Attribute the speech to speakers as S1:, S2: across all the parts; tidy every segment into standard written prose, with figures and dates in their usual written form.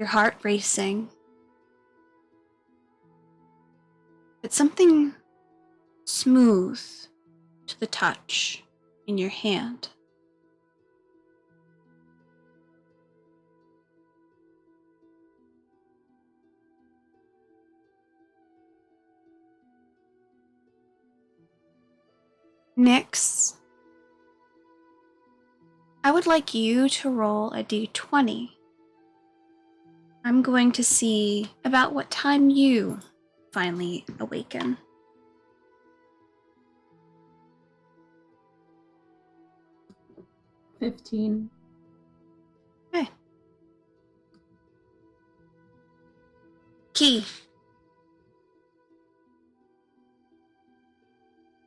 S1: your heart racing. But something smooth to the touch in your hand. Nyx, I would like you to roll a d20. I'm going to see about what time you finally awaken.
S2: 15.
S1: Okay. Key.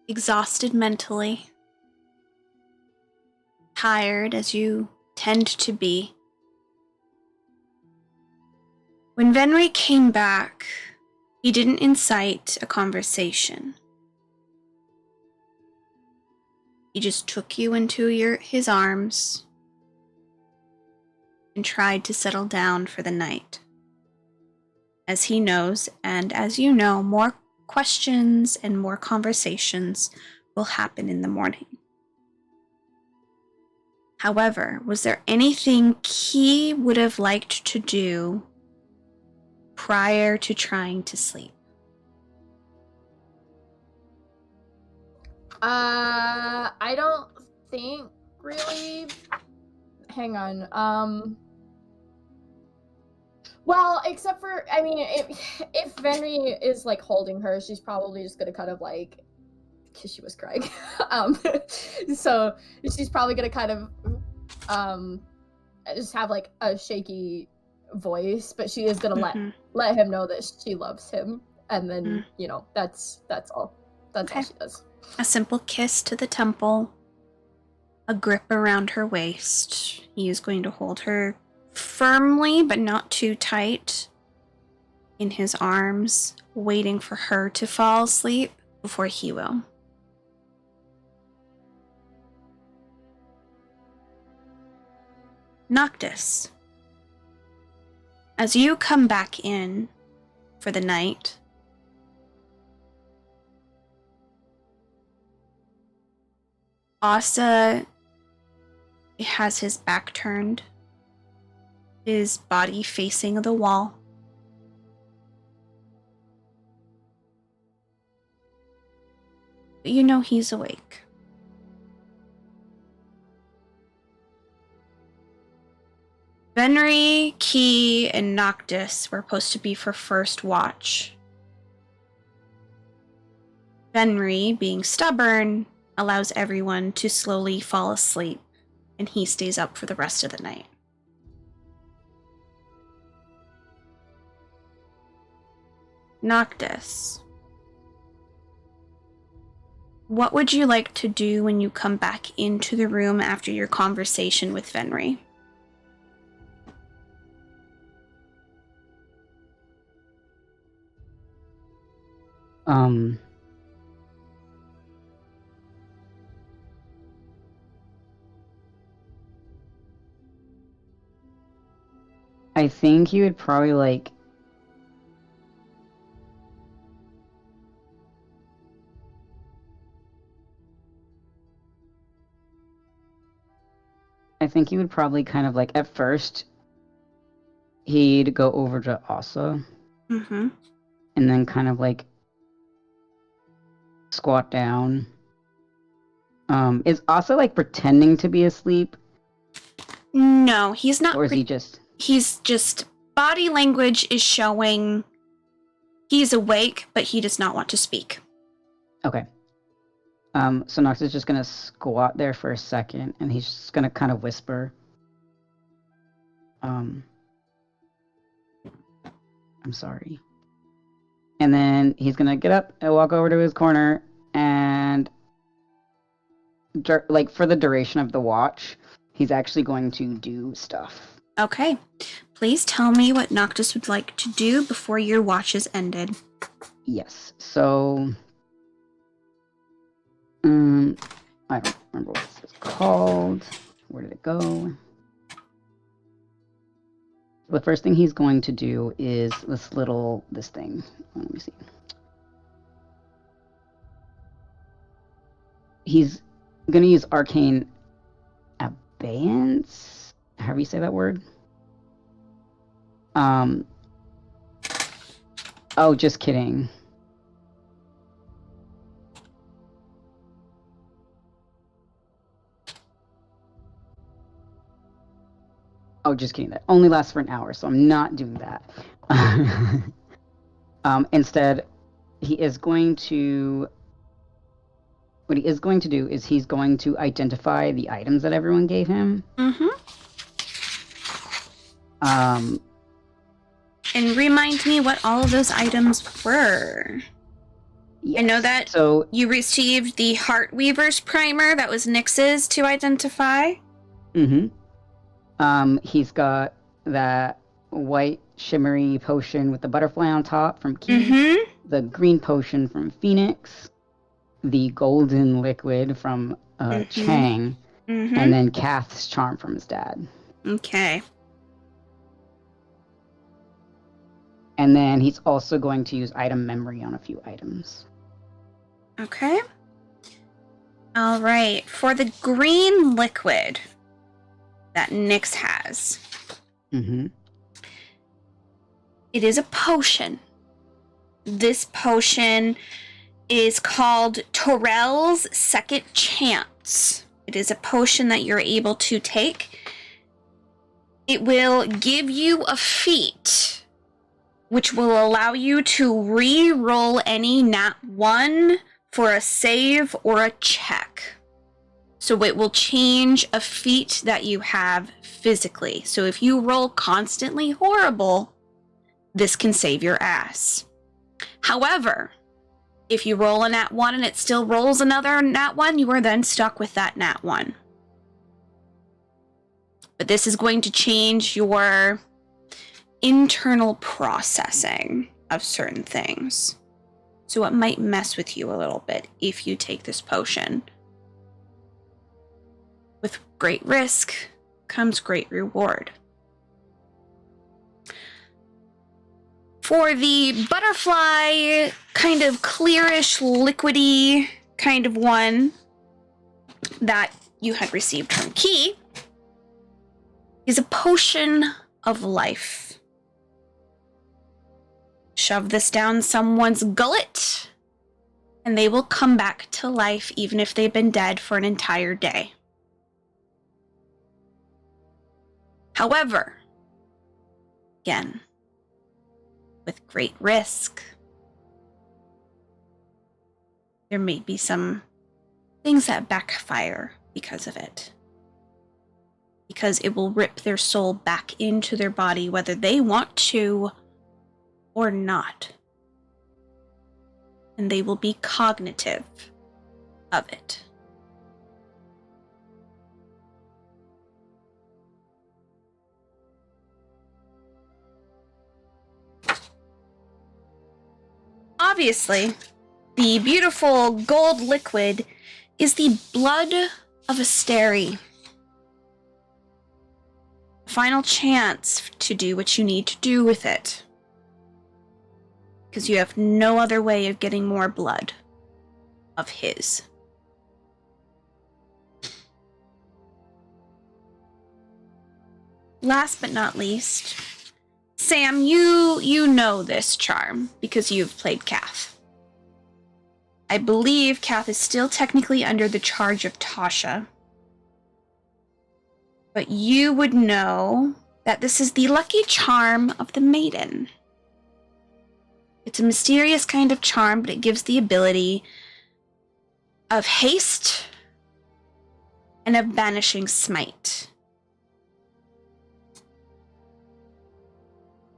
S1: Exhausted mentally. Tired as you tend to be. When Venri came back, he didn't incite a conversation. He just took you into his arms and tried to settle down for the night. As he knows, and as you know, more questions and more conversations will happen in the morning. However, was there anything he would have liked to do prior to trying to sleep?
S2: I don't think really. Hang on. Well, except for, I mean, if Venri is like holding her, she's probably just gonna kind of like, because she was crying. So she's probably gonna kind of just have like a shaky voice, but she is gonna let him know that she loves him, and then you know that's all. That's all she does.
S1: A simple kiss to the temple, a grip around her waist. He is going to hold her firmly, but not too tight, in his arms, waiting for her to fall asleep before he will. Noctis, as you come back in for the night, Asa has his back turned, his body facing the wall. But you know he's awake. Venri, Key, and Noctis were supposed to be for first watch. Venri, being stubborn, allows everyone to slowly fall asleep, and he stays up for the rest of the night. Noctis, what would you like to do when you come back into the room after your conversation with Venri?
S3: I think you would probably like kind of like at first he'd go over to Asa.
S1: Mm-hmm.
S3: And then kind of like squat down. Is Asa like pretending to be asleep?
S1: No, he's not.
S3: Or is he just...
S1: He's just... Body language is showing he's awake, but he does not want to speak.
S3: Okay. So Nox is just gonna squat there for a second, and he's just gonna kind of whisper. I'm sorry. And then he's gonna get up and walk over to his corner, and like for the duration of the watch, he's actually going to do stuff.
S1: Okay. Please tell me what Noctis would like to do before your watch is ended.
S3: Yes. So, I don't remember what this is called. Where did it go? the first thing he's going to do is this thing. Let me see. He's going to use Arcane Abeyance. However you say that word. Oh, just kidding. Oh, just kidding. That only lasts for an hour, so I'm not doing that. Instead, he is going to... What he is going to do is he's going to identify the items that everyone gave him.
S1: Mm-hmm. And remind me what all of those items were.
S3: Yes.
S1: I know that
S3: so
S1: you received the Heartweaver's primer. That was Nyx's to identify.
S3: Mm-hmm. He's got that white shimmery potion with the butterfly on top from Keith.
S1: Mm-hmm.
S3: The green potion from Phoenix. The golden liquid from Chang.
S1: Mm-hmm.
S3: And then Kath's charm from his dad.
S1: Okay.
S3: And then he's also going to use item memory on a few items.
S1: Okay. All right. For the green liquid that Nyx has,
S3: Mm-hmm.
S1: it is a potion. This potion is called Torel's Second Chance. It is a potion that you're able to take. It will give you a feat, which will allow you to re-roll any nat 1 for a save or a check. So it will change a feat that you have physically. So if you roll constantly horrible, this can save your ass. However, if you roll a nat 1 and it still rolls another nat 1, you are then stuck with that nat 1. But this is going to change your internal processing of certain things. So it might mess with you a little bit if you take this potion. With great risk comes great reward. For the butterfly, kind of clearish, liquidy kind of one that you had received from Key, is a potion of life. Shove this down someone's gullet, and they will come back to life even if they've been dead for an entire day. However, again, with great risk, there may be some things that backfire because of it. Because it will rip their soul back into their body, whether they want to or not. And they will be cognitive of it. Obviously, the beautiful gold liquid is the blood of Asteri. Final chance to do what you need to do with it. Because you have no other way of getting more blood of his. Last but not least, Sam, you know this charm because you've played Kath. I believe Kath is still technically under the charge of Tasha. But you would know that this is the lucky charm of the maiden. It's a mysterious kind of charm, but it gives the ability of haste and of banishing smite.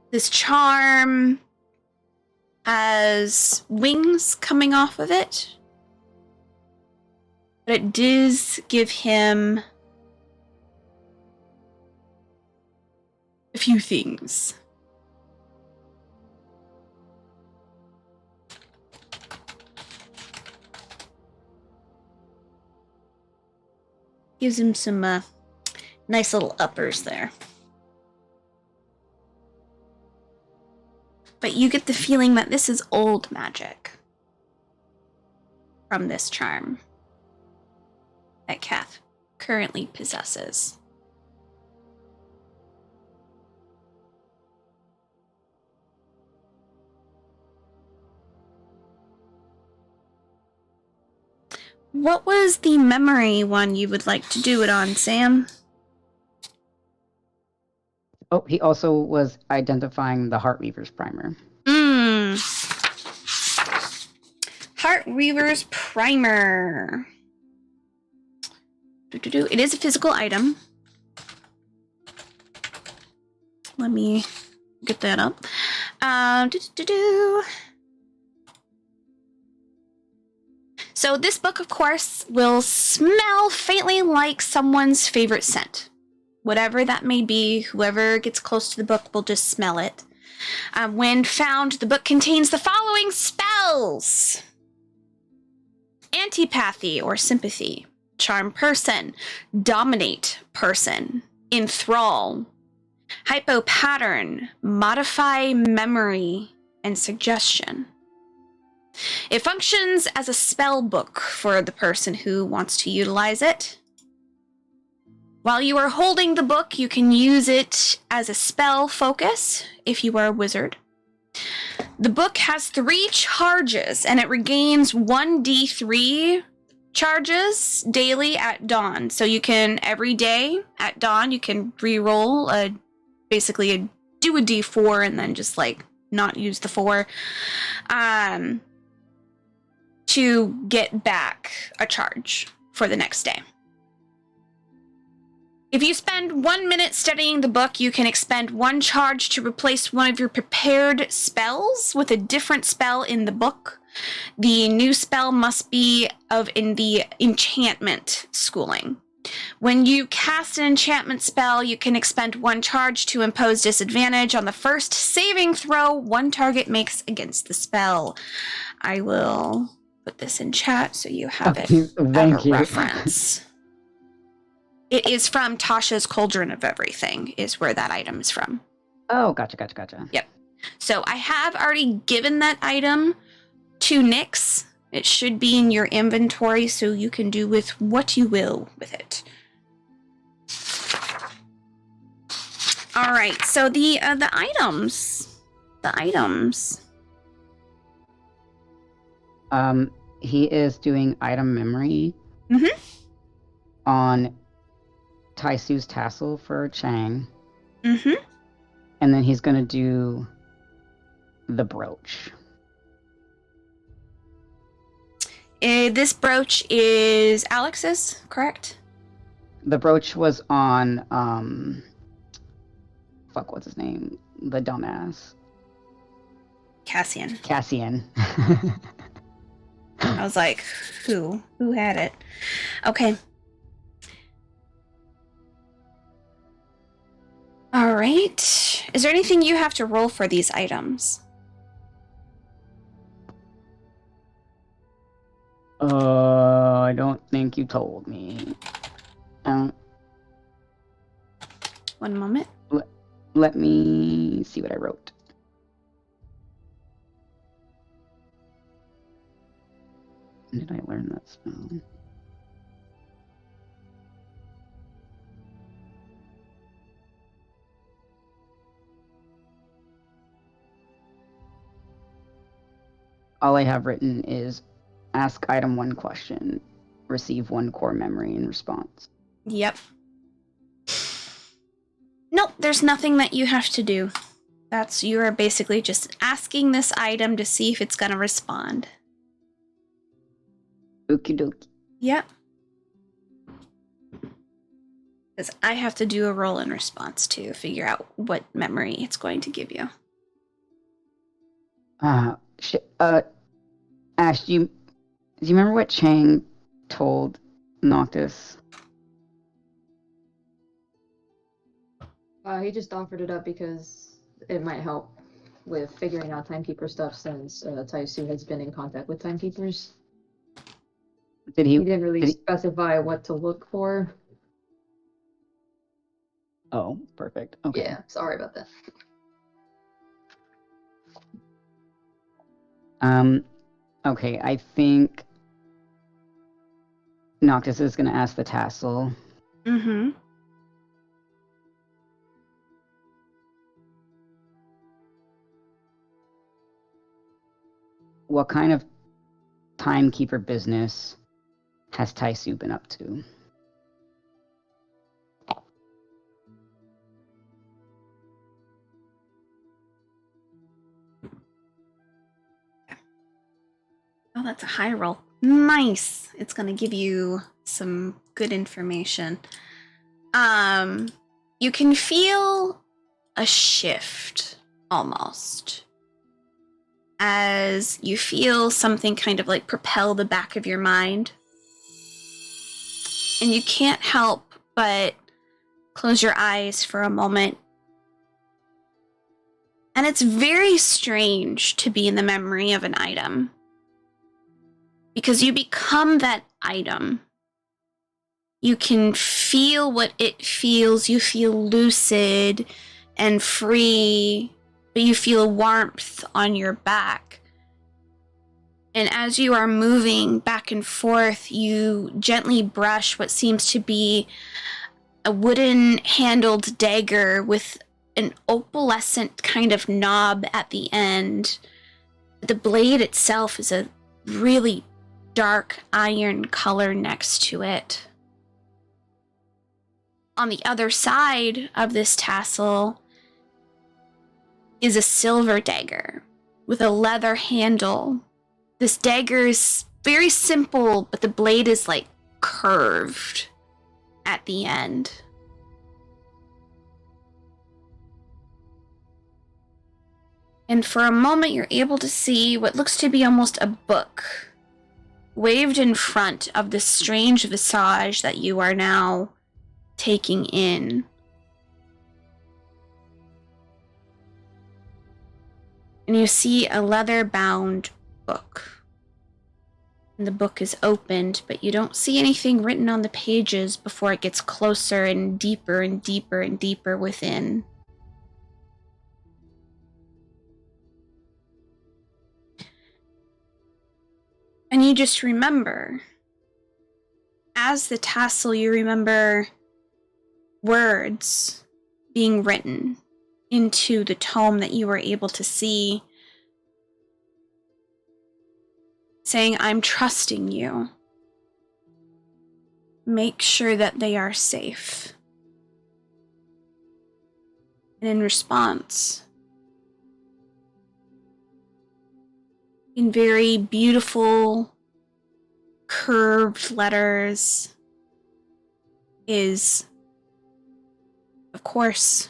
S1: This charm has wings coming off of it, but it does give him a few things. Gives him some nice little uppers there. but you get the feeling that this is old magic from this charm that Kath currently possesses. What was the memory one you would like to do it on, Sam?
S3: Oh, he also was identifying the Heartweaver's primer.
S1: Heartweaver's primer. It is a physical item. Let me get that up. So this book, of course, will smell faintly like someone's favorite scent. Whatever that may be, whoever gets close to the book will just smell it. When found, the book contains the following spells: Antipathy or sympathy, charm person, dominate person, enthrall, hypopattern, modify memory, and suggestion. It functions as a spell book for the person who wants to utilize it. While you are holding the book, you can use it as a spell focus if you are a wizard. The book has 3 charges, and it regains 1d3 charges daily at dawn. So you can, every day at dawn, you can re-roll do a d4 and then just like not use the 4 to get back a charge for the next day. If you spend 1 minute studying the book, you can expend 1 charge to replace one of your prepared spells with a different spell in the book. The new spell must be in the enchantment schooling. When you cast an enchantment spell, you can expend 1 charge to impose disadvantage on the first saving throw one target makes against the spell. I will put this in chat so you have it as a reference. It is from Tasha's Cauldron of Everything, is where that item is from.
S3: Oh, gotcha.
S1: Yep. So I have already given that item to Nyx. It should be in your inventory, so you can do with what you will with it. All right. So the items.
S3: He is doing item memory on Taisu's tassel for Chang.
S1: Mm-hmm.
S3: And then he's going to do the brooch.
S1: This brooch is Alex's, correct?
S3: The brooch was on, what's his name? The dumbass.
S1: Cassian. I was like, who? Who had it? Okay. All right. Is there anything you have to roll for these items?
S3: I don't think you told me.
S1: One moment.
S3: Let me see what I wrote. When did I learn that spell? All I have written is ask item 1 question, receive 1 core memory in response.
S1: Yep. Nope, there's nothing that you have to do. You are basically just asking this item to see if it's going to respond.
S3: Okie dokie.
S1: Yep. Because I have to do a roll in response to figure out what memory it's going to give you.
S3: Ash, do you remember what Chang told Noctis?
S4: He just offered it up because it might help with figuring out timekeeper stuff since Taisu has been in contact with timekeepers. He didn't really specify what to look for.
S3: Oh, perfect. Okay.
S4: Yeah, sorry about that.
S3: Okay, I think Noctis is going to ask the tassel.
S1: Mm-hmm.
S3: What kind of timekeeper business has Taisu been up to?
S1: Oh, that's a high roll. Nice. It's gonna give you some good information. You can feel a shift almost as you feel something kind of like propel the back of your mind. And you can't help but close your eyes for a moment. And it's very strange to be in the memory of an item, because you become that item. You can feel what it feels. You feel lucid and free, but you feel warmth on your back. And as you are moving back and forth, you gently brush what seems to be a wooden handled dagger with an opalescent kind of knob at the end. The blade itself is a really dark iron color next to it. On the other side of this tassel is a silver dagger with a leather handle. This dagger is very simple, but the blade is like curved at the end. And for a moment, you're able to see what looks to be almost a book waved in front of this strange visage that you are now taking in. And you see a leather-bound book. And the book is opened, but you don't see anything written on the pages before it gets closer and deeper and deeper and deeper within. And you just remember, as the tassel, you remember words being written into the tome that you were able to see, saying, "I'm trusting you. Make sure that they are safe." And in response, in very beautiful, curved letters, is, of course,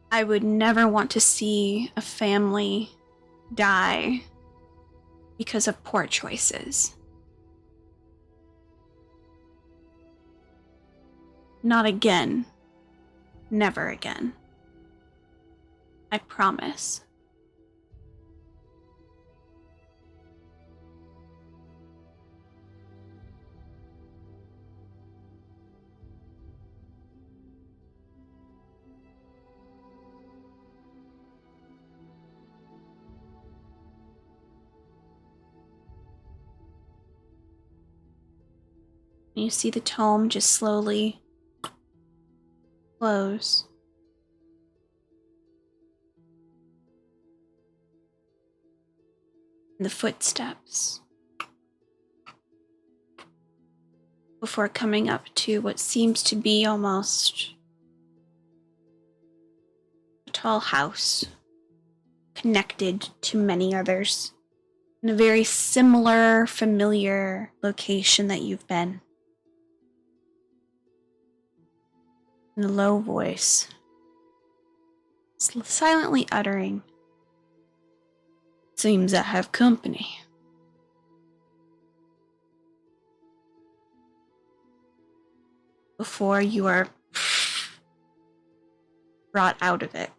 S1: "I would never want to see a family die because of poor choices. Not again. Never again. I promise." And you see the tome just slowly close. And the footsteps, before coming up to what seems to be almost a tall house connected to many others in a very similar, familiar location that you've been. In a low voice, silently uttering, "Seems I have company." Before you are brought out of it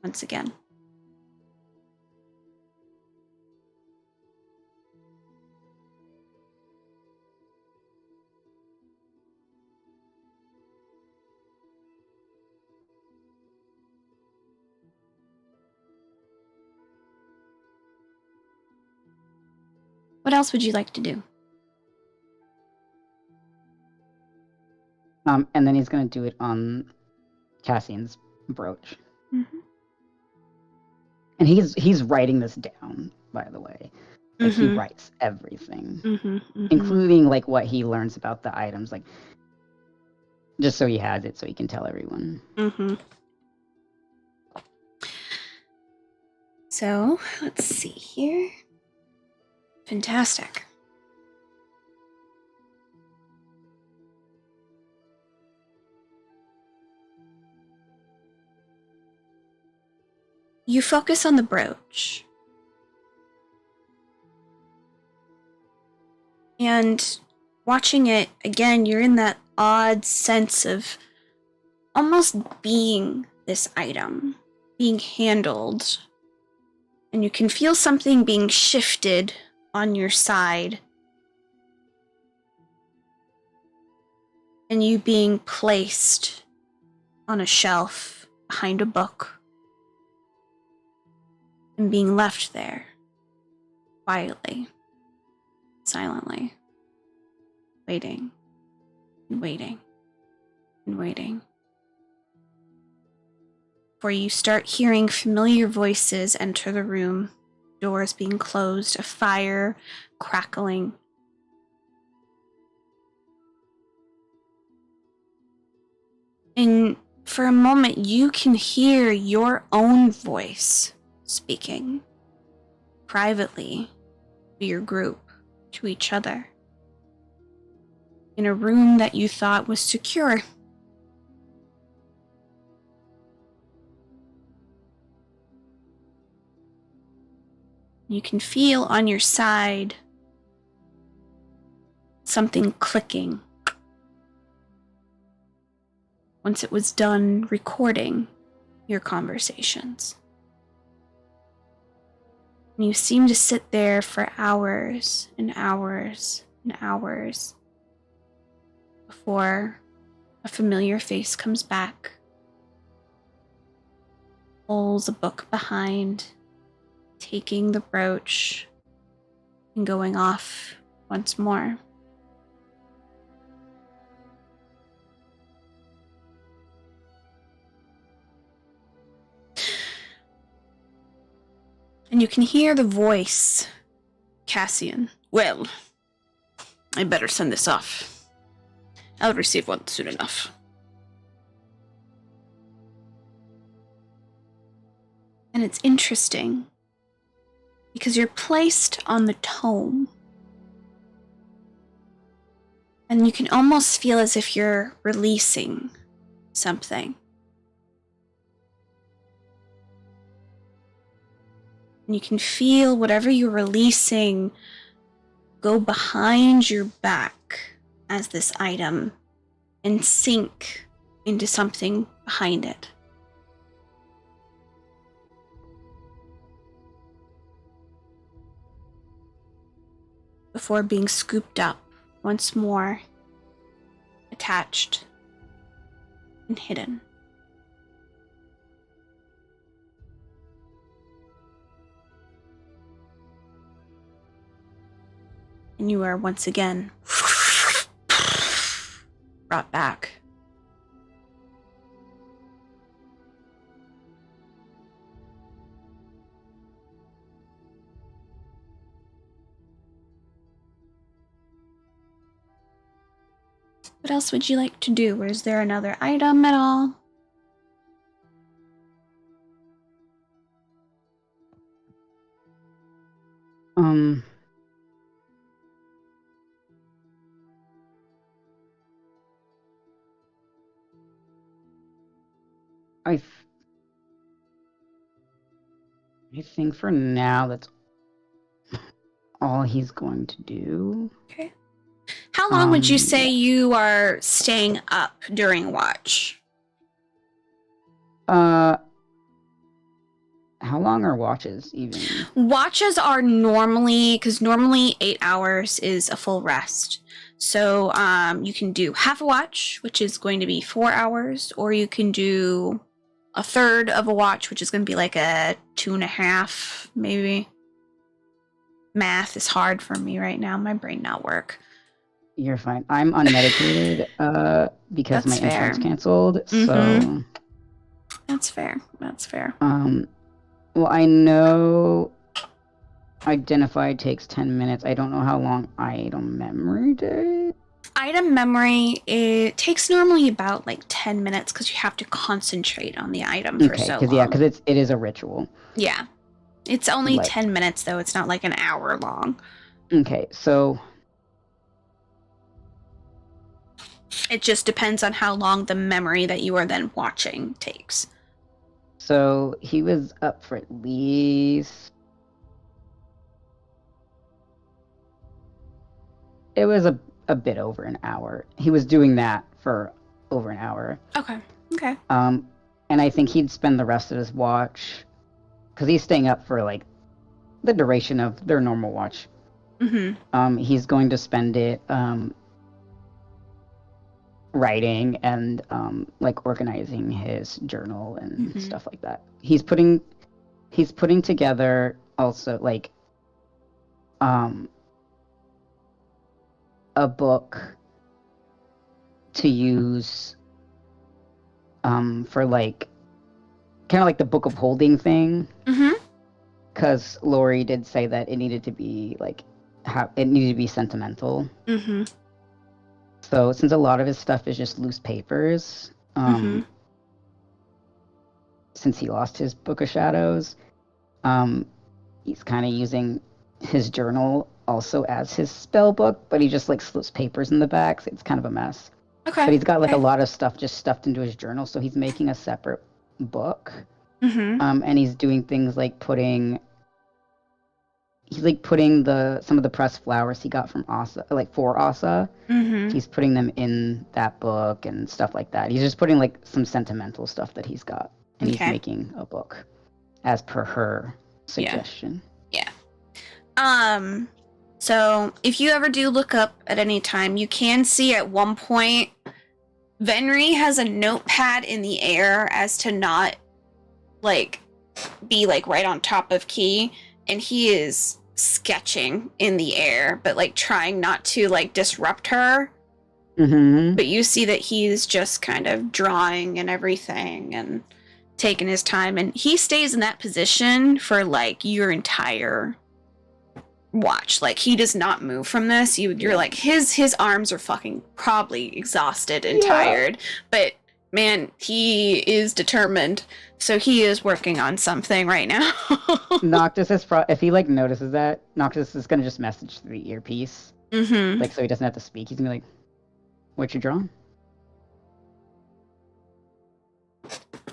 S1: once again. What else would you like to do?
S3: And then he's going to do it on Cassian's brooch.
S1: Mm-hmm.
S3: And he's writing this down, by the way. Like, he
S1: Mhm.
S3: writes everything,
S1: Mm-hmm.
S3: including, like, what he learns about the items, like, just so he has it so he can tell everyone.
S1: Mm-hmm. So, let's see here. Fantastic. You focus on the brooch. And watching it again, you're in that odd sense of almost being this item, being handled. And you can feel something being shifted on your side. And you being placed on a shelf behind a book. And being left there, quietly, silently, waiting, and waiting, and waiting. For you start hearing familiar voices enter the room, doors being closed, a fire crackling. And for a moment, you can hear your own voice speaking privately to your group, to each other, in a room that you thought was secure. You can feel on your side something clicking. Once it was done recording your conversations. And you seem to sit there for hours and hours and hours before a familiar face comes back, pulls a book behind, taking the brooch and going off once more. And you can hear the voice, Cassian. Well, I better send this off. I'll receive one soon enough. And it's interesting because you're placed on the tome. And you can almost feel as if you're releasing something. And you can feel whatever you're releasing go behind your back as this item and sink into something behind it. Before being scooped up once more, attached and hidden. And you are once again brought back. What else would you like to do? Or is there another item at all?
S3: I think for now that's all he's going to do.
S1: Okay. How long would you say you are staying up during watch?
S3: How long are watches even?
S1: Watches are normally, because normally 8 hours is a full rest. So you can do half a watch, which is going to be 4 hours, or you can do a third of a watch, which is going to be like a 2.5, maybe. Math is hard for me right now. My brain not work.
S3: You're fine. I'm unmedicated because my
S1: That's fair.
S3: insurance canceled. So,
S1: Mhm. That's fair. That's fair.
S3: well, I know identify takes 10 minutes. I don't know how long item memory takes.
S1: Item memory, it takes normally about like 10 minutes because you have to concentrate on the item for so long.
S3: Yeah, because it is a ritual.
S1: Yeah. It's only
S3: Like-
S1: 10 minutes though. It's not like an hour long.
S3: Okay, so
S1: It just depends on how long the memory that you are then watching takes.
S3: so he was up for at least. It was a bit over an hour. He was doing that for over an hour.
S1: Okay. Okay.
S3: And I think he'd spend the rest of his watch, because he's staying up for like the duration of their normal watch.
S1: Mm-hmm.
S3: He's going to spend it writing and like organizing his journal and
S1: Mhm.
S3: stuff like that. He's putting together also like a book to use for like kind of like the book of holding thing,
S1: Mm-hmm.
S3: because Lori did say that it needed to be like it needed to be sentimental.
S1: Mm-hmm.
S3: So since a lot of his stuff is just loose papers,
S1: Mhm.
S3: since he lost his Book of Shadows, he's kind of using his journal also as his spell book, but he just like slips papers in the back, so it's kind of a mess.
S1: Okay.
S3: But he's got like
S1: okay.
S3: a lot of stuff just stuffed into his journal, so he's making a separate book.
S1: Mm-hmm.
S3: And he's doing things like putting some of the pressed flowers he got from Asa, like for Asa.
S1: Mm-hmm.
S3: He's putting them in that book and stuff like that. He's just putting like some sentimental stuff that he's got, and he's
S1: Okay.
S3: making a book as per her suggestion.
S1: So if you ever do look up at any time, you can see at one point Venri has a notepad in the air as to not like be like right on top of Key, and he is sketching in the air, but like trying not to like disrupt her.
S3: Mm-hmm.
S1: But you see that he's just kind of drawing and everything and taking his time, and he stays in that position for like your entire watch. Like he does not move from this. You're like his arms are fucking probably exhausted and tired, but man, he is determined. So he is working on something right now.
S3: Noctis is if he like notices that, Noctis is gonna just message through the earpiece,
S1: Mm-hmm.
S3: like so he doesn't have to speak. He's gonna be like, "What you drawing?"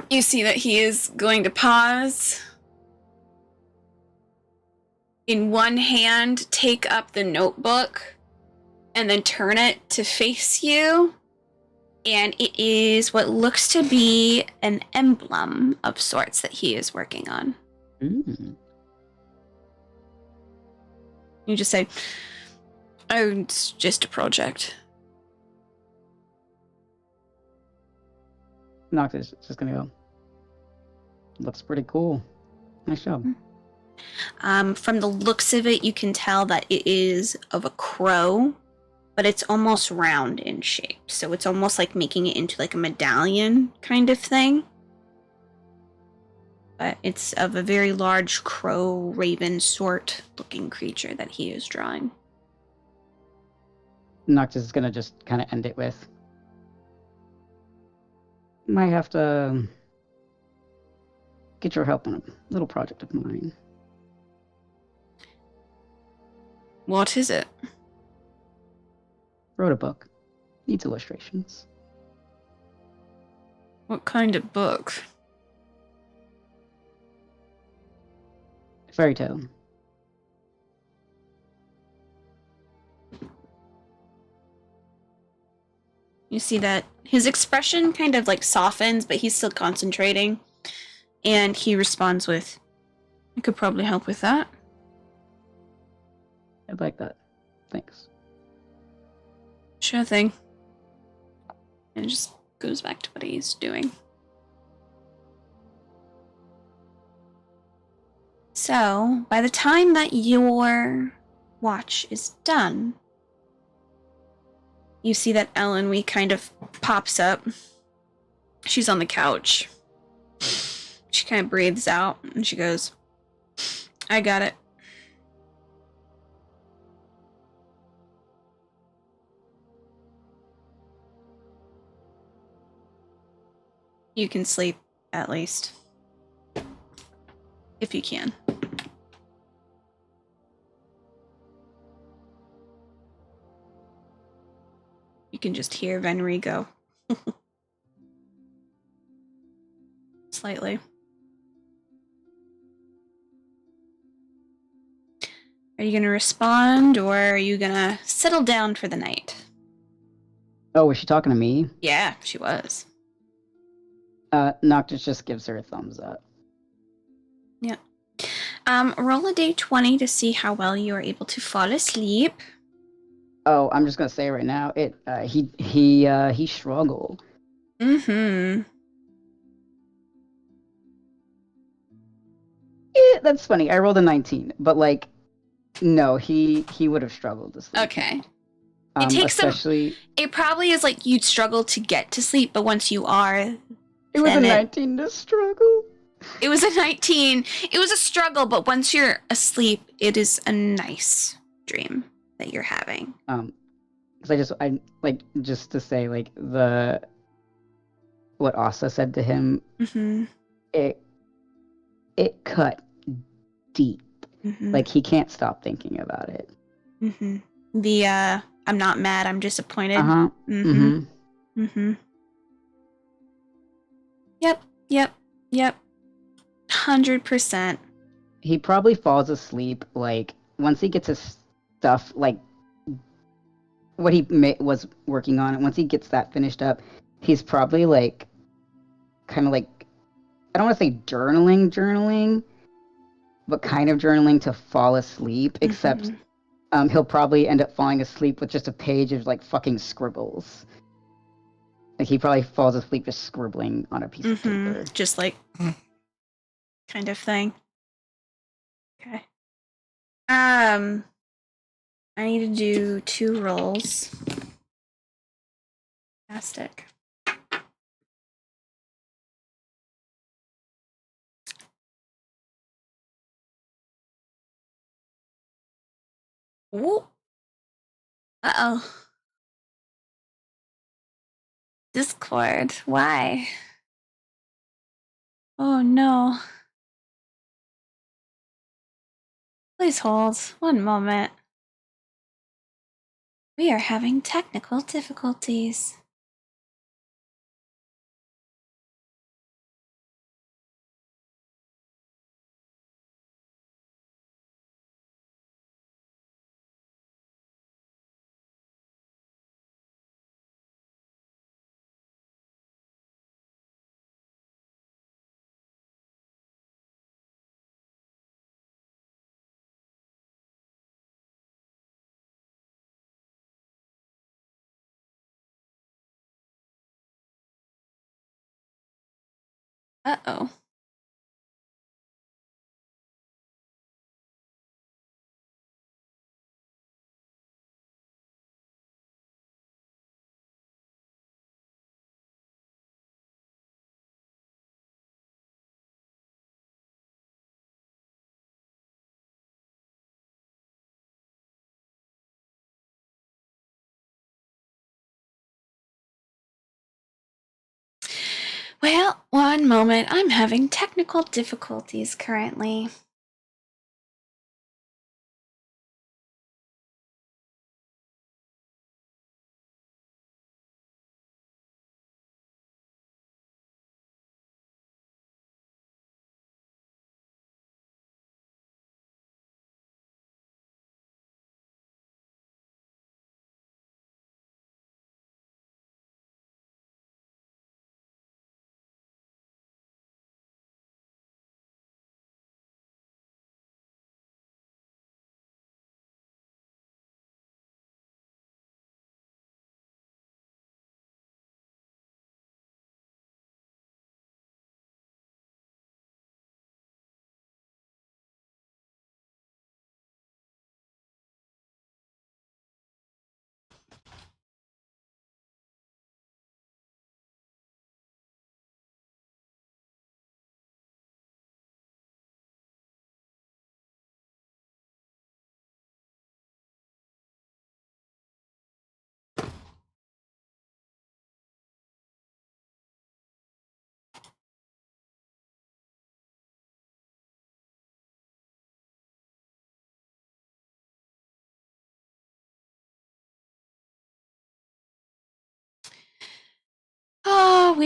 S1: You see that he is going to pause. In one hand, take up the notebook and then turn it to face you. And it is what looks to be an emblem of sorts that he is working on.
S3: Mm.
S1: You just say, "Oh, it's just a project."
S3: Noctis is just gonna go, "Looks pretty cool. Nice job."
S1: From the looks of it, you can tell that it is of a crow, but it's almost round in shape. So it's almost like making it into like a medallion kind of thing. But it's of a very large crow, raven sort looking creature that he is drawing.
S3: Noctis is gonna just kind of end it with, "Might have to get your help on a little project of mine."
S1: What is it?
S3: Wrote a book. Needs illustrations.
S1: What kind of book?
S3: Fairy tale.
S1: You see that his expression kind of like softens, but he's still concentrating. And he responds with, "I could probably help with that."
S3: I'd like that. Thanks.
S1: Sure thing. And just goes back to what he's doing. So, by the time that your watch is done, you see that Ellen Wee kind of pops up. She's on the couch. She kind of breathes out and she goes, I got it. You can sleep, at least. If you can. You can just hear Venri go. Slightly. Are you going to respond, or are you going to settle down for the night?
S3: Oh, was she talking to me?
S1: Yeah, she was.
S3: Noctis just gives her a thumbs up.
S1: Yeah. Roll a d20 to see how well you are able to fall asleep.
S3: Oh, I'm just gonna say right now, he struggled.
S1: Mm-hmm.
S3: Yeah, that's funny. I rolled a 19, but like, no, he would have struggled to sleep.
S1: Okay. It takes
S3: especially.
S1: It probably is like you'd struggle to get to sleep, but once you are,
S3: It was a 19 to struggle.
S1: It was a 19. It was a struggle, but once you're asleep, it is a nice dream that you're having.
S3: Because I like just to say like what Asa said to him.
S1: Mm-hmm.
S3: It cut deep.
S1: Mm-hmm.
S3: Like he can't stop thinking about it.
S1: Mm-hmm. I'm not mad, I'm disappointed.
S3: Uh-huh.
S1: Mm-hmm. Mm-hmm. Yep. 100%.
S3: He probably falls asleep like once he gets his stuff, like what he was working on, and once he gets that finished up, he's probably like kind of like, I don't want to say journaling, but kind of journaling to fall asleep, except he'll probably end up falling asleep with just a page of like fucking scribbles. Like he probably falls asleep just scribbling on a piece of paper.
S1: Just like kind of thing. Okay. I need to do 2 rolls. Fantastic. Ooh. Uh-oh. Discord. Why? Oh no. Please hold 1 moment. We are having technical difficulties. Uh-oh. Well, 1 moment. I'm having technical difficulties currently.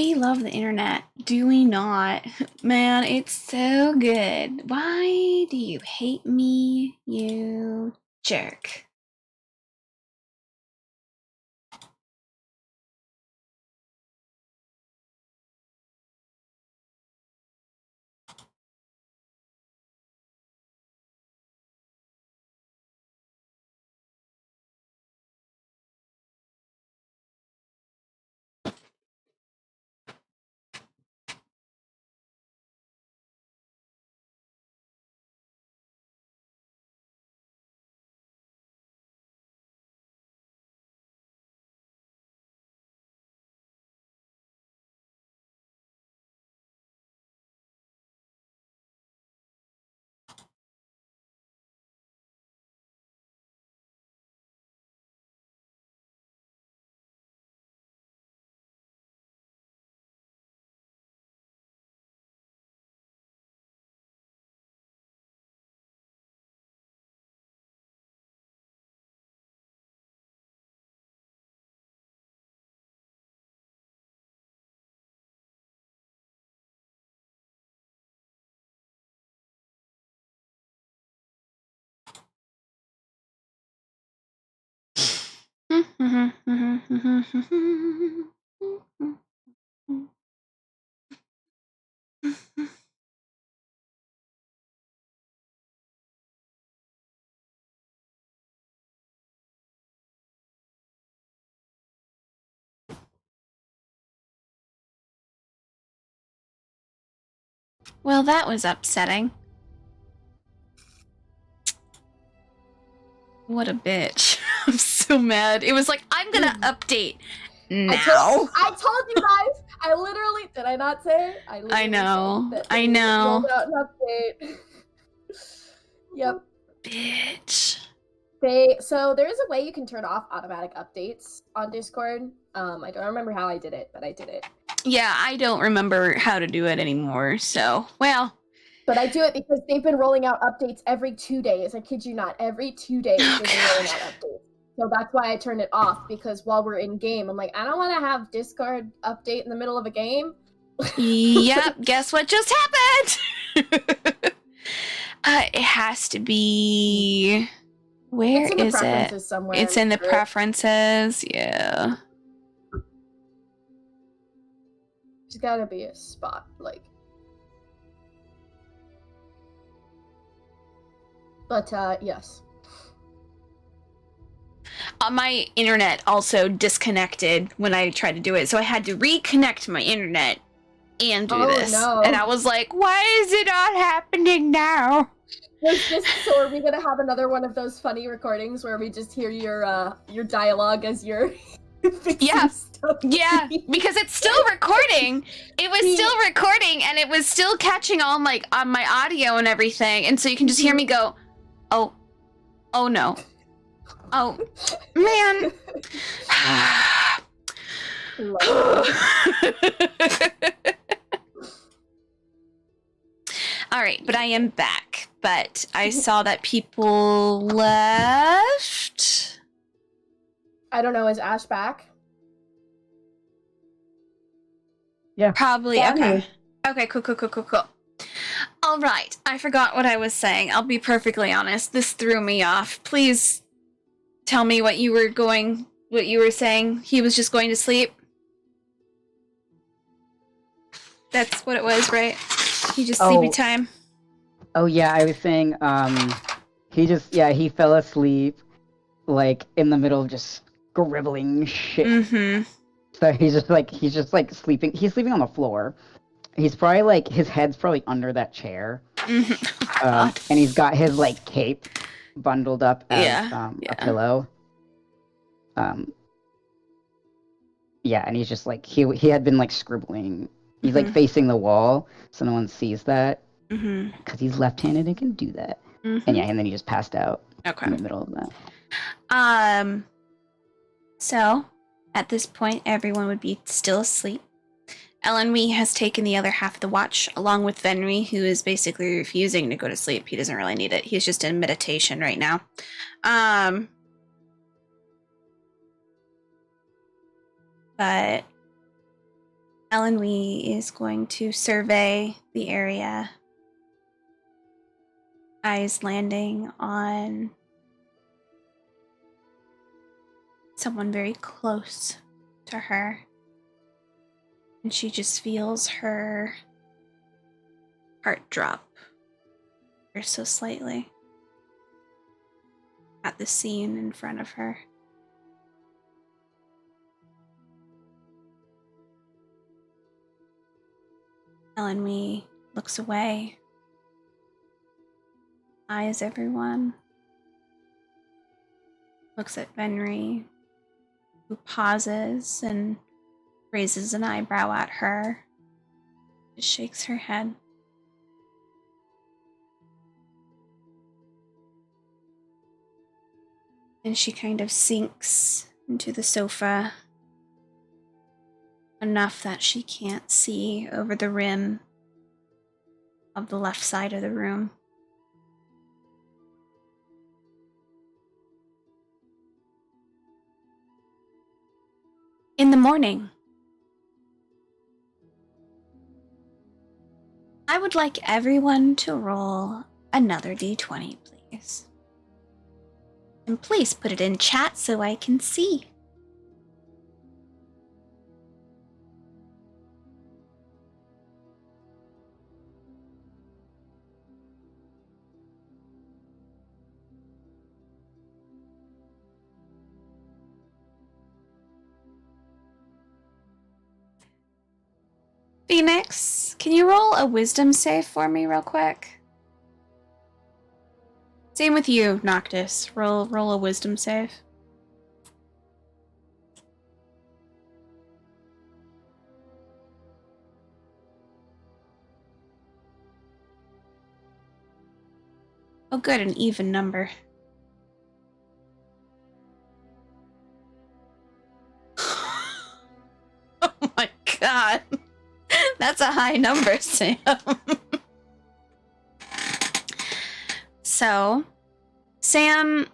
S1: we love the internet? Do we not? Man, it's so good. Why do you hate me, you jerk? Well, that was upsetting. What a bitch. I'm so mad. It was like, I'm gonna update now.
S2: I told you guys. I literally did. I not say?
S1: I know.
S2: Said that
S1: I
S2: they
S1: know.
S2: rolled out an update. Yep.
S1: Bitch.
S2: So there is a way you can turn off automatic updates on Discord. I don't remember how I did it, but I did it.
S1: Yeah, I don't remember how to do it anymore. So, well.
S2: But I do it because they've been rolling out updates every 2 days. I kid you not. Every 2 days they've been rolling out updates. So that's why I turned it off, because while we're in game, I'm like, I don't want to have Discord update in the middle of a game.
S1: Yep, guess what just happened? It has to be... Where
S2: it's in the
S1: is
S2: preferences
S1: it?
S2: Somewhere.
S1: It's in the preferences, yeah.
S2: There's gotta be a spot, like... But, yes.
S1: My internet also disconnected when I tried to do it, so I had to reconnect my internet and do this.
S2: No.
S1: And I was like, why is it not happening now?
S2: So are we gonna have another one of those funny recordings where we just hear your dialogue as you're
S1: Yeah.
S2: stuff?
S1: Yeah, because it's still recording. It was still recording, and it was still catching on my audio and everything. And so you can just hear me go, oh no. Oh, man. All right, but I am back. But I saw that people left.
S2: I don't know, is Ash back?
S3: Yeah.
S1: Probably,
S4: Yeah,
S1: okay. Okay, cool. All right, I forgot what I was saying. I'll be perfectly honest. This threw me off. Please tell me what you were saying. He was just going to sleep? That's what it was, right? He just sleepy time?
S3: Oh yeah, I was saying, he fell asleep, like, in the middle of just scribbling shit.
S1: Mm-hmm.
S3: So he's just like sleeping. He's sleeping on the floor. He's probably like, his head's probably under that chair.
S1: Mm-hmm.
S3: And he's got his like cape bundled up as a pillow. Yeah, and he's just like, he had been like scribbling. He's like facing the wall, so no one sees that. Because he's left-handed and can do that. And yeah, and then he just passed out in the middle of that.
S1: So, at this point, everyone would be still asleep. Elenwy has taken the other half of the watch, along with Venry, who is basically refusing to go to sleep. He doesn't really need it. He's just in meditation right now. But Elenwee is going to survey the area, eyes landing on someone very close to her. And she just feels her heart drop ever so slightly at the scene in front of her. Elenwee looks away, eyes everyone, looks at Venri, who pauses and raises an eyebrow at her, just shakes her head. And she kind of sinks into the sofa enough that she can't see over the rim of the left side of the room. In the morning, I would like everyone to roll another d20, please. And please put it in chat so I can see. Phoenix, can you roll a wisdom save for me real quick? Same with you, Noctis. Roll a wisdom save. Oh good, an even number. Oh my god. That's a high number, Sam. So, Sam,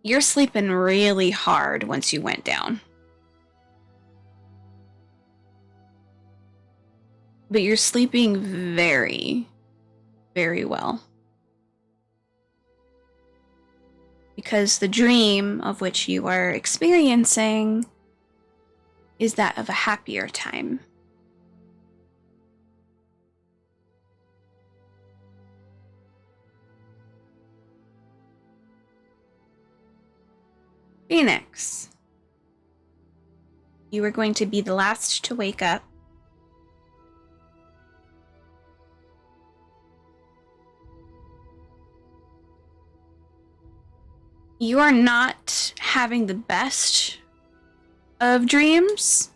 S1: you're sleeping really hard once you went down. But you're sleeping very, very well. Because the dream of which you are experiencing is that of a happier time. Phoenix, you are going to be the last to wake up. You are not having the best of dreams.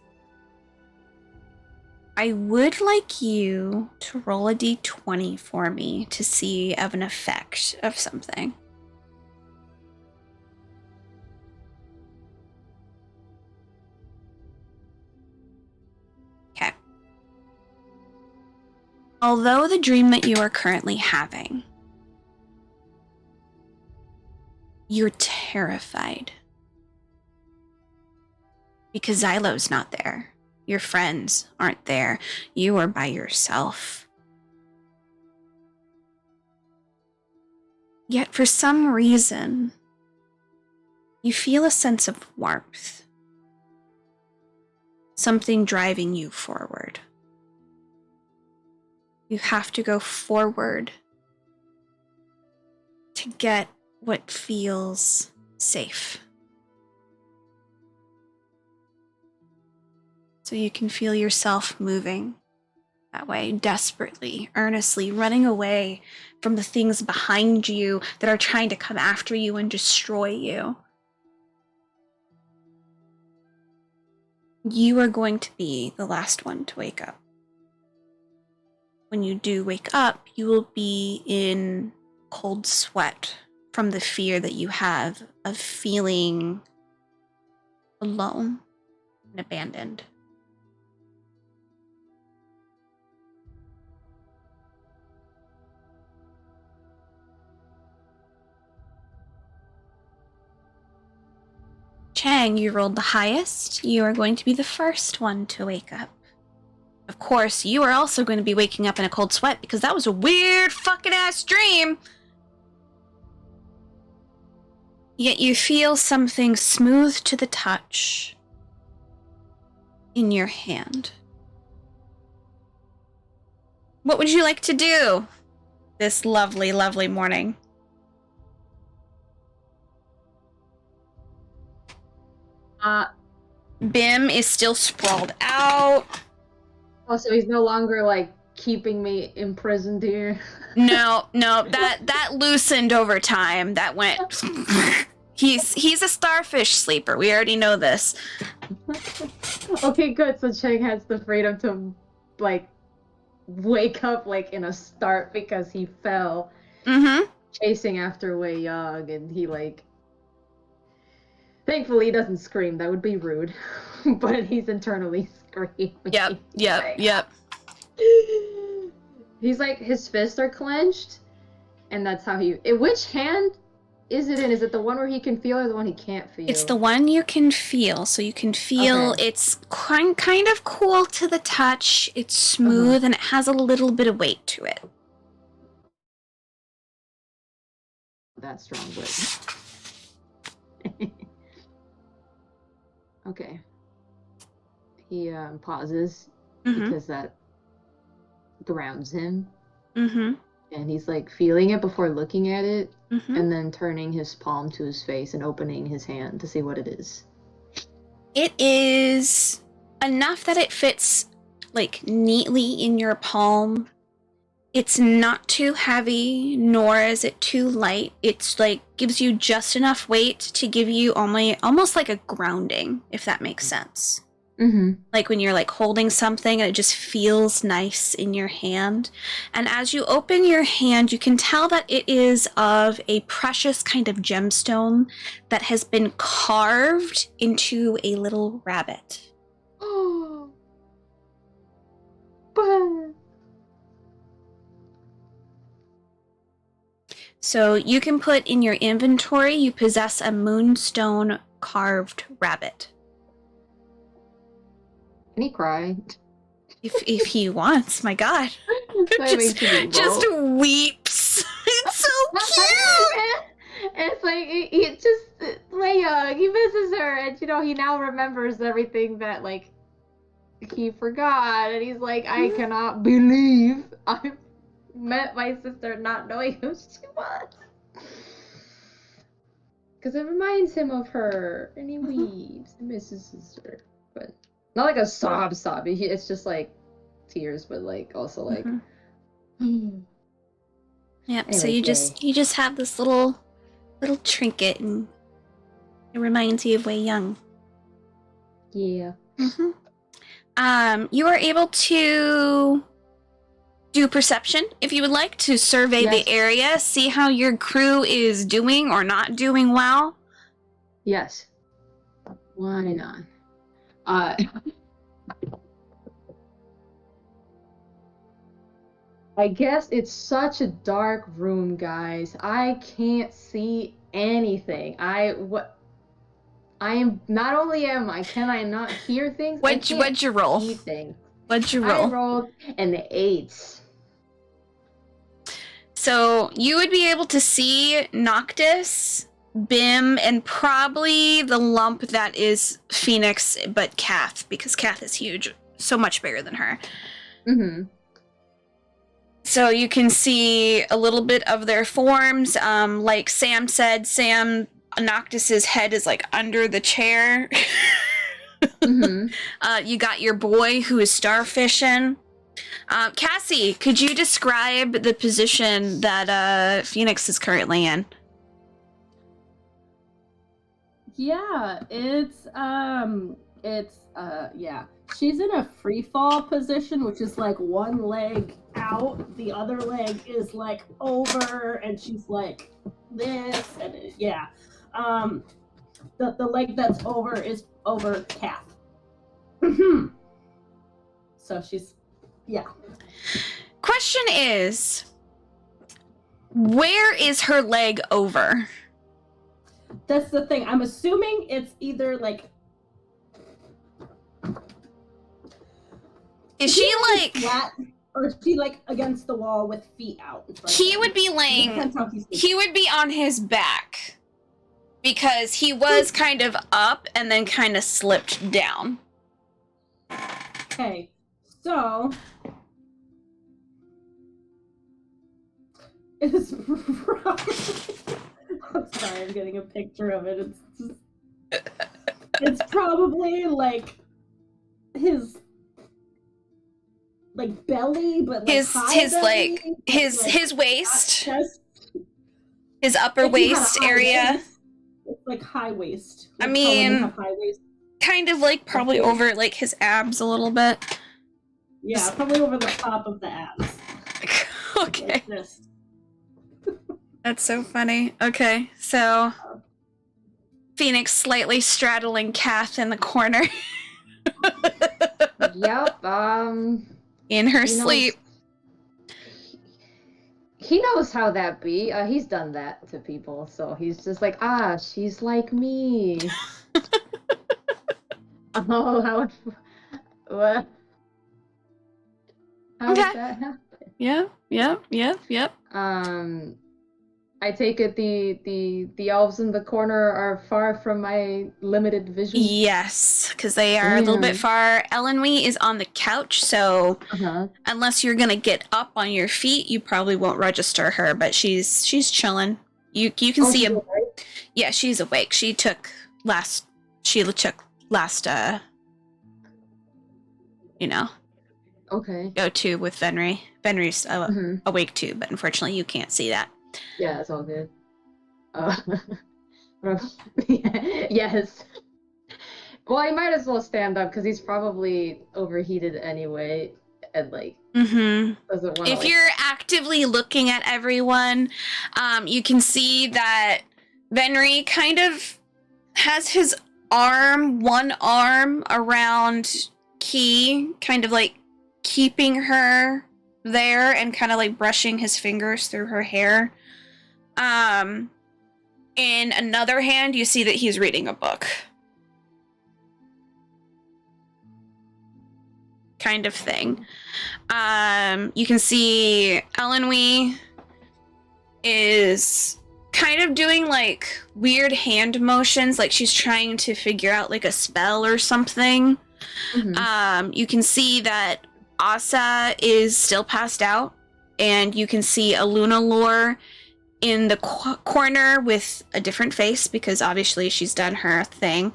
S1: I would like you to roll a d20 for me to see of an effect of something. Okay. Although the dream that you are currently having, you're terrified. Because Xylo's not there. Your friends aren't there. You are by yourself. Yet for some reason, you feel a sense of warmth. Something driving you forward. You have to go forward to get what feels safe. So you can feel yourself moving that way, desperately, earnestly, running away from the things behind you that are trying to come after you and destroy you. You are going to be the last one to wake up. When you do wake up, you will be in cold sweat from the fear that you have of feeling alone and abandoned. Chang, you rolled the highest. You are going to be the first one to wake up. Of course, you are also going to be waking up in a cold sweat because that was a weird fucking ass dream. Yet you feel something smooth to the touch in your hand. What would you like to do this lovely, lovely morning? Bim is still sprawled out.
S4: Oh, so he's no longer like keeping me imprisoned here.
S1: No, that loosened over time. That went. He's a starfish sleeper. We already know this.
S4: Okay, good. So Cheng has the freedom to like wake up like in a start because he fell chasing after Wei Yang, and he like. Thankfully, he doesn't scream. That would be rude. But he's internally screaming.
S1: Yep.
S4: He's like, his fists are clenched, and that's how he. Which hand is it in? Is it the one where he can feel or the one he can't feel?
S1: It's the one you can feel. So you can feel it's kind of cool to the touch. It's smooth and it has a little bit of weight to it.
S4: That's strong, but. Okay. He pauses because that grounds him. And he's like feeling it before looking at it, and then turning his palm to his face and opening his hand to see what it is.
S1: It is enough that it fits like neatly in your palm. It's not too heavy, nor is it too light. It's like gives you just enough weight to give you almost like a grounding, if that makes sense. Like when you're like holding something and it just feels nice in your hand. And as you open your hand, you can tell that it is of a precious kind of gemstone that has been carved into a little rabbit.
S4: Oh. But...
S1: So you can put in your inventory, you possess a moonstone carved rabbit.
S4: Can he cry?
S1: If he wants, my God. just weeps. It's so cute.
S4: It's like he just Leia, he misses her, and he now remembers everything that like he forgot, and he's like, I cannot believe I met my sister not knowing who she was. Because it reminds him of her, and he weeps and misses his sister, but. Not like a sob. It's just like tears, but like also like.
S1: Yep. Anyway, so you just have this little trinket, and it reminds you of Wei Yang.
S4: Yeah.
S1: You are able to do perception if you would like to survey the area, see how your crew is doing or not doing well.
S4: Yes. Why not? I guess it's such a dark room, guys. I can't see anything. Can I not hear things?
S1: What'd you roll? What'd you roll?
S4: I rolled an 8.
S1: So you would be able to see Noctis, Bim, and probably the lump that is Phoenix, but Kath, because Kath is huge, so much bigger than her. So you can see a little bit of their forms. Like Sam said, Noctis's head is like under the chair. You got your boy who is starfishing. Cassie, could you describe the position that Phoenix is currently in?
S5: Yeah, she's in a free fall position, which is like one leg out, the other leg is like over, and she's like this, and the leg that's over is over Kath. So she's,
S1: Question is, where is her leg over?
S5: That's the thing. I'm assuming it's either like
S1: Is she like
S5: flat, or is she like against the wall with feet out in front
S1: he
S5: of
S1: would
S5: him?
S1: be laying
S5: Depends how he's
S1: he would be on his back because he was kind of up and then kind of slipped down.
S5: Okay, so it's probably. I'm sorry, I'm getting a picture of it. It's probably like his like belly, but like
S1: His his waist,
S5: chest.
S1: his upper
S5: If he had a
S1: waist
S5: high
S1: area.
S5: waist, it's like high waist.
S1: I
S5: Like how women
S1: mean,
S5: have high waist.
S1: kind of like probably over like his abs a little bit.
S5: Yeah, probably over the top of the abs.
S1: Okay.
S5: Like this.
S1: That's so funny. Okay, so Phoenix slightly straddling Kath in the corner
S4: Yep.
S1: in her
S4: He knows-
S1: sleep.
S4: He knows how that be. He's done that to people, so he's just like, she's like me. Oh, how? What? How
S1: Okay.
S4: did that happen?
S1: Yep.
S4: I take it the elves in the corner are far from my limited vision.
S1: Yes, because they are a little bit far. Elenwe is on the couch, so unless you're gonna get up on your feet, you probably won't register her. But she's chilling. You can see a yeah, she's awake. She took last.
S4: Okay.
S1: Go to with Venry. Venry's awake too, but unfortunately you can't see that.
S4: Yeah, it's all good. Yes. Well, he might as well stand up because he's probably overheated anyway, and like doesn't want to.
S1: If you're actively looking at everyone, you can see that Venry kind of has his one arm around Key, kind of like keeping her there and kind of like brushing his fingers through her hair. In another hand, you see that he's reading a book. Kind of thing. You can see Elenwe is kind of doing like weird hand motions, like she's trying to figure out like a spell or something. You can see that Asa is still passed out, and you can see Lunalore in the corner with a different face because obviously she's done her thing,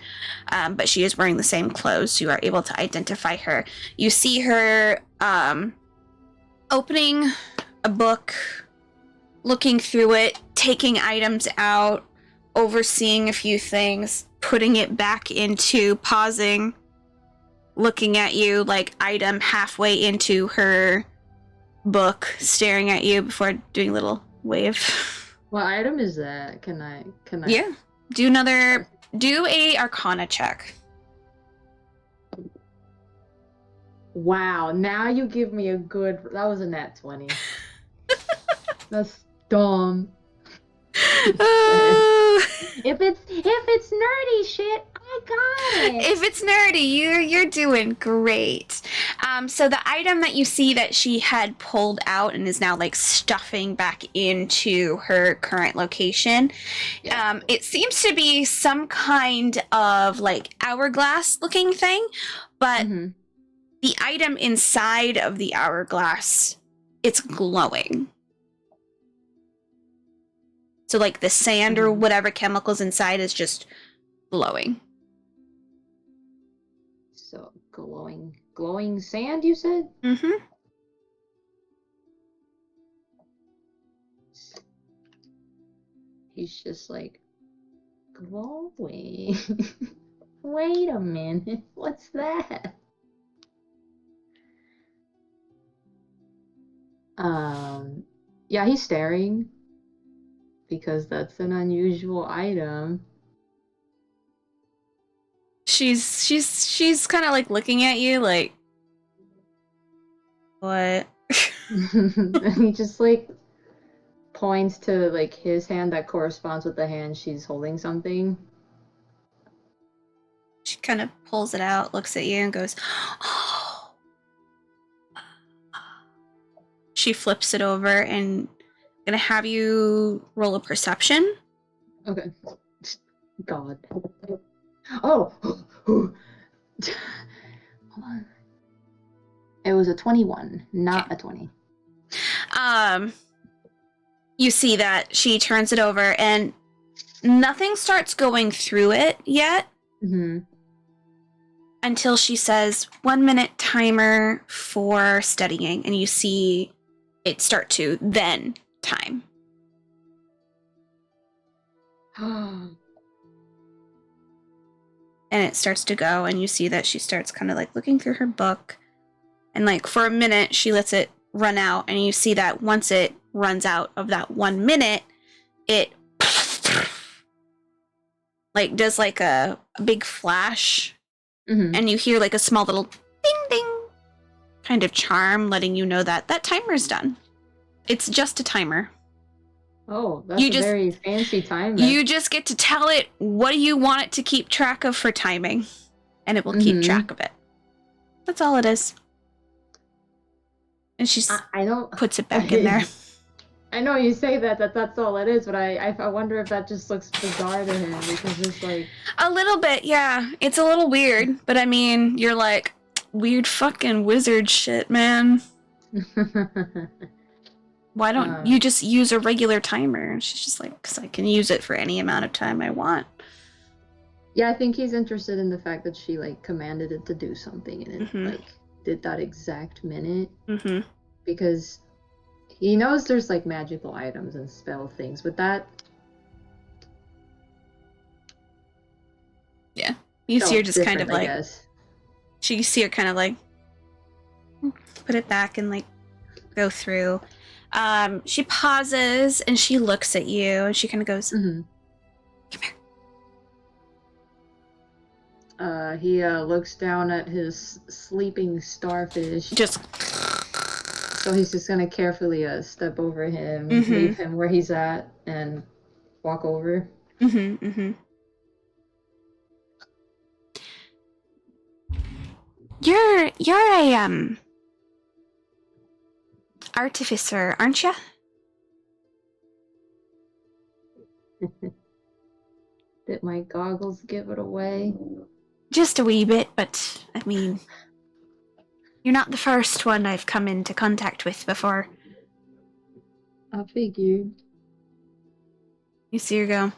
S1: but she is wearing the same clothes, so you are able to identify her. You see her opening a book, looking through it, taking items out, overseeing a few things, putting it back into, pausing, looking at you like item halfway into her book, staring at you before doing a little wave.
S4: What item is that? Can I?
S1: Yeah. Do a Arcana check.
S4: Wow, now you give me a good. That was a nat 20. That's dumb. If it's nerdy shit, I got it.
S1: If it's nerdy, you're doing great. So the item that you see that she had pulled out and is now like stuffing back into her current location, it seems to be some kind of like hourglass looking thing, but the item inside of the hourglass, it's glowing. So like the sand or whatever chemicals inside is just glowing.
S4: So glowing sand, you said? He's just like glowing. Wait a minute, what's that? Yeah, he's staring because that's an unusual item.
S1: She's kind of like looking at you like, what?
S4: And he just like points to like his hand that corresponds with the hand she's holding something.
S1: She kind of pulls it out, looks at you, and goes, "Oh, she flips it over and gonna have you roll a perception.
S4: Okay. God. Oh! Hold on. It was a 21, not a 20.
S1: You see that she turns it over and nothing starts going through it yet until she says 1 minute timer for studying, and you see it start to then time. And it starts to go, and you see that she starts kind of like looking through her book, and like for a minute she lets it run out, and you see that once it runs out of that 1 minute, it like does like a big flash, and you hear like a small little ding ding kind of charm letting you know that that timer's done. It's just a timer.
S4: Oh, that's a very fancy timer.
S1: You just get to tell it what do you want it to keep track of for timing, and it will keep track of it. That's all it is. And she puts it back in there.
S4: I know you say that's all it is, but I wonder if that just looks bizarre to him, because it's like...
S1: A little bit, yeah. It's a little weird, but I mean, you're like, weird fucking wizard shit, man. Why don't you just use a regular timer? And she's just like, because I can use it for any amount of time I want.
S4: Yeah, I think he's interested in the fact that she, like, commanded it to do something, and it, like, did that exact minute. Because he knows there's, like, magical items and spell things, but that...
S1: Yeah. You see her just kind of like... You see her kind of like... Put it back and, like, go through. She pauses and she looks at you and she kind of goes, come
S4: here. He looks down at his sleeping starfish. So he's just gonna carefully step over him, leave him where he's at, and walk over.
S1: You're a artificer, aren't you?
S4: Did my goggles give it away?
S1: Just a wee bit, but I mean, you're not the first one I've come into contact with before.
S4: I figured.
S1: You see her go,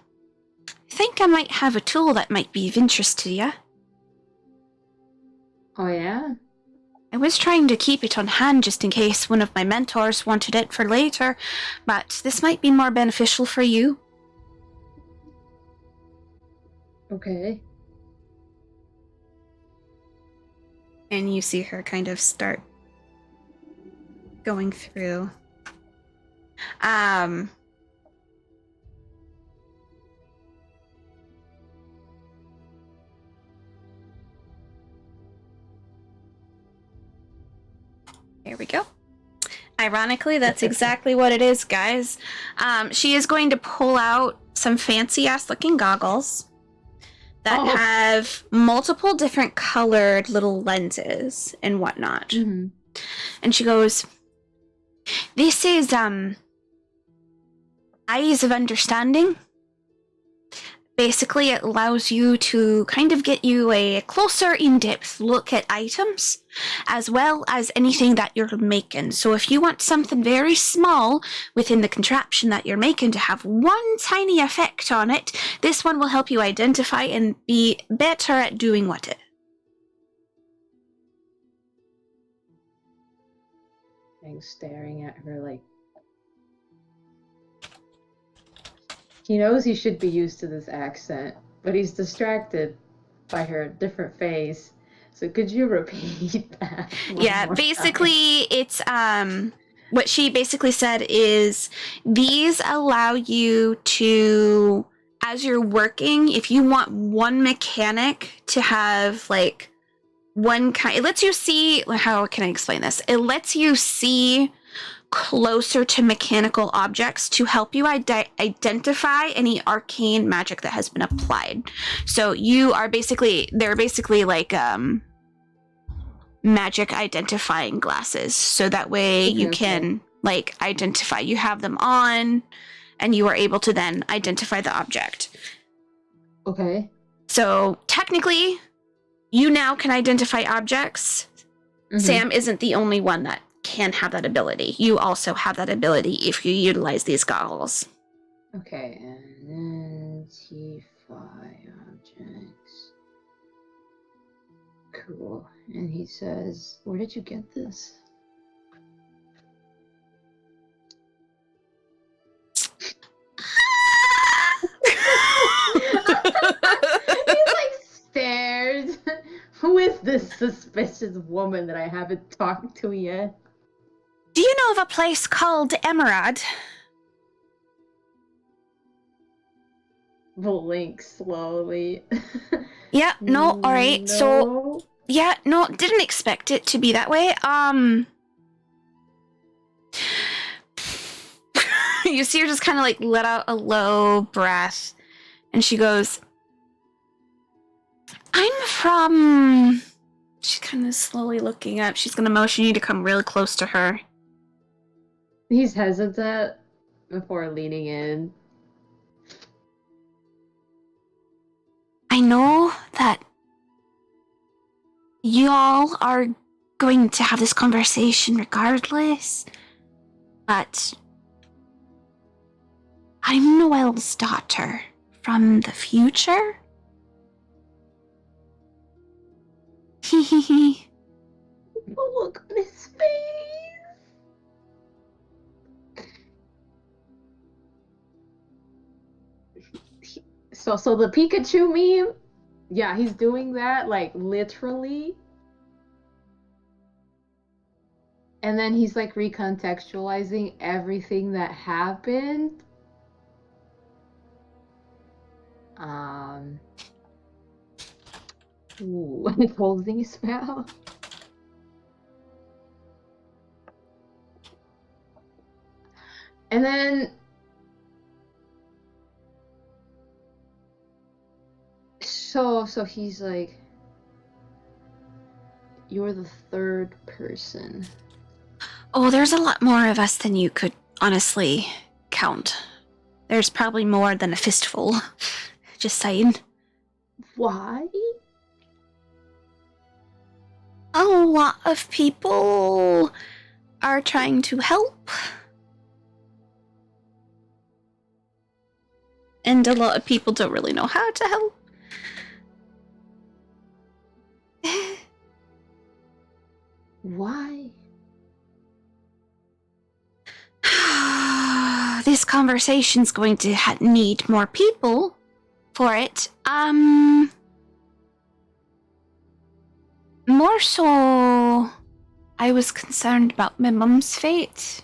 S1: I think I might have a tool that might be of interest to you.
S4: Oh yeah?
S1: I was trying to keep it on hand just in case one of my mentors wanted it for later, but this might be more beneficial for you.
S4: Okay.
S1: And you see her kind of start going through. Here we go. Ironically, that's exactly what it is, guys. She is going to pull out some fancy-ass looking goggles that have multiple different colored little lenses and whatnot. And she goes, this is, Eyes of Understanding. Basically, it allows you to kind of get you a closer, in-depth look at items, as well as anything that you're making. So if you want something very small within the contraption that you're making to have one tiny effect on it, this one will help you identify and be better at doing what it.
S4: I'm staring at her like... He knows he should be used to this accent, but he's distracted by her different face. So could you repeat that?
S1: Yeah, basically it's what she basically said is these allow you to, as you're working, if you want one mechanic to have like one kind, it lets you see, how can I explain this? It lets you see closer to mechanical objects to help you identify any arcane magic that has been applied. So you are basically, they're basically like magic identifying glasses, so that way you can like identify. You have them on, and you are able to then identify the object.
S4: Okay.
S1: So technically, you now can identify objects.
S4: Mhm.
S1: Sam isn't the only one that can have that ability. You also have that ability if you utilize these goggles.
S4: Okay, and identify objects. Cool. And he says, where did you get this? He like stares. Who is this suspicious woman that I haven't talked to yet?
S1: Do you know of a place called Emerald?
S4: Blink slowly.
S1: Yeah, no, alright. So,
S4: No.
S1: yeah, no, didn't expect it to be that way. You see her just kind of like let out a low breath, and she goes, I'm from... She's kind of slowly looking up. She's gonna motion you to come really close to her.
S4: He's hesitant before leaning in.
S1: I know that you all are going to have this conversation regardless, but I'm Noelle's daughter from the future. Hehehe.
S4: Oh, look on his face. So the Pikachu meme, yeah, he's doing that, like, literally. And then he's, like, recontextualizing everything that happened. Ooh, closing spell. And then... So he's like, you're the third person.
S1: Oh, there's a lot more of us than you could honestly count. There's probably more than a fistful. Just saying.
S4: Why?
S1: A lot of people are trying to help. And a lot of people don't really know how to help.
S4: Why?
S1: This conversation's going to need more people for it. More so, I was concerned about my mum's fate.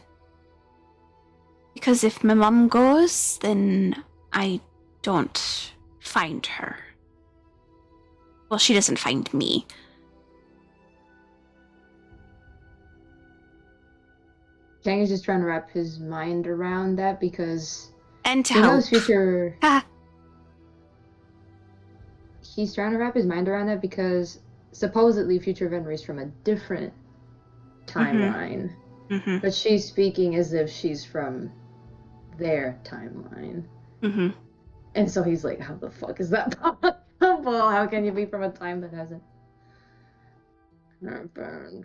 S1: Because if my mum goes, then I don't find her. Well, she doesn't find me.
S4: Jang is just trying to wrap his mind around that because
S1: And to
S4: he
S1: help.
S4: knows future.
S1: Ah.
S4: He's trying to wrap his mind around that because supposedly future Venry's from a different timeline,
S1: Mm-hmm.
S4: but she's speaking as if she's from their timeline.
S1: Mm-hmm.
S4: And so he's like, how the fuck is that possible? How can you be from a time that hasn't happened?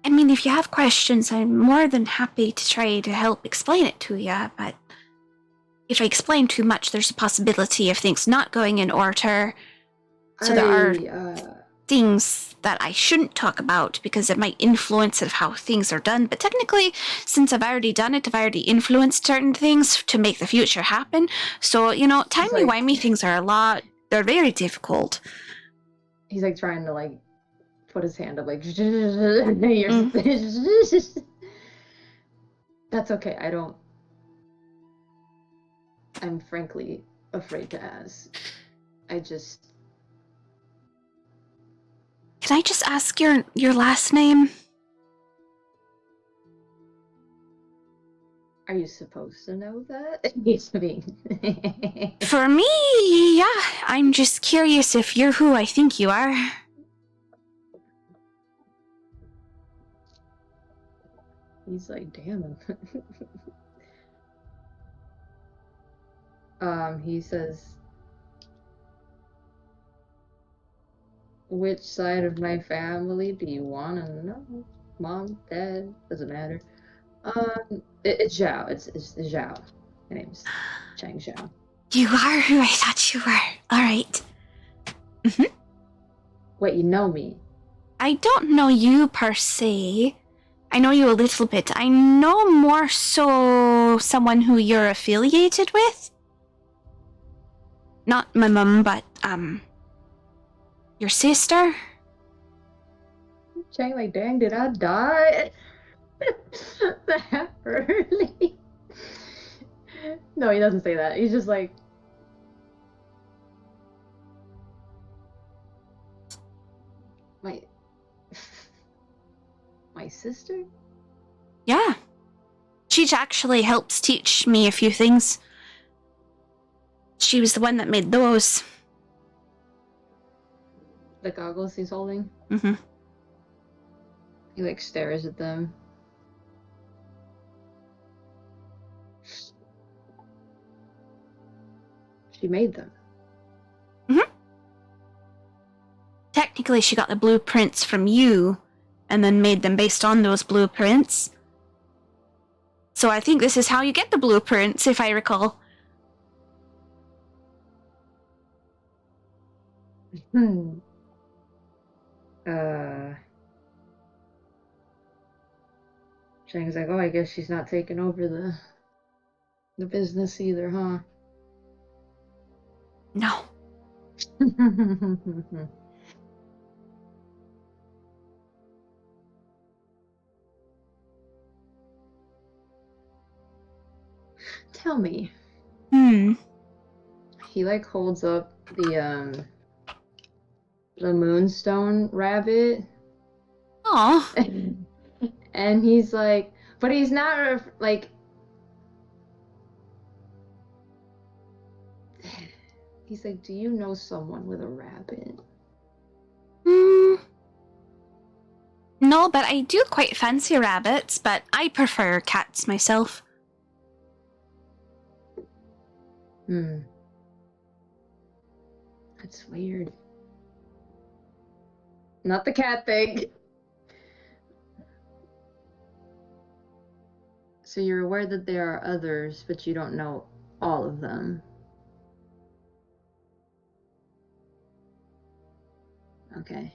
S1: I mean, if you have questions, I'm more than happy to try to help explain it to you, but if I explain too much, there's a possibility of things not going in order. So there are things that I shouldn't talk about because it might influence of how things are done. But technically, since I've already done it, I've already influenced certain things to make the future happen. So, you know, timey-wimey things are they're very difficult.
S4: He's like trying to like put his hand up like That's okay. I'm frankly afraid to ask.
S1: Can I just ask your last name?
S4: Are you supposed to know that? He's being
S1: For me, yeah. I'm just curious if you're who I think you are.
S4: He's like, damn. He says, which side of my family do you want to know? Mom, dad, doesn't matter. It's Zhao. It's Zhao. My name's Chang Zhao.
S1: You are who I thought you were. All right.
S4: Wait, you know me?
S1: I don't know you per se. I know you a little bit. I know more so someone who you're affiliated with. Not my mum, but, your sister?
S4: Chang, like, dang, did I die? That early? No, he doesn't say that. He's just like, my sister?
S1: Yeah. She actually helps teach me a few things. She was the one that made those.
S4: The goggles he's holding?
S1: Mm-hmm.
S4: He, like, stares at them. She made them.
S1: Technically, she got the blueprints from you, and then made them based on those blueprints. So I think this is how you get the blueprints, if I recall.
S4: Chang's like, oh, I guess she's not taking over the business either, huh?
S1: No.
S4: Tell me. He, like, holds up the Moonstone rabbit.
S1: Aw.
S4: And he's like, but he's not, like... He's like, do you know someone with a rabbit?
S1: No, but I do quite fancy rabbits, but I prefer cats myself.
S4: That's weird. Not the cat thing. So you're aware that there are others, but you don't know all of them. Okay.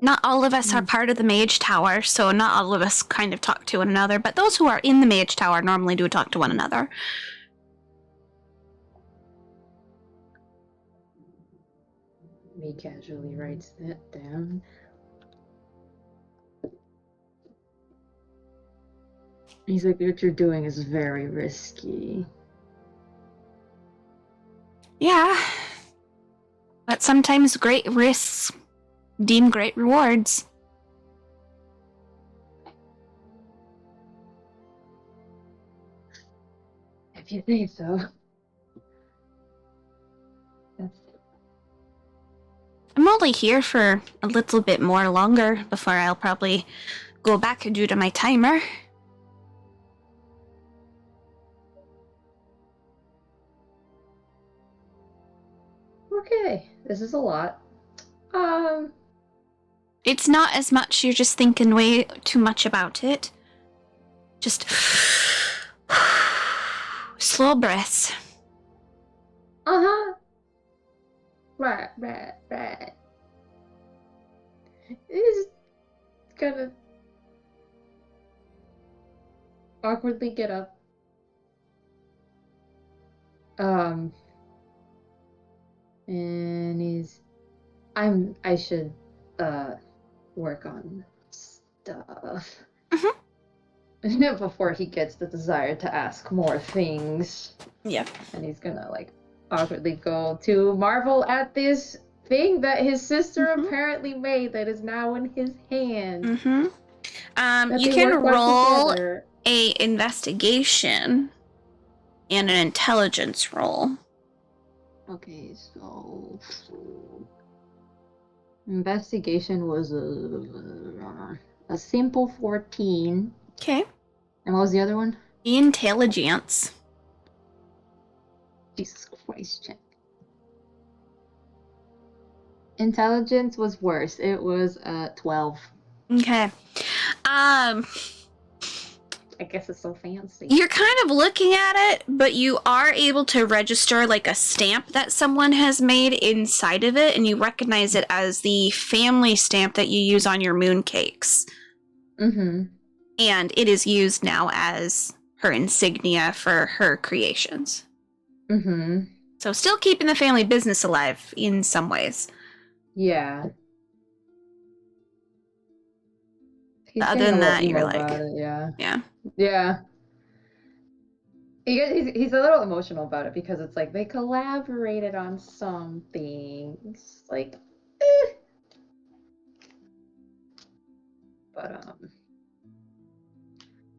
S1: Not all of us are part of the Mage Tower, so not all of us kind of talk to one another, but those who are in the Mage Tower normally do talk to one another.
S4: Me casually writes that down. He's like, what you're doing is very risky.
S1: Yeah. But sometimes great risks deem great rewards.
S4: If you say so.
S1: I'm only here for a little bit more longer before I'll probably go back due to my timer.
S4: Okay, this is a lot.
S1: It's not as much, you're just thinking way too much about it. Just slow breaths.
S4: Uh-huh. Right. He's gonna awkwardly get up. And I should, work on stuff. Before he gets the desire to ask more things.
S1: Yep.
S4: And he's gonna, like, awkwardly go to marvel at this thing that his sister apparently made that is now in his hand.
S1: You can roll a investigation and an intelligence roll.
S4: Okay, so investigation was a simple 14.
S1: Okay.
S4: And what was the other one?
S1: Intelligence.
S4: Jesus Christ, check. Intelligence was worse. It was 12.
S1: Okay.
S4: I guess it's so fancy.
S1: You're kind of looking at it, but you are able to register like a stamp that someone has made inside of it, and you recognize it as the family stamp that you use on your moon cakes.
S4: Mm-hmm.
S1: And it is used now as her insignia for her creations.
S4: Mm-hmm.
S1: So still keeping the family business alive in some ways.
S4: Yeah. He's
S1: Other
S4: getting
S1: than
S4: a little
S1: that, you're
S4: emo
S1: like-
S4: about it, yeah.
S1: Yeah.
S4: Yeah. He's a little emotional about it because it's like they collaborated on some things. Like, But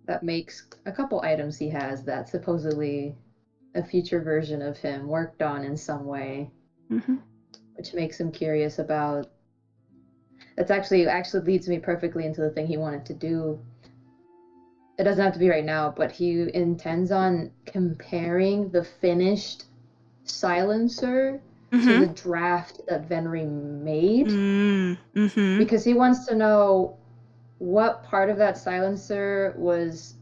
S4: that makes a couple items he has that supposedly a future version of him worked on in some way,
S1: Mm-hmm.
S4: which makes him curious about. That's actually leads me perfectly into the thing he wanted to do. It doesn't have to be right now, but he intends on comparing the finished silencer to the draft that Venry made,
S1: Mm-hmm.
S4: because he wants to know what part of that silencer was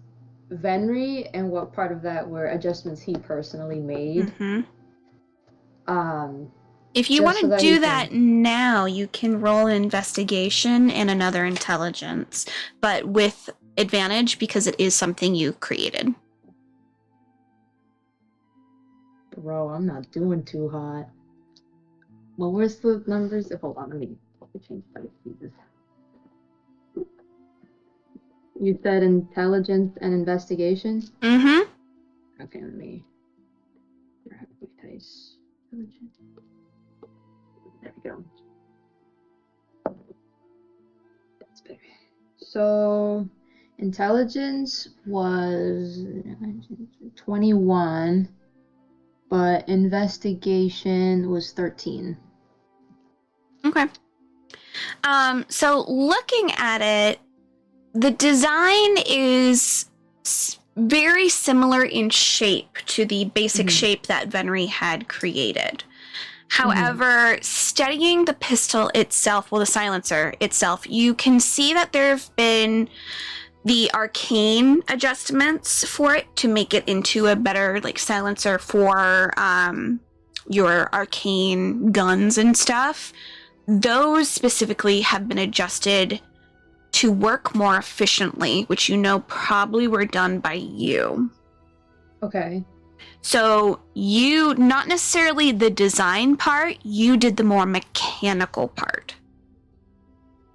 S4: Venry and what part of that were adjustments he personally made.
S1: Mm-hmm. If you
S4: Just
S1: want
S4: so
S1: to
S4: that
S1: do
S4: you
S1: that now, you can roll an investigation and another intelligence, but with advantage because it is something you created.
S4: Bro, I'm not doing too hot. Well, where's the numbers? Hold on, let me change that. You said intelligence and investigation?
S1: Mm-hmm.
S4: Okay, let me. Dice. Intelligence. There we go. That's better. So, intelligence was 21, but investigation was 13.
S1: Okay. So looking at it, the design is very similar in shape to the basic shape that Venry had created. However, studying the pistol itself, well, the silencer itself, you can see that there have been the arcane adjustments for it to make it into a better like silencer for your arcane guns and stuff. Those specifically have been adjusted to work more efficiently, which you know probably were done by you.
S4: Okay.
S1: So you, not necessarily the design part, you did the more mechanical part.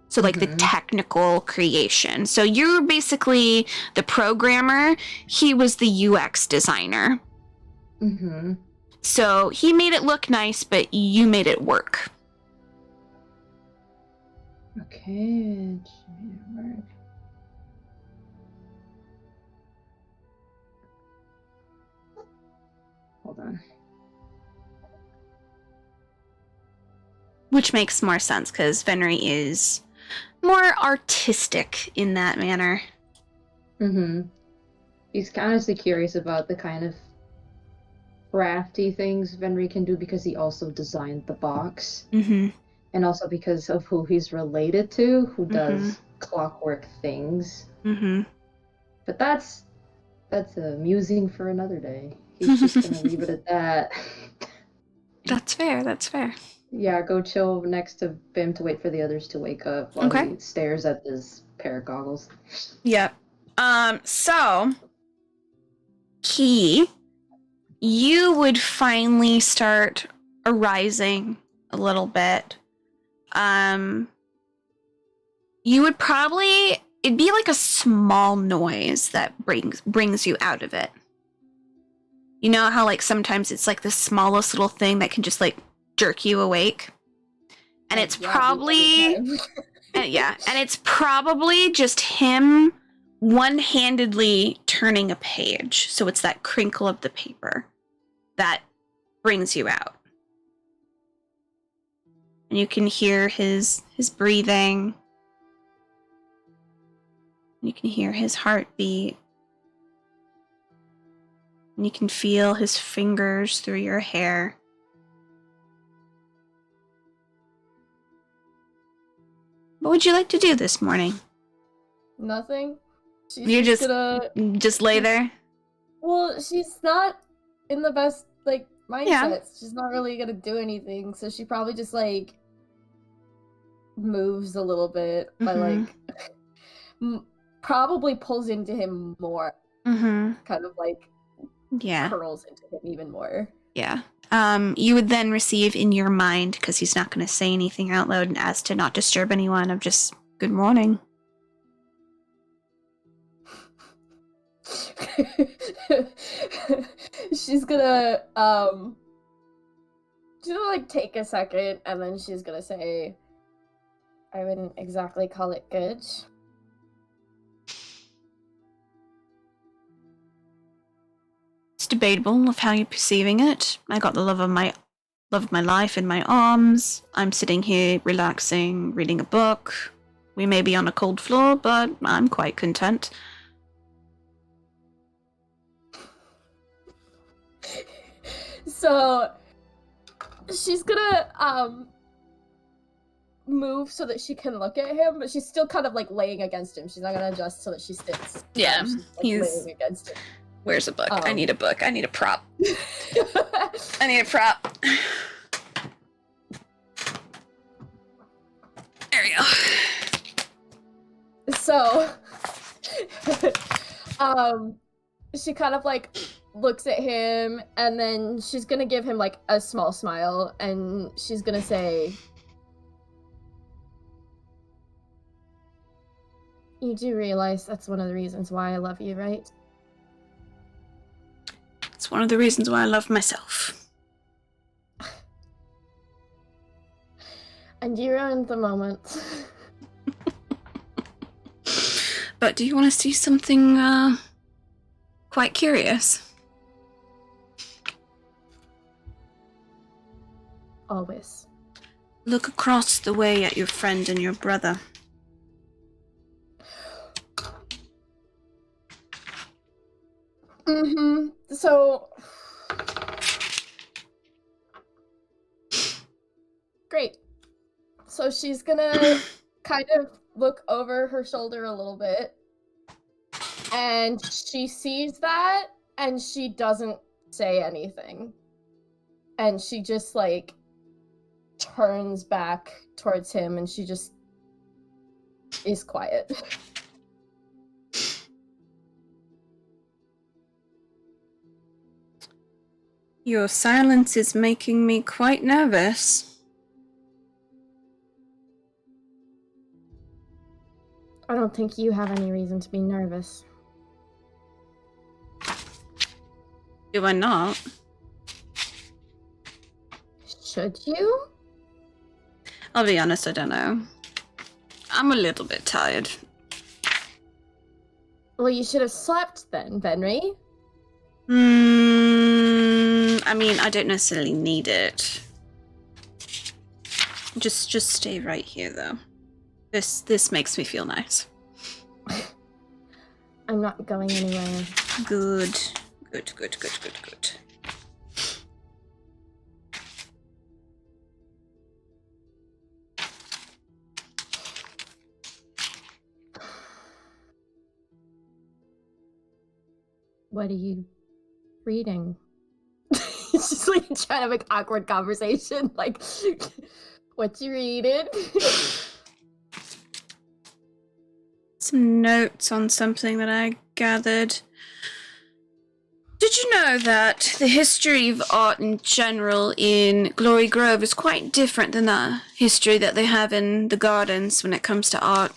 S1: So like the technical creation. So you're basically the programmer. He was the UX designer.
S4: Mm-hmm.
S1: So he made it look nice, but you made it work.
S4: Okay. Hold on.
S1: Which makes more sense because Venry is more artistic in that manner.
S4: Mm-hmm. He's honestly curious about the kind of crafty things Venry can do because he also designed the box.
S1: Mm-hmm.
S4: And also because of who he's related to, who does clockwork things.
S1: Mm-hmm.
S4: But that's amusing for another day. He's just gonna leave it at that.
S1: That's fair. That's fair.
S4: Yeah, go chill next to Bim to wait for the others to wake up while he stares at his pair of goggles.
S1: Yep. So Key, you would finally start arising a little bit. You would probably, it'd be like a small noise that brings you out of it. You know how like sometimes it's like the smallest little thing that can just like jerk you awake? And it's probably and it's probably just him one-handedly turning a page. So it's that crinkle of the paper that brings you out. And you can hear his breathing. You can hear his heartbeat. And you can feel his fingers through your hair. What would you like to do this morning?
S2: Nothing. She's
S1: You just
S2: gonna.
S1: just lay there?
S2: Well, she's not in the best like mindset.
S1: Yeah.
S2: She's not really gonna do anything, so she probably just like moves a little bit by
S1: Mhm.
S2: like probably pulls into him more,
S1: Mm-hmm.
S2: kind of like
S1: Yeah.
S2: curls into him even more.
S1: Yeah. You would then receive in your mind, because he's not going to say anything out loud, and as to not disturb anyone, of just, good morning.
S2: She's gonna like take a second and then she's gonna say, I wouldn't exactly call it good.
S1: It's debatable of how you're perceiving it. I got the love of my life in my arms. I'm sitting here relaxing, reading a book. We may be on a cold floor, but I'm quite content.
S2: So she's gonna move so that she can look at him, but she's still kind of like laying against him. She's not gonna adjust so that she sits.
S1: Yeah,
S2: She's, like,
S1: he's-
S2: laying against him.
S1: Where's a book? I need a book. I need a prop.
S2: I
S1: I need a prop. There we go.
S2: So, she kind of like looks at him and then she's gonna give him like a small smile and she's gonna say, you do realize that's one of the reasons why I love you, right?
S1: It's one of the reasons why I love myself.
S2: And you ruined the moment.
S1: But do you want to see something, quite curious?
S2: Always.
S1: Look across the way at your friend and your brother.
S2: Mm-hmm. So... Great. So she's gonna kind of look over her shoulder a little bit. And she sees that, and she doesn't say anything. And she just, like, turns back towards him, and she just is quiet.
S1: Your silence is making me quite nervous.
S2: I don't think you have any reason to be nervous.
S1: Do I not?
S2: Should you?
S1: I'll be honest, I don't know. I'm a little bit tired.
S2: Well, you should have slept then, Benry.
S1: I mean, I don't necessarily need it. Just stay right here, though. This makes me feel nice.
S2: I'm not going anywhere.
S1: Good.
S2: What are you reading? It's just like trying to make awkward conversation. Like, what you reading?
S1: Some notes on something that I gathered. Did you know that the history of art in general in Glory Grove is quite different than the history that they have in the gardens when it comes to art?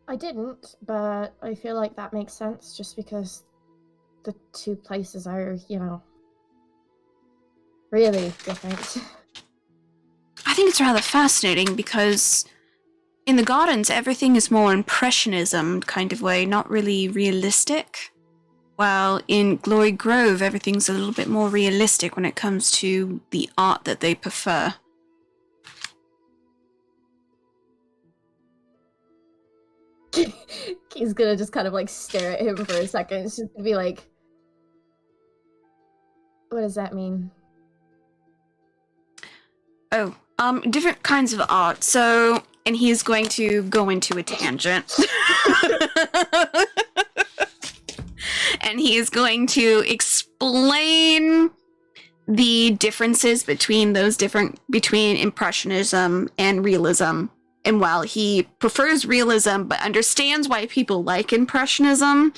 S2: I didn't, but I feel like that makes sense just because the two places are, you know, really different.
S1: I think it's rather fascinating because in the gardens, everything is more impressionism kind of way, not really realistic. While in Glory Grove, everything's a little bit more realistic when it comes to the art that they prefer.
S2: He's gonna just kind of like stare at him for a second. It's just gonna be like, what does that mean?
S1: Oh, different kinds of art. So, and he's going to go into a tangent. And he is going to explain the differences between between Impressionism and realism. And while he prefers realism but understands why people like Impressionism,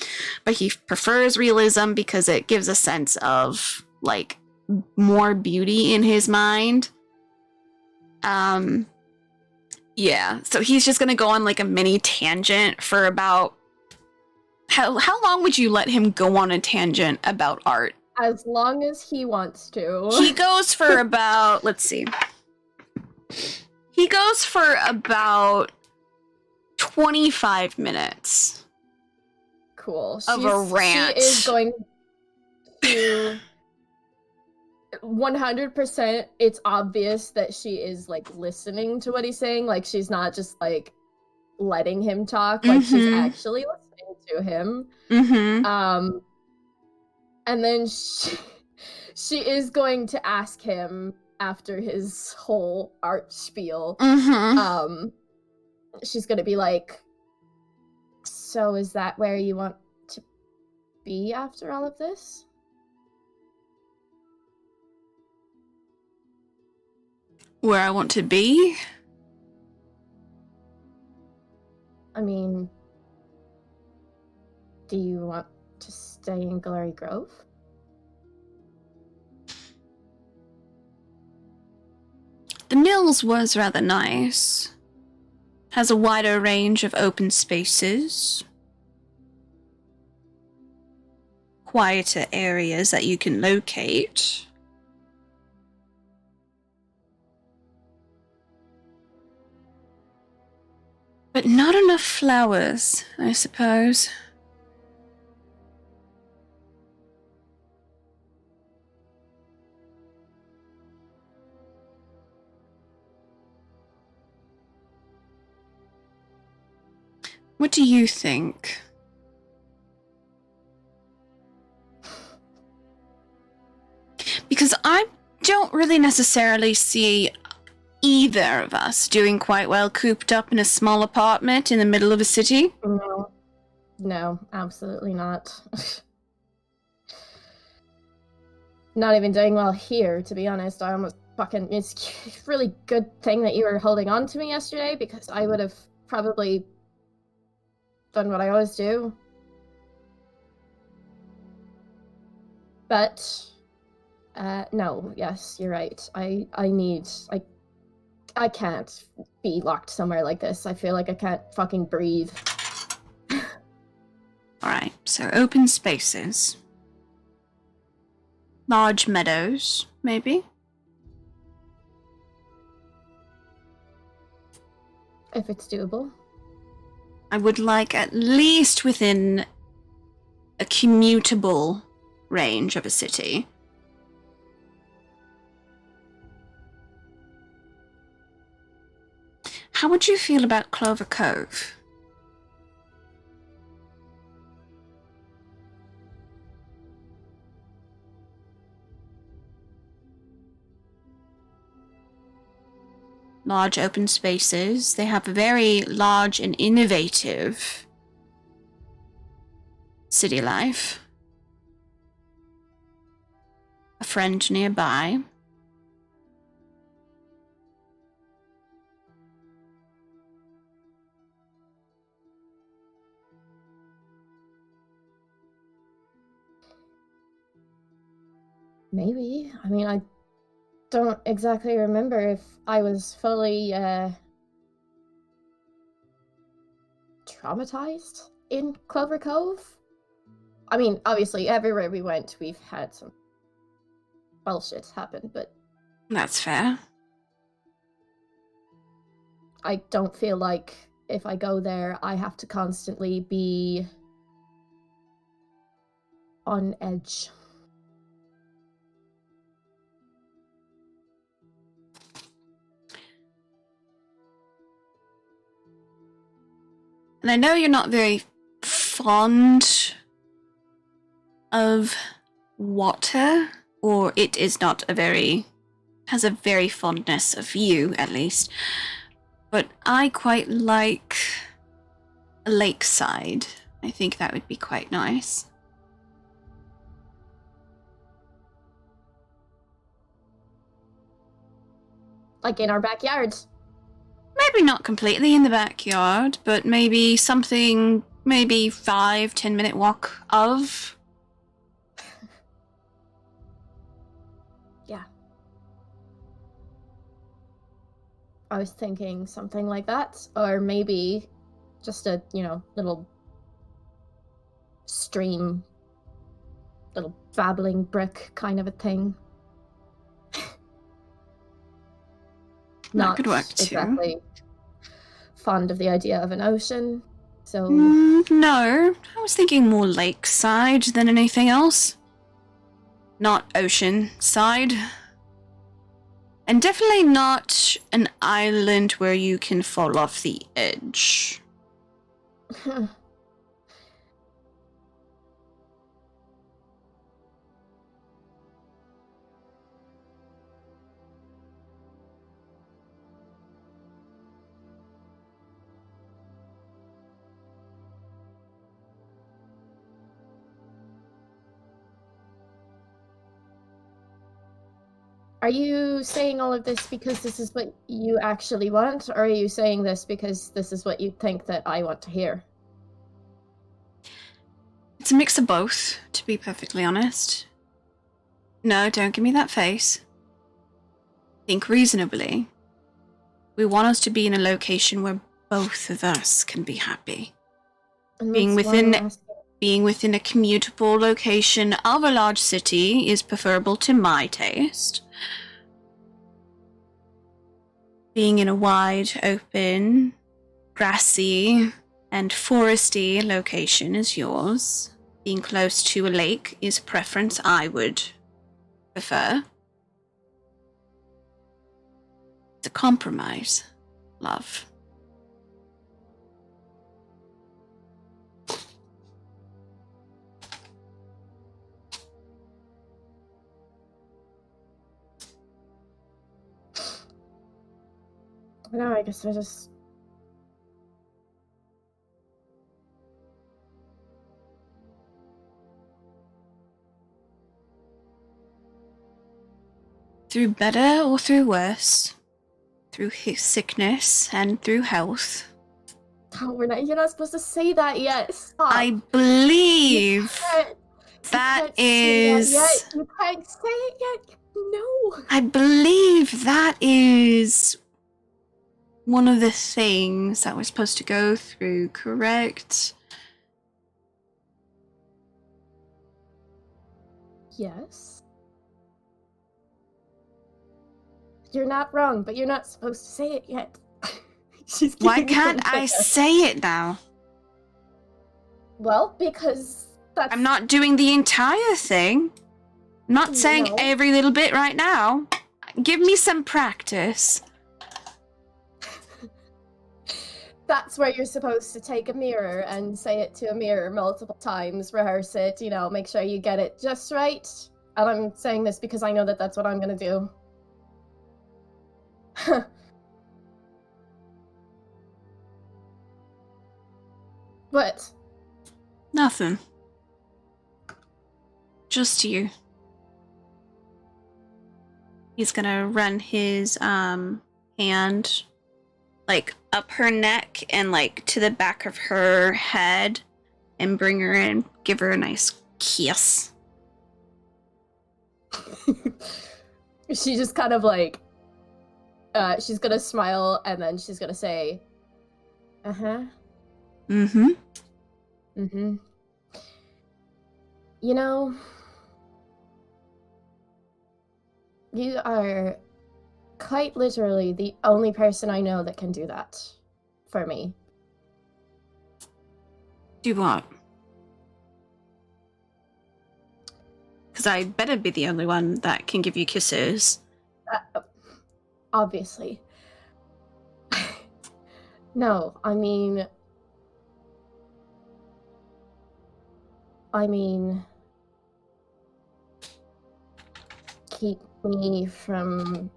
S1: but he prefers realism because it gives a sense of like more beauty in his mind. Yeah, so he's just gonna go on like a mini tangent for about how long would you let him go on a tangent about art?
S2: As long as he wants to.
S1: He goes for about, let's see. He goes for about 25 minutes.
S2: Cool.
S1: Of a rant.
S2: She is going to 100%, it's obvious that she is like listening to what he's saying. Like she's not just like letting him talk. Like she's actually listening to him.
S1: Mm-hmm.
S2: And then she is going to ask him after his whole art spiel.
S1: Mm-hmm.
S2: She's gonna be like, so is that where you want to be after all of this?
S1: Where I want to be?
S2: I mean, do you want to stay in Glory Grove?
S1: The Mills was rather nice. Has a wider range of open spaces. Quieter areas that you can locate. But not enough flowers, I suppose. What do you think? Because I don't really necessarily see either of us doing quite well cooped up in a small apartment in the middle of a city.
S2: No, absolutely not. Not even doing well here, to be honest. I almost fucking... It's a really good thing that you were holding on to me yesterday, because I would have probably done what I always do. But, no, yes, you're right. I can't be locked somewhere like this. I feel like I can't fucking breathe.
S1: Alright, so open spaces. Large meadows, maybe?
S2: If it's doable.
S1: I would like at least within a commutable range of a city. How would you feel about Clover Cove? Large open spaces. They have a very large and innovative city life. A friend nearby.
S2: Maybe. I mean, I don't exactly remember if I was fully traumatized in Clover Cove. I mean, obviously, everywhere we went, we've had some bullshit happen, but
S1: That's fair.
S2: I don't feel like if I go there, I have to constantly be on edge.
S1: And I know you're not very fond of water, or it is not has a very fondness of you, at least. But I quite like a lakeside. I think that would be quite nice.
S2: Like in our backyards.
S1: Maybe not completely in the backyard, but maybe something, maybe 5-10 minute walk of.
S2: Yeah. I was thinking something like that, or maybe just a, little stream, little babbling brook kind of a thing.
S1: That could work too.
S2: Exactly fond of the idea of an ocean, so...
S1: No, I was thinking more lakeside than anything else. Not ocean side. And definitely not an island where you can fall off the edge.
S2: Are you saying all of this because this is what you actually want, or are you saying this because this is what you think that I want to hear?
S1: It's a mix of both, to be perfectly honest. No, don't give me that face. Think reasonably. We want us to be in a location where both of us can be happy.
S2: And
S1: Being
S2: that's why I'm
S1: within a commutable location of a large city is preferable to my taste. Being in a wide, open, grassy, and foresty location is yours. Being close to a lake is a preference I would prefer. It's a compromise, love.
S2: No, I guess I just...
S1: Through better or through worse, through sickness and through health,
S2: Oh, you're not supposed to say that yet. Stop.
S1: I believe that is...
S2: You can't say it yet. No.
S1: I believe that is one of the things that we're supposed to go through, correct?
S2: Yes. You're not wrong, but you're not supposed to say it yet.
S1: Why can't I say it now?
S2: Well, because that's...
S1: I'm not doing the entire thing. I'm not saying
S2: No.
S1: every little bit right now. Give me some practice.
S2: That's where you're supposed to take a mirror and say it to a mirror multiple times, rehearse it, make sure you get it just right. And I'm saying this because I know that that's what I'm gonna do. What?
S1: Nothing. Just you. He's gonna run his hand up her neck and to the back of her head and bring her in, give her a nice kiss.
S2: She just kind of she's gonna smile and then she's gonna say, uh-huh.
S1: Mm-hmm.
S2: Mm-hmm. You are quite literally the only person I know that can do that for me.
S1: Do what? Because I better be the only one that can give you kisses.
S2: Obviously. No, I mean, I mean, keep me from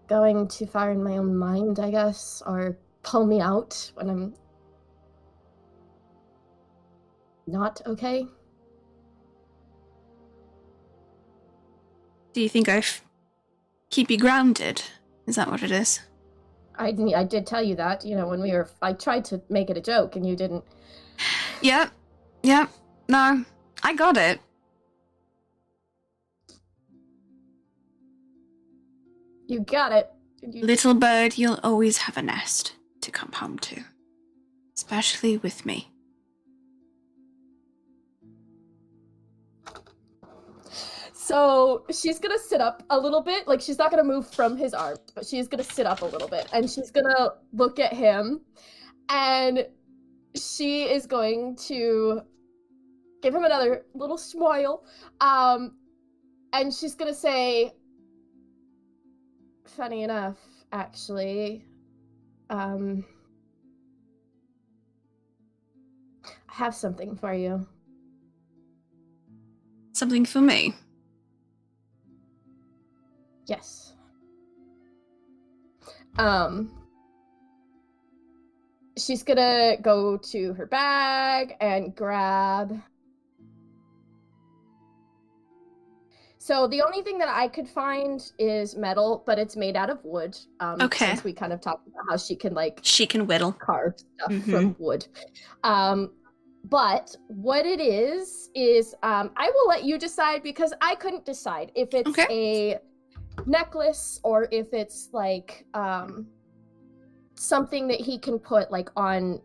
S2: going too far in my own mind, I guess, or pull me out when I'm not okay.
S1: Do you think keep you grounded? Is that what it is?
S2: I did tell you that, when I tried to make it a joke and you didn't.
S1: Yep. No, I got it.
S2: You got it.
S1: Little bird, you'll always have a nest to come home to. Especially with me.
S2: So she's gonna sit up a little bit, like she's not gonna move from his arms, but she's gonna sit up a little bit and she's gonna look at him and she is going to give him another little smile. And she's gonna say, funny enough, actually, I have something for you.
S1: Something for me?
S2: Yes. She's gonna go to her bag and grab. So the only thing that I could find is metal, but it's made out of wood.
S1: Okay.
S2: Since we kind of talked about how she can
S1: whittle,
S2: carve stuff from wood. But what it is I will let you decide because I couldn't decide if it's a necklace or if it's like something that he can put like on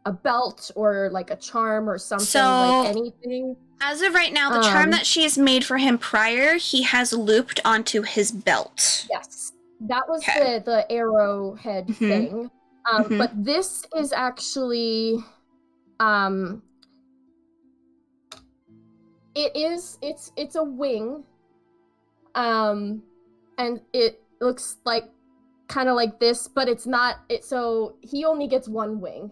S2: a belt or like a charm or something, like anything.
S1: As of right now, the charm that she has made for him prior, he has looped onto his belt.
S2: Yes, that was the arrowhead thing. But this is actually it's a wing, and it looks like kind of like this, but it's not. So he only gets one wing.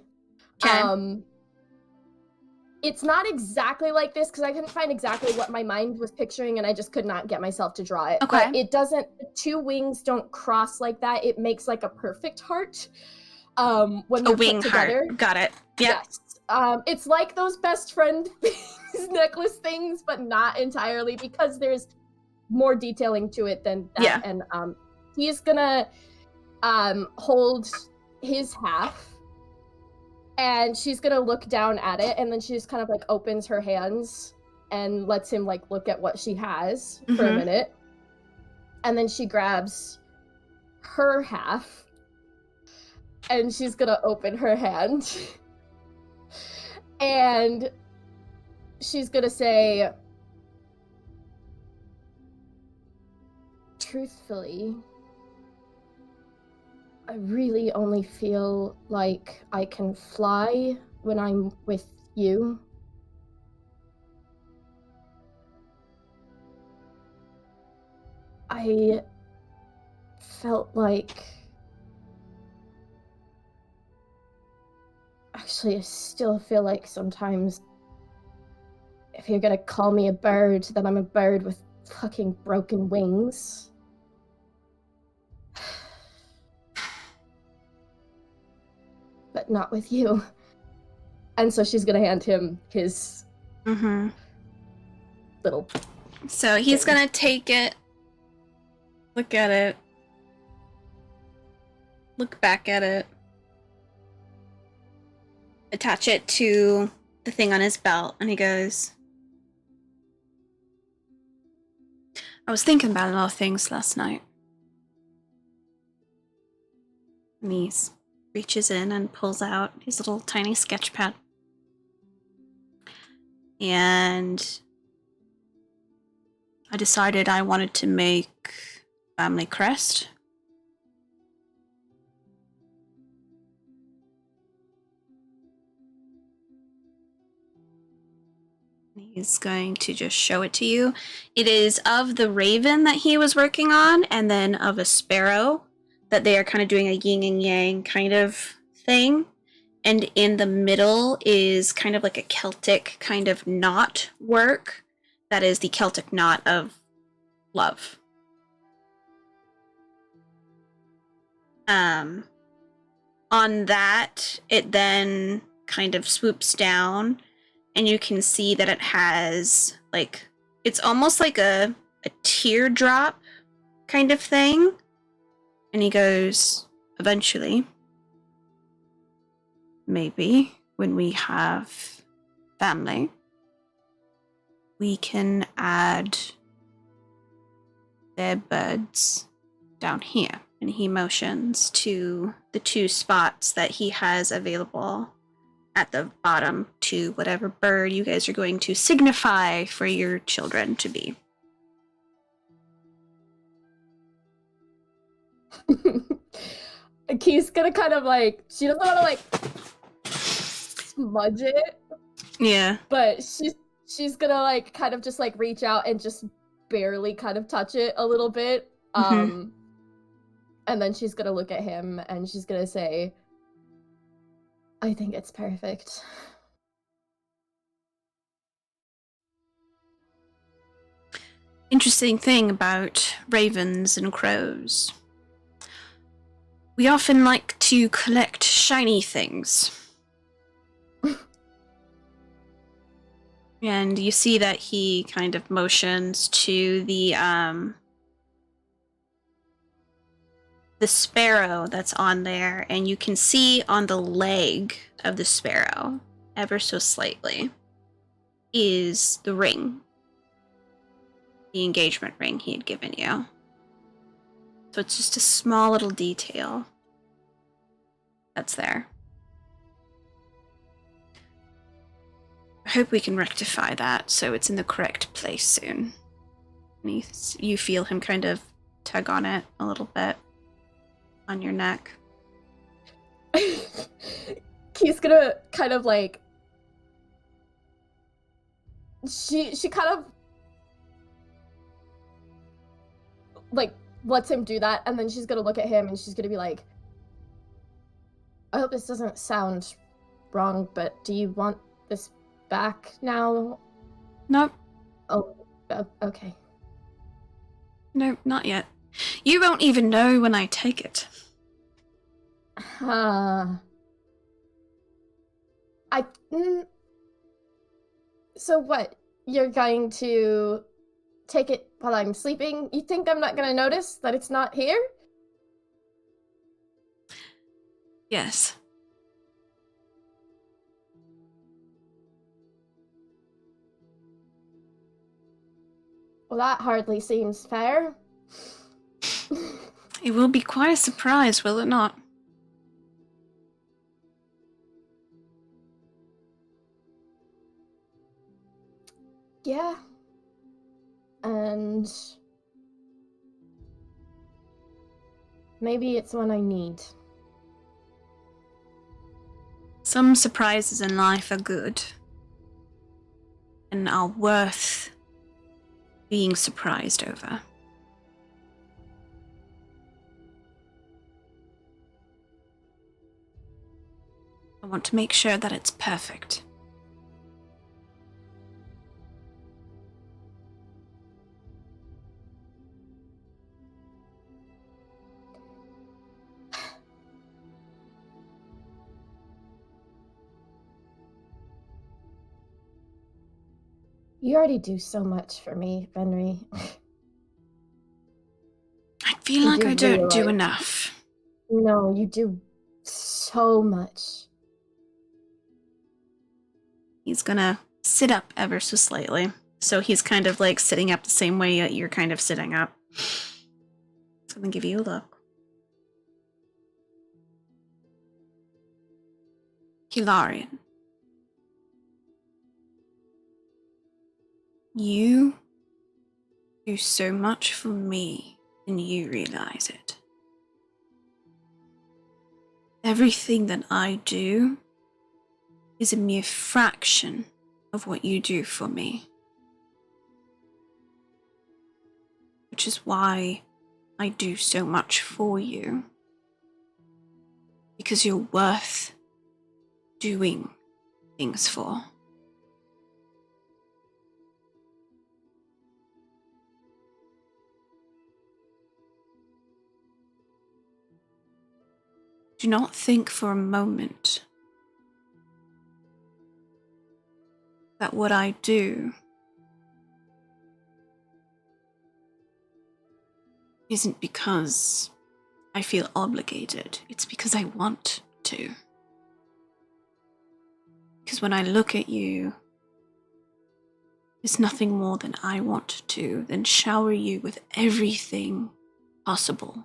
S2: It's not exactly like this because I couldn't find exactly what my mind was picturing and I just could not get myself to draw it.
S1: Okay.
S2: But it doesn't, the two wings don't cross like that. It makes like a perfect heart when they're put together.
S1: Heart. Got it. Yep.
S2: Yes. It's like those best friend necklace things, but not entirely because there's more detailing to it than that.
S1: Yeah.
S2: And he's gonna hold his half. And she's gonna look down at it, and then she just kind of like opens her hands and lets him like look at what she has for a minute. And then she grabs her half, and she's gonna open her hand. And she's gonna say, truthfully, I really only feel like I can fly when I'm with you. I felt like... Actually, I still feel like sometimes if you're gonna call me a bird, then I'm a bird with fucking broken wings. But not with you. And so she's gonna hand him his little...
S1: So he's gonna take it, look at it, look back at it, attach it to the thing on his belt, and he goes, I was thinking about a lot of things last night. And he reaches in and pulls out his little tiny sketch pad. And I decided I wanted to make family crest. He's going to just show it to you. It is of the raven that he was working on, and then of a sparrow that they are kind of doing a yin and yang kind of thing. And in the middle is kind of like a Celtic kind of knot work. That is the Celtic knot of love. On that, it then kind of swoops down, and you can see that it has, like, it's almost like a teardrop kind of thing. And he goes, eventually, maybe when we have family, we can add their birds down here. And he motions to the 2 spots that he has available at the bottom to whatever bird you guys are going to signify for your children to be.
S2: Key's gonna kind of like, she doesn't want to like smudge it,
S1: Yeah.
S2: but she's gonna like kind of just like reach out and just barely kind of touch it a little bit. And then she's gonna look at him and she's gonna say, I think it's perfect.
S1: Interesting thing about ravens and crows. We often like to collect shiny things. And you see that he kind of motions to the sparrow that's on there, and you can see on the leg of the sparrow, ever so slightly, is the ring. The engagement ring he had given you. So it's just a small little detail that's there. I hope we can rectify that so it's in the correct place soon. And you feel him kind of tug on it a little bit on your neck.
S2: He's gonna kind of like, she kind of like lets him do that, and then she's gonna look at him and she's gonna be like, I hope this doesn't sound wrong, but do you want this back now?
S1: Nope.
S2: Oh, okay.
S1: Nope, not yet. You won't even know when I take it.
S2: So what? You're going to take it while I'm sleeping? You think I'm not gonna notice that it's not here?
S1: Yes.
S2: Well, that hardly seems fair.
S1: It will be quite a surprise, will it not?
S2: Yeah. And maybe it's one I need.
S1: Some surprises in life are good and are worth being surprised over. I want to make sure that it's perfect.
S2: You already do so much for me, Benry.
S1: I feel
S2: You
S1: like
S2: do
S1: I don't
S2: really
S1: do
S2: like-
S1: enough.
S2: No, you do so much.
S1: He's gonna sit up ever so slightly. So he's kind of like sitting up the same way that you're kind of sitting up. So I'm gonna give you a look. Hilarion. You do so much for me, and you realize it. Everything that I do is a mere fraction of what you do for me. Which is why I do so much for you. Because you're worth doing things for. Do not think for a moment that what I do isn't because I feel obligated. It's because I want to. Because when I look at you, it's nothing more than I want to, than shower you with everything possible.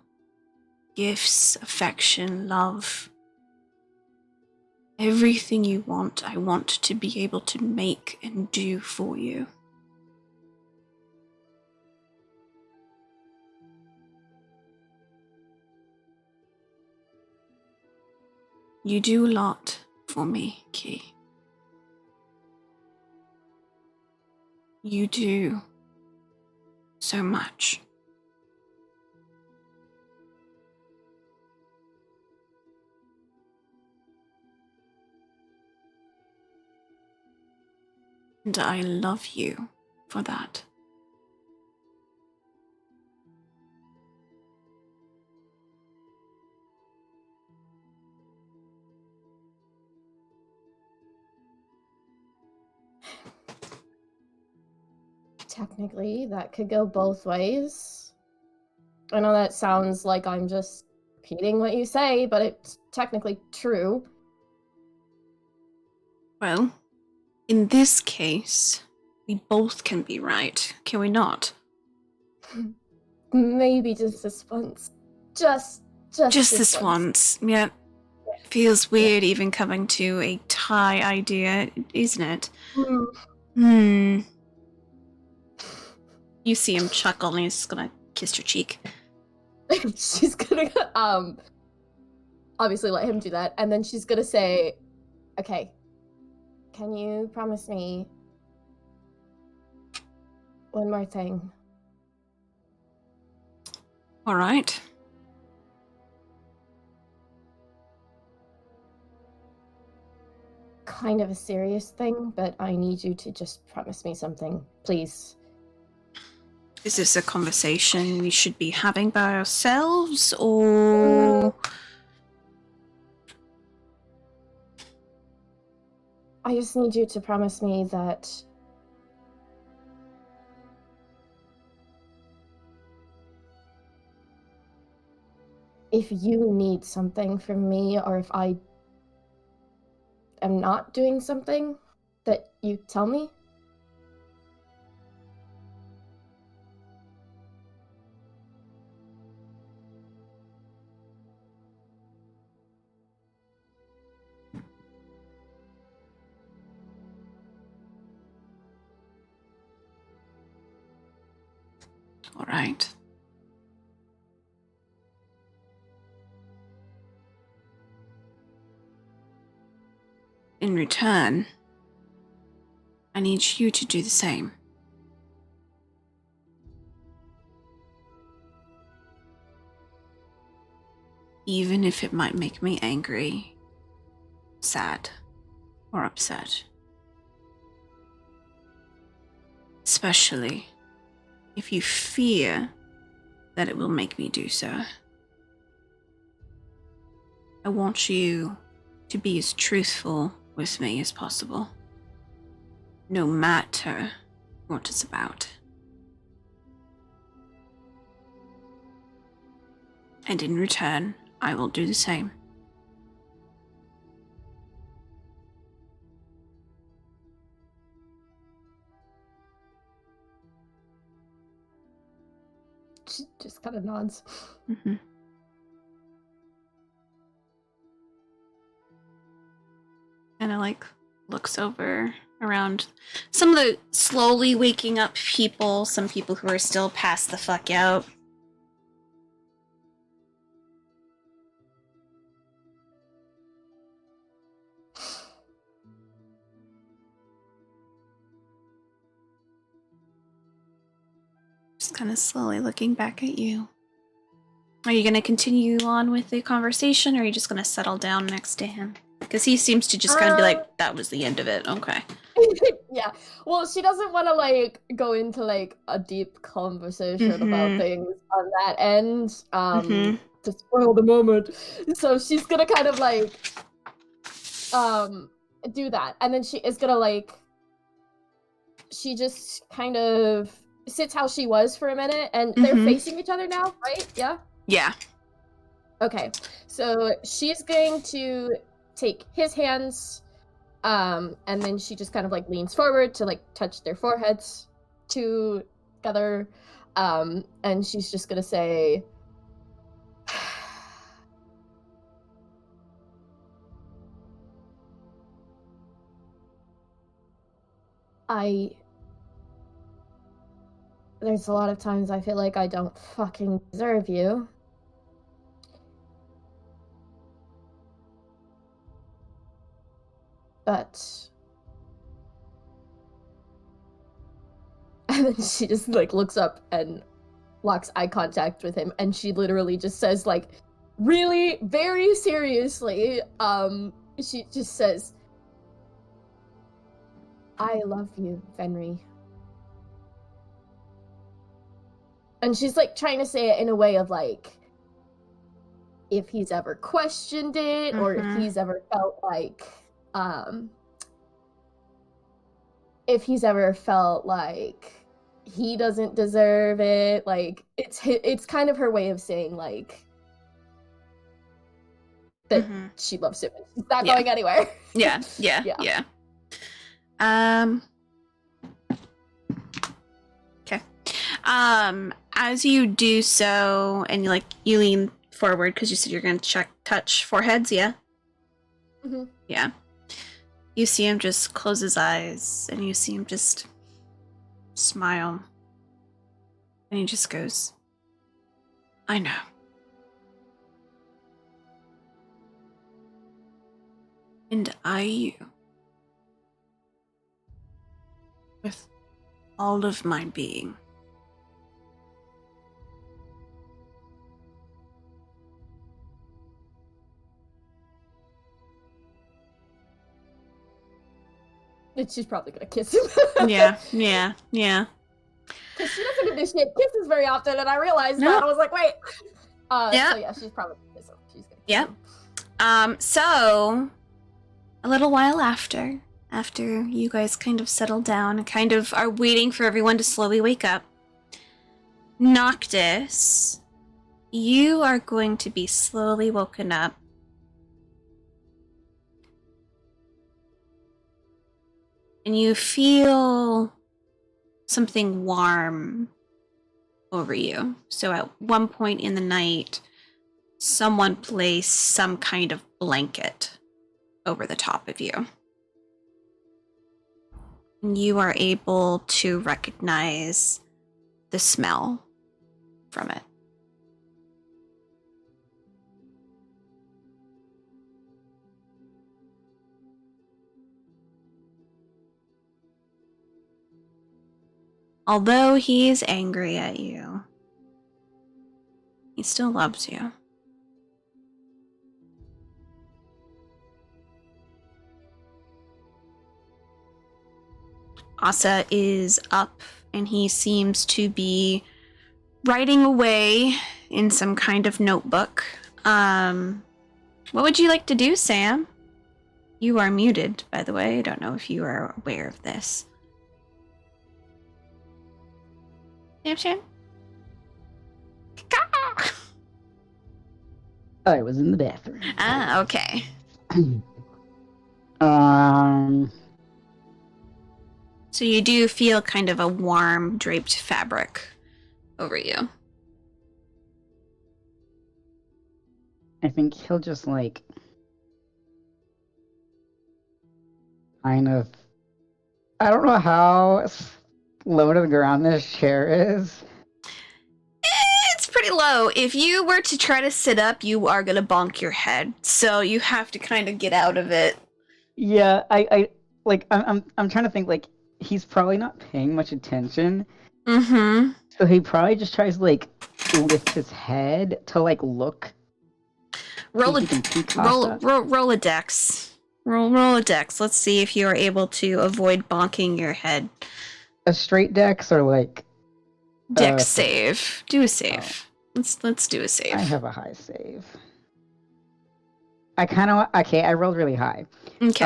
S1: Gifts, affection, love. Everything you want, I want to be able to make and do for you. You do a lot for me, Key. You do so much. And I love you for that.
S2: Technically, that could go both ways. I know that sounds like I'm just repeating what you say, but it's technically true.
S1: Well, in this case, we both can be right, can we not?
S2: Maybe just this once. Just
S1: this once. Yeah. Feels weird even coming to a tie idea, isn't it? You see him chuckle and he's gonna kiss your cheek.
S2: She's gonna obviously let him do that, and then she's gonna say, okay, can you promise me one more thing?
S1: All right.
S2: Kind of a serious thing, but I need you to just promise me something, please.
S1: Is this a conversation we should be having by ourselves, or...
S2: I just need you to promise me that if you need something from me, or if I am not doing something, that you tell me.
S1: All right. In return, I need you to do the same. Even if it might make me angry, sad, or upset. Especially if you fear that it will make me do so. I want you to be as truthful with me as possible, no matter what it's about. And in return, I will do the same.
S2: She just kind of nods.
S1: Mm-hmm. And looks over around some of the slowly waking up people, some people who are still passed the fuck out. Just kind of slowly looking back at you. Are you going to continue on with the conversation, or are you just going to settle down next to him? Because he seems to just kind of be like, that was the end of it. Okay.
S2: Yeah. Well, she doesn't want to like go into like a deep conversation about things on that end. To spoil the moment. So she's gonna kind of like do that. And then she is gonna like she just kind of sits how she was for a minute, and they're facing each other now, right? Yeah?
S1: Yeah.
S2: Okay. So she's going to take his hands, and then she just kind of like leans forward to like touch their foreheads together, and she's just gonna say, there's a lot of times I feel like I don't fucking deserve you. But... And then she just, like, looks up and locks eye contact with him, and she literally just says, like, really, very seriously, she just says, I love you, Fenry. And she's, like, trying to say it in a way of, like, if he's ever questioned it, or if he's ever felt like, if he's ever felt like he doesn't deserve it, like, it's kind of her way of saying, like, that she loves him and she's not going anywhere.
S1: Yeah. Okay. As you do so, and you lean forward because you said you're going to touch foreheads, yeah? Yeah. You see him just close his eyes, and you see him just smile. And he just goes, I know. And you. With all of my being.
S2: And she's probably gonna kiss him.
S1: Yeah.
S2: Because she doesn't initiate kisses very often, and I realized that. I was like, wait. So yeah, she's probably gonna kiss him. She's gonna kiss him.
S1: So a little while after you guys kind of settle down and kind of are waiting for everyone to slowly wake up, Noctis, you are going to be slowly woken up. And you feel something warm over you. So at one point in the night, someone placed some kind of blanket over the top of you. And you are able to recognize the smell from it. Although he is angry at you, he still loves you. Asa is up, and he seems to be writing away in some kind of notebook. What would you like to do, Sam? You are muted, by the way. I don't know if you are aware of this. Sam?
S3: I was in the bathroom.
S1: Ah, okay. So you do feel kind of a warm, draped fabric over you.
S3: I think he'll just, like, kind of... I don't know how low to the ground this chair is.
S1: It's pretty low. If you were to try to sit up, you are gonna bonk your head. So you have to kind of get out of it.
S3: Yeah, I'm trying to think, like, he's probably not paying much attention. So he probably just tries to, like, lift his head to, like, look.
S1: Roll a dex. Roll a dex. Let's see if you are able to avoid bonking your head.
S3: A straight dex or like
S1: Dex save. Do a save. Let's do a save.
S3: I have a high save. I kind of I rolled really high.
S1: Okay.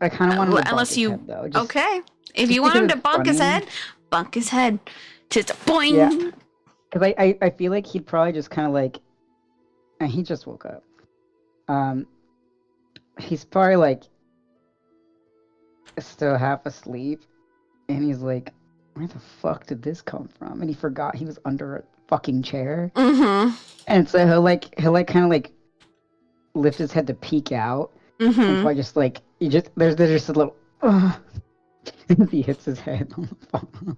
S3: I kind of want to
S1: unless you
S3: head, though. Just,
S1: okay. If
S3: just
S1: you want him
S3: because
S1: to
S3: it's
S1: bonk his head. Just boing.
S3: Yeah. Because I feel like he'd probably just kind of like, and he just woke up. He's probably like still half asleep, and he's like, where the fuck did this come from? And he forgot he was under a fucking chair.
S1: Mm-hmm.
S3: And so he'll kind of like lift his head to peek out.
S1: Mm-hmm.
S3: And probably just like there's just a little as he hits his head on the phone.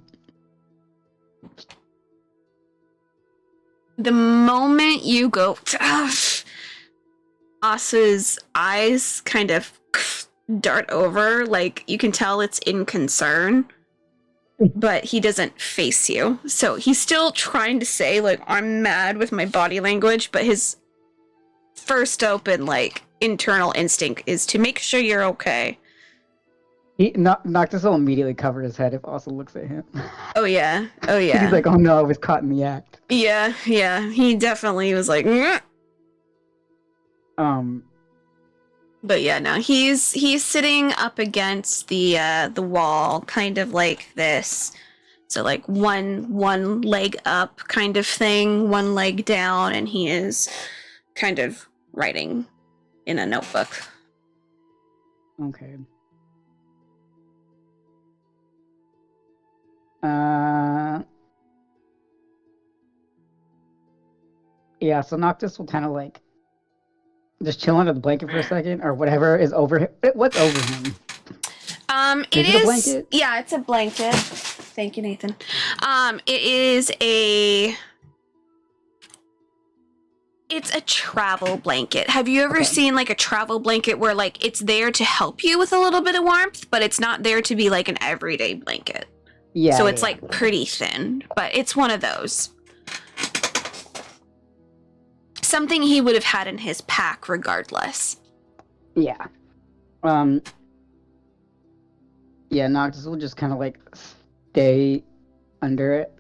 S1: The moment you go, Asa's eyes kind of dart over, like you can tell it's in concern, but he doesn't face you. So he's still trying to say, like, I'm mad with my body language, but his first open, like, internal instinct is to make sure you're okay.
S3: Noctis will immediately cover his head if Asa looks at him.
S1: Oh yeah.
S3: He's like, oh no, I was caught in the act.
S1: Yeah. He definitely was like, "Nyeh." But yeah, no, he's sitting up against the wall, kind of like this. So like one leg up kind of thing, one leg down, and he is kind of writing in a notebook.
S3: Okay. Yeah, so Noctis will kind of like just chill under the blanket for a second, or whatever is over him. What's over him?
S1: It
S3: is it a blanket?
S1: Yeah, it's a blanket. Thank you, Nathan. It is it's a travel blanket. Have you ever seen like a travel blanket where like it's there to help you with a little bit of warmth, but it's not there to be like an everyday blanket?
S3: Yeah.
S1: So it's like pretty thin, but it's one of those. Something he would have had in his pack regardless.
S3: Yeah. Yeah, Noctis will just kind of like stay under it.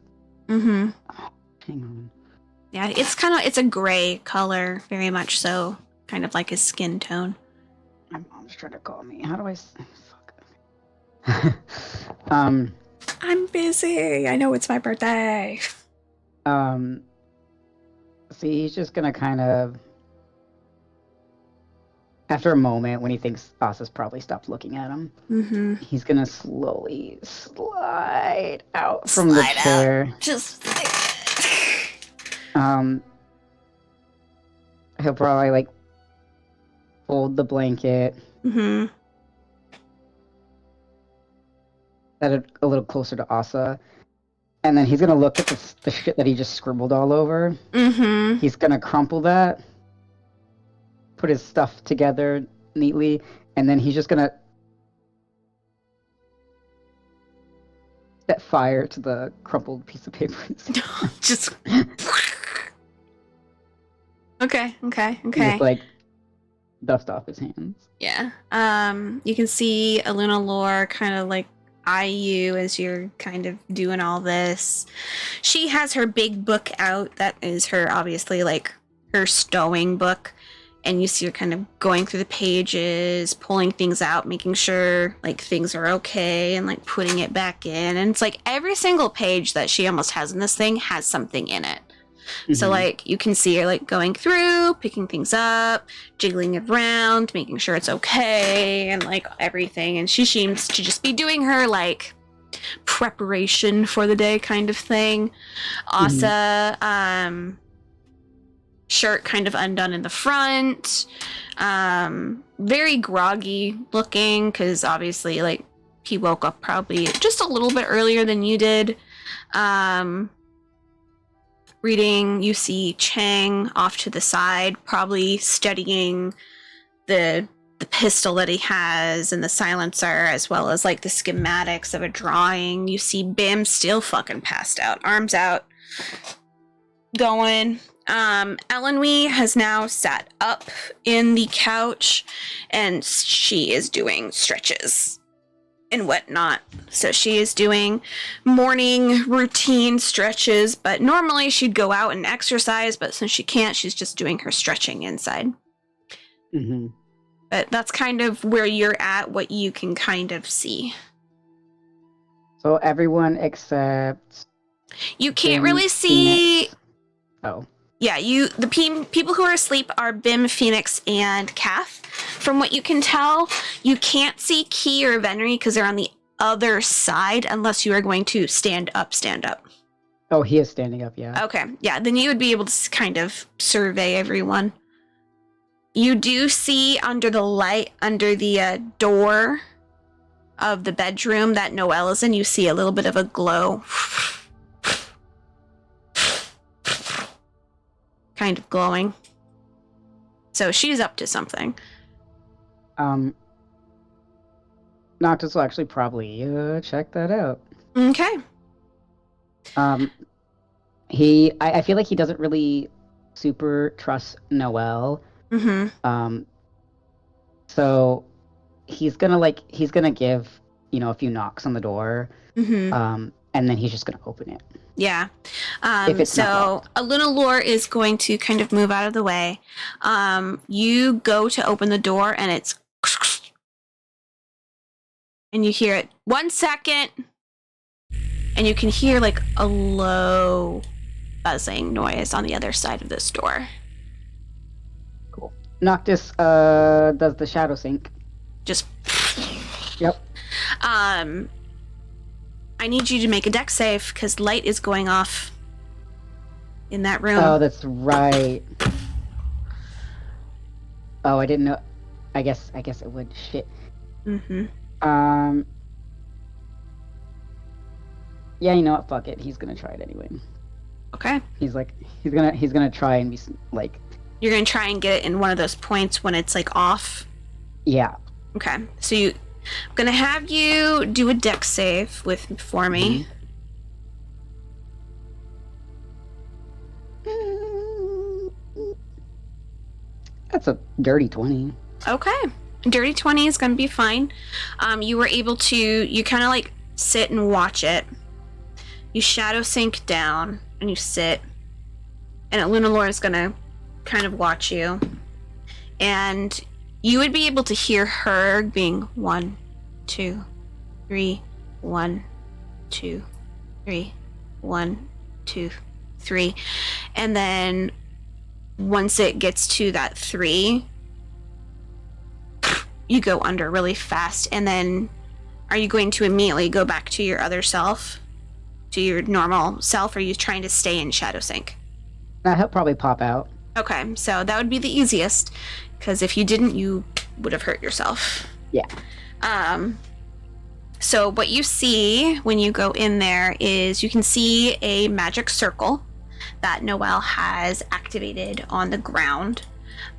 S1: Mm-hmm.
S3: Oh, hang on.
S1: Yeah, it's a gray color, very much so. Kind of like his skin tone.
S3: My mom's trying to call me. How do I... Fuck.
S1: I'm busy. I know it's my birthday.
S3: See, he's just gonna kind of... After a moment, when he thinks Asa's probably stopped looking at him, he's gonna slowly slide out from the chair.
S1: Just
S3: he'll probably like fold the blanket that a little closer to Asa, and then he's gonna look at the shit that he just scribbled all over. He's gonna crumple that, put his stuff together neatly, and then he's just gonna set fire to the crumpled piece of paper.
S1: just okay.
S3: Just like dust off his hands.
S1: Yeah. You can see Aluna Lore kind of like eye you as you're kind of doing all this. She has her big book out that is her, obviously, like her stowing book. And you see her kind of going through the pages, pulling things out, making sure like things are okay, and like putting it back in. And it's like every single page that she almost has in this thing has something in it. So like you can see her like going through, picking things up, jiggling it around, making sure it's okay, and like everything. And she seems to just be doing her like preparation for the day kind of thing. Asa, shirt kind of undone in the front, very groggy looking, because obviously like he woke up probably just a little bit earlier than you did. Reading, you see Chang off to the side, probably studying the pistol that he has and the silencer, as well as like the schematics of a drawing. You see Bim still fucking passed out, arms out, going. Elenwe has now sat up in the couch and she is doing stretches and whatnot. So she is doing morning routine stretches, but normally she'd go out and exercise, but since she can't, she's just doing her stretching inside.
S3: Mm-hmm.
S1: But that's kind of where you're at, what you can kind of see.
S3: So everyone except
S1: You can't
S3: Bim,
S1: really see...
S3: Phoenix. Oh.
S1: Yeah, people who are asleep are Bim, Phoenix, and Kath. From what you can tell, you can't see Key or Venry because they're on the other side unless you are going to stand up.
S3: Oh, he is standing up, yeah.
S1: Okay, yeah, then you would be able to kind of survey everyone. You do see under the light, under the door of the bedroom that Noelle is in, you see a little bit of a glow. Kind of glowing. So she's up to something.
S3: Noctis will actually probably check that out.
S1: Okay.
S3: I feel like he doesn't really super trust Noelle.
S1: Mm-hmm.
S3: So he's gonna give, a few knocks on the door.
S1: Mm-hmm.
S3: And then he's just gonna open it.
S1: Yeah.
S3: If it's not
S1: So
S3: locked.
S1: Lunalore is going to kind of move out of the way. You go to open the door and it's and you hear it 1 second and you can hear like a low buzzing noise on the other side of this door.
S3: Cool. Noctis does the shadow sync.
S1: Just
S3: Yep.
S1: I need you to make a deck save because light is going off in that room.
S3: Oh, that's right. Oh, I didn't know. I guess it would. Shit.
S1: Mm-hmm.
S3: Yeah, you know what? Fuck it. He's gonna try it anyway.
S1: Okay.
S3: He's gonna try and be like.
S1: You're gonna try and get it in one of those points when it's like off.
S3: Yeah.
S1: Okay. So I'm gonna have you do a deck save for me.
S3: That's a dirty 20.
S1: Okay. Dirty 20 is gonna be fine. You were able to. You kind of like sit and watch it. You shadow sync down and you sit, and Lunalore is gonna kind of watch you, and you would be able to hear her being 1, 2, 3, 1, 2, 3, 1, 2, 3, and then once it gets to that 3, you go under really fast. And then are you going to immediately go back to your other self, to your normal self, or are you trying to stay in shadow sync?
S3: He'll probably pop out.
S1: Okay, so that would be the easiest, because if you didn't, you would have hurt yourself.
S3: Yeah.
S1: So what you see when you go in there is you can see a magic circle that Noelle has activated on the ground.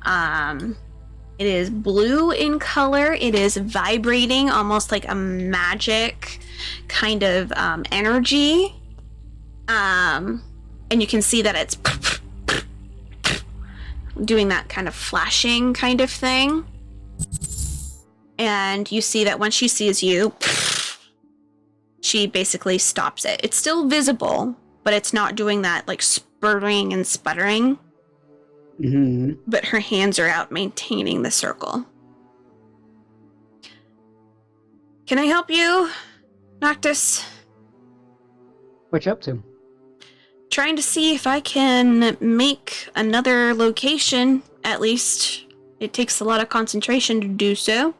S1: It is blue in color. It is vibrating almost like a magic kind of energy. And you can see that it's doing that kind of flashing kind of thing. And you see that when she sees you, she basically stops it. It's still visible, but it's not doing that like spurting and sputtering.
S3: Mm-hmm.
S1: But her hands are out maintaining the circle. Can I help you, Noctis?
S3: What you up to?
S1: Trying to see if I can make another location, at least. It takes a lot of concentration to do so.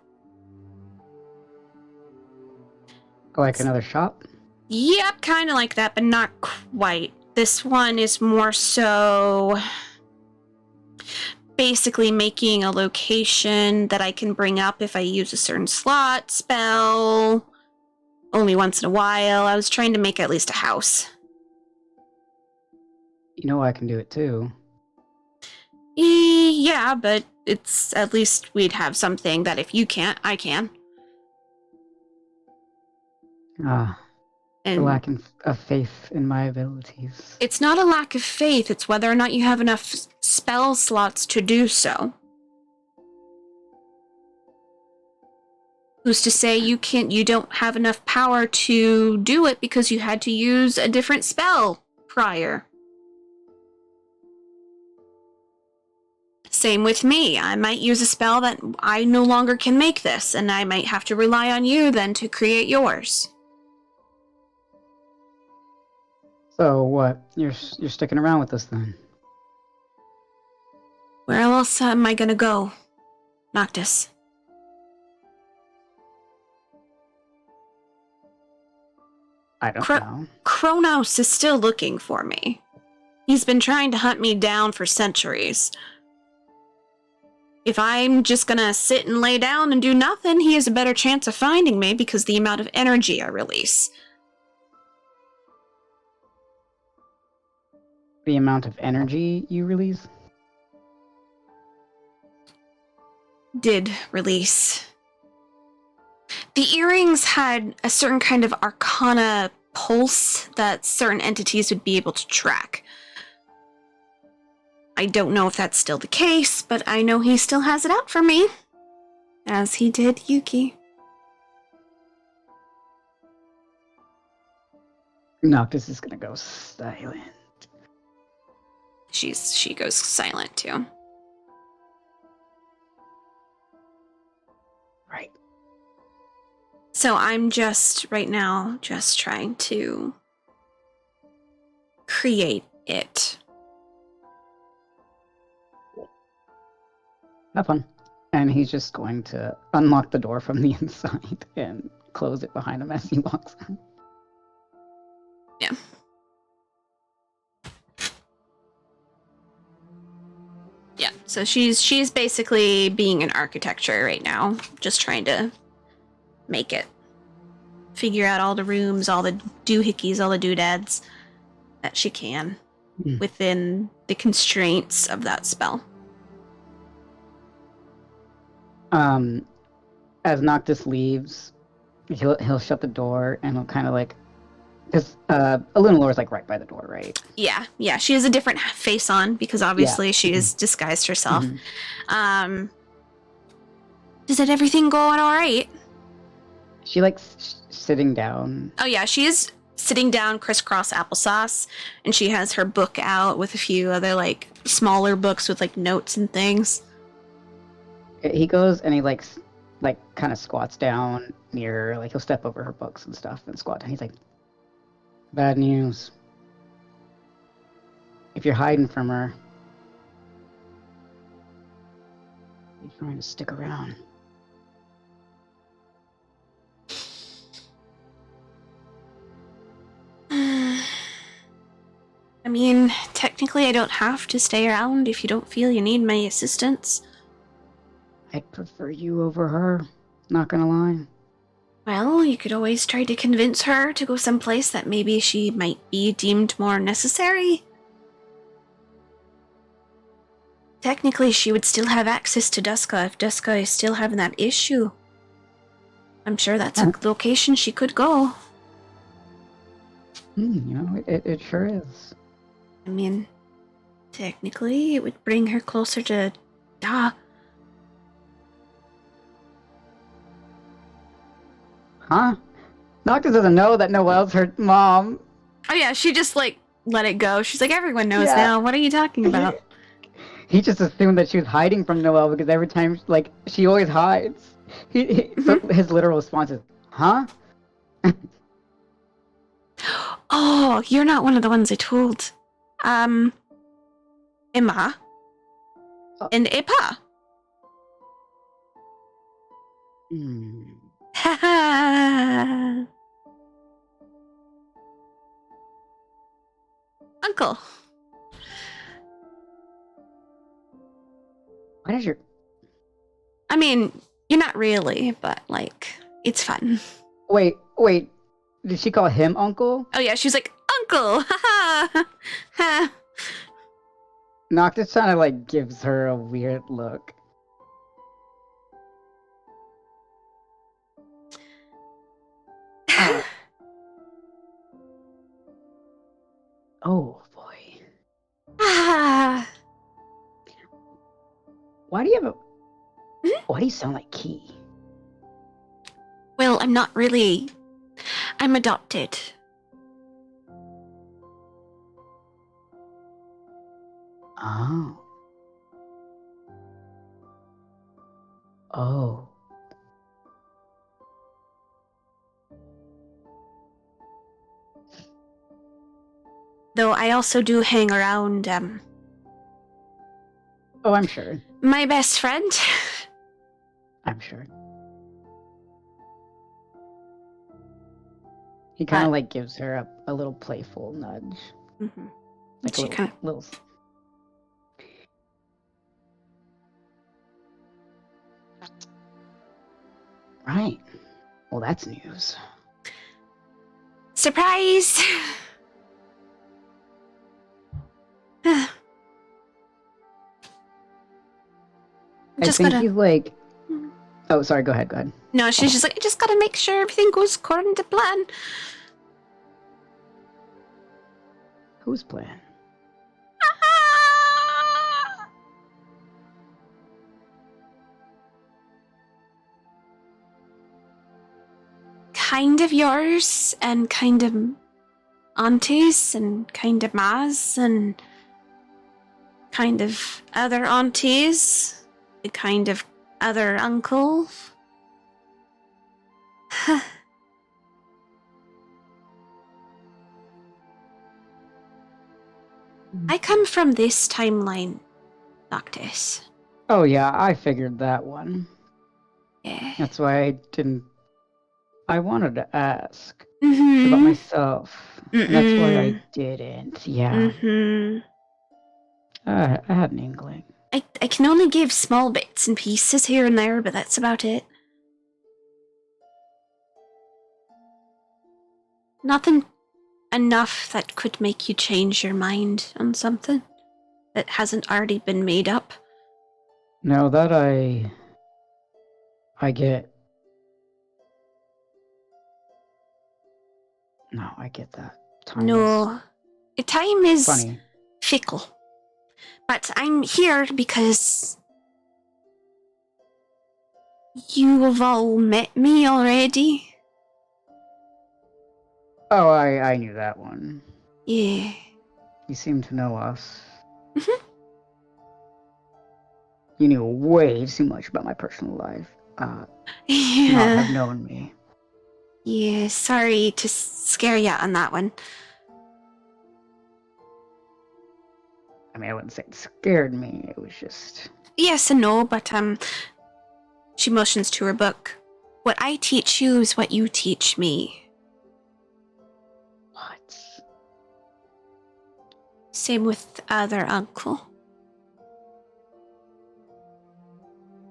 S3: Like another shop?
S1: Yep, kind of like that, but not quite. This one is more so basically making a location that I can bring up if I use a certain slot, spell, only once in a while. I was trying to make at least a house.
S3: You know I can do it too.
S1: Yeah, but it's at least we'd have something that if you can't, I can.
S3: The
S1: And
S3: lack of faith in my abilities.
S1: it's not a lack of faith, it's whether or not you have enough spell slots to do so. Who's to say you don't have enough power to do it because you had to use a different spell prior? Same with me. I might use a spell that I no longer can make this, and I might have to rely on you then to create yours.
S3: So what? You're sticking around with us then?
S1: Where else am I gonna go, Noctis?
S3: I don't know.
S1: Kronos is still looking for me. He's been trying to hunt me down for centuries. If I'm just gonna sit and lay down and do nothing, he has a better chance of finding me because the amount of energy I release.
S3: The amount of energy you release?
S1: Did release. The earrings had a certain kind of arcana pulse that certain entities would be able to track. I don't know if that's still the case, but I know he still has it out for me. As he did Yuki.
S3: Noctis is gonna go silent.
S1: She goes silent too.
S3: Right.
S1: So I'm just, right now, just trying to create it.
S3: Have fun. And he's just going to unlock the door from the inside and close it behind him as he walks out.
S1: Yeah. Yeah, so she's basically being an architecture right now, just trying to make it. Figure out all the rooms, all the doohickeys, all the doodads that she can within the constraints of that spell.
S3: As Noctis leaves, he'll shut the door and he'll kind of like, because Illuminor is like right by the door, right?
S1: Yeah, she has a different face on because obviously she has disguised herself. Does everything go on all right?
S3: She likes sitting down.
S1: Oh yeah, she is sitting down crisscross applesauce, and she has her book out with a few other like smaller books with like notes and things.
S3: He goes and he like kind of squats down near, like he'll step over her books and stuff and squat down. He's like, bad news. If you're hiding from her, you're trying to stick around.
S1: I mean, technically I don't have to stay around if you don't feel you need my assistance.
S3: I'd prefer you over her, not gonna lie.
S1: Well, you could always try to convince her to go someplace that maybe she might be deemed more necessary. Technically, she would still have access to Duska if Duska is still having that issue. I'm sure that's a location she could go.
S3: You know, it sure is.
S1: I mean, technically, it would bring her closer to Da.
S3: Huh? Noctis doesn't know that Noelle's her mom.
S1: Oh yeah, she just like let it go. She's like, everyone knows
S3: Yeah.
S1: now. What are you talking about?
S3: He just assumed that she was hiding from Noelle because every time, like, she always hides. So his literal response is, huh?
S1: Oh, you're not one of the ones I told. Emma. And Epa. Haha. Uncle.
S3: What is your...
S1: I mean, you're not really, but like, it's fun.
S3: Wait. Did she call him uncle?
S1: Oh yeah, she's like, Uncle! Haha!
S3: Noctis kind of like gives her a weird look. Why do you have a... Why do you sound like Key?
S1: Well, I'm not really. I'm adopted.
S3: Oh. Oh.
S1: Though I also do hang around,
S3: Oh, I'm sure.
S1: my best friend.
S3: I'm sure. He kind of like gives her a little playful nudge.
S1: Mhm.
S3: Like
S1: She
S3: a little,
S1: kinda-
S3: little... Right. Well, that's news.
S1: Surprise!
S3: I
S1: Just
S3: think
S1: gotta.
S3: he's like... Oh, sorry. Go ahead. Go ahead.
S1: No, she's just like, I just gotta make sure everything goes according to plan.
S3: Whose plan?
S1: Kind of yours, and kind of Auntie's, and kind of Ma's, and kind of other aunties, and kind of other uncle. I come from this timeline, Noctis.
S3: Oh, yeah. I figured that one.
S1: Yeah.
S3: That's why I didn't... I wanted to ask
S1: Mm-hmm.
S3: about myself. And that's why I
S1: Mm-mm.
S3: didn't. Yeah.
S1: Mm-hmm.
S3: I had an inkling.
S1: I can only give small bits and pieces here and there, but that's about it. Nothing enough that could make you change your mind on something that hasn't already been made up.
S3: Now that I get... No, I get that. Time
S1: No. Time
S3: is
S1: is
S3: funny.
S1: fickle. But I'm here because you have all met me already.
S3: Oh, I knew that one.
S1: Yeah.
S3: You seem to know us.
S1: Mhm.
S3: You knew way too much about my personal life. Not
S1: Yeah.
S3: have known me.
S1: Yeah, sorry to scare you on that one.
S3: I mean, I wouldn't say it scared me. It was just...
S1: Yes and no, but she motions to her book. What I teach you is what you teach me.
S3: What?
S1: Same with the other uncle.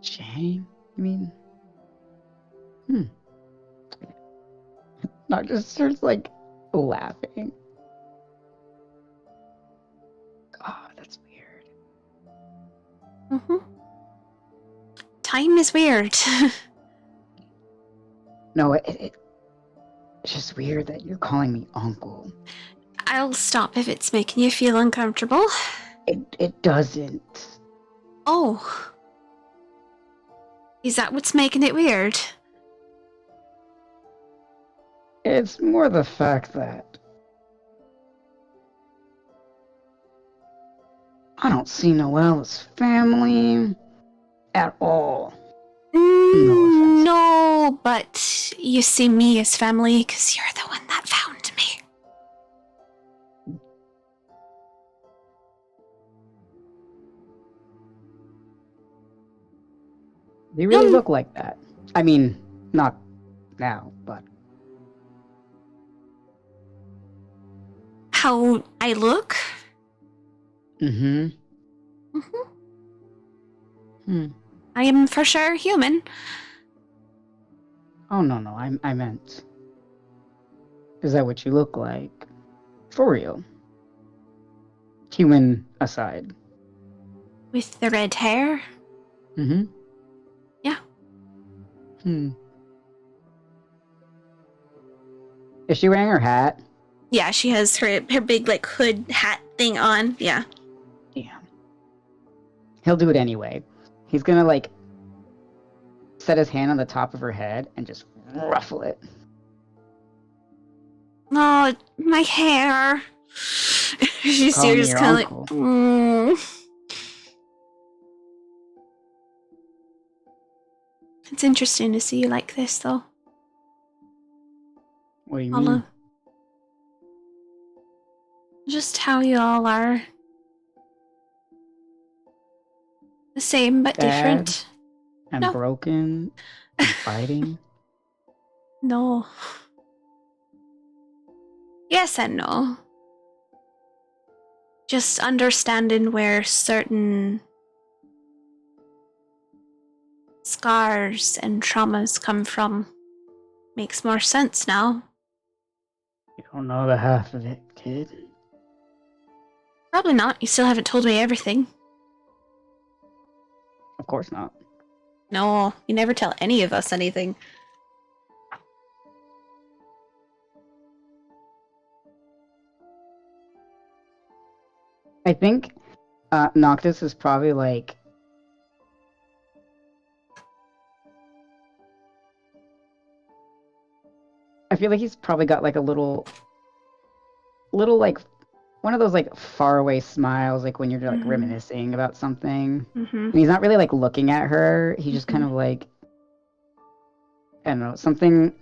S3: Shame? I mean... Not just starts, like, laughing. God, that's weird.
S1: Mm-hmm. Time is weird.
S3: No, it's just weird that you're calling me uncle.
S1: I'll stop if it's making you feel uncomfortable.
S3: It doesn't.
S1: Oh. Is that what's making it weird?
S3: It's more the fact that I don't see Noelle as family at all. No offense.
S1: No, but you see me as family because you're the one that found me.
S3: They really look like that. I mean, not now, but...
S1: How I look?
S3: Mm-hmm.
S1: Mm-hmm. I am for sure human.
S3: Oh, no, I meant... Is that what you look like? For real. Human aside.
S1: With the red hair?
S3: Mm-hmm.
S1: Yeah.
S3: Is she wearing her hat?
S1: Yeah, she has her big, like, hood hat thing on. Yeah.
S3: Damn. He'll do it anyway. He's gonna like set his hand on the top of her head and just ruffle it.
S1: Oh, my hair. She's
S3: Call me
S1: just
S3: your
S1: kind of like,
S3: uncle.
S1: It's interesting to see you like this, though,
S3: What do you
S1: Olive.
S3: mean?
S1: Just how you all are. The same, but
S3: Sad.
S1: different.
S3: And
S1: No.
S3: broken and fighting.
S1: No. Yes and no. Just understanding where certain scars and traumas come from makes more sense now.
S3: You don't know the half of it, kid.
S1: Probably not. You still haven't told me everything.
S3: Of course not.
S1: No, you never tell any of us anything.
S3: I think Noctis is probably like I feel like he's probably got like a little like one of those like faraway smiles, like when you're like
S1: Mhm.
S3: reminiscing about something.
S1: Mm-hmm.
S3: And he's not really like looking at her. He just kind of like I don't know, something.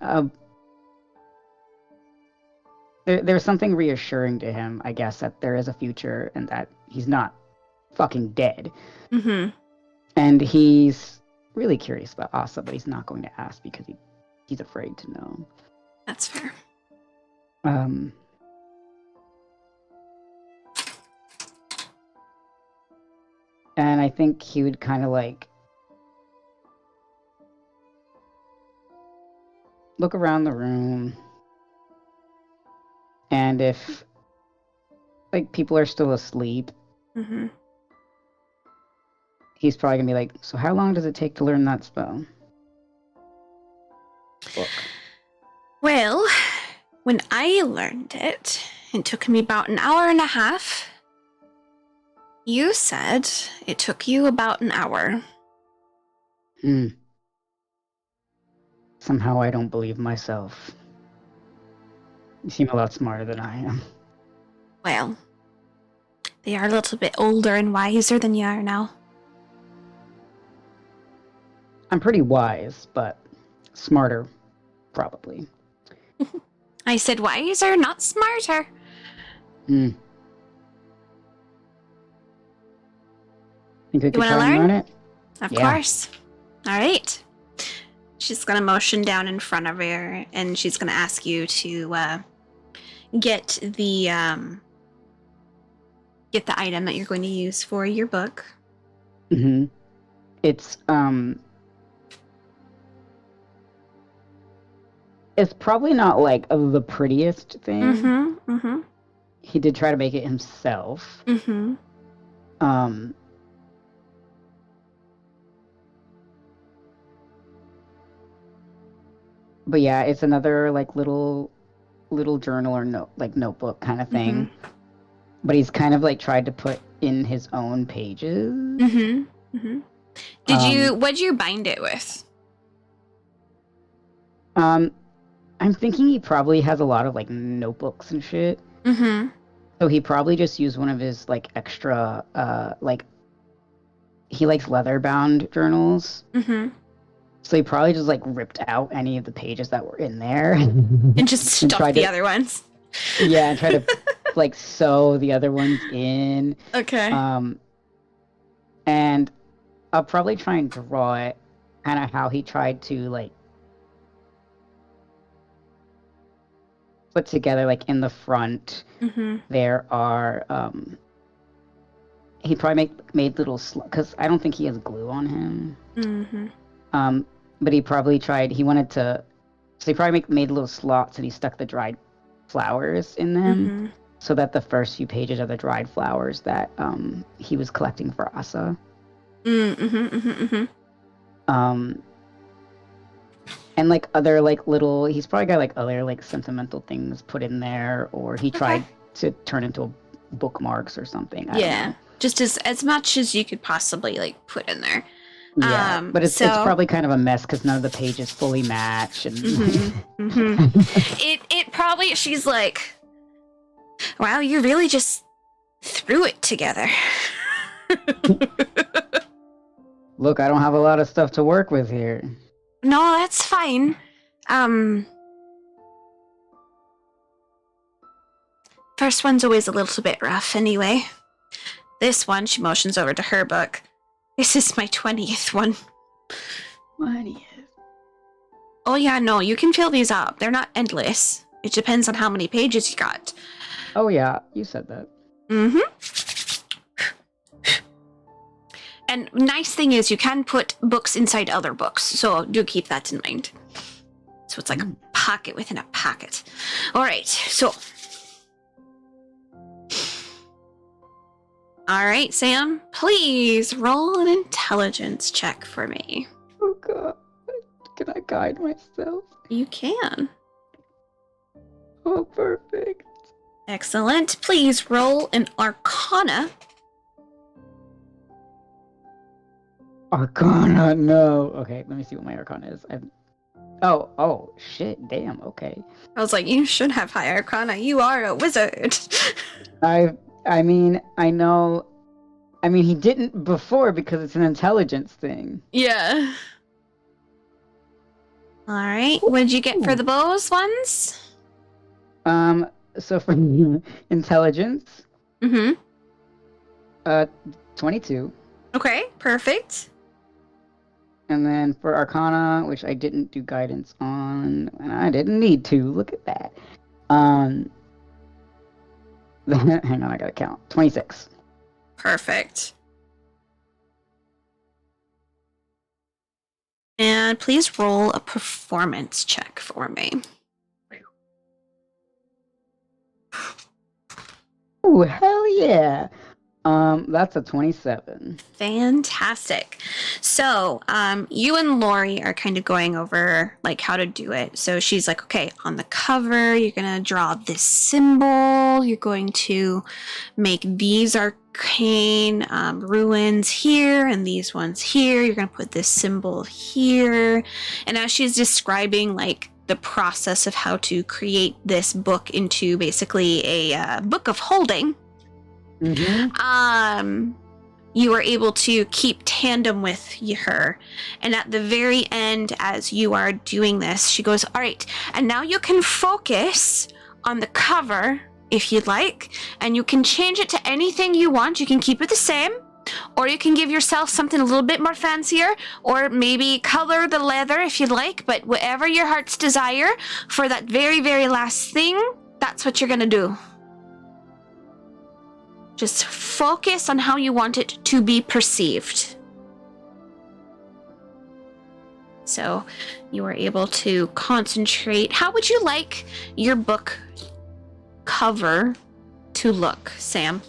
S3: There's something reassuring to him, I guess, that there is a future and that he's not fucking dead.
S1: Mm-hmm.
S3: And he's really curious about Asa, but he's not going to ask because he's afraid to know.
S1: That's fair.
S3: And I think he would kind of like look around the room, and if like people are still asleep,
S1: Mm-hmm.
S3: he's probably gonna be like, "So how long does it take to learn that spell?" Book.
S1: Well, when I learned it, it took me about an hour and a half. You said it took you about an hour.
S3: Somehow I don't believe myself. You seem a lot smarter than I am.
S1: Well, they are a little bit older and wiser than you are now.
S3: I'm pretty wise, but smarter, probably.
S1: I said wiser, not smarter.
S3: Think we could
S1: wanna
S3: try and
S1: learn?
S3: learn it?
S1: Of
S3: Yeah.
S1: course. All right. She's gonna motion down in front of her, and she's gonna ask you to get the item that you're going to use for your book.
S3: Mm-hmm. It's probably not like the prettiest thing.
S1: Mm-hmm. Mm-hmm.
S3: He did try to make it himself.
S1: Mm-hmm.
S3: But yeah, it's another like little journal or notebook kind of thing. But he's kind of like tried to put in his own pages.
S1: Mm-hmm. Mm-hmm. What'd you bind it with?
S3: I'm thinking he probably has a lot of like notebooks and shit.
S1: Mm-hmm.
S3: So he probably just used one of his like extra like he likes leather bound journals.
S1: Mm-hmm.
S3: So he probably just like ripped out any of the pages that were in there
S1: And just stuffed the
S3: to-
S1: other ones.
S3: Yeah, and try to like sew the other ones in.
S1: Okay.
S3: And I'll probably try and draw it kind of how he tried to like put together like in the front
S1: Mm-hmm.
S3: there are he probably made little because I don't think he has glue on him.
S1: Mm-hmm.
S3: But he probably wanted to, so he probably made little slots and he stuck the dried flowers in them so that the first few pages are the dried flowers that he was collecting for Asa. And like other like little, he's probably got like other like sentimental things put in there, or he tried to turn into bookmarks or something. I don't know.
S1: Just as much as you could possibly like put in there.
S3: Yeah, but it's
S1: so-
S3: probably kind of a mess because none of the pages fully match. And
S1: It probably, she's like, wow, you really just threw it together.
S3: Look, I don't have a lot of stuff to work with here.
S1: No, that's fine. First one's always a little bit rough anyway. This one, she motions over to her book. This is my 20th one.
S3: 20th.
S1: Oh yeah, no, you can fill these up. They're not endless. It depends on how many pages you got.
S3: Oh yeah, you said that.
S1: Mm-hmm. And nice thing is you can put books inside other books, so do keep that in mind. So it's like a pocket within a pocket. All right, so. All right, Sam, please roll an intelligence check for me.
S3: Oh god, can I guide myself?
S1: You can.
S3: Oh, perfect.
S1: Excellent. Please roll an Arcana.
S3: Arcana, no. Okay, let me see what my Arcana is. Oh, shit, damn, okay.
S1: I was like, you should have high Arcana. You are a wizard.
S3: I mean, I know. I mean, he didn't before because it's an intelligence thing.
S1: Yeah. All right. What did you get for the bows ones?
S3: So for intelligence,
S1: Mm-hmm.
S3: 22.
S1: Okay, perfect.
S3: And then for Arcana, which I didn't do guidance on, and I didn't need to. Look at that. Hang on, I gotta count. 26.
S1: Perfect. And please roll a performance check for me.
S3: Ooh, hell yeah. That's a 27.
S1: Fantastic. So, you and Lori are kind of going over like how to do it. So she's like, okay, on the cover, you're gonna draw this symbol. You're going to make these arcane ruins here and these ones here. You're gonna put this symbol here. And as she's describing like the process of how to create this book into basically a book of holding,
S3: Mm-hmm.
S1: you are able to keep tandem with her. And at the very end, as you are doing this, she goes, all right, and now you can focus on the cover if you'd like, and you can change it to anything you want. You can keep it the same, or you can give yourself something a little bit more fancier, or maybe color the leather if you'd like, but whatever your heart's desire for that very, very last thing, that's what you're gonna do. Just focus on how you want it to be perceived. So you are able to concentrate. How would you like your book cover to look, Sam?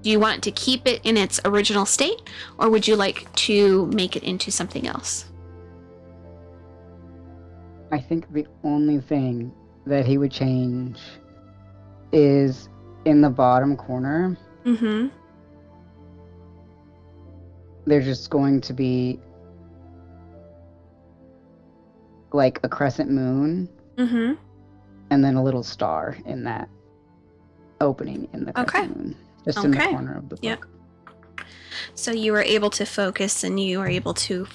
S1: Do you want to keep it in its original state, or would you like to make it into something else?
S3: I think the only thing that he would change is in the bottom corner.
S1: Mm-hmm.
S3: There's just going to be like a crescent moon
S1: Mm-hmm.
S3: and then a little star in that opening in the crescent moon. Just in the
S1: Okay.
S3: corner of the book.
S1: Yep. So you were able to focus and you were able to,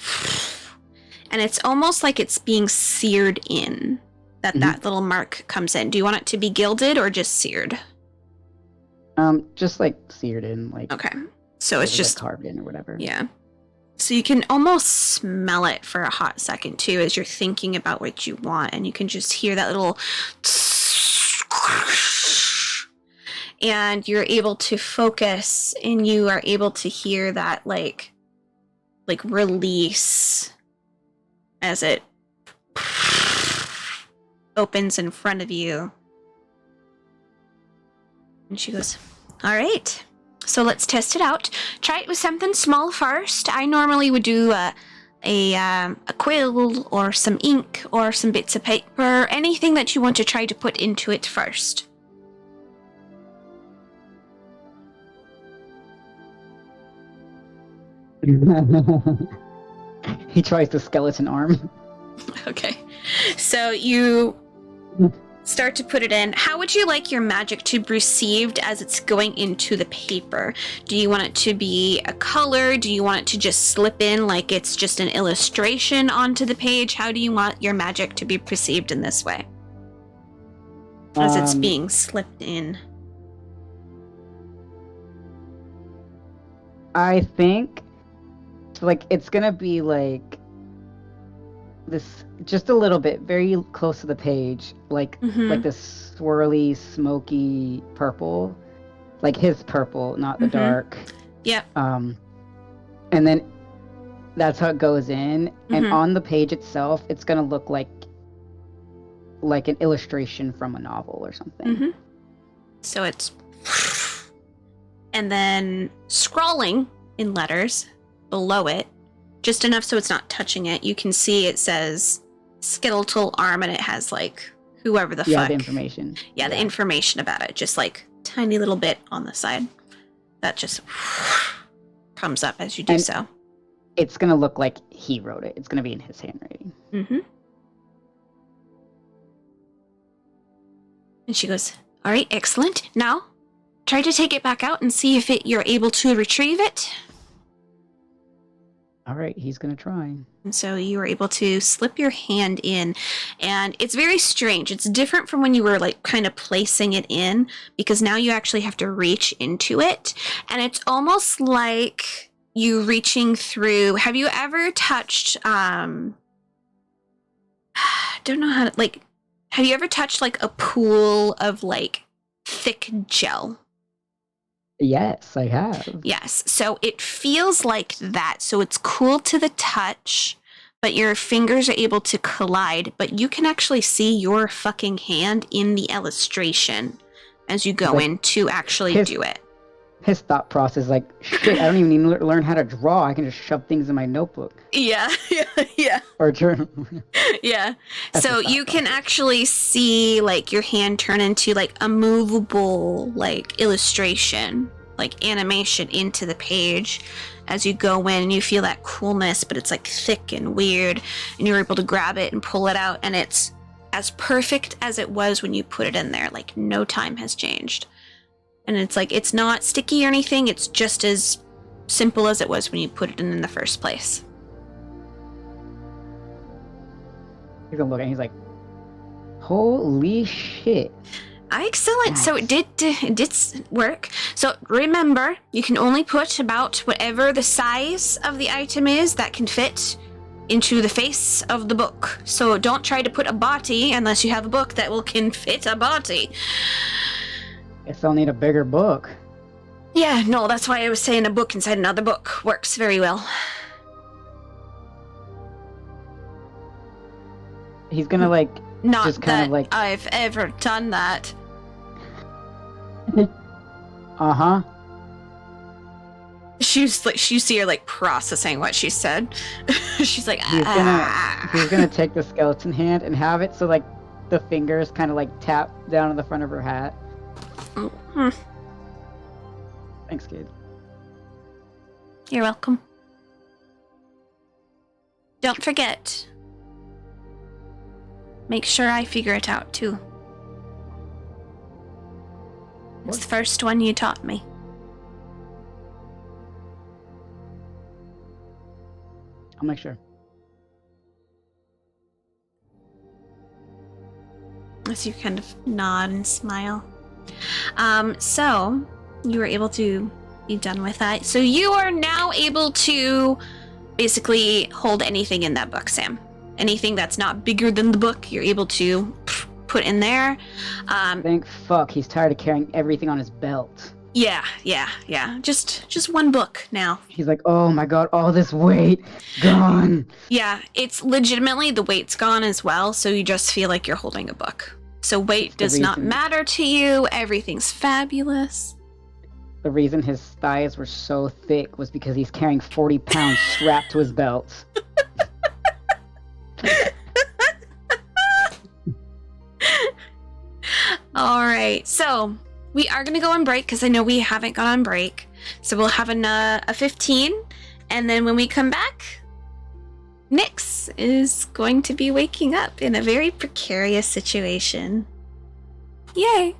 S1: and it's almost like it's being seared in, that little mark comes in. Do you want it to be gilded or just seared?
S3: Just like seared in, like
S1: Okay. So it's
S3: like
S1: just,
S3: carved in or whatever.
S1: yeah. So you can almost smell it for a hot second too as you're thinking about what you want, and you can just hear that little and you're able to focus and you are able to hear that like release as it opens in front of you. And she goes, all right, so let's test it out. Try it with something small first. I normally would do a quill or some ink or some bits of paper, anything that you want to try to put into it first.
S3: He tries the skeleton arm.
S1: Okay. So you start to put it in. How would you like your magic to be received as it's going into the paper? Do you want it to be a color? Do you want it to just slip in like it's just an illustration onto the page? How do you want your magic to be perceived in this way? As it's being slipped in.
S3: I think like it's gonna be like this, just a little bit, very close to the page, like
S1: Mhm.
S3: this swirly, smoky purple, like his purple, not the
S1: Mhm.
S3: dark.
S1: Yep.
S3: And then that's how it goes in, and
S1: Mhm.
S3: on the page itself, it's gonna look like an illustration from a novel or something.
S1: Mhm. So it's, and then scrawling in letters below it, just enough so it's not touching it. You can see it says skeletal arm, and it has like whoever the
S3: Yeah,
S1: fuck.
S3: the information.
S1: Yeah, the information about it, just like tiny little bit on the side. That just comes up as you do
S3: And-
S1: so.
S3: It's gonna look like he wrote it. It's gonna be in his handwriting.
S1: Mm-hmm. And she goes, "All right, excellent. Now, try to take it back out and see if you're able to retrieve it."
S3: All right, he's gonna try.
S1: And so you were able to slip your hand in, and it's very strange. It's different from when you were like kind of placing it in, because now you actually have to reach into it, and it's almost like you reaching through. Have you ever touched I don't know how to, like, have you ever touched like a pool of like thick gel?
S3: Yes, I have.
S1: Yes. So it feels like that. So it's cool to the touch, but your fingers are able to collide, but you can actually see your fucking hand in the illustration as you go
S3: Like,
S1: in to actually
S3: his-
S1: do it.
S3: His thought process is like, shit, I don't even need to learn how to draw. I can just shove things in my notebook
S1: Yeah. Yeah.
S3: or journal.
S1: Yeah.
S3: That's
S1: So
S3: his thought
S1: you can
S3: process.
S1: actually see like your hand turn into like a movable like illustration, like animation into the page as you go in, and you feel that coolness, but it's like thick and weird, and you're able to grab it and pull it out, and it's as perfect as it was when you put it in there. Like no time has changed. And it's like it's not sticky or anything, it's just as simple as it was when you put it in the first place.
S3: He's gonna look and he's like, holy shit.
S1: Excellent. So it did work. So remember, you can only put about whatever the size of the item is that can fit into the face of the book. So don't try to put a body unless you have a book that can fit a body.
S3: Guess I'll need a bigger book.
S1: Yeah, no, that's why I was saying a book inside another book works very well.
S3: He's gonna like,
S1: Not
S3: Just kind
S1: that
S3: of like-
S1: I've ever done that.
S3: uh-huh.
S1: She's like, you see her like processing what she said. She's like,
S3: He's gonna take the skeleton hand and have it so like the fingers kind of like tap down on the front of her hat.
S1: Hmm.
S3: Thanks, kid.
S1: You're welcome. Don't forget. Make sure I figure it out too. It's the first one you taught me.
S3: I'll make sure.
S1: As you kind of nod and smile. So you were able to be done with that. So you are now able to basically hold anything in that book, Sam. Anything that's not bigger than the book, you're able to put in there.
S3: Thank fuck, he's tired of carrying everything on his belt.
S1: Yeah. Just one book now.
S3: He's like, oh my god, all this weight gone.
S1: Yeah, it's legitimately the weight's gone as well, so you just feel like you're holding a book. So weight
S3: That's the
S1: does not
S3: reason.
S1: matter to you. Everything's fabulous.
S3: The reason his thighs were so thick was because he's carrying 40 pounds strapped to his belt.
S1: All right, so we are going to go on break because I know we haven't gone on break. So we'll have a 15, And then when we come back, Nyx is going to be waking up in a very precarious situation. Yay!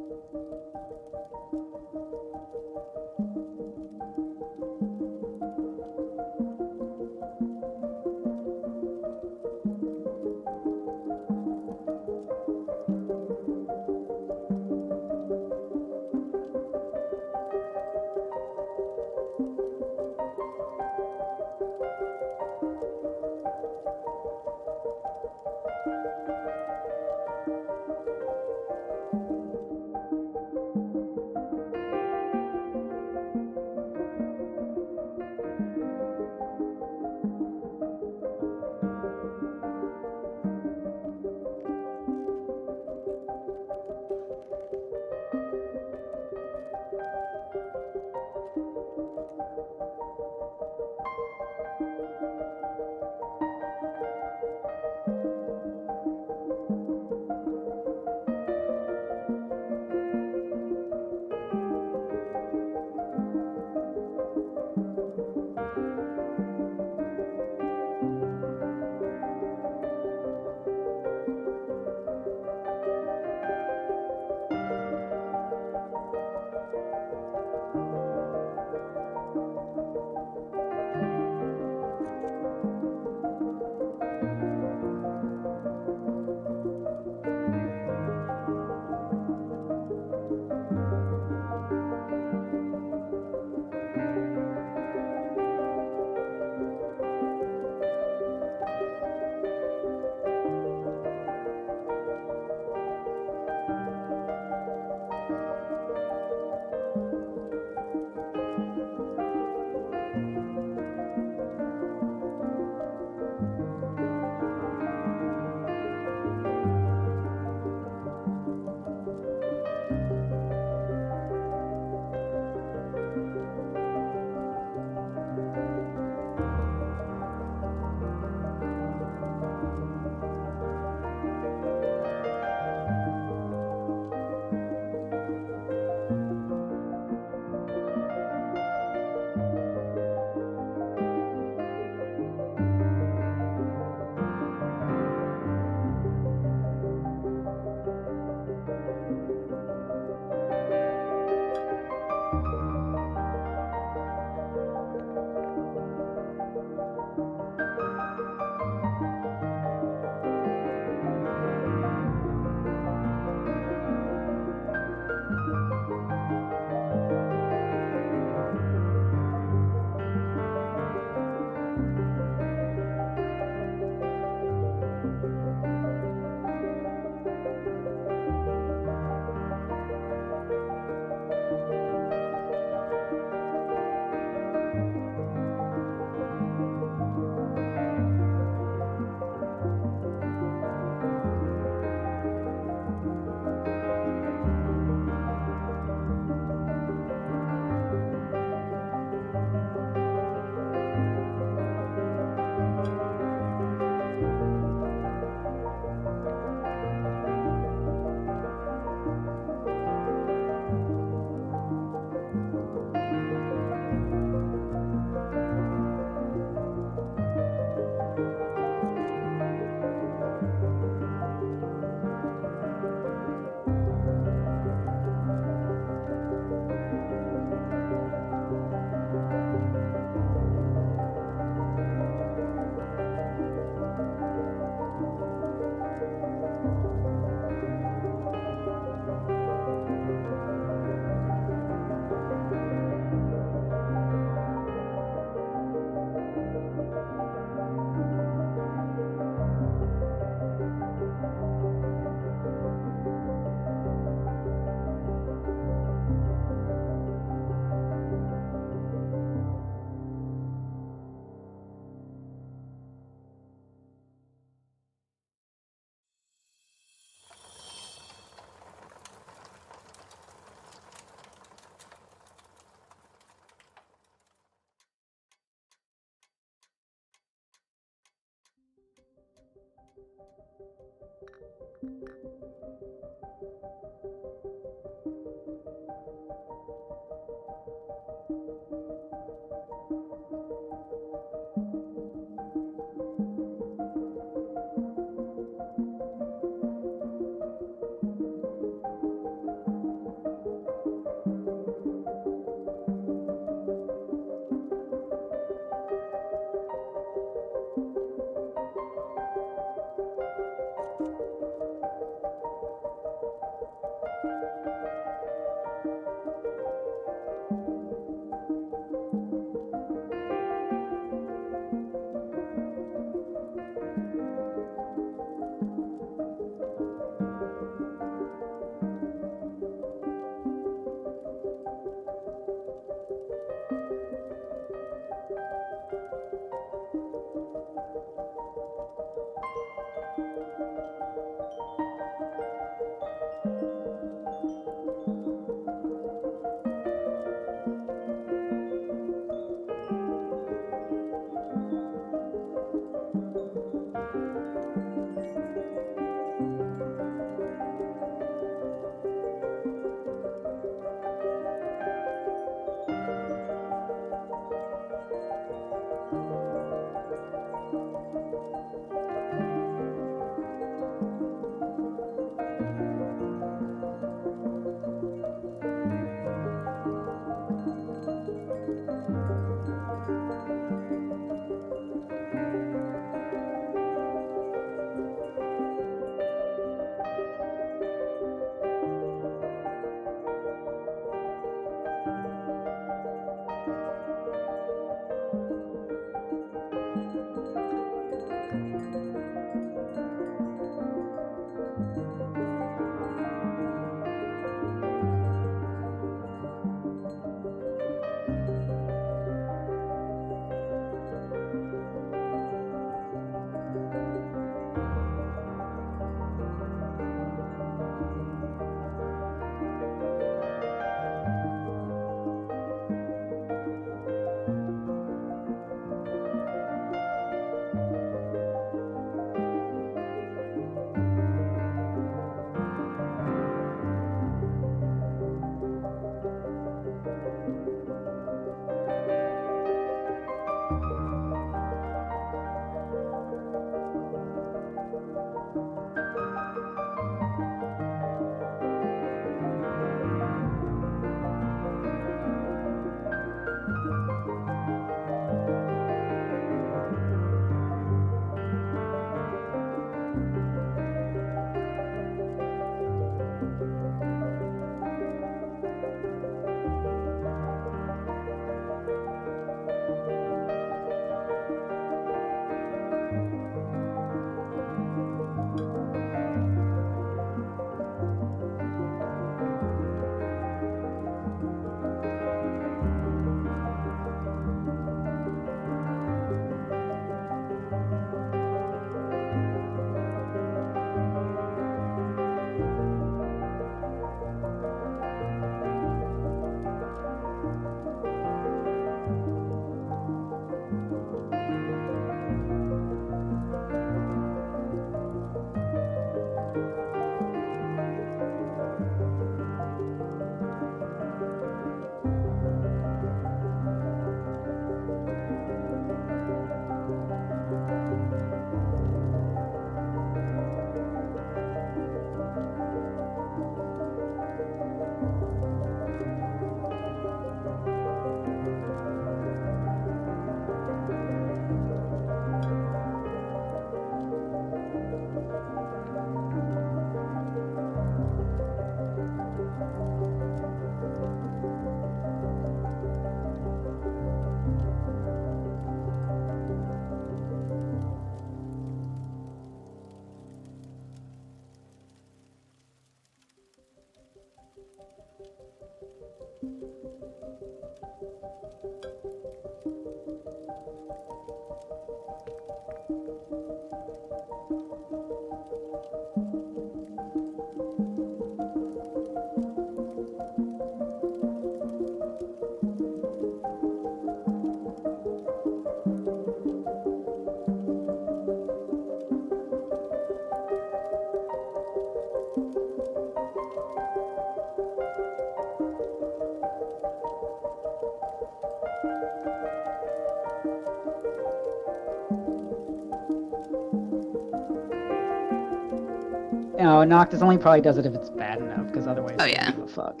S3: No, Noctis only probably does it if it's bad enough, because otherwise
S1: Oh,
S3: he
S1: yeah.
S3: doesn't give a fuck.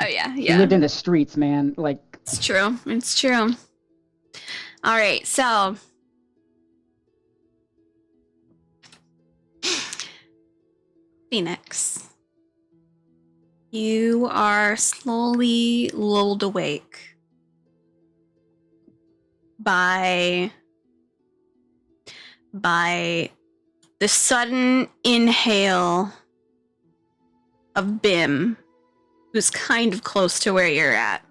S1: Oh yeah,
S3: He
S1: yeah.
S3: lived in the streets, man. Like,
S1: It's true. It's true. All right, so Phoenix, you are slowly lulled awake by the sudden inhale of Bim, who's kind of close to where you're at,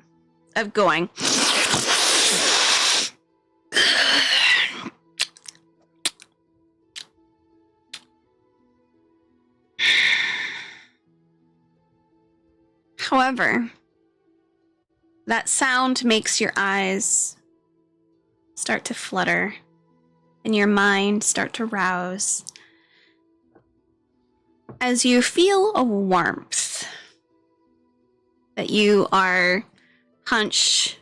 S1: of going. However, that sound makes your eyes start to flutter and your mind start to rouse as you feel a warmth that you are hunched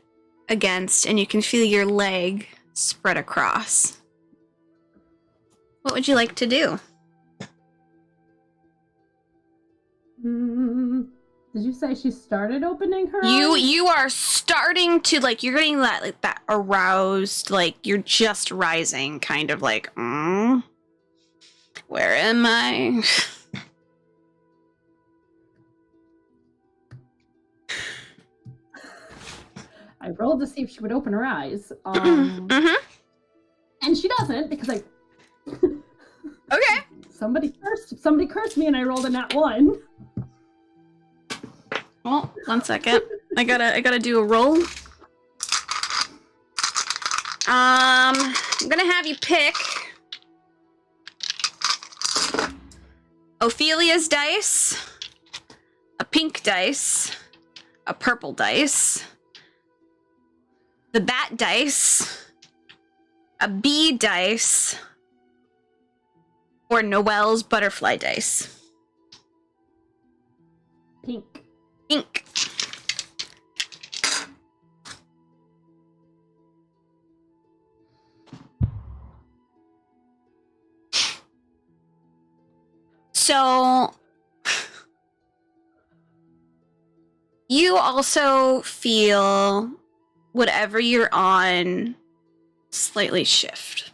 S1: against, and you can feel your leg spread across. What would you like to do?
S5: Did you say she started opening her eyes?
S1: You are starting to, like, you're getting that, like, that aroused, like, you're just rising, kind of like, where am I?
S5: I rolled to see if she would open her eyes.
S1: Mm-hmm.
S5: And she doesn't, because I
S1: Okay.
S5: somebody cursed me and I rolled a nat 1.
S1: Well, 1 second. I gotta do a roll. I'm gonna have you pick Ophelia's dice, a pink dice, a purple dice, the bat dice, a bee dice, or Noelle's butterfly dice.
S5: Pink.
S1: Pink. So you also feel whatever you're on slightly shift.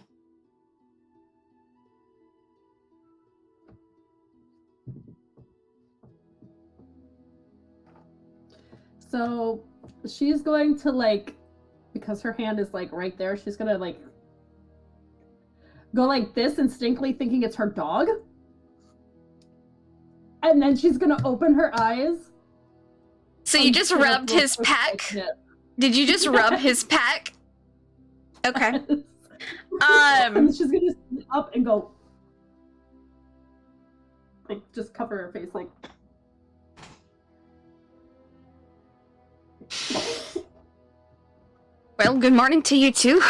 S5: So she's going to, like, because her hand is like right there, she's gonna like go like this, instinctively thinking it's her dog. And then she's gonna open her eyes.
S1: So you just rubbed his pack? Did you just rub his pack? Okay.
S5: And she's gonna sit up and go, like, just cover her face, like.
S1: Well, good morning to you too.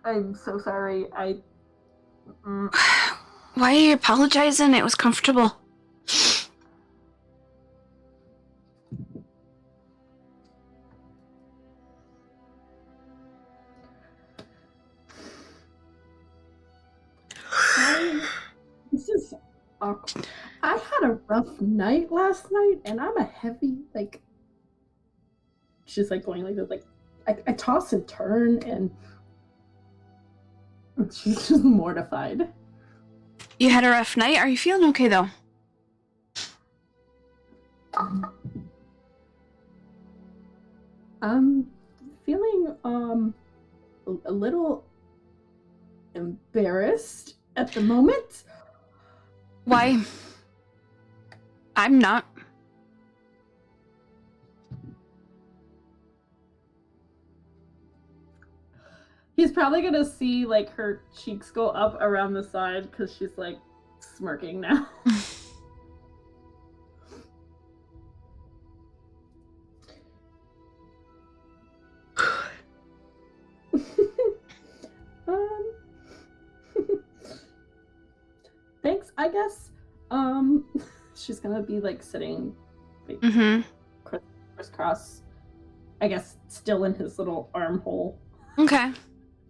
S5: I'm so sorry.
S1: Why are you apologizing? It was comfortable.
S5: This is awkward. I had a rough night last night, and I'm a heavy, like. She's like going like this, like I toss and turn, and she's just mortified.
S1: You had a rough night? Are you feeling okay though?
S5: I'm feeling a little embarrassed at the moment.
S1: Why? I'm not.
S5: He's probably gonna see, like, her cheeks go up around the side because she's, like, smirking now. Thanks, I guess. She's gonna be, like, sitting, like, crisscross, I guess, still in his little armhole.
S1: Okay.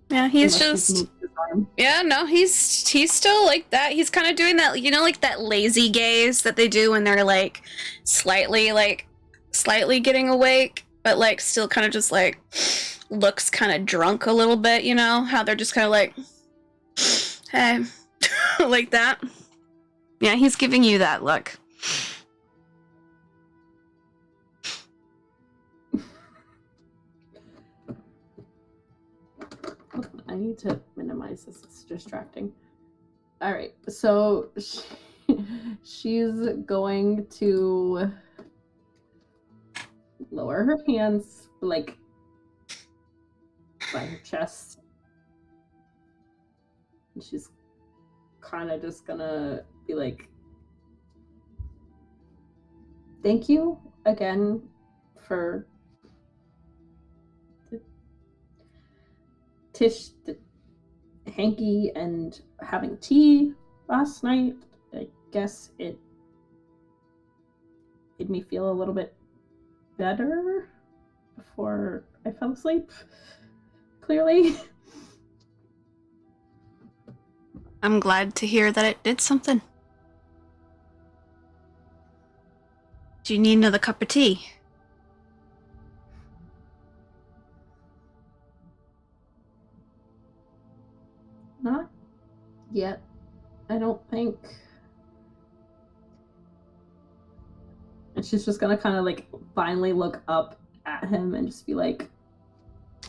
S1: Yeah, he's
S5: Unless
S1: just
S5: moved his arm.
S1: yeah, no, he's still like that. He's kind of doing that, like that lazy gaze that they do when they're like slightly getting awake, but like still kind of just like looks kind of drunk a little bit, how they're just kind of like hey, like that. Yeah, he's giving you that look.
S5: I need to minimize this. It's distracting. All right, so she's going to lower her hands, like, by her chest. And she's kind of just gonna be like, thank you again for Tish, the hanky, and having tea last night. I guess it made me feel a little bit better before I fell asleep, clearly.
S1: I'm glad to hear that it did something. Do you need another cup of tea?
S5: Not yet, I don't think. And she's just gonna kind of like finally look up at him and just be like,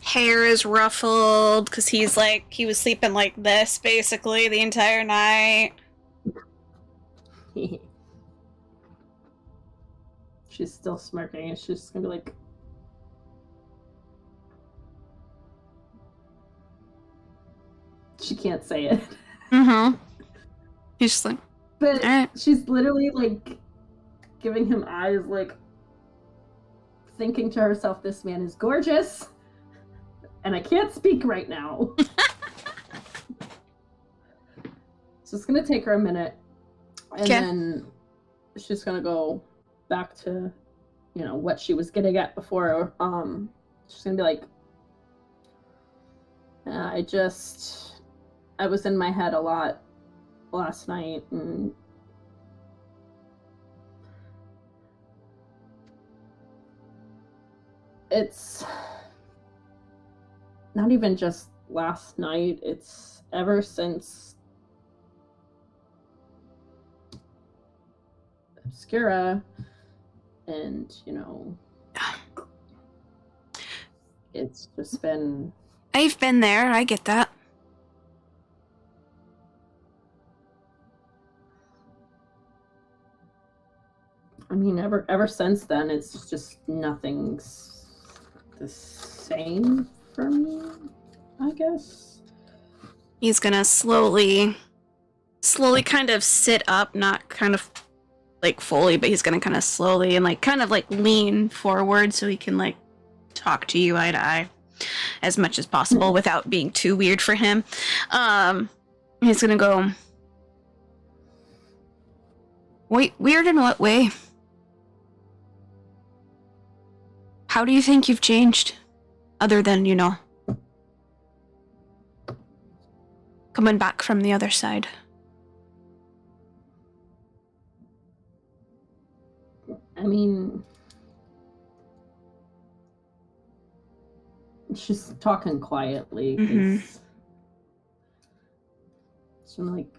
S1: Hair is ruffled because he was sleeping like this basically the entire night.
S5: she's still smirking, and she's just gonna be like, she can't say it.
S1: Mm-hmm. He's just like,
S5: But
S1: alright.
S5: she's literally like giving him eyes, like thinking to herself, this man is gorgeous, and I can't speak right now. So it's gonna take her a minute, and then she's gonna go back to, what she was getting at before. She's gonna be like, I was in my head a lot last night, and it's not even just last night, it's ever since Obscura, and it's just been,
S1: I've been there, I get that.
S5: I mean, ever since then, it's just nothing's the same for me, I guess.
S1: He's gonna slowly kind of sit up, not kind of like fully, but he's gonna kind of slowly and like kind of like lean forward so he can like talk to you eye to eye as much as possible without being too weird for him. He's gonna go, wait, weird in what way? How do you think you've changed? Other than, coming back from the other side.
S5: I mean, she's talking quietly because she's like,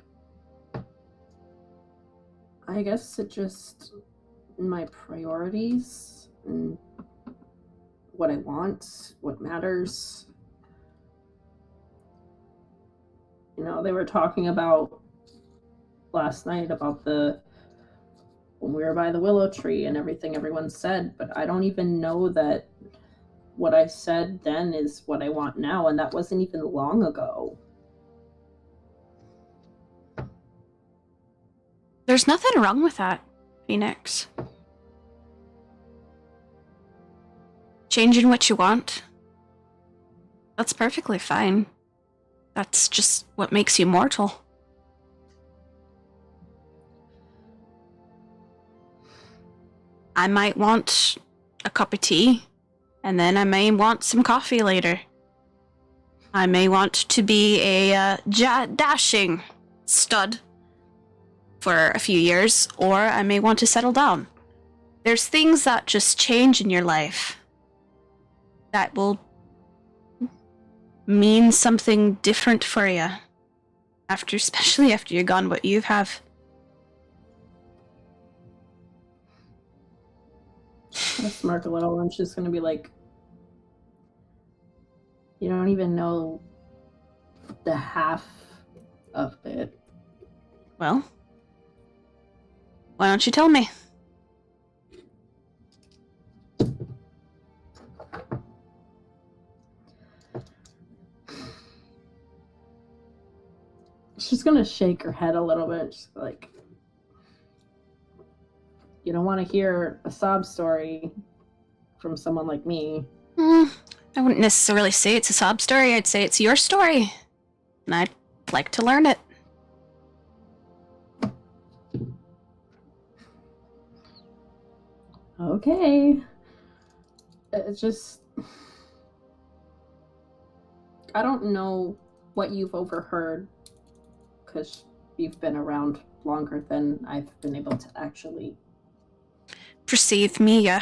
S5: I guess it just my priorities and what I want, what matters. They were talking about last night about when we were by the willow tree and everything everyone said, but I don't even know that what I said then is what I want now, and that wasn't even long ago.
S1: There's nothing wrong with that, Phoenix. Changing what you want. That's perfectly fine. That's just what makes you mortal. I might want a cup of tea, and then I may want some coffee later. I may want to be a dashing stud for a few years, or I may want to settle down. There's things that just change in your life that will mean something different for you, especially after you're gone, what you have.
S5: I'm gonna smirk a little, and she's gonna be like, "You don't even know the half of it."
S1: Well, why don't you tell me?
S5: She's gonna shake her head a little bit. She's like, "You don't want to hear a sob story from someone like me."
S1: I wouldn't necessarily say it's a sob story. I'd say it's your story. And I'd like to learn it.
S5: Okay. It's just, I don't know what you've overheard, because you've been around longer than I've been able to actually
S1: Perceive me, yeah.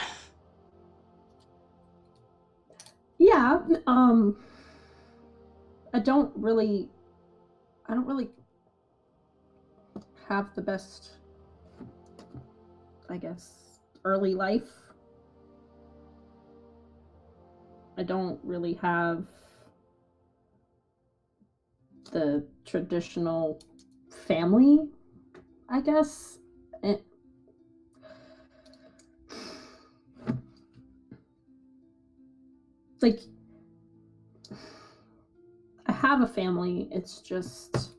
S5: Yeah, I don't really have the best, I guess, early life. I don't really have the traditional family, I guess. Like, I have a family, it's just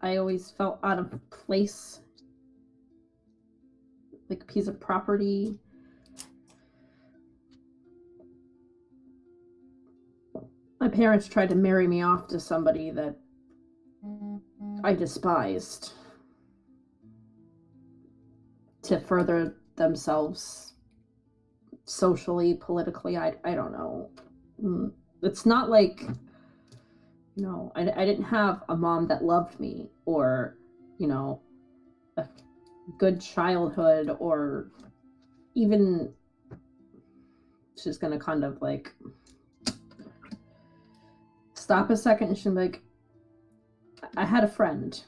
S5: I always felt out of place, like a piece of property. My parents tried to marry me off to somebody that I despised to further themselves socially, politically. I don't know. It's not like, you know, I didn't have a mom that loved me, or, you know, a good childhood, or even, she's gonna kind of like stop a second, and she's like, I had a friend.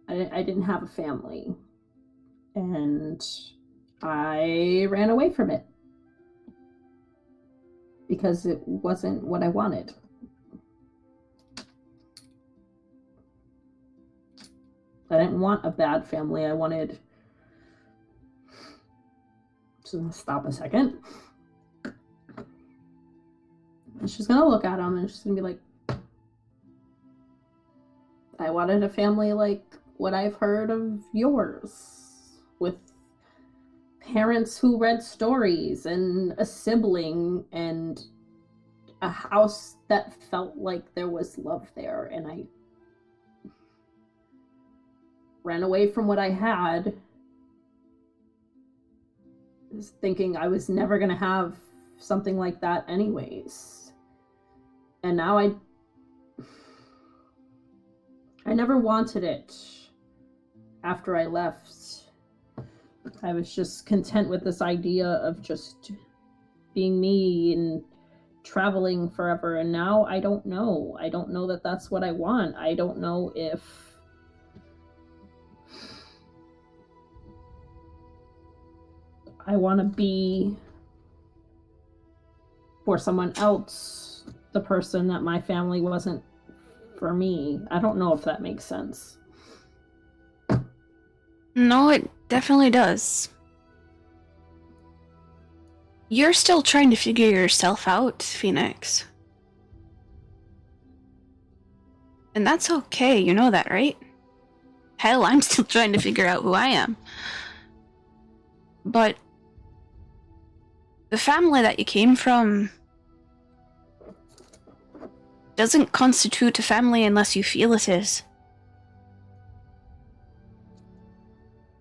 S5: I didn't have a family, and I ran away from it because it wasn't what I wanted. I didn't want a bad family. I wanted... Just stop a second. And she's gonna look at him, and she's gonna be like, I wanted a family like what I've heard of yours, with parents who read stories, and a sibling, and a house that felt like there was love there. And I ran away from what I had, thinking I was never gonna have something like that anyways. And now I never wanted it. After I left, I was just content with this idea of just being me and traveling forever. And now I don't know. I don't know that that's what I want. I don't know if I want to be for someone else the person that my family wasn't for me. I don't know if that makes sense.
S1: No, it definitely does. You're still trying to figure yourself out, Phoenix. And that's okay, you know that, right? Hell, I'm still trying to figure out who I am. But the family that you came from doesn't constitute a family unless you feel it is.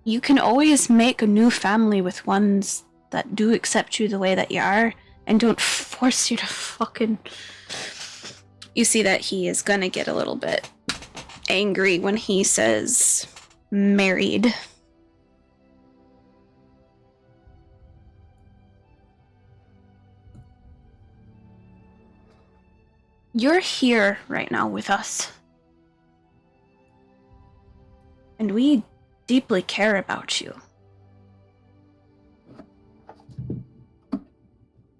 S1: You can always make a new family with ones that do accept you the way that you are and don't force you to fucking You see that he is gonna get a little bit angry when he says married. You're here right now with us. And we deeply care about you.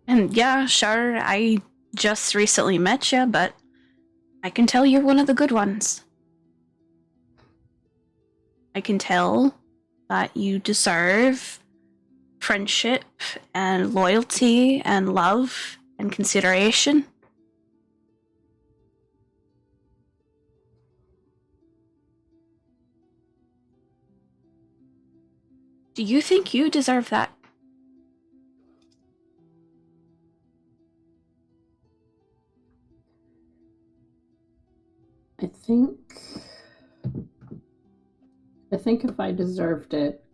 S1: And yeah, sure, I just recently met you, but I can tell you're one of the good ones. I can tell that you deserve friendship and loyalty and love and consideration. Do you think you deserve that?
S5: I think if I deserved it,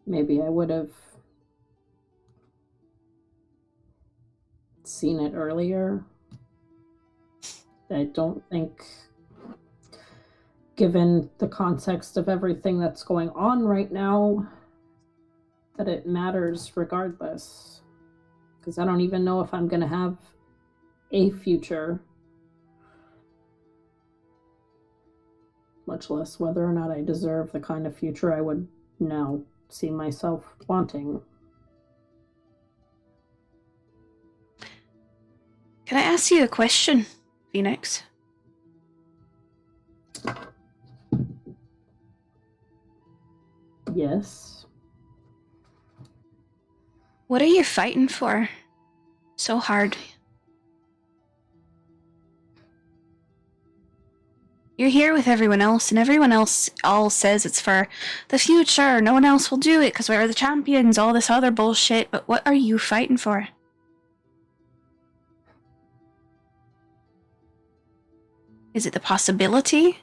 S5: maybe I would have seen it earlier. I don't think, given the context of everything that's going on right now, that it matters regardless. Because I don't even know if I'm going to have a future, much less whether or not I deserve the kind of future I would now see myself wanting.
S1: Can I ask you a question, Phoenix?
S5: Yes.
S1: What are you fighting for so hard? You're here with everyone else, and everyone else all says it's for the future. No one else will do it because we're the champions, all this other bullshit. But what are you fighting for? Is it the possibility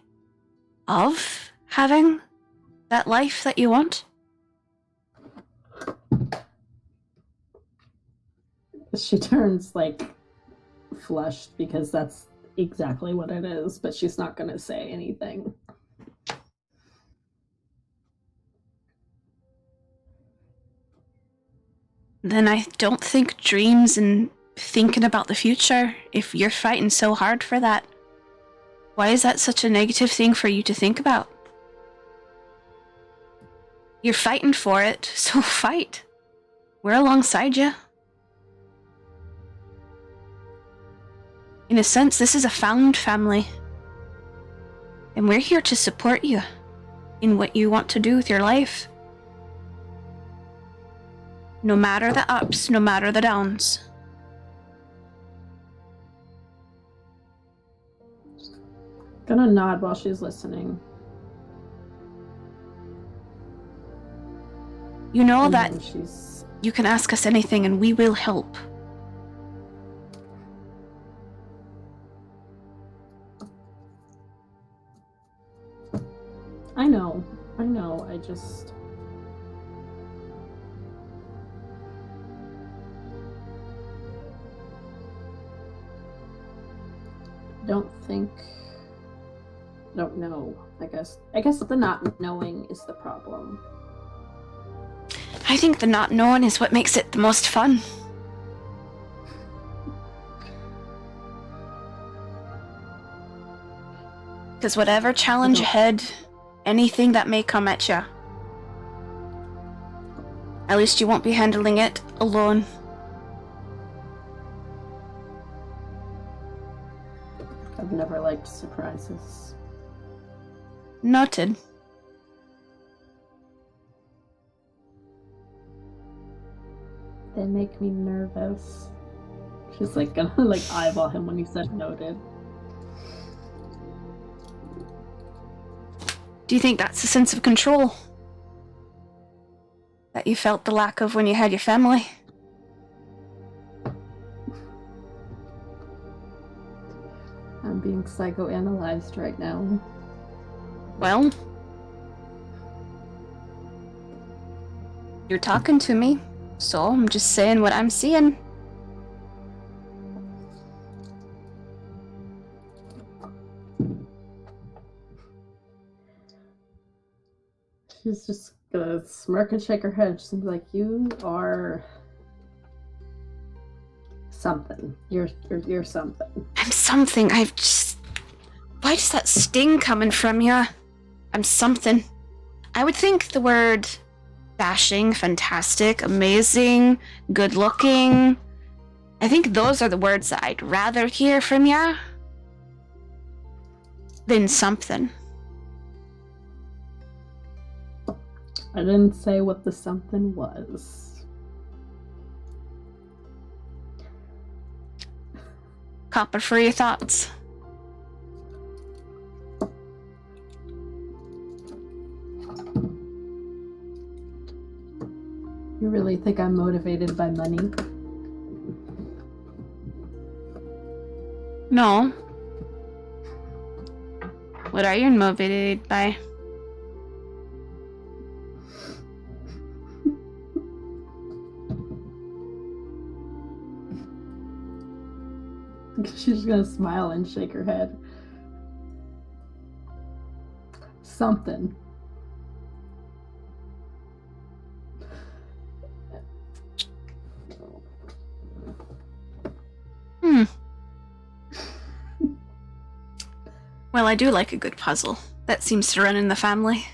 S1: of having that life that you want?
S5: She turns like flushed because that's exactly what it is, but she's not going to say anything.
S1: Then I don't think dreams and thinking about the future, if you're fighting so hard for that, why is that such a negative thing for you to think about? You're fighting for it, so fight. We're alongside you. In a sense, this is a found family. And we're here to support you in what you want to do with your life. No matter the ups, no matter the downs.
S5: Gonna nod while she's listening.
S1: You know
S5: And
S1: that
S5: then she's
S1: you can ask us anything and we will help.
S5: I know, I just don't know. I guess the not knowing is the problem.
S1: I think the not knowing is what makes it the most fun. Because whatever challenge ahead, anything that may come at you, at least you won't be handling it alone.
S5: I've never liked surprises.
S1: Noted.
S5: They make me nervous. She's like gonna like eyeball him when he said noted.
S1: Do you think that's a sense of control that you felt the lack of when you had your family?
S5: I'm being psychoanalyzed right now.
S1: Well, you're talking to me, so I'm just saying what I'm seeing.
S5: She's just gonna smirk and shake her head. She's gonna be like, "You are something. You're something."
S1: I'm something. I've just. Why does that sting coming from you? I'm something. I would think the word dashing, fantastic, amazing, good looking. I think those are the words that I'd rather hear from you than something.
S5: I didn't say what the something was.
S1: Copper for your thoughts.
S5: You really think I'm motivated by money?
S1: No. What are you motivated by?
S5: She's gonna smile and shake her head. Something.
S1: Well, I do like a good puzzle. That seems to run in the family.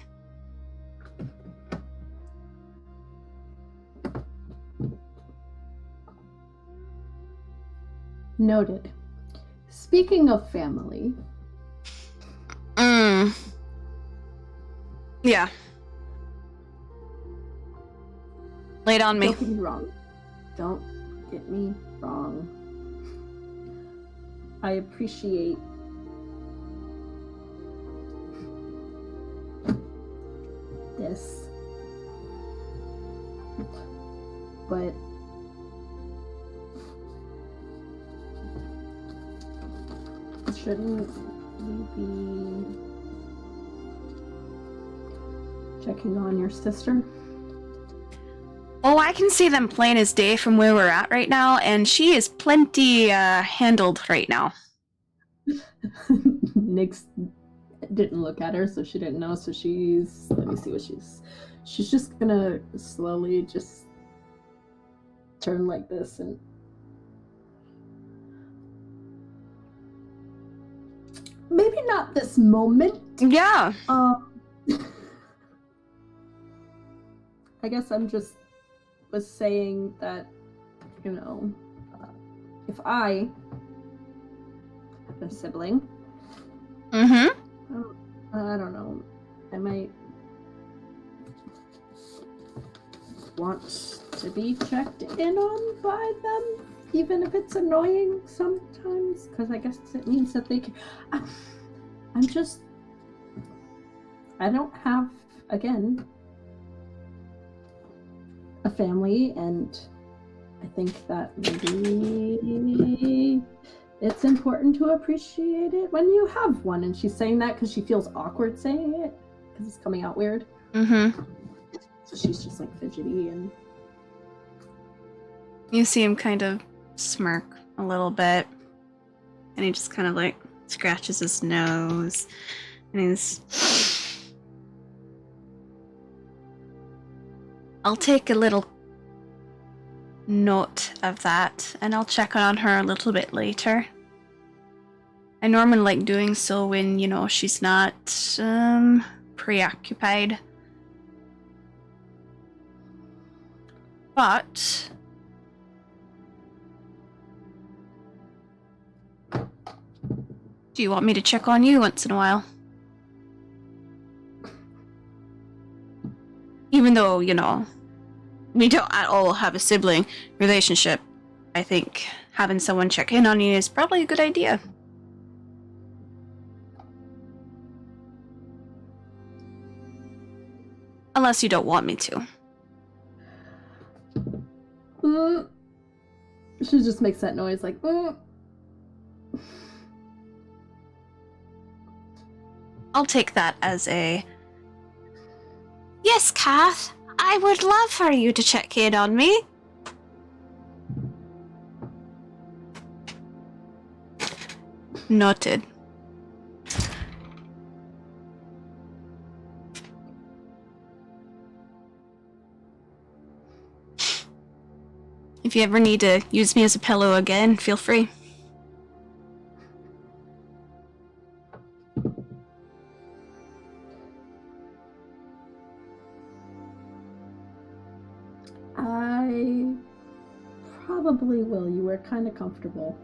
S5: Noted. Speaking of family.
S1: Yeah. Lay it on me.
S5: Don't get me wrong. Don't get me wrong. I appreciate this. But shouldn't you be checking on your sister?
S1: Oh, I can see them plain as day from where we're at right now, and she is plenty handled right now.
S5: Nyx didn't look at her, so she didn't know. So she's, let me see what she's just gonna slowly just turn like this and maybe not this moment.
S1: Yeah.
S5: I guess I'm just was saying that, you know, if I have a sibling,
S1: Mm-hmm.
S5: I don't know, I might want to be checked in on by them, even if it's annoying sometimes, because I guess it means that they can. I'm just. I don't have, again, a family, and I think that maybe it's important to appreciate it when you have one. And she's saying that because she feels awkward saying it, because it's coming out weird.
S1: Mm-hmm.
S5: So she's just like fidgety, and
S1: You see him kind of smirk a little bit, and he just kind of like scratches his nose, and he's... I'll take a little note of that, and I'll check on her a little bit later. I normally like doing so when, you know, she's not preoccupied. But do you want me to check on you once in a while? Even though, you know, we don't at all have a sibling relationship, I think having someone check in on you is probably a good idea. Unless you don't want me to.
S5: She just makes that noise like.
S1: I'll take that as a... Yes, Kath, I would love for you to check in on me. Noted. If you ever need to use me as a pillow again, feel free.
S5: I probably will. You were kind of comfortable.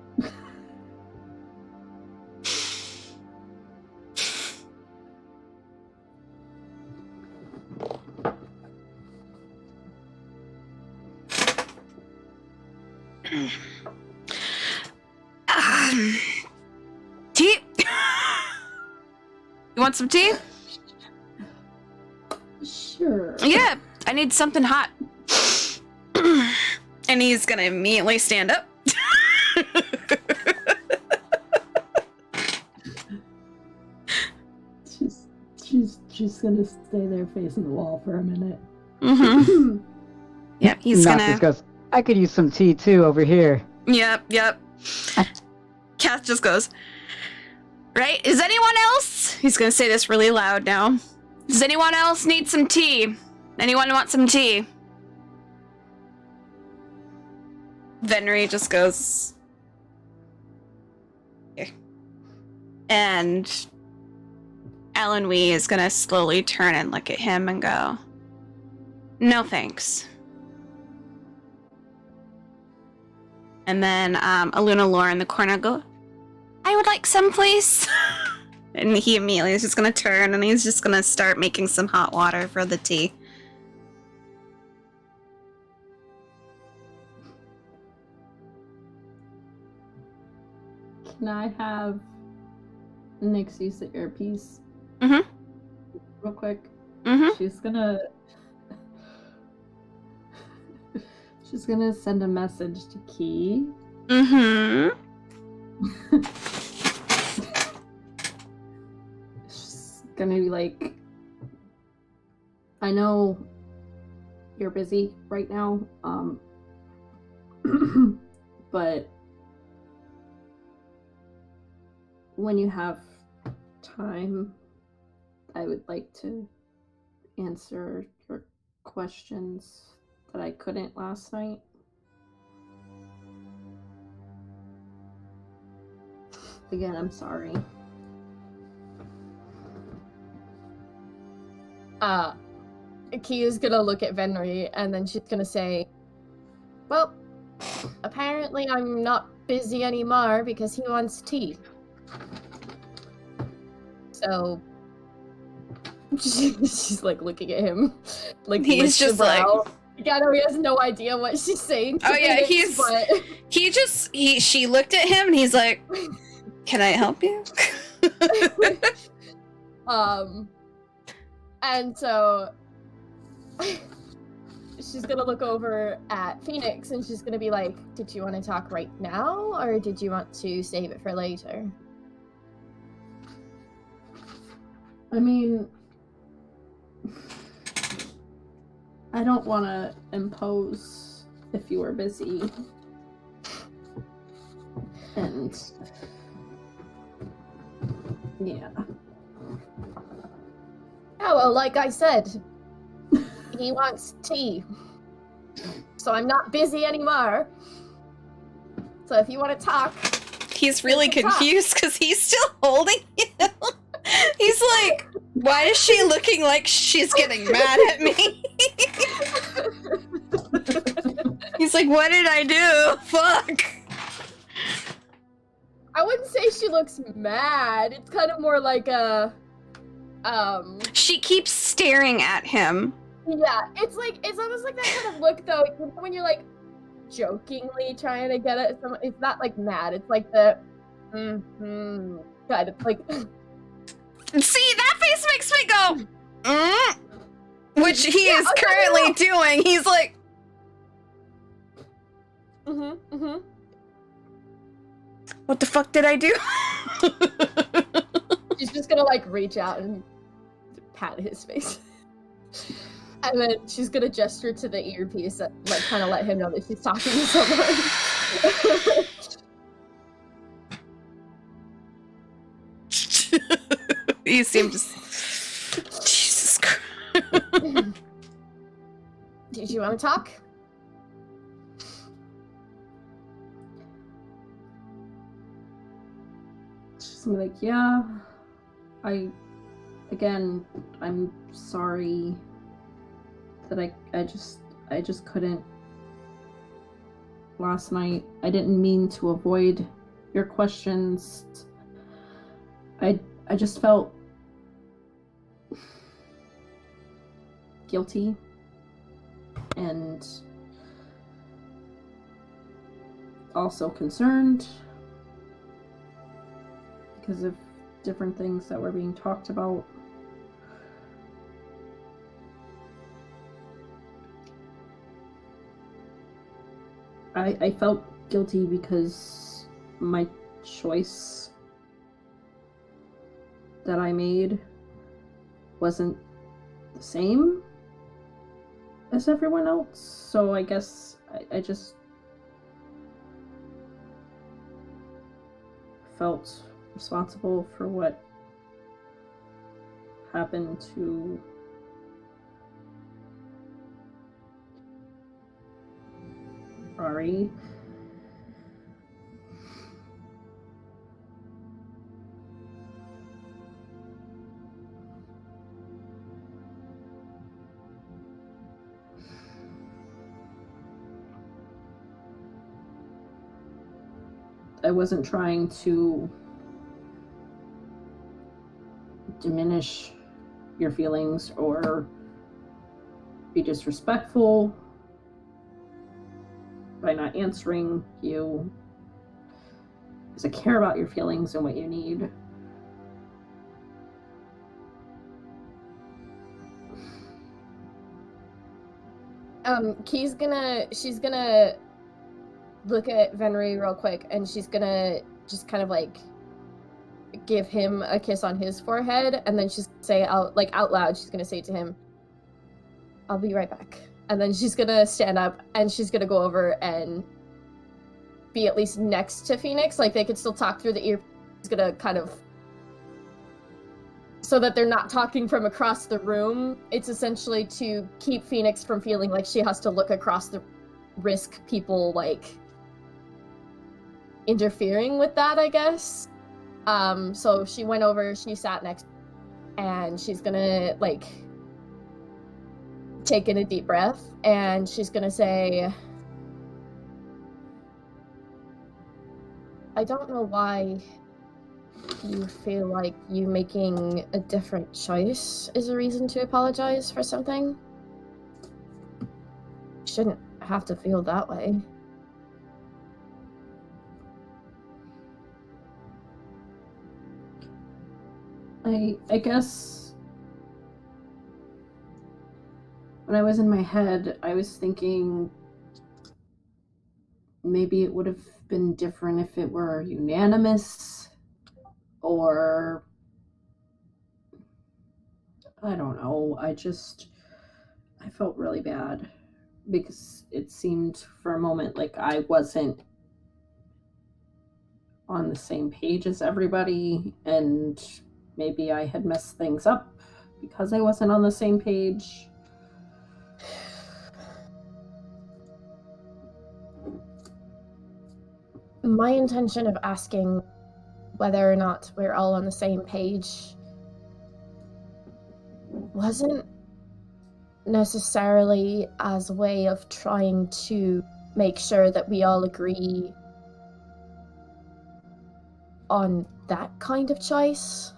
S1: Tea? You want some tea?
S5: Sure.
S1: Yeah, I need something hot. And he's gonna immediately stand up.
S5: She's gonna stay there facing the wall for a minute.
S1: Mm-hmm. Yeah, he's
S3: Noctis
S1: gonna.
S3: goes, I could use some tea too over here.
S1: Yep. Kath just goes, right? Is anyone else? He's gonna say this really loud now. Does anyone else need some tea? Anyone want some tea? Venri just goes, here. And Alan Wee is gonna slowly turn and look at him and go, no thanks. And then Aluna Lore in the corner go, I would like some, please. And he immediately is just gonna turn and he's just gonna start making some hot water for the tea.
S5: Can I have Nyx use the earpiece?
S1: Mhm.
S5: Real quick.
S1: Mhm.
S5: She's gonna send a message to Key.
S1: Mhm.
S5: She's gonna be like, I know you're busy right now, but when you have time, I would like to answer your questions that I couldn't last night. Again, I'm sorry.
S2: Kia's gonna look at Venri and then she's gonna say, well, apparently I'm not busy anymore because he wants tea. So she's like looking at him, like
S1: He's just like,
S2: yeah, no, he has no idea what she's saying.
S1: oh yeah, she looked at him and he's like, can I help you?
S2: And so she's gonna look over at Phoenix and she's gonna be like, did you want to talk right now or did you want to save it for later?
S5: I mean, I don't want to impose if you were busy. And yeah.
S2: Oh, well, like I said, he wants tea. So I'm not busy anymore. So if you want to talk...
S1: He's really confused because he's still holding him. He's like, why is she looking like she's getting mad at me? He's like, what did I do? Fuck.
S2: I wouldn't say she looks mad. It's kind of more like a...
S1: She keeps staring at him.
S2: Yeah, it's almost like that kind of look, though, when you're, like, jokingly trying to get at someone. It's not, like, mad. It's like the, kind of, like...
S1: See, that face makes me go, which he is currently doing. He's like, what the fuck did I do?
S2: She's just gonna, like, reach out and pat his face. And then she's gonna gesture to the earpiece and, like, kind of let him know that she's talking to someone.
S1: You seem just... Jesus Christ.
S2: Did you want to talk?
S5: just gonna be like, yeah, I'm sorry that I just couldn't last night. I didn't mean to avoid your questions. I just felt guilty and also concerned because of different things that were being talked about. I felt guilty because my choice that I made wasn't the same as everyone else, so I guess I just felt responsible for what happened to Ari. I wasn't trying to diminish your feelings or be disrespectful by not answering you, because I care about your feelings and what you need.
S2: She's gonna look at Venri real quick, and she's gonna just kind of like give him a kiss on his forehead, and then she's gonna say out loud, she's gonna say to him, "I'll be right back." And then she's gonna stand up and she's gonna go over and be at least next to Phoenix. Like, they could still talk through the ear. She's gonna kind of, so that they're not talking from across the room. It's essentially to keep Phoenix from feeling like she has to look across the risk people like interfering with that, I guess. So she went over, she sat next, and she's gonna like take in a deep breath, and she's gonna say, "I don't know why you feel like you making a different choice is a reason to apologize for something. You shouldn't have to feel that way."
S5: I guess when I was in my head, I was thinking maybe it would have been different if it were unanimous, or I don't know. I felt really bad because it seemed for a moment like I wasn't on the same page as everybody, and maybe I had messed things up because I wasn't on the same page.
S2: My intention of asking whether or not we're all on the same page wasn't necessarily as a way of trying to make sure that we all agree on that kind of choice.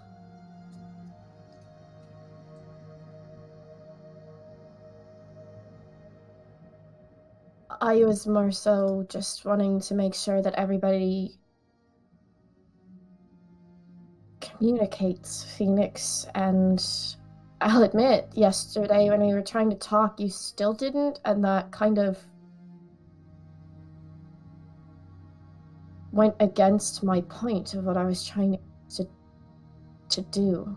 S2: I was more so just wanting to make sure that everybody communicates, Phoenix, and I'll admit, yesterday when we were trying to talk, you still didn't, and that kind of went against my point of what I was trying to do.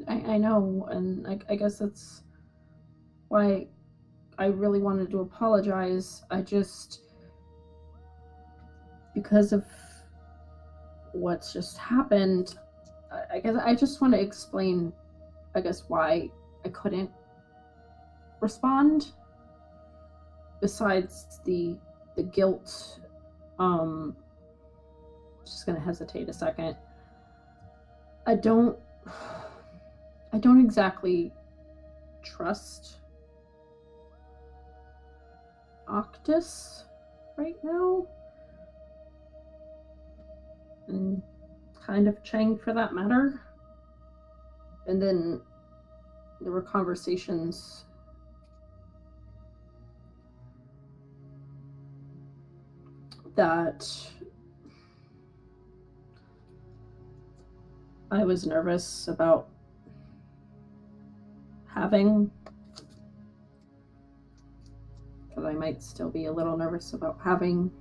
S5: I know, and I guess that's why I really wanted to apologize. I just, because of what's just happened, I guess I just want to explain, I guess, why I couldn't respond. Besides the guilt, just gonna hesitate a second. I don't exactly trust Octus right now. And kind of Chang for that matter. And then there were conversations that I was nervous about having, that I might still be a little nervous about having,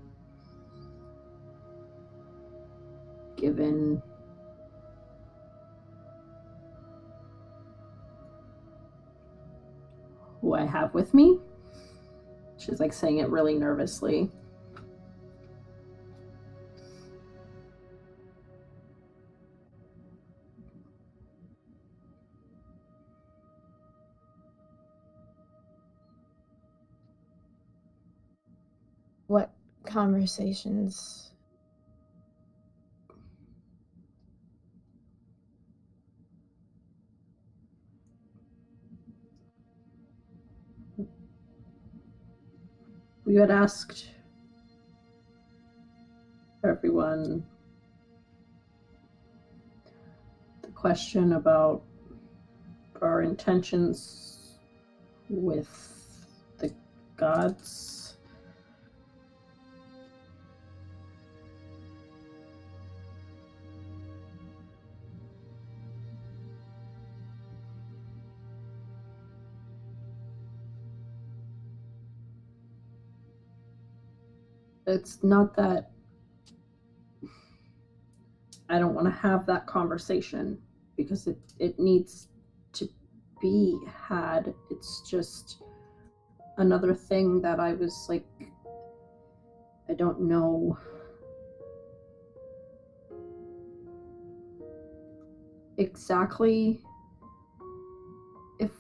S5: given who I have with me. She's like saying it really nervously.
S2: What conversations?
S5: We had asked everyone the question about our intentions with the gods. It's not that I don't want to have that conversation, because it needs to be had. It's just another thing that I was like, I don't know exactly if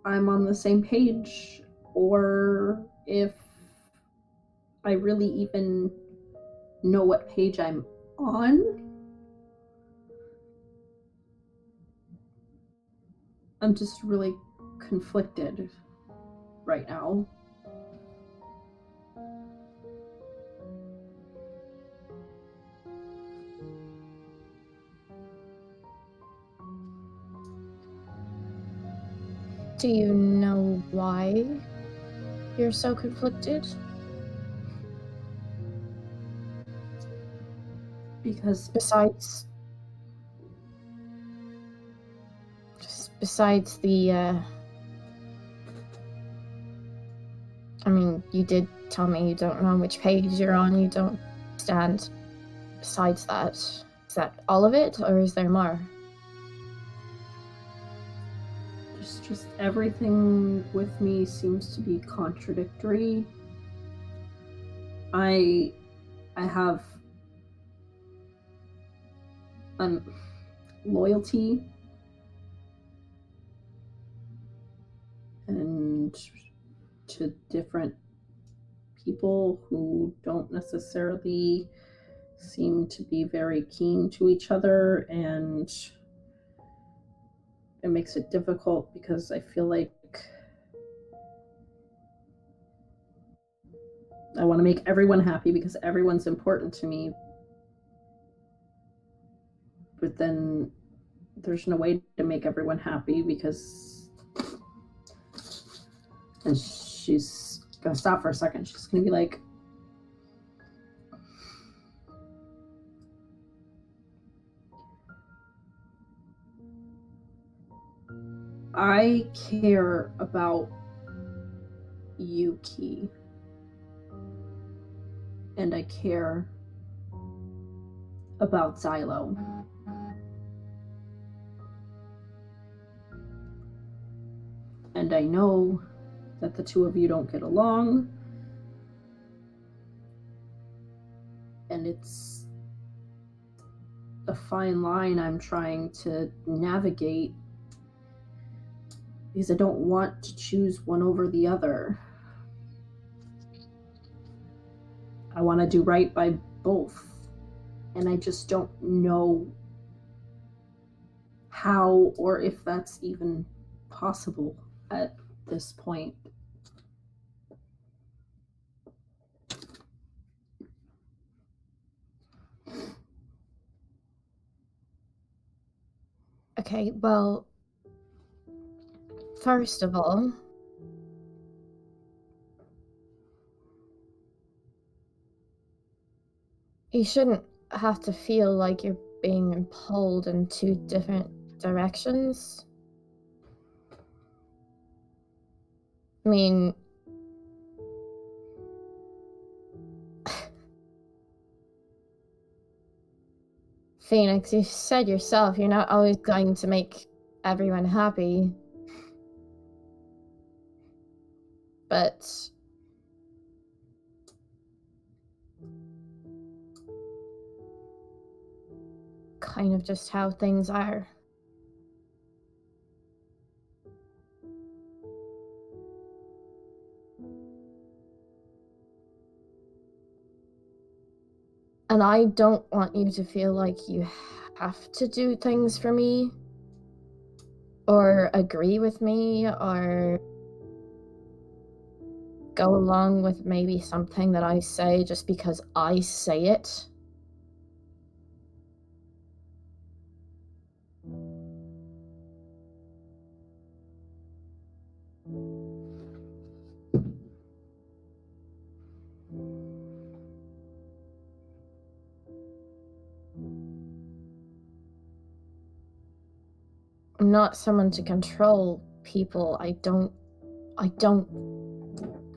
S5: I'm on the same page, or if I really even know what page I'm on. I'm just really conflicted right now.
S2: Do you know why you're so conflicted?
S5: Because
S2: besides the I mean, you did tell me you don't know which page you're on, you don't stand. Besides that, is that all of it, or is there more?
S5: just everything with me seems to be contradictory. I have loyalty and to different people who don't necessarily seem to be very keen to each other, and it makes it difficult because I feel like I want to make everyone happy because everyone's important to me. But then there's no way to make everyone happy because... And she's gonna stop for a second. She's gonna be like, I care about Yuki, and I care about Xylo. And I know that the two of you don't get along, and it's a fine line I'm trying to navigate, because I don't want to choose one over the other. I want to do right by both. and I just don't know how or if that's even possible at this point.
S2: Okay, well, first of all, you shouldn't have to feel like you're being pulled in two different directions. I mean, Phoenix, you said yourself you're not always going to make everyone happy. But kind of just how things are. And I don't want you to feel like you have to do things for me, or agree with me, or go along with maybe something that I say just because I say it. I'm not someone to control people. I don't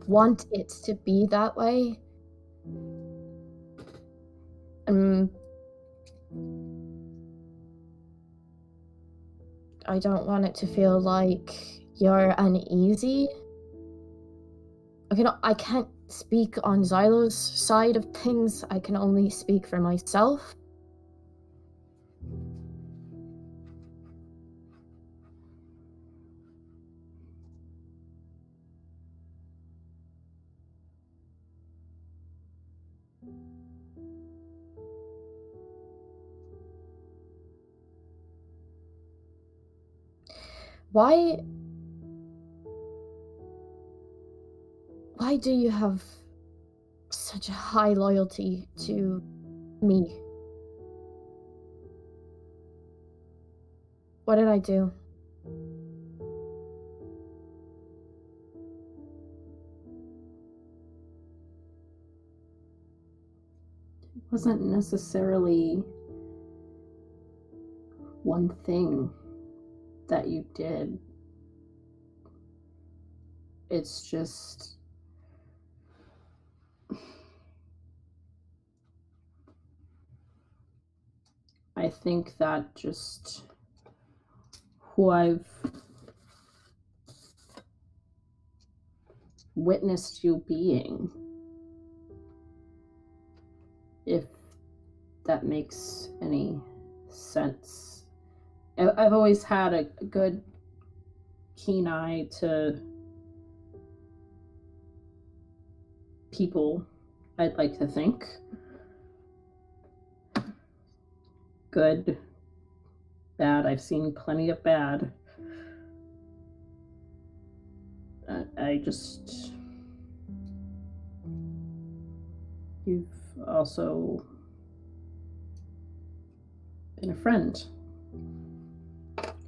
S2: want it to be that way. I don't want it to feel like you're uneasy. Okay, no, I can't speak on Xylo's side of things. I can only speak for myself. Why do you have such a high loyalty to me? What did I do?
S5: It wasn't necessarily one thing that you did. It's just I think that just who I've witnessed you being, if that makes any sense. I've always had a good, keen eye to people, I'd like to think. Good, bad. I've seen plenty of bad. I just... You've also been a friend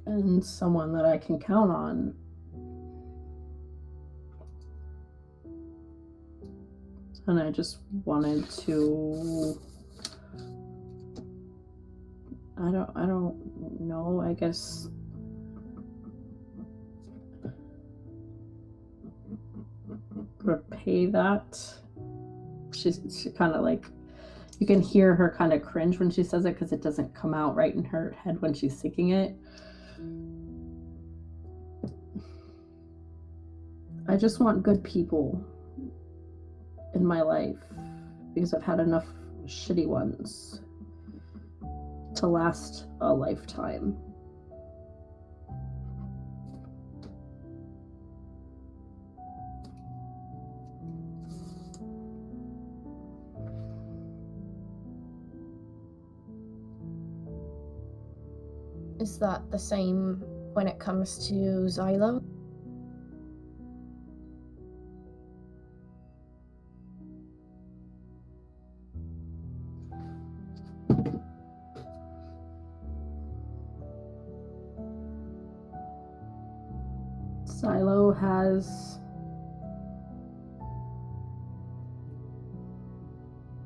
S5: and someone that I can count on. And I just wanted to... I don't know, I guess... repay that. She kind of like... You can hear her kind of cringe when she says it because it doesn't come out right in her head when she's singing it. I just want good people in my life because I've had enough shitty ones to last a lifetime.
S2: Is that the same when it comes to Xylo?
S5: Silo has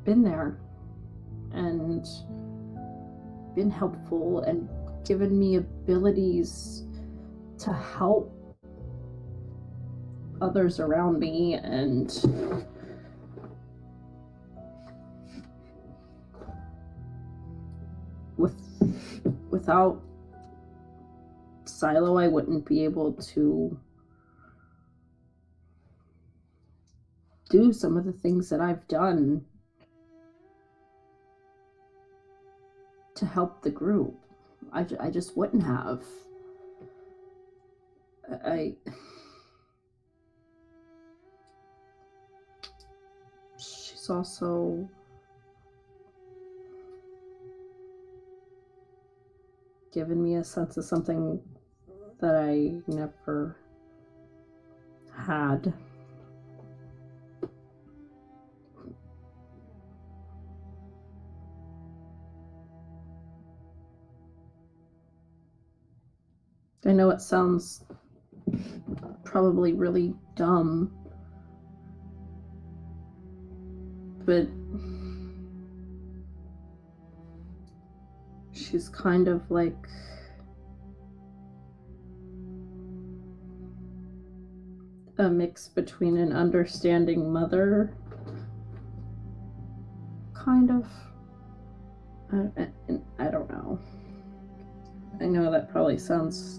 S5: been there and been helpful and given me abilities to help others around me, and without Silo I wouldn't be able to do some of the things that I've done to help the group. I just wouldn't have. She's also given me a sense of something that I never had. I know it sounds probably really dumb, but she's kind of like a mix between an understanding mother, kind of. I don't know. I know that probably sounds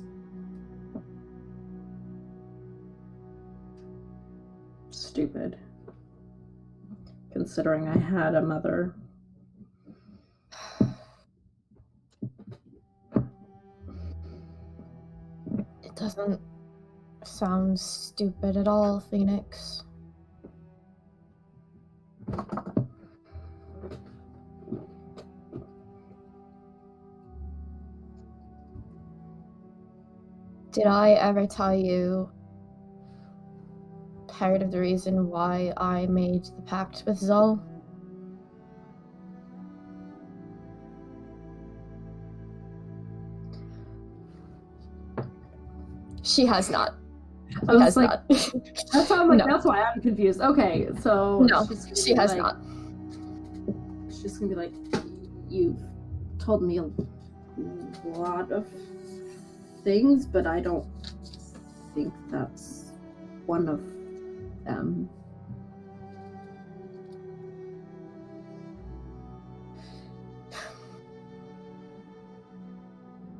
S5: stupid, considering I had a mother.
S2: It doesn't sound stupid at all, Phoenix. Did I ever tell you part of the reason why I made the pact with Zol? She has not.
S5: I was
S2: has
S5: like,
S2: not.
S5: That's why I'm like,
S2: No.
S5: that's why I'm confused. Okay, so
S2: No, she has not.
S5: She's gonna be like, you've told me a lot of things, but I don't think that's one of them.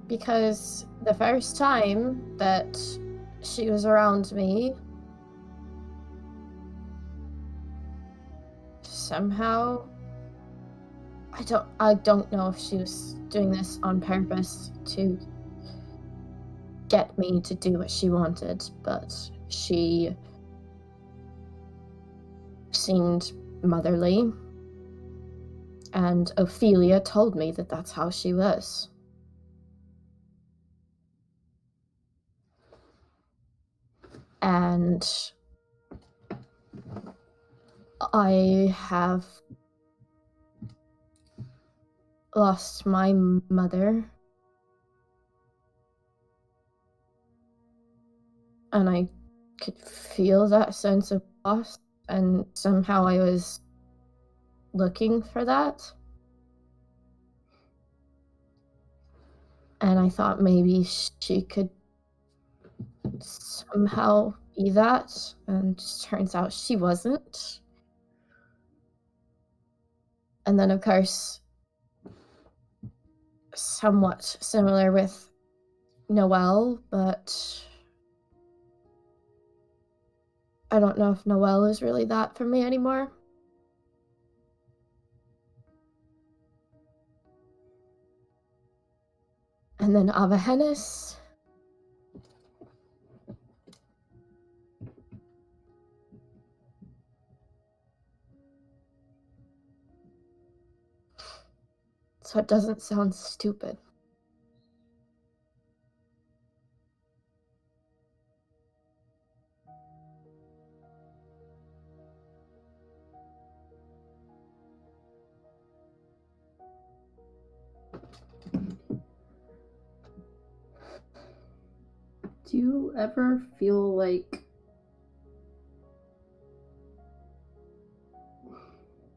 S2: Because the first time that she was around me, somehow, I don't know if she was doing this on purpose to get me to do what she wanted, but she seemed motherly, and Ophelia told me that that's how she was. And I have lost my mother, and I could feel that sense of loss, and somehow I was looking for that. And I thought maybe she could somehow be that, and it turns out she wasn't. And then, of course, somewhat similar with Noelle, but I don't know if Noelle is really that for me anymore. And then Avahennis. So it doesn't sound stupid.
S5: Do you ever feel like...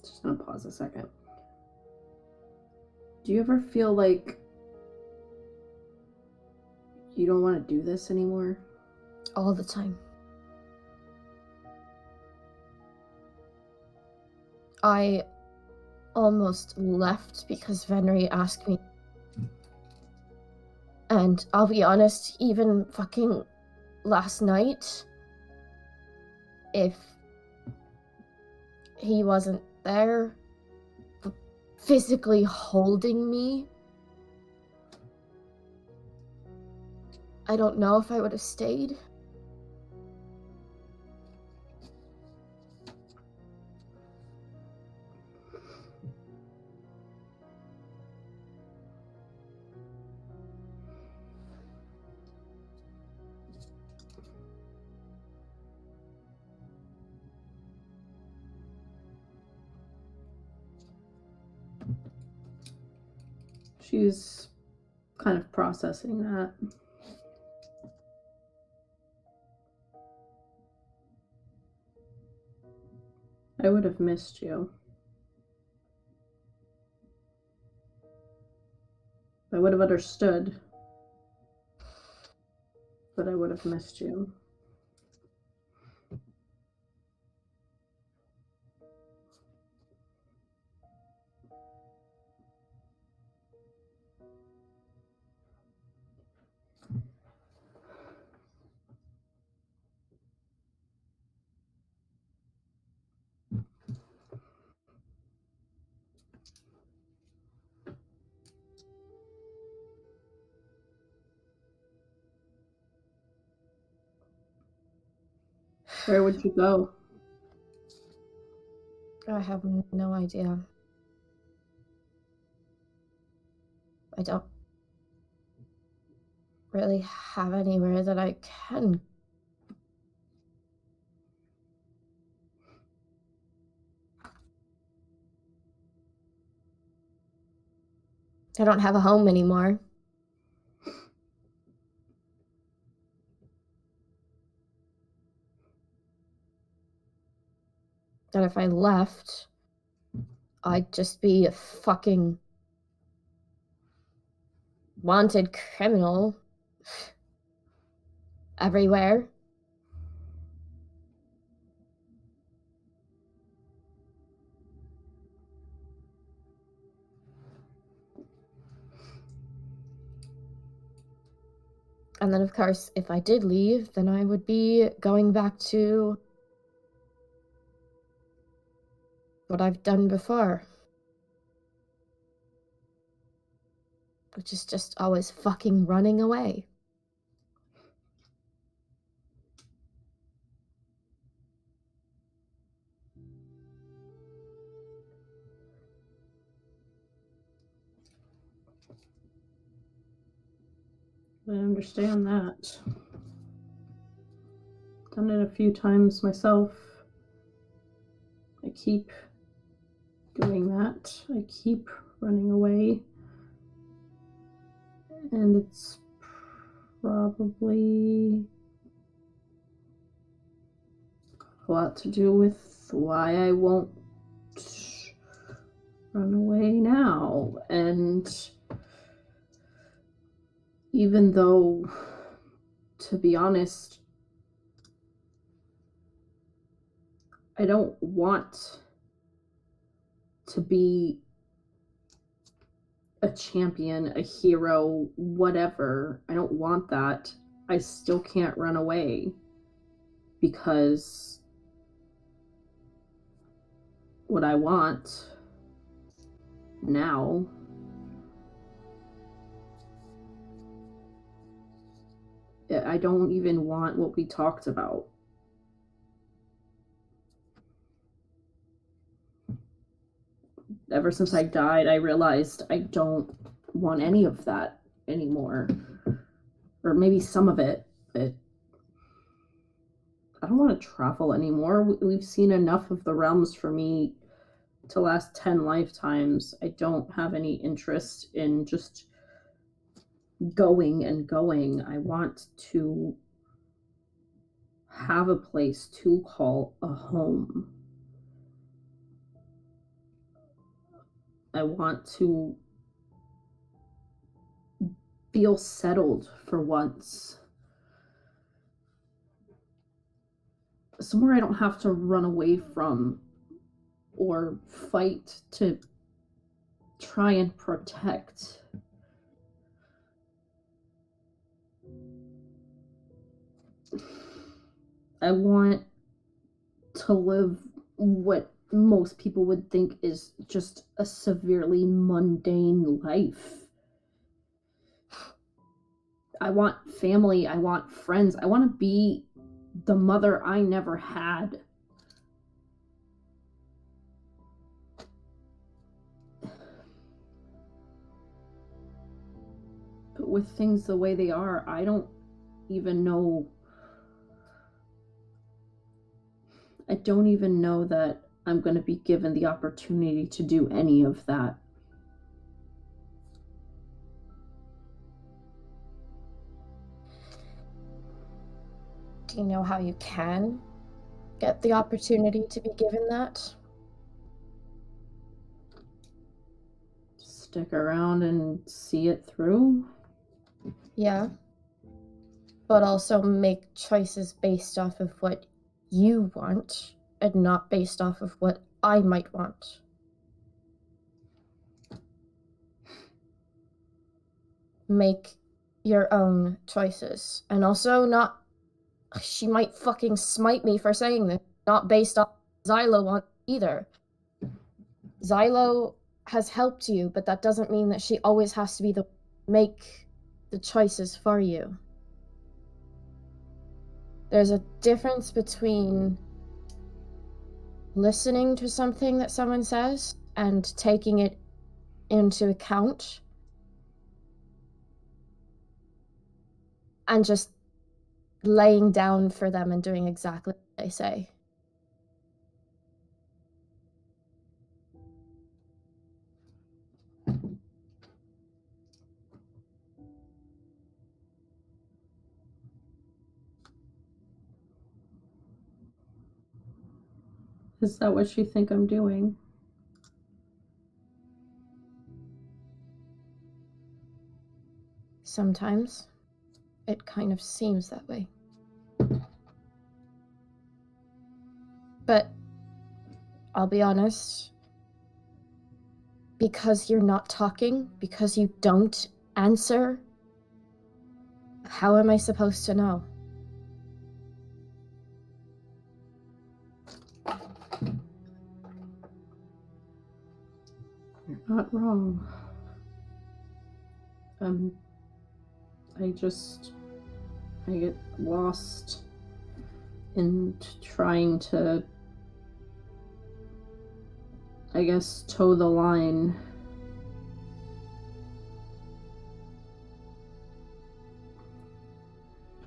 S5: Just gonna pause a second. Do you ever feel like you don't want to do this anymore?
S2: All the time. I almost left because Venri asked me. And I'll be honest, even fucking last night, if he wasn't there physically holding me, I don't know if I would have stayed.
S5: She's kind of processing that. I would have missed you. I would have understood, but I would have missed you. Where would you go?
S2: I have no idea. I don't really have anywhere that I can. I don't have a home anymore. That if I left, I'd just be a fucking wanted criminal everywhere. And then, of course, if I did leave, then I would be going back to what I've done before. Which is just always fucking running away.
S5: I understand that. Done it a few times myself. I keep doing that. I keep running away. And it's probably a lot to do with why I won't run away now. And even though, to be honest, I don't want to be a champion, a hero, whatever. I don't want that. I still can't run away because what I want now I don't even want what we talked about. Ever since I died, I realized I don't want any of that anymore. Or maybe some of it, but I don't want to travel anymore. We've seen enough of the realms for me to last 10 lifetimes. I don't have any interest in just going and going. I want to have a place to call a home. I want to feel settled for once. Somewhere I don't have to run away from or fight to try and protect. I want to live what most people would think is just a severely mundane life. I want family, I want friends, I want to be the mother I never had. But with things the way they are, I don't even know. I don't even know that I'm going to be given the opportunity to do any of that.
S2: Do you know how you can get the opportunity to be given that?
S5: Stick around and see it through?
S2: Yeah. But also make choices based off of what you want and not based off of what I might want. Make your own choices. And also not... She might fucking smite me for saying this. Not based off Xylo wants either. Xylo has helped you, but that doesn't mean that she always has to be the make the choices for you. There's a difference between listening to something that someone says and taking it into account and just laying down for them and doing exactly what they say.
S5: Is that what you think I'm doing?
S2: Sometimes it kind of seems that way. But I'll be honest, because you're not talking, because you don't answer, how am I supposed to know?
S5: You're not wrong. I get lost in trying to, I guess, toe the line.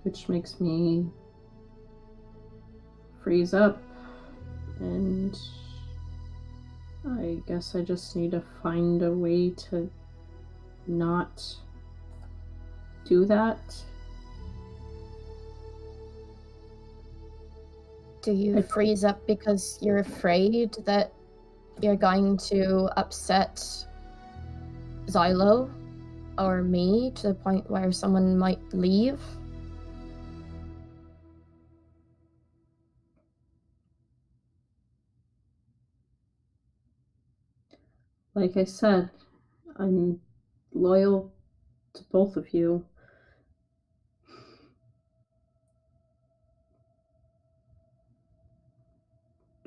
S5: Which makes me freeze up, and I guess I just need to find a way to not do that.
S2: Do you freeze up because you're afraid that you're going to upset Xylo or me to the point where someone might leave?
S5: Like I said, I'm loyal to both of you.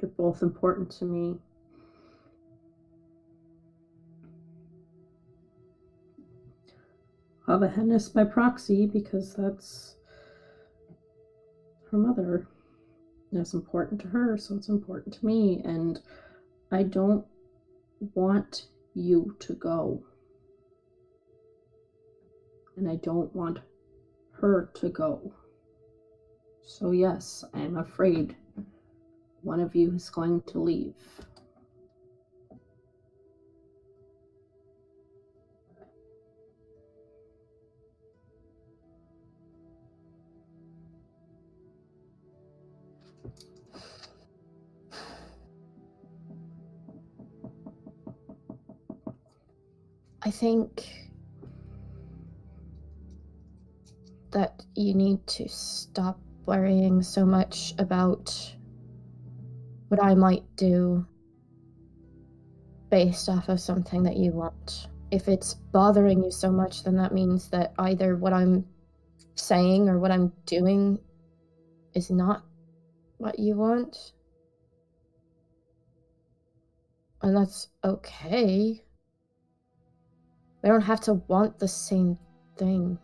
S5: You're both important to me. Ava Hennis by proxy, because that's her mother. That's important to her, so it's important to me, and I don't want you to go. And I don't want her to go. So yes, I am afraid one of you is going to leave.
S2: I think that you need to stop worrying so much about what I might do based off of something that you want. If it's bothering you so much, then that means that either what I'm saying or what I'm doing is not what you want. And that's okay. We don't have to want the same thing.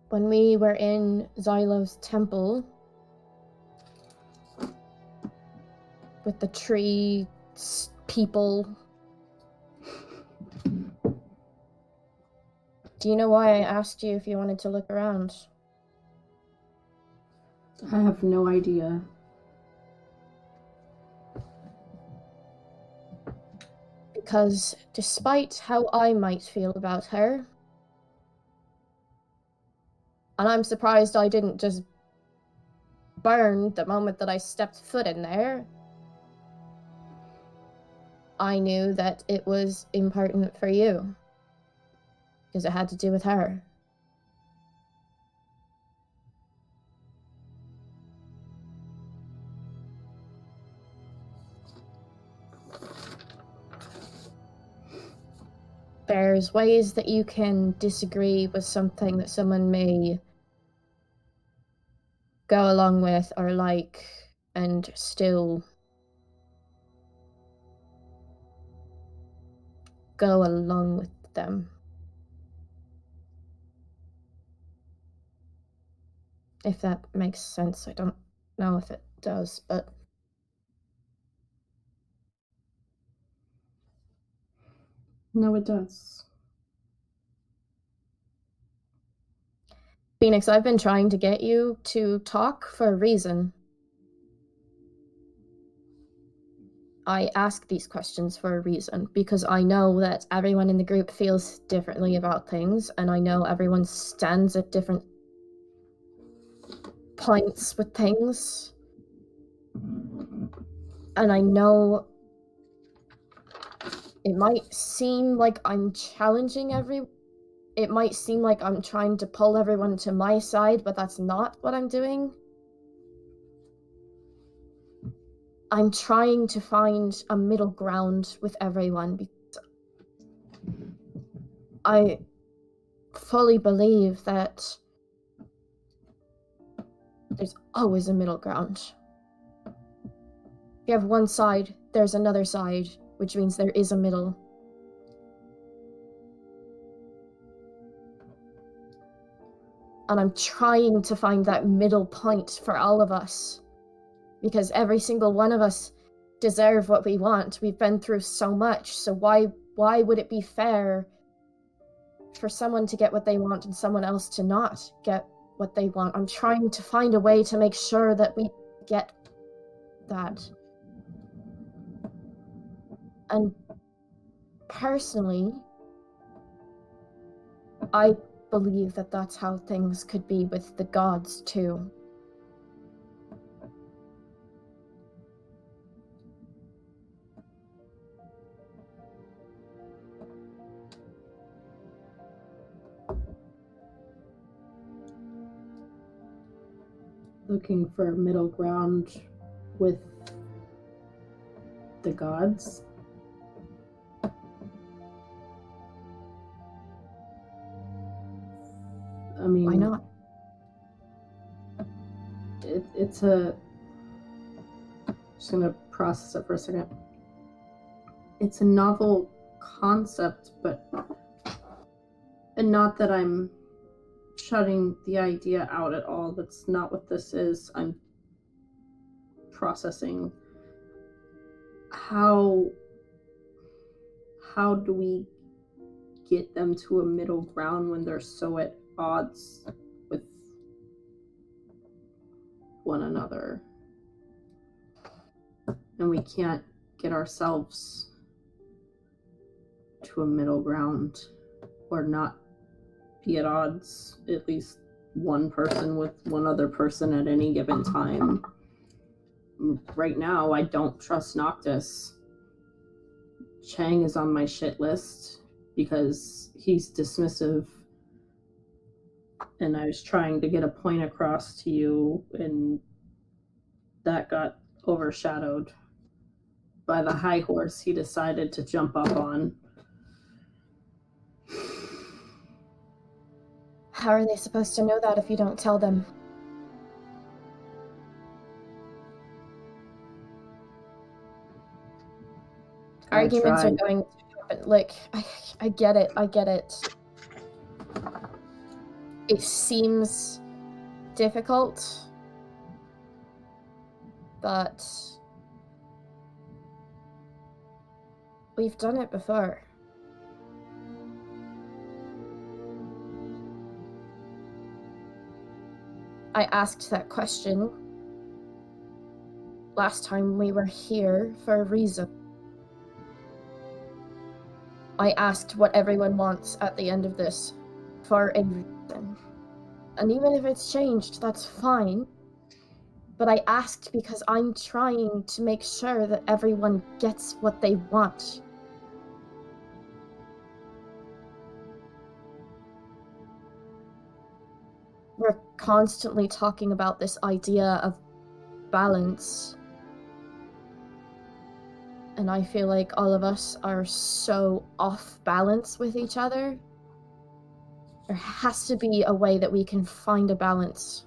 S2: When we were in Xylo's temple with the tree people, do you know why I asked you if you wanted to look around?
S5: I have no idea.
S2: Because despite how I might feel about her, and I'm surprised I didn't just burn the moment that I stepped foot in there, I knew that it was important for you. Because it had to do with her. There's ways that you can disagree with something that someone may go along with or like, and still go along with them. If that makes sense. I don't know if it does, but...
S5: No, it does.
S2: Phoenix, I've been trying to get you to talk for a reason. I ask these questions for a reason, because I know that everyone in the group feels differently about things, and I know everyone stands at different points with things. And I know it might seem like I'm challenging everyone. It might seem like I'm trying to pull everyone to my side, but that's not what I'm doing. I'm trying to find a middle ground with everyone because I fully believe that there's always a middle ground. If you have one side, there's another side, which means there is a middle. And I'm trying to find that middle point for all of us. Because every single one of us deserve what we want. We've been through so much, so why would it be fair for someone to get what they want and someone else to not get what they want? I'm trying to find a way to make sure that we get that. And personally, I believe that that's how things could be with the gods too.
S5: Looking for a middle ground with the gods. I mean,
S2: Why not?
S5: It's a... Just gonna process it for a second. It's a novel concept, but... And not that I'm shutting the idea out at all. That's not what this is. I'm processing how do we get them to a middle ground when they're so at odds with one another? and we can't get ourselves to a middle ground or not be at odds, at least one person with one other person at any given time. Right now, I don't trust Noctis. Chang is on my shit list because he's dismissive, and I was trying to get a point across to you, and that got overshadowed by the high horse he decided to jump up on.
S2: How are they supposed to know that if you don't tell them? Arguments are going to happen. Like, I get it. It seems difficult, but we've done it before. I asked that question last time we were here for a reason. I asked what everyone wants at the end of this for a reason. And even if it's changed, that's fine. But I asked because I'm trying to make sure that everyone gets what they want. We're constantly talking about this idea of balance. And I feel like all of us are so off balance with each other. There has to be a way that we can find a balance.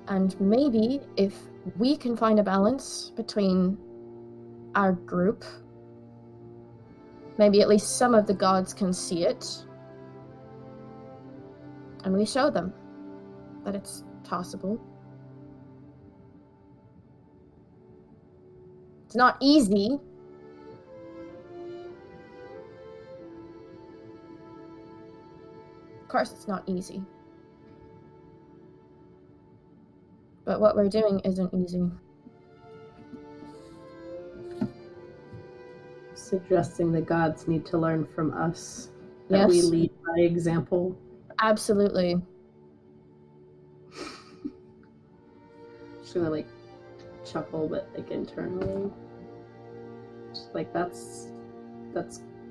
S2: And maybe if we can find a balance between our group, maybe at least some of the gods can see it. And we show them that it's possible. It's not easy. Of course it's not easy. But what we're doing isn't easy.
S5: Suggesting the gods need to learn from us. That
S2: Yes.
S5: we lead by example.
S2: Absolutely.
S5: Just gonna like chuckle, but like internally. Just like that's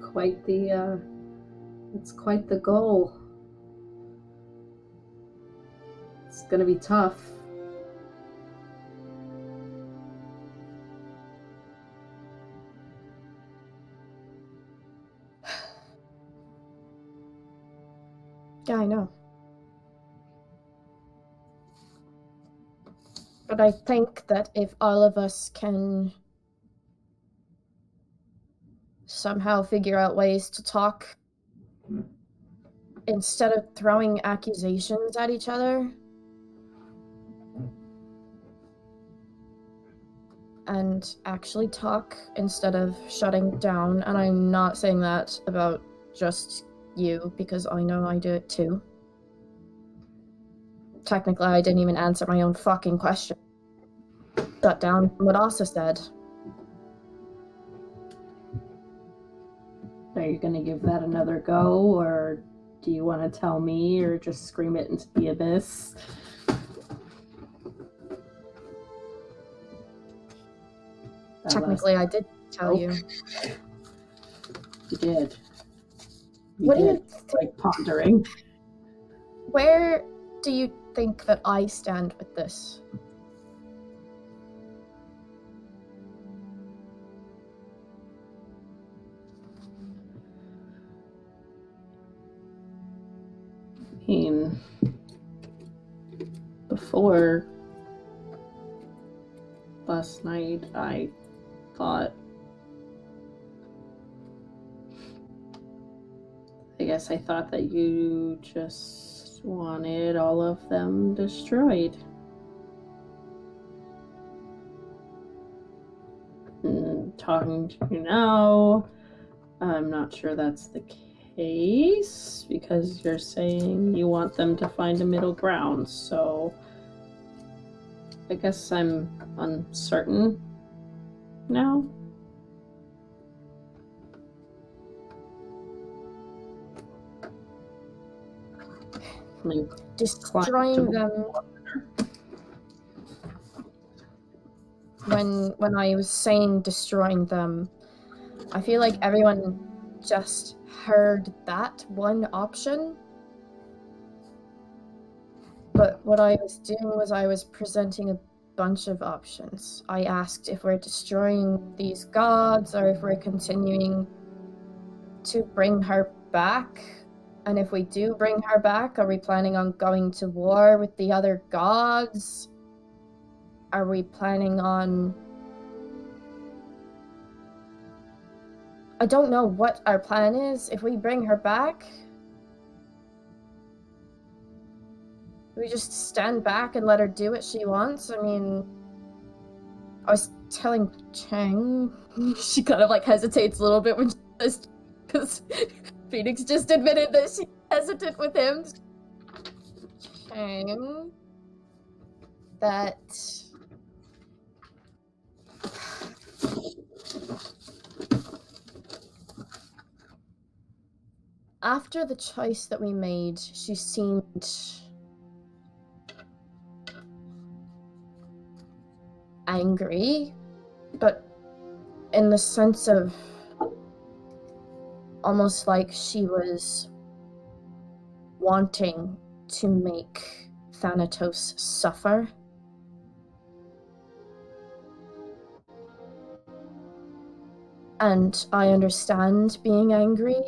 S5: quite the goal. It's gonna be tough.
S2: Yeah, I know. But I think that if all of us can somehow figure out ways to talk instead of throwing accusations at each other, and actually talk instead of shutting down, and I'm not saying that about just you, because I know I do it too. Technically, I didn't even answer my own fucking question. Shut down from what Asa said.
S5: Are you gonna give that another go, or do you want to tell me, or just scream it into the abyss?
S2: Technically, I did tell you.
S5: You did.
S2: What do you
S5: think? Like pondering.
S2: Where do you think that I stand with this?
S5: I mean, before last night, I thought, I thought that you just wanted all of them destroyed. And talking to you now, I'm not sure that's the case because you're saying you want them to find a middle ground, so I guess I'm uncertain now. I mean,
S2: Destroying them. When I was saying destroying them, I feel like everyone just heard that one option. But what I was doing was I was presenting a bunch of options. I asked if we're destroying these gods or if we're continuing to bring her back. And if we do bring her back, are we planning on going to war with the other gods? Are we planning on... I don't know what our plan is. If we bring her back, we just stand back and let her do what she wants. I mean, I was telling Chang, she kind of like hesitates a little bit when she says, because Phoenix just admitted that she's hesitant with him. Chang, that after the choice that we made, she seemed angry, but in the sense of almost like she was wanting to make Thanatos suffer. And I understand being angry.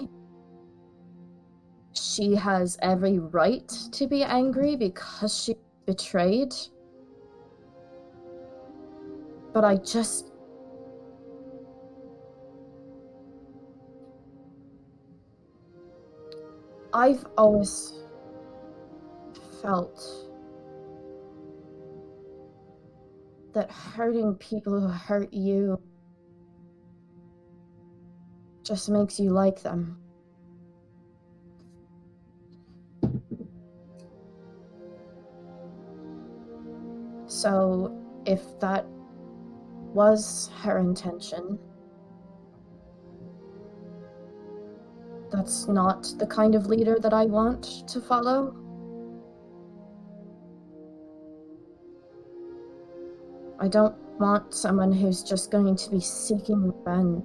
S2: She has every right to be angry because she betrayed. But I've always felt that hurting people who hurt you just makes you like them. So if that was her intention, that's not the kind of leader that I want to follow. I don't want someone who's just going to be seeking revenge.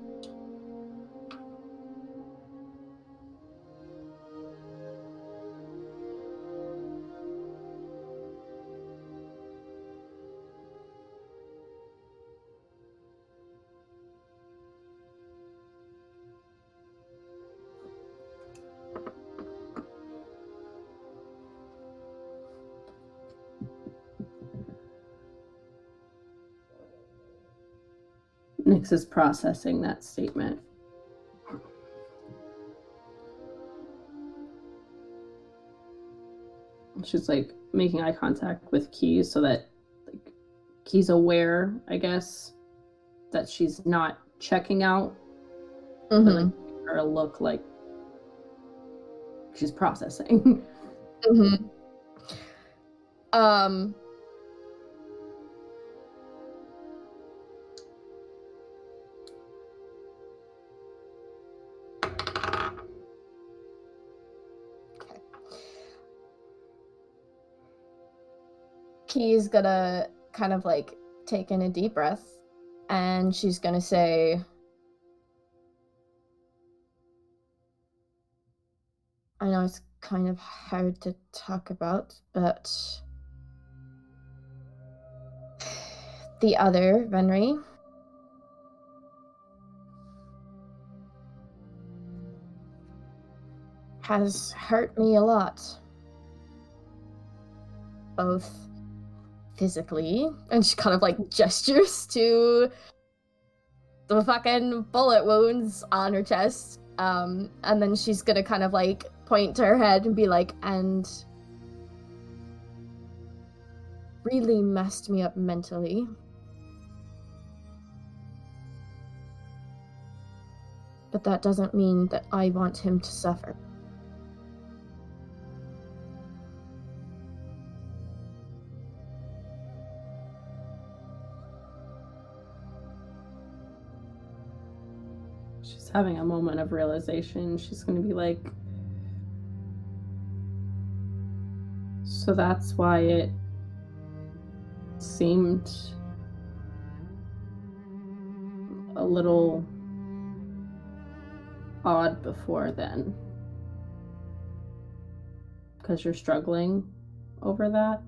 S5: Nyx is processing that statement. She's like making eye contact with Keys so that like Keys aware, I guess, that she's not checking out.
S2: Mm-hmm.
S5: But like her look like she's processing.
S2: Mm-hmm. Key's gonna kind of like take in a deep breath, and she's gonna say, I know it's kind of hard to talk about, but the other Venri has hurt me a lot. Both physically, and she kind of like gestures to the fucking bullet wounds on her chest, and then she's gonna kind of like point to her head and be like, and really messed me up mentally. But that doesn't mean that I want him to suffer.
S5: She's having a moment of realization. She's going to be like, so that's why it seemed a little odd before then. Because you're struggling over that.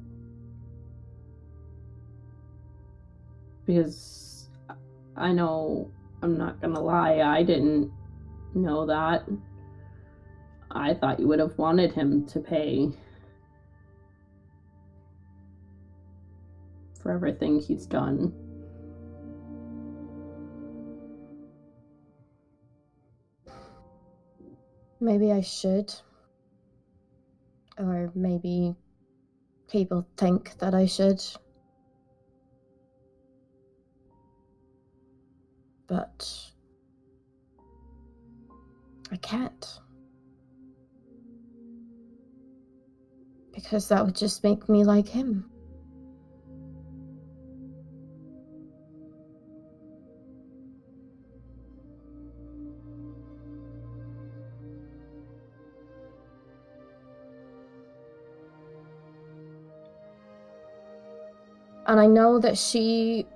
S5: Because I know, I'm not gonna lie, I didn't know that. I thought you would have wanted him to pay for everything he's done.
S2: Maybe I should. Or maybe people think that I should. But I can't. Because that would just make me like him. And I know that she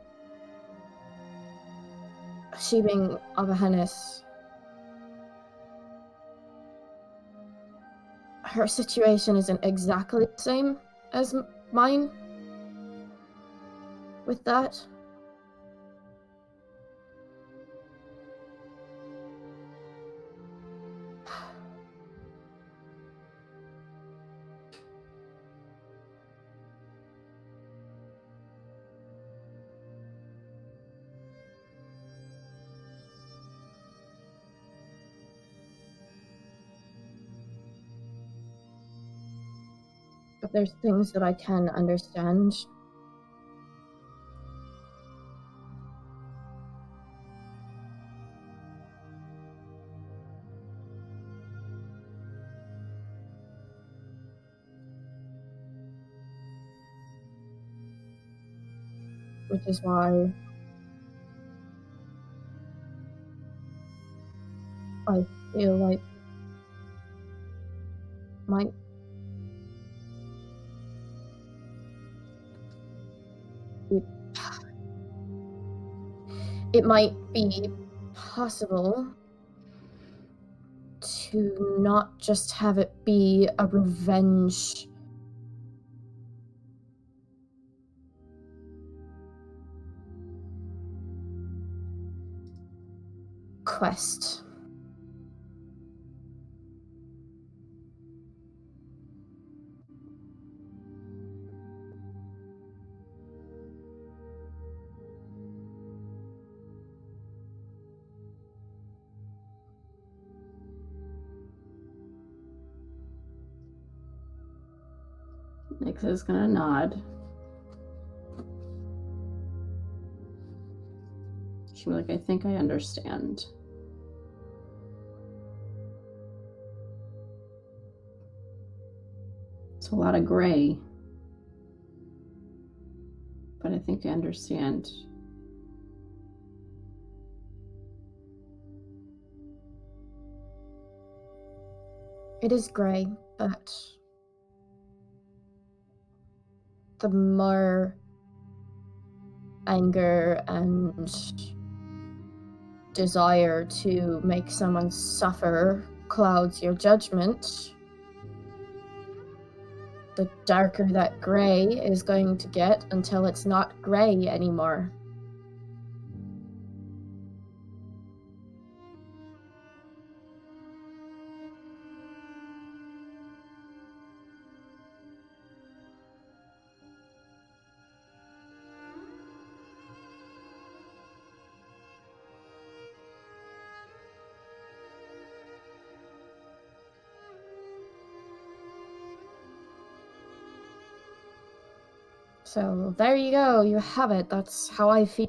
S2: being Abahennis, her situation isn't exactly the same as mine with that. But there's things that I can understand. Which is why I feel like it might be possible to not just have it be a revenge quest.
S5: Nyx is gonna nod. She'll be like, I think I understand. It's a lot of gray. But I think I understand.
S2: It is gray, but the more anger and desire to make someone suffer clouds your judgment, the darker that gray is going to get until it's not gray anymore. So there you go, you have it. That's how I feel.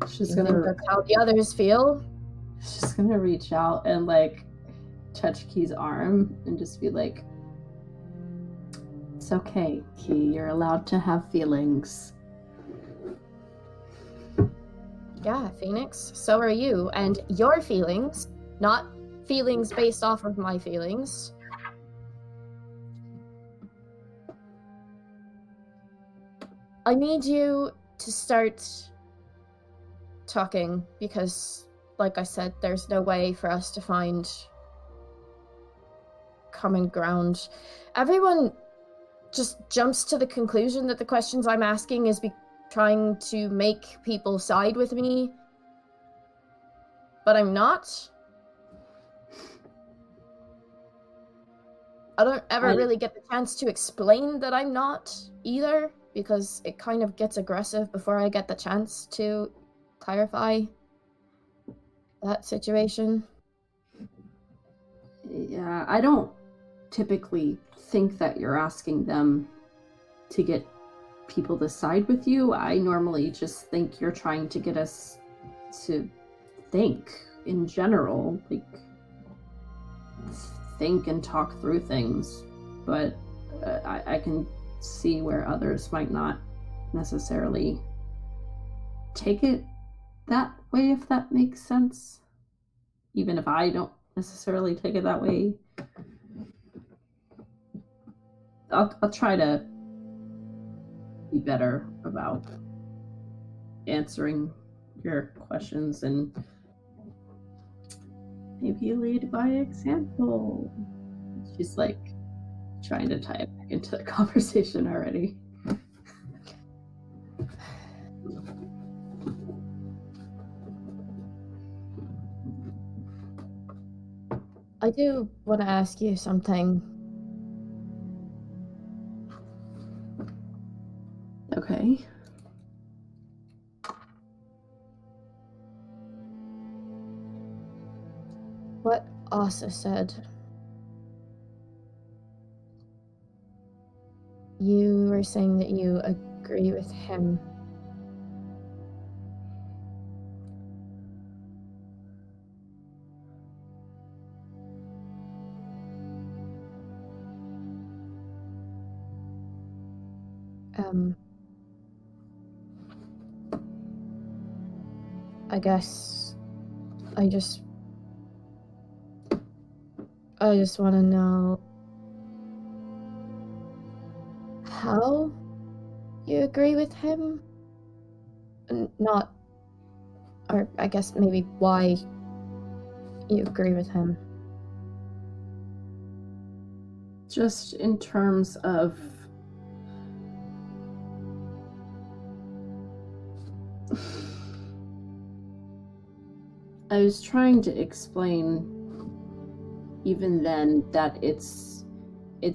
S5: She's
S2: You think
S5: gonna
S2: that's how the others feel?
S5: she's gonna reach out and like touch Key's arm and just be like, "It's okay, Key. You're allowed to have feelings."
S2: Yeah, Phoenix, so are you. And your feelings, not feelings based off of my feelings. I need you to start talking because, like I said, there's no way for us to find common ground. Everyone just jumps to the conclusion that the questions I'm asking is trying to make people side with me, but I'm not. I don't ever really get the chance to explain that I'm not either, because it kind of gets aggressive before I get the chance to clarify that situation.
S5: Yeah, I don't typically think that you're asking them to get people to side with you. I normally just think you're trying to get us to think in general, like think and talk through things. But I can see where others might not necessarily take it that way, if that makes sense. Even if I don't necessarily take it that way. I'll try to be better about answering your questions and maybe lead by example. She's like trying to tie it back into the conversation already.
S2: I do want to ask you something.
S5: Okay.
S2: What Asa said. You were saying that you agree with him. I guess I just want to know how you agree with him? Not, or I guess maybe why you agree with him.
S5: Just in terms of I was trying to explain even then that it's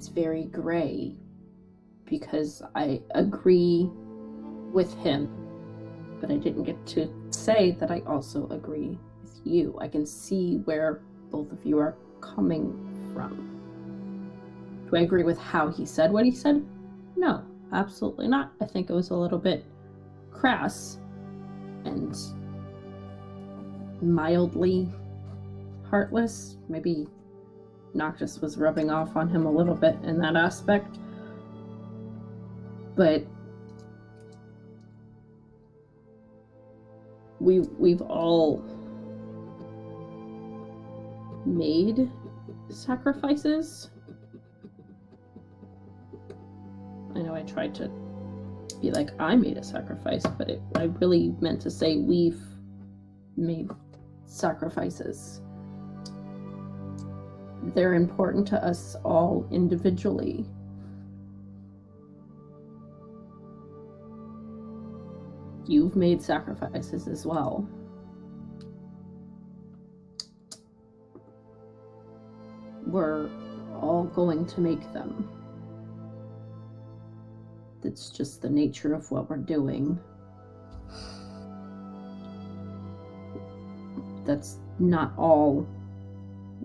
S5: very gray, because I agree with him, but I didn't get to say that I also agree with you. I can see where both of you are coming from. Do I agree with how he said what he said? No, absolutely not. I think it was a little bit crass and mildly heartless. Maybe Noctis was rubbing off on him a little bit in that aspect. But we've all made sacrifices. I know I tried to be like, I made a sacrifice, but I really meant to say we've made sacrifices. They're important to us all individually. You've made sacrifices as well. We're all going to make them. That's just the nature of what we're doing. That's not all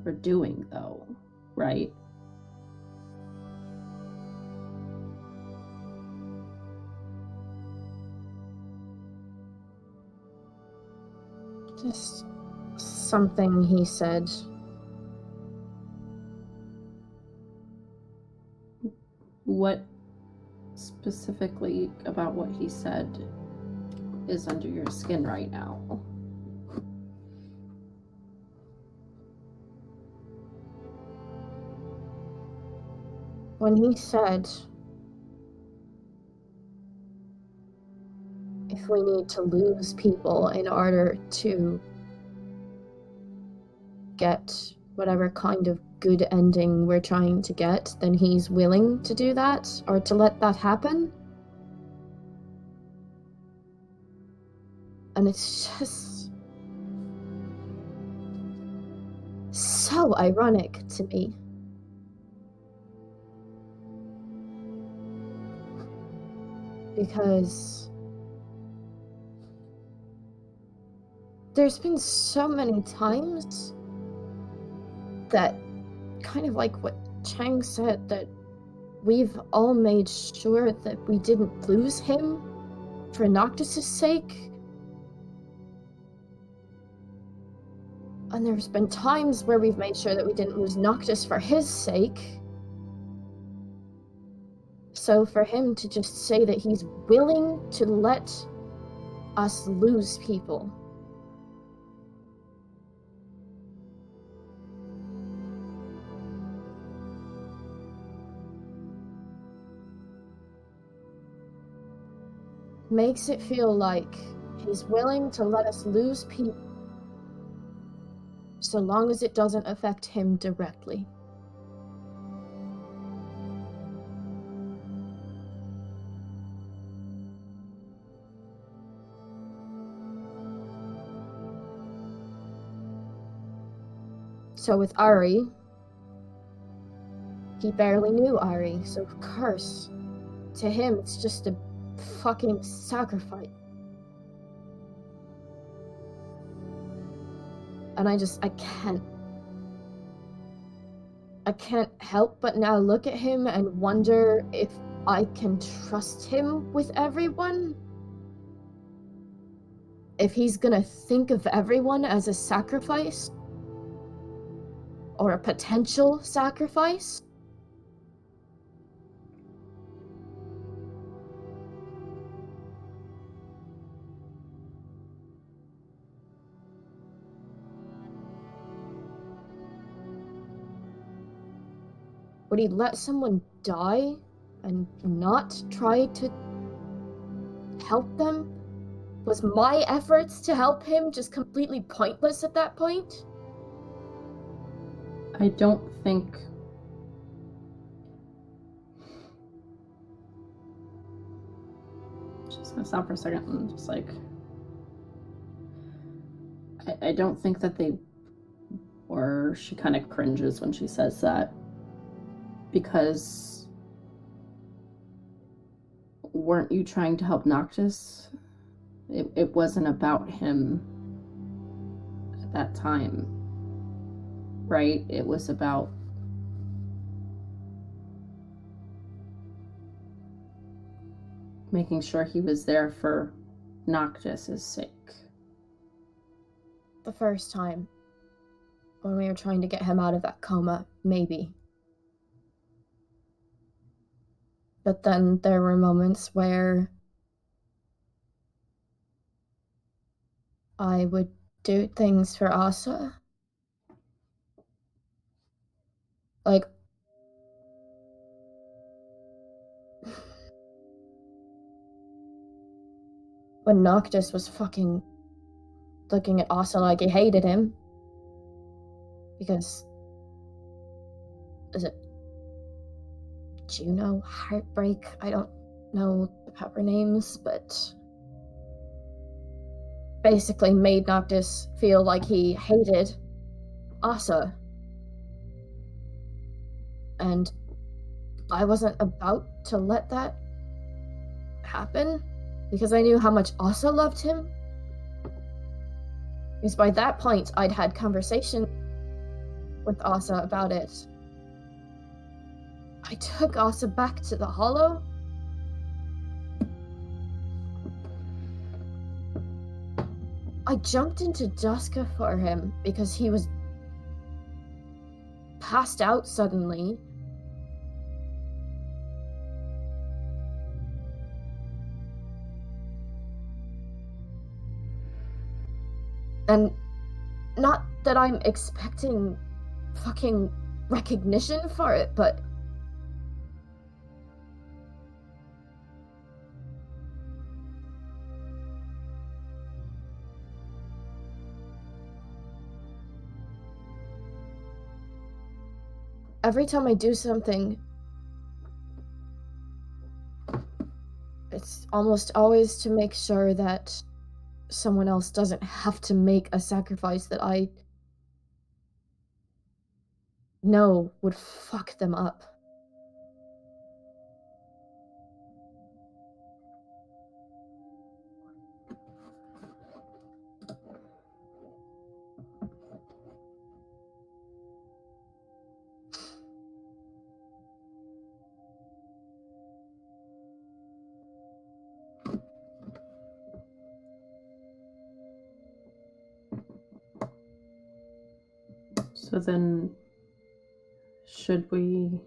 S5: we're doing, though, right?
S2: Just something he said.
S5: What specifically about what he said is under your skin right now?
S2: When he said, if we need to lose people in order to get whatever kind of good ending we're trying to get, then he's willing to do that, or to let that happen. And it's just so ironic to me. Because there's been so many times that, kind of like what Chang said, that we've all made sure that we didn't lose him for Noctis's sake. And there's been times where we've made sure that we didn't lose Noctis for his sake. So for him to just say that he's willing to let us lose people. Makes it feel like he's willing to let us lose people so long as it doesn't affect him directly. So with Ari, he barely knew Ari, so of course, to him it's just a fucking sacrifice. And I can't help but now look at him and wonder if I can trust him with everyone. If he's gonna think of everyone as a sacrifice. Or a potential sacrifice. Would he let someone die and not try to help them? Was my efforts to help him just completely pointless at that point?
S5: I don't think... Just gonna stop for a second and just like... I don't think that they were... She kind of cringes when she says that. Because... Weren't you trying to help Noctis? It wasn't about him at that time. Right? It was about making sure he was there for Noctis's sake.
S2: The first time, when we were trying to get him out of that coma, maybe. But then there were moments where I would do things for Asa. Like, when Noctis was fucking looking at Asa like he hated him. Because, is it Juno? Heartbreak? I don't know the proper names, but basically made Noctis feel like he hated Asa. And I wasn't about to let that happen because I knew how much Asa loved him. Because by that point, I'd had conversation with Asa about it. I took Asa back to the Hollow. I I jumped into Duska for him because he was passed out suddenly. And not that I'm expecting fucking recognition for it, but every time I do something, it's almost always to make sure that someone else doesn't have to make a sacrifice that I know would fuck them up.
S6: So then, should we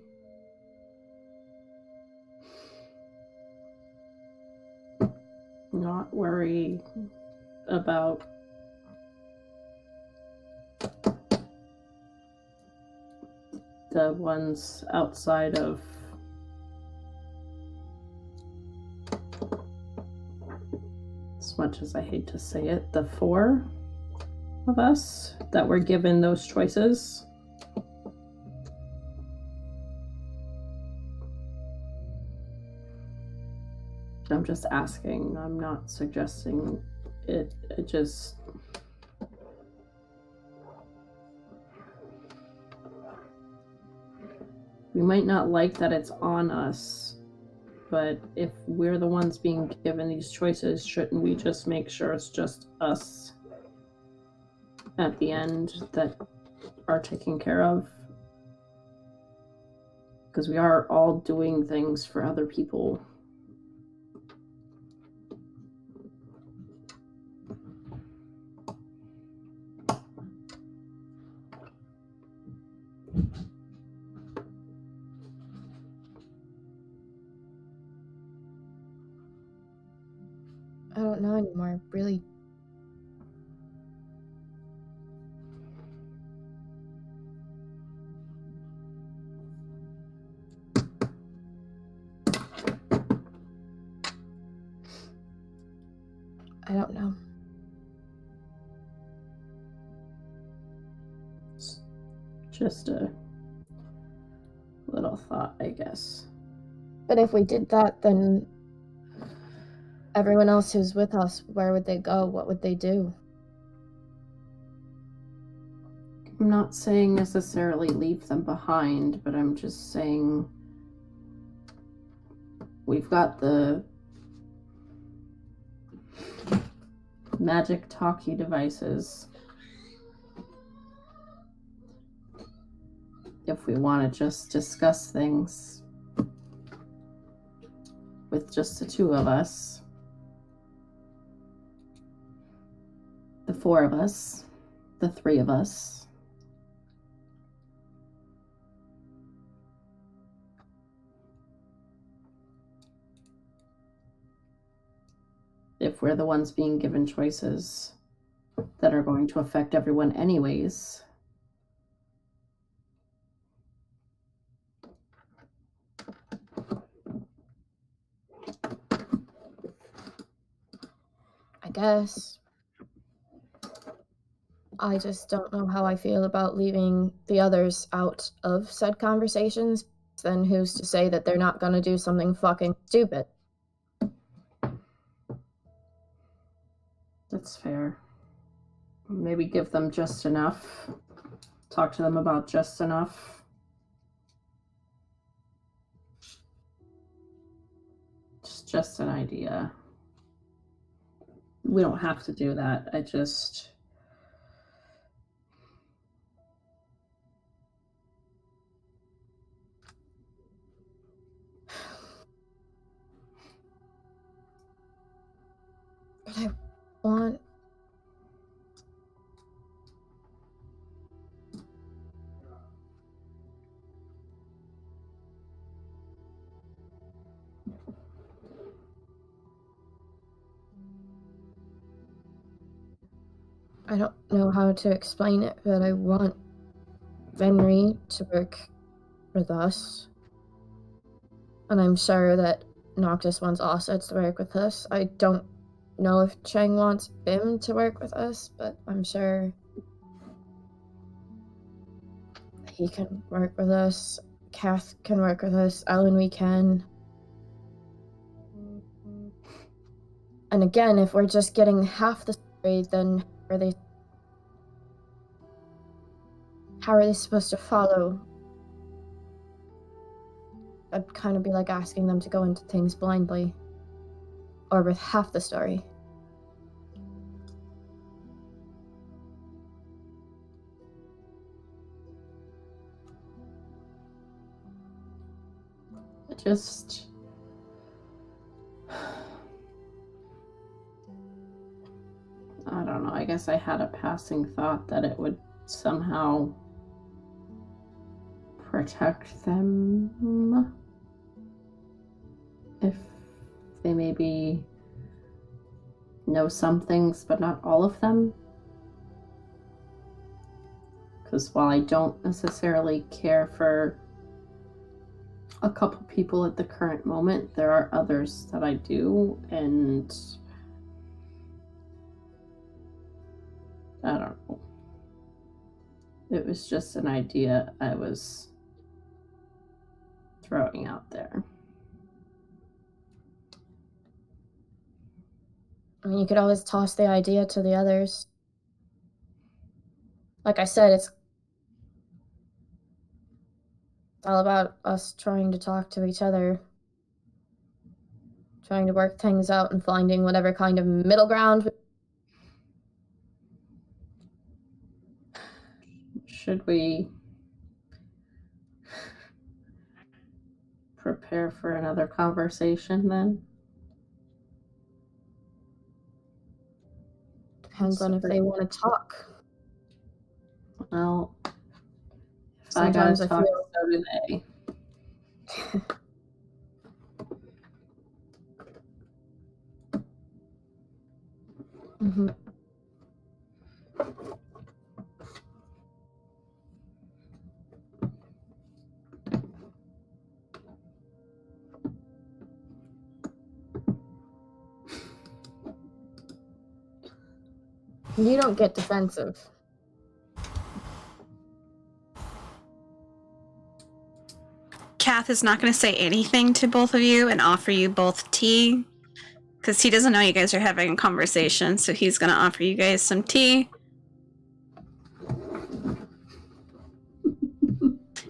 S6: not worry about the ones outside of as much as I hate to say it, the 4 of us that were given those choices? I'm just asking. I'm not suggesting it. It just... We might not like that it's on us, but if we're the ones being given these choices, shouldn't we just make sure it's just us at the end that are taken care of? Because we are all doing things for other people.
S2: I don't know anymore, really. I don't know.
S6: Just a little thought, I guess.
S2: But if we did that, then everyone else who's with us, where would they go? What would they do?
S6: I'm not saying necessarily leave them behind, but I'm just saying we've got the magic talkie devices. If we want to just discuss things with just the 2 of us, the 4 of us, the 3 of us, if we're the ones being given choices that are going to affect everyone anyways,
S2: I guess. I just don't know how I feel about leaving the others out of said conversations. Then who's to say that they're not gonna do something fucking stupid?
S6: that's fair. Maybe give them just enough. Talk to them about just enough. Just an idea. We don't have to do that. I just...
S2: But I want I don't know how to explain it, but I want Venri to work with us. And I'm sure that Noctis wants Asa to work with us. I don't know if Cheng wants Bim to work with us, but I'm sure he can work with us. Kath can work with us. Ellen, we can. And again, if we're just getting half the story, then how are they supposed to follow? I'd kind of be like asking them to go into things blindly. Or with half the story.
S6: Just I don't know, I guess I had a passing thought that it would somehow protect them if they maybe know some things but not all of them. Because while I don't necessarily care for a couple people at the current moment, there are others that I do, and I don't know. It was just an idea I was throwing out there.
S2: I mean, you could always toss the idea to the others. Like I said, it's all about us trying to talk to each other. Trying to work things out and finding whatever kind of middle ground.
S6: Should we prepare for another conversation then?
S2: Depends on if they want to talk.
S6: Well, if
S2: Sometimes
S6: I gotta talk, so do they.
S2: Mm-hmm. You don't get defensive.
S1: Kath is not going to say anything to both of you and offer you both tea. Because he doesn't know you guys are having a conversation, so he's going to offer you guys some tea.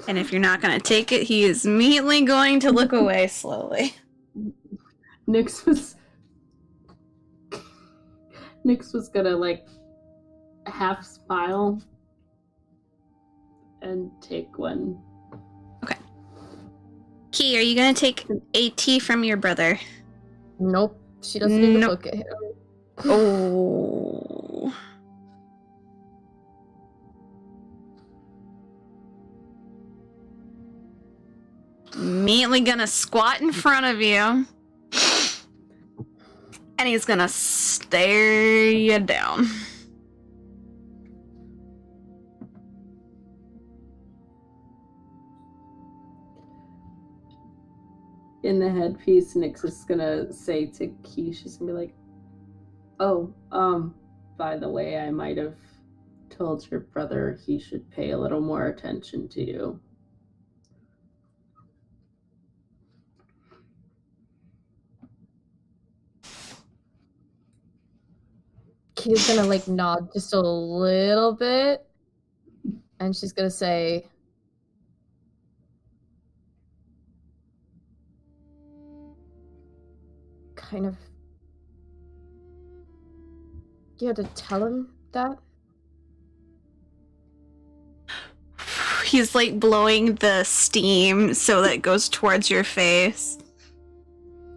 S1: And if you're not going to take it, he is immediately going to look away slowly.
S6: Nyx was gonna like half smile and take one.
S1: Okay. Key, are you going to take a tea from your brother?
S2: Nope. She doesn't even
S1: Nope.
S2: look at him.
S1: Oh. Immediately gonna squat in front of you. And he's gonna stare you down.
S6: In the headpiece, Nyx is gonna say to Key, she's gonna be like, "Oh, by the way, I might have told your brother he should pay a little more attention to you."
S2: Key's gonna like nod just a little bit, and she's gonna say, kind of, you had to tell him that?
S1: He's like blowing the steam so that it goes towards your face.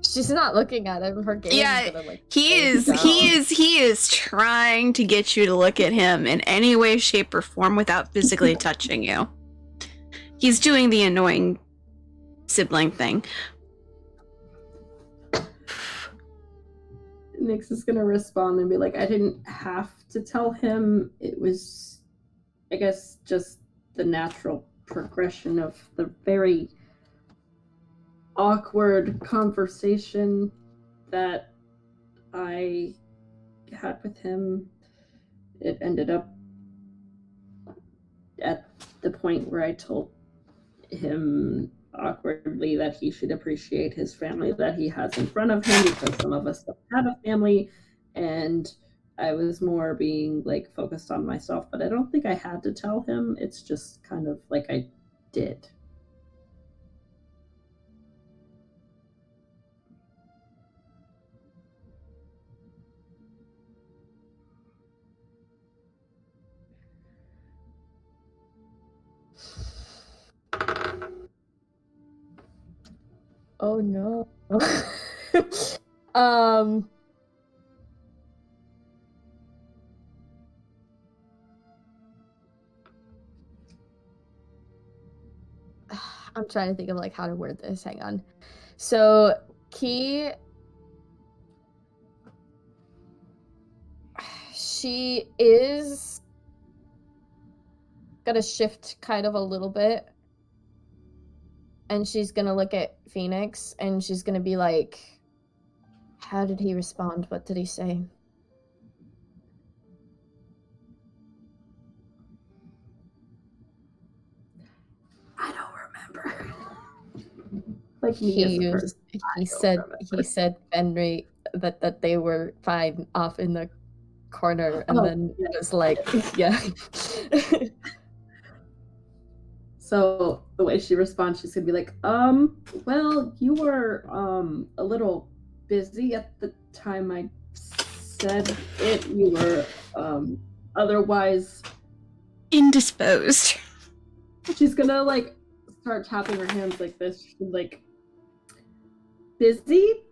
S2: She's not looking at him. Her gaze
S1: Yeah,
S2: is gonna like.
S1: He is trying to get you to look at him in any way, shape, or form without physically touching you. He's doing the annoying sibling thing.
S6: Phoenix is gonna respond and be like, I didn't have to tell him. It was, I guess, just the natural progression of the very awkward conversation that I had with him. It ended up at the point where I told him awkwardly that he should appreciate his family that he has in front of him, because some of us don't have a family, and I was more being like focused on myself, but I don't think I had to tell him. It's just kind of like I did.
S2: Oh no. um I'm trying to think of like how to word this. Hang on. So Key, she is gonna shift kind of a little bit, and she's gonna look at Phoenix and she's gonna be like, how did he respond? What did he say?
S5: I don't remember. Like me
S2: He
S5: as a person,
S2: he said Henry that they were fine off in the corner, and then it was like, yeah.
S6: So the way she responds, she's gonna be like, well, you were a little busy at the time I said it. You were otherwise
S1: Indisposed.
S6: She's gonna like start tapping her hands like this. She's like, busy?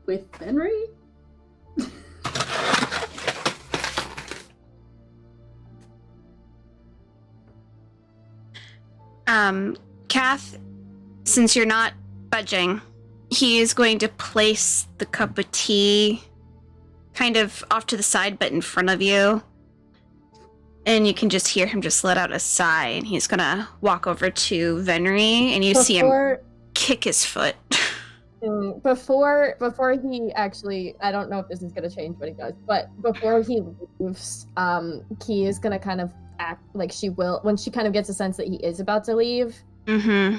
S6: With Henry?
S1: Kath, since you're not budging, he is going to place the cup of tea kind of off to the side but in front of you. And you can just hear him just let out a sigh, and he's gonna walk over to Venry, and you see him kick his foot.
S2: Before he actually, I don't know if this is gonna change what he does, but before he leaves, Key is gonna kind of act like she will, when she kind of gets a sense that he is about to leave.
S1: Mm-hmm.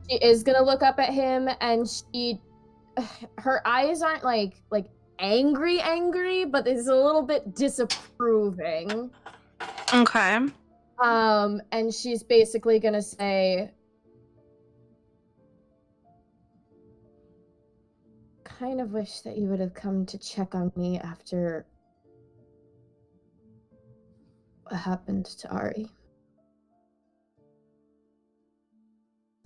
S2: She is gonna look up at him, and her eyes aren't like angry, but it's a little bit disapproving.
S1: Okay.
S2: And she's basically gonna say, kind of wish that you would have come to check on me after what happened to Ari.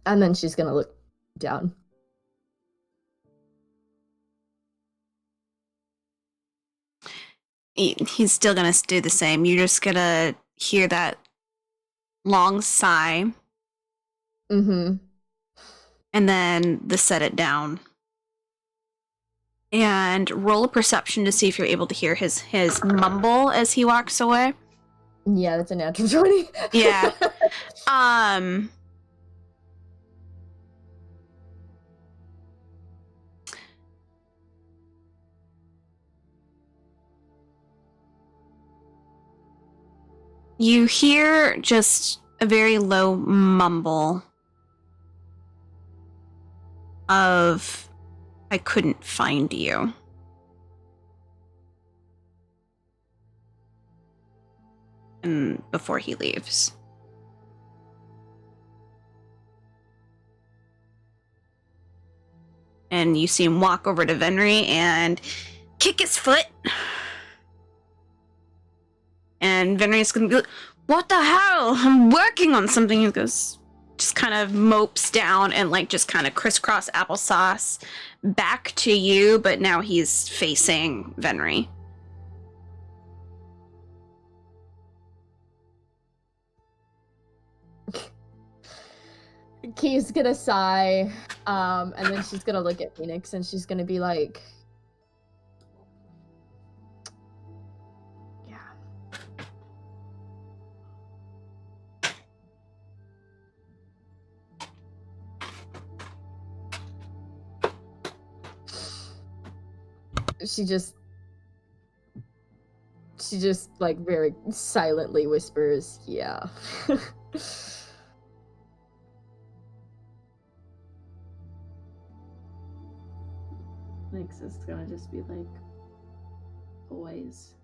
S2: And then she's gonna look down.
S1: He's still gonna do the same. You're just gonna hear that long sigh.
S2: Mm-hmm.
S1: And then the set it down. And roll a perception to see if you're able to hear his mumble as he walks away.
S2: Yeah, that's a natural 20.
S1: Yeah. You hear just a very low mumble of, I couldn't find you. And before he leaves. And you see him walk over to Venry and kick his foot. And Venry's gonna be like, what the hell? I'm working on something. He goes, just kind of mopes down and like just kind of crisscross applesauce back to you, but now he's facing Venry.
S2: Key's gonna sigh, and then she's gonna look at Phoenix and she's gonna be like, yeah. She just like very silently whispers, yeah.
S6: Nyx is gonna just be like, boys.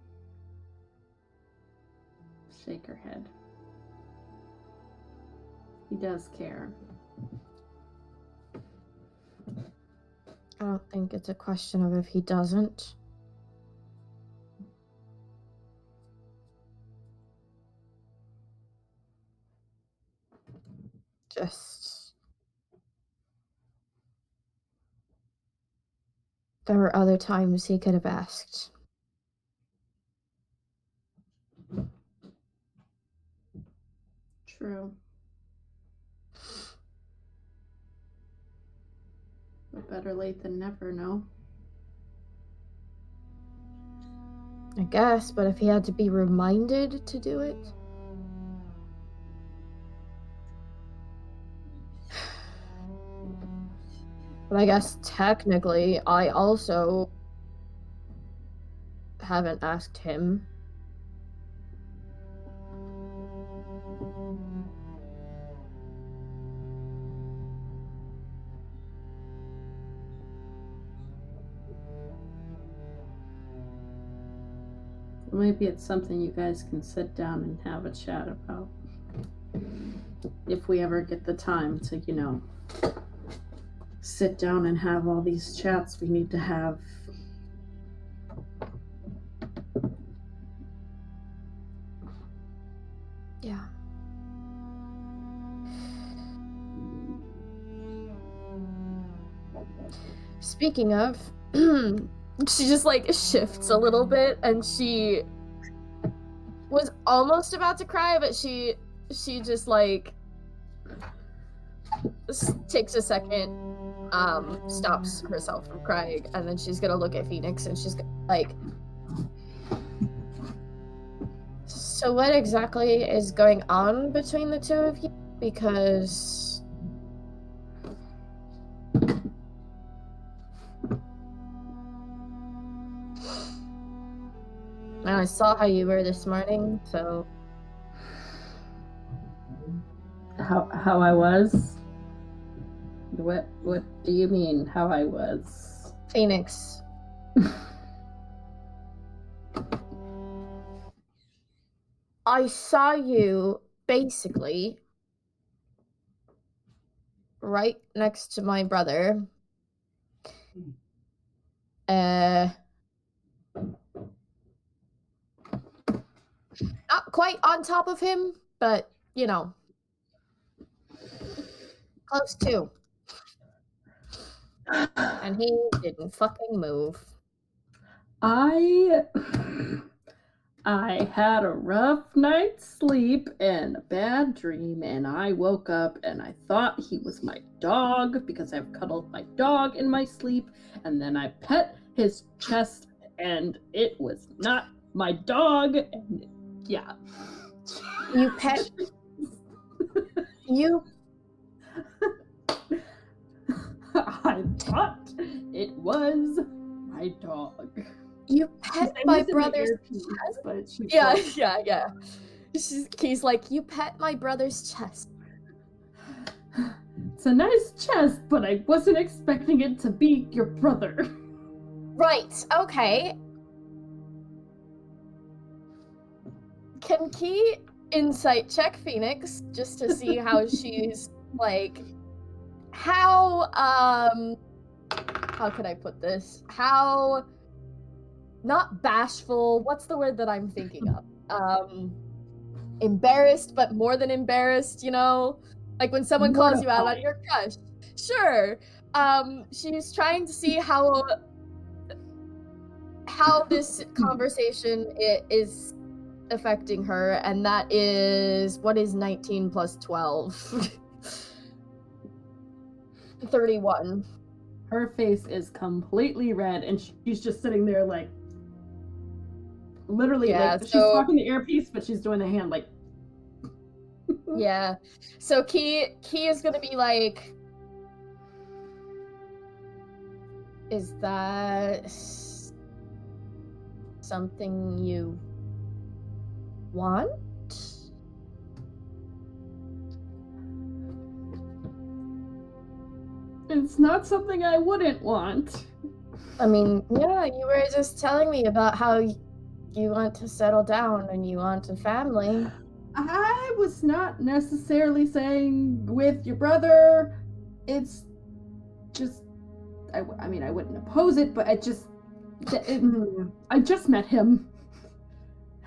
S6: Shake her head. He does care.
S2: I don't think it's a question of if he doesn't. Just... there were other times he could have asked.
S6: True. But better late than never, no?
S2: I guess, but if he had to be reminded to do it... But I guess technically, I also haven't asked him.
S6: Maybe it's something you guys can sit down and have a chat about. If we ever get the time to, you know, sit down and have all these chats we need to have.
S2: Yeah. Speaking of, she just like shifts a little bit and she was almost about to cry, but she just like takes a second, stops herself from crying, and then she's gonna look at Phoenix and she's like, so what exactly is going on between the two of you? Because and I saw how you were this morning, so
S6: How I was? What do you mean how I was?
S2: Phoenix. I saw you basically right next to my brother. Not quite on top of him, but you know, close to. And he didn't fucking move.
S6: I had a rough night's sleep and a bad dream, and I woke up and I thought he was my dog because I've cuddled my dog in my sleep, and then I pet his chest and it was not my dog, and yeah.
S2: You pet... you...
S6: I thought it was my dog.
S2: You pet my brother's chest? Yeah. He's like, you pet my brother's chest.
S6: It's a nice chest, but I wasn't expecting it to be your brother.
S2: Right, okay. Can Key insight check Phoenix just to see how she's, like, how could I put this? How... not bashful, what's the word that I'm thinking of? Embarrassed, but more than embarrassed, you know? Like when someone calls you out on your crush. Sure. She's trying to see how this conversation is affecting her, and that is, what is 19 plus 12? 31.
S6: Her face is completely red, and she's just sitting there like, literally,
S2: Yeah,
S6: she's
S2: so-
S6: talking the earpiece, but she's doing the hand like.
S2: Yeah. So Key is gonna be like, is that something you want?
S6: It's not something I wouldn't want.
S2: I mean, yeah, you were just telling me about how you want to settle down and you want a family.
S6: I was not necessarily saying with your brother. It's just, I mean, I wouldn't oppose it, but I just met him.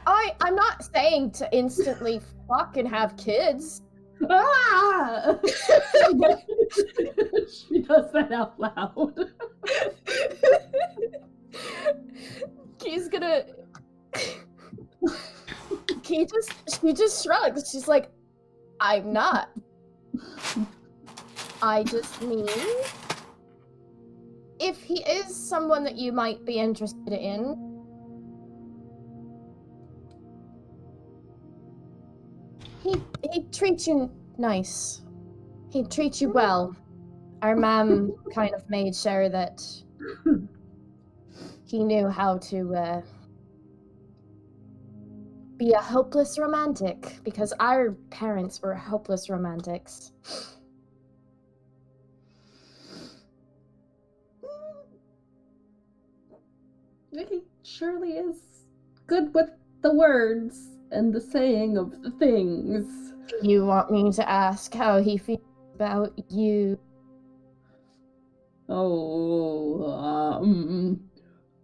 S2: I'm not saying to instantly fuck and have kids.
S6: Ah! She does that out loud.
S2: Key's gonna. She just shrugs. She's like, I'm not. I just mean, if he is someone that you might be interested in, he'd treat you nice. He'd treat you well. Our mom kind of made sure that he knew how to be a hopeless romantic, because our parents were hopeless romantics.
S6: He surely is good with the words and the saying of the things.
S2: You want me to ask how he feels about you?
S6: Oh,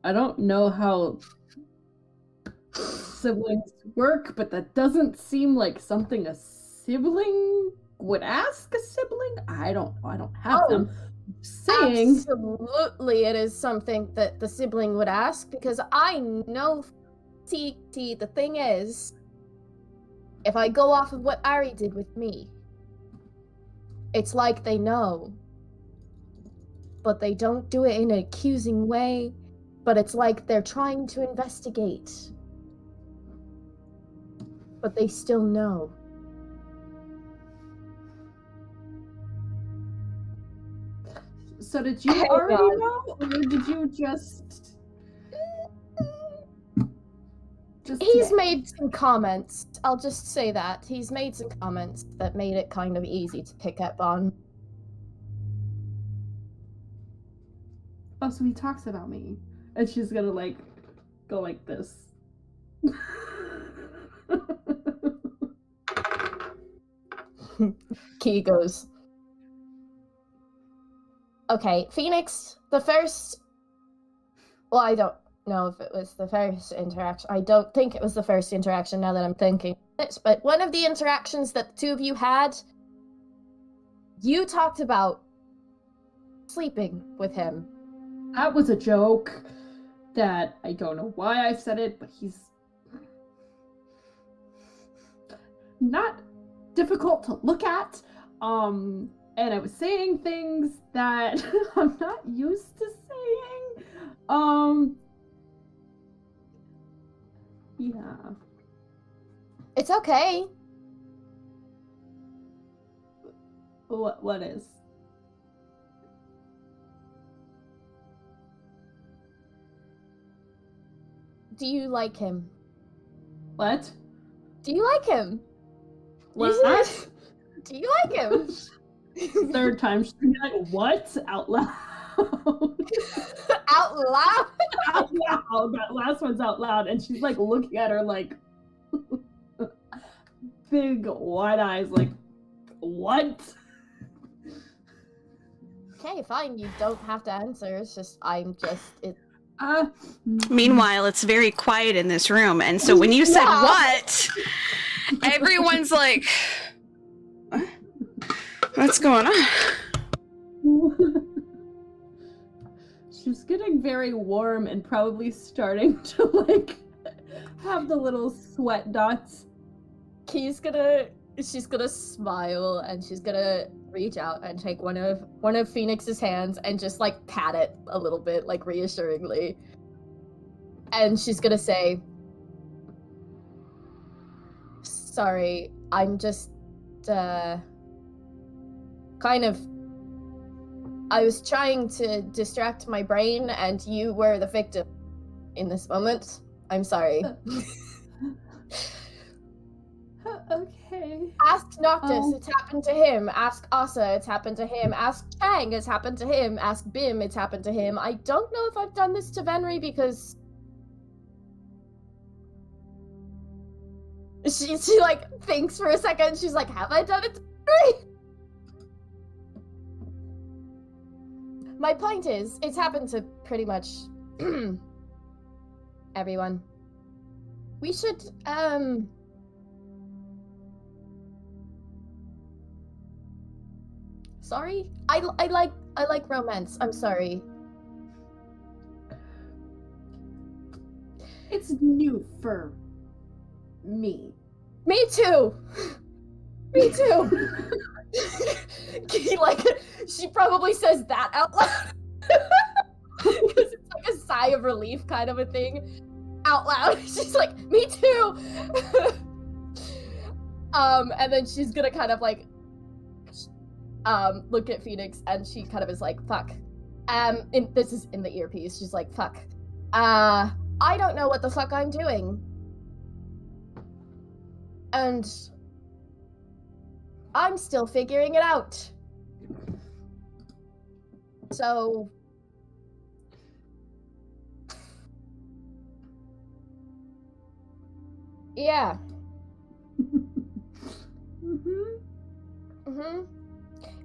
S6: I don't know how siblings work, but that doesn't seem like something a sibling would ask a sibling. I don't have them. Saying
S2: Absolutely, it is something that the sibling would ask, because I know. See, the thing is, if I go off of what Ari did with me, it's like they know, but they don't do it in an accusing way, but it's like they're trying to investigate, but they still know.
S6: So did you
S2: Hang
S6: already
S2: on.
S6: know, or did you just
S2: He's
S6: today?
S2: made some comments. I'll just say that. He's made some comments that made it kind of easy to pick up on.
S6: Oh, so he talks about me. And she's gonna like go like this.
S2: Key goes, okay, Phoenix, the first... Well, I don't know if it was the first interaction. I don't think it was the first interaction now that I'm thinking it, but one of the interactions that the two of you had, you talked about sleeping with him.
S6: That was a joke that I don't know why I said it, but he's not difficult to look at. And I was saying things that I'm not used to saying. Yeah.
S2: It's okay.
S6: What is?
S2: Do you like him?
S6: What?
S2: Do you like him?
S6: What?
S2: Do you like him?
S6: Third time she's gonna be like, what? Out loud.
S2: Out loud?
S6: Out loud. That last one's out loud, and she's like looking at her like big wide eyes, like, what?
S2: Okay, fine. You don't have to answer. It's just
S1: Meanwhile, it's very quiet in this room, and so when you said
S2: Yeah.
S1: what, everyone's like, what's going on?
S6: She's getting very warm and probably starting to like
S5: have the little sweat dots.
S2: She's gonna smile and she's gonna reach out and take one of Phoenix's hands and just like pat it a little bit, like reassuringly. And she's gonna say, "Sorry, I'm just kind of I was trying to distract my brain and you were the victim in this moment. I'm sorry."
S5: Okay.
S2: Ask Noctis, it's happened to him. Ask Asa, it's happened to him. Ask Chang, it's happened to him. Ask Bim, it's happened to him. I don't know if I've done this to Venri because she like thinks for a second. She's like, have I done it to Venri? My point is, it's happened to pretty much everyone. We should, sorry? I like romance. I'm sorry.
S5: It's new for me.
S2: Me too. Me too. Like, she probably says that out loud. Because it's like a sigh of relief kind of a thing. Out loud. She's like, me too. And then she's gonna kind of like look at Phoenix and she kind of is like, fuck. This is in the earpiece. She's like, fuck. I don't know what the fuck I'm doing. And I'm still figuring it out. So yeah. If you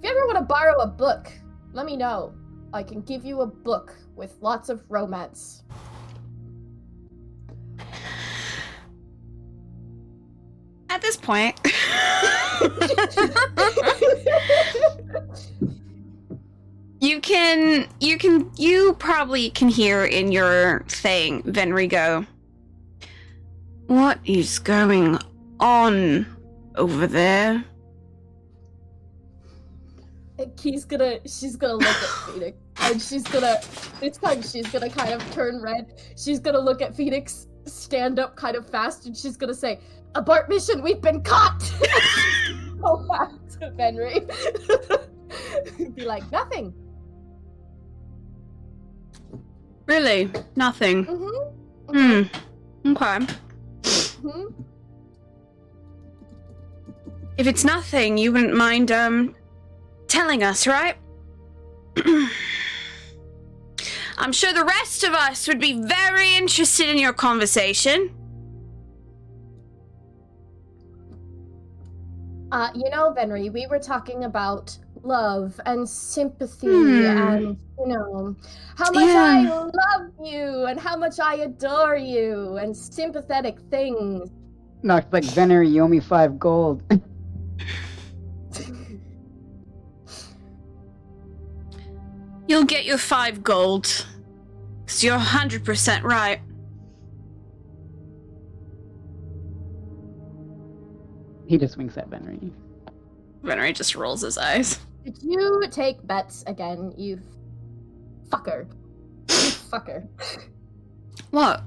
S2: ever want to borrow a book, let me know. I can give you a book with lots of romance.
S1: At this point, you probably can hear in your thing, Venri go, "What is going on over there?"
S2: She's gonna look at Phoenix, and this time she's gonna kind of turn red. She's gonna look at Phoenix, stand up kind of fast, and she's gonna say, "Abort mission, we've been caught!" Go back to Venri. Be like, nothing.
S1: Really? Nothing? Okay. If it's nothing, you wouldn't mind, telling us, right? I'm sure the rest of us would be very interested in your conversation.
S2: You know, Venri, we were talking about love and sympathy and, you know, how much I love you and how much I adore you and sympathetic things.
S3: Not like Venner, you owe me 5 gold.
S1: You'll get your 5 gold. 'Cause you're 100% right.
S3: He just winks at Venry.
S1: Venry just rolls his eyes.
S2: Did you take bets again, you fucker? You fucker.
S1: What?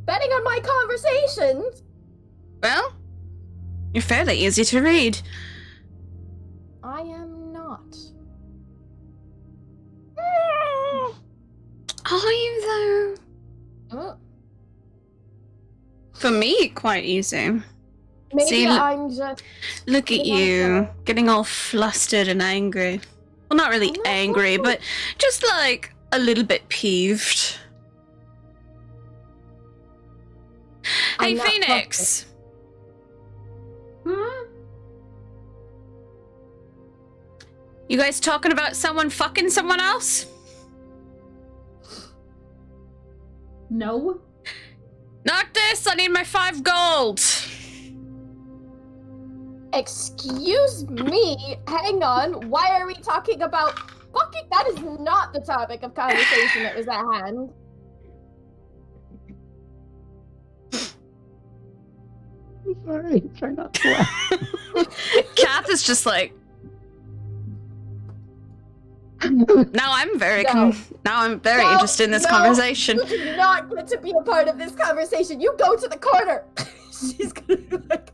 S2: Betting on my conversations?
S1: Well, you're fairly easy to read.
S2: I am not.
S1: Are you, though?
S2: Oh.
S1: For me, quite easy.
S2: Maybe
S1: See,
S2: I'm just...
S1: Look at you, getting all flustered and angry. Well, not really angry, but just like a little bit peeved. Hey,
S2: I'm not
S1: Phoenix! You guys talking about someone fucking someone else?
S5: No.
S1: Noctis, I need my 5 gold!
S2: Excuse me? Hang on. Why are we talking about fucking? That is not the topic of conversation that was at hand.
S3: Sorry, try not to laugh.
S1: Kath is just like. Now I'm very
S2: No.
S1: now I'm very
S2: No,
S1: interested in this
S2: no.
S1: conversation.
S2: You do not get to be a part of this conversation. You go to the corner. She's gonna be like,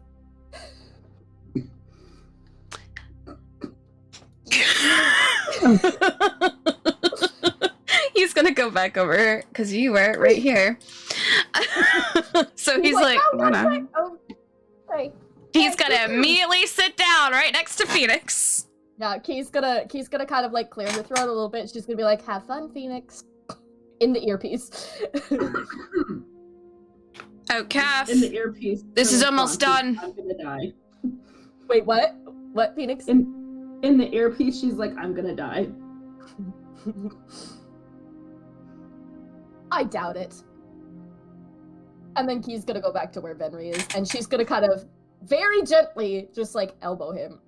S1: He's gonna go back over because you were right here. So he's like,
S2: "Oh,
S1: "Oh,
S2: that's
S1: no."
S2: right. Oh, sorry.
S1: He's gonna immediately sit down right next to Phoenix.
S2: Yeah, Key's gonna kind of like clear her throat a little bit. She's gonna be like, "Have fun, Phoenix," in the earpiece.
S1: Oh, Kath,
S5: In the earpiece.
S1: this
S5: her
S1: is almost
S5: response is,
S1: done.
S5: I'm gonna die.
S2: Wait, what? What, Phoenix?
S5: In the earpiece, she's like, I'm gonna die.
S2: I doubt it. And then Key's gonna go back to where Venri is, and she's gonna kind of very gently just like elbow him.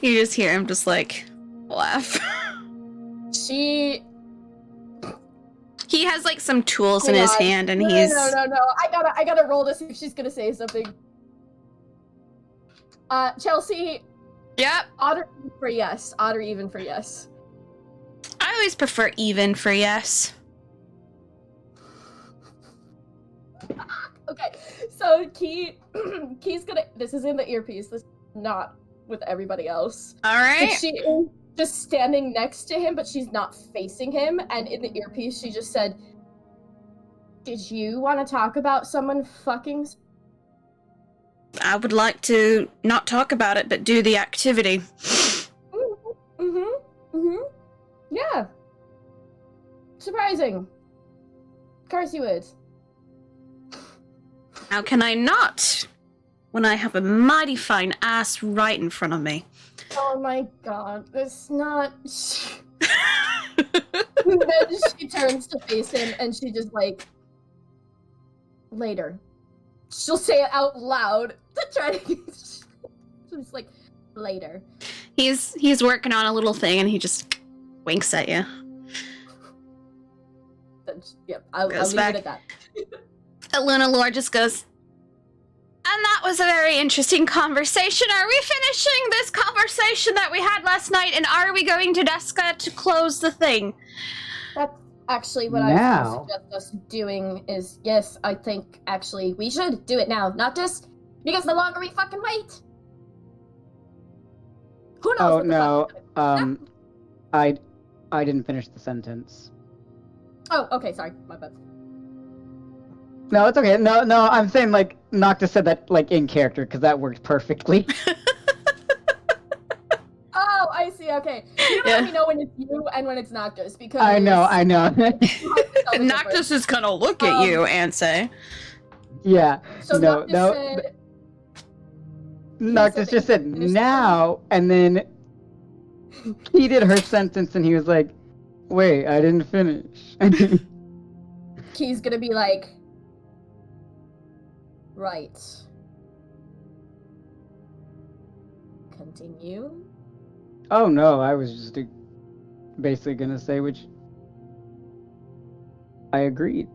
S1: You just hear him just like laugh.
S2: She
S1: He has like some tools in
S2: Hang
S1: his
S2: on.
S1: hand, and
S2: no,
S1: he's
S2: no. I gotta roll to see if she's gonna say something. Chelsea,
S1: Yep.
S2: odd or even for yes. Odd or even for yes.
S1: I always prefer even for yes.
S2: Okay, so Key's gonna. This is in the earpiece. This is not with everybody else.
S1: All
S2: But
S1: right.
S2: she is just standing next to him, but she's not facing him. And in the earpiece, she just said, "Did you want to talk about someone fucking?"
S1: I would like to not talk about it, but do the activity.
S2: Yeah. Surprising. Of course you would.
S1: How can I not? When I have a mighty fine ass right in front of me.
S2: Oh my god, it's not. Then she turns to face him and she just like. Later. She'll say it out loud to try to. She's like, later.
S1: He's working on a little thing, and he just winks at you.
S2: Yep, I'll
S1: Goes
S2: leave
S1: back.
S2: it at that.
S1: Luna Lore just goes, and that was a very interesting conversation. Are we finishing this conversation that we had last night, and are we going to Deska to close the thing?
S2: That's actually what I was
S3: Now.
S2: going to suggest us doing is, yes, I think actually we should do it now. Not just because the longer we fucking wait. Who knows?
S3: Oh
S2: what the
S3: no,
S2: fuck-
S3: I didn't finish the sentence.
S2: Oh, okay, sorry. My bad.
S3: No, it's okay. No, I'm saying like Noctis said that like in character because that worked perfectly.
S2: Oh, I see, okay. You
S1: Yeah.
S2: let me know when it's you and when it's Noctis, because...
S3: I know.
S1: Noctis is gonna look at you and say,
S3: Yeah.
S2: So
S3: no,
S2: Noctis
S3: no.
S2: said...
S3: Noctis
S2: that
S3: just
S2: he
S3: said
S2: finished
S3: now, and then he did her sentence, and he was like, "Wait, I didn't finish."
S2: Key's gonna be like... Right. Continue?
S3: Oh no, I was just basically gonna say which I agreed.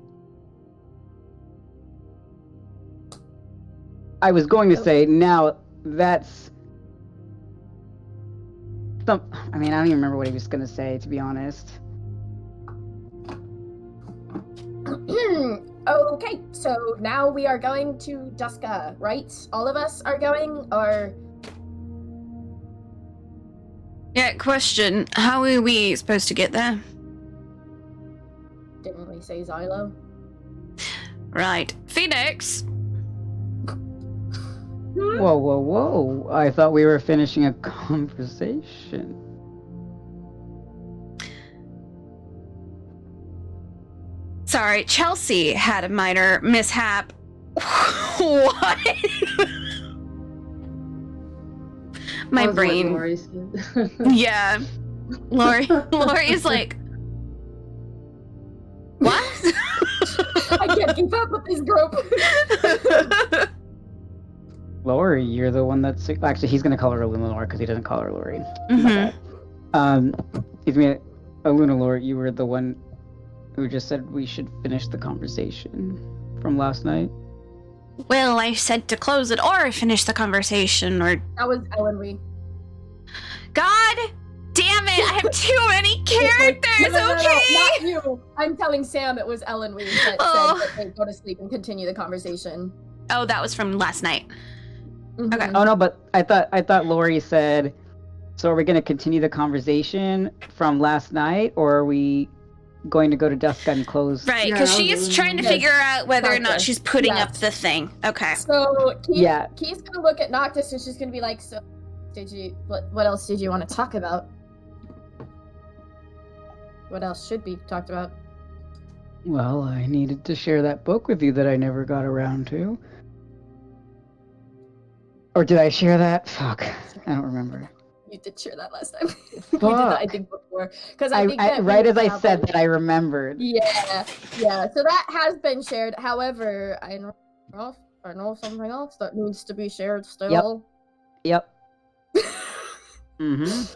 S3: I was going to say now that's some. I mean, I don't even remember what he was gonna say, to be honest.
S2: Okay, so now we are going to Duska, right? All of us are going, or...
S1: yeah, question, how are we supposed to get there?
S2: Didn't we say Xylo?
S1: Right. Phoenix!
S3: Whoa. I thought we were finishing a conversation.
S1: Sorry, Chelsea had a minor mishap. What? My
S4: That was what
S1: brain.
S4: Lori said.
S1: Yeah. Lori's like, what?
S2: I can't keep up with this group.
S3: Lori, you're the one that's actually he's gonna call her Luna because he doesn't call her Lori.
S1: Mhm.
S3: Excuse me, Luna Lori, you were the one Who just said we should finish the conversation from last night?
S1: Well, I said to close it or finish the conversation, or
S2: That was Ellen Wee.
S1: God damn it! I have too many characters.
S2: No,
S1: Okay.
S2: not you. I'm telling Sam it was Ellen Wee that
S1: Oh.
S2: said that they go to sleep and continue the conversation.
S1: Oh, that was from last night.
S2: Mhm.
S1: Okay.
S3: Oh no, but I thought Lori said. So are we going to continue the conversation from last night, or are we going to go to dusk and close?
S1: Right,
S6: Yeah,
S1: because
S6: I'll
S1: she's
S6: do
S1: trying to
S2: it.
S1: figure out whether or not
S2: Okay.
S1: she's putting
S2: Yes.
S1: up the thing. Okay.
S2: So
S3: Yeah.
S2: Keith's gonna look at Noctis and she's gonna be like, "So, what else did you want to talk about? What else should be talked about?"
S3: Well, I needed to share that book with you that I never got around to. Or did I share that? Fuck, I don't remember.
S2: You did share that last time. We did that, I
S3: Fuck.
S2: think, before. Because I think that
S3: right
S2: we
S3: as I
S2: have,
S3: said
S2: like-
S3: that, I remembered.
S2: Yeah. So that has been shared. However, I know something else that needs to be shared still.
S3: Yep. Mm-hmm.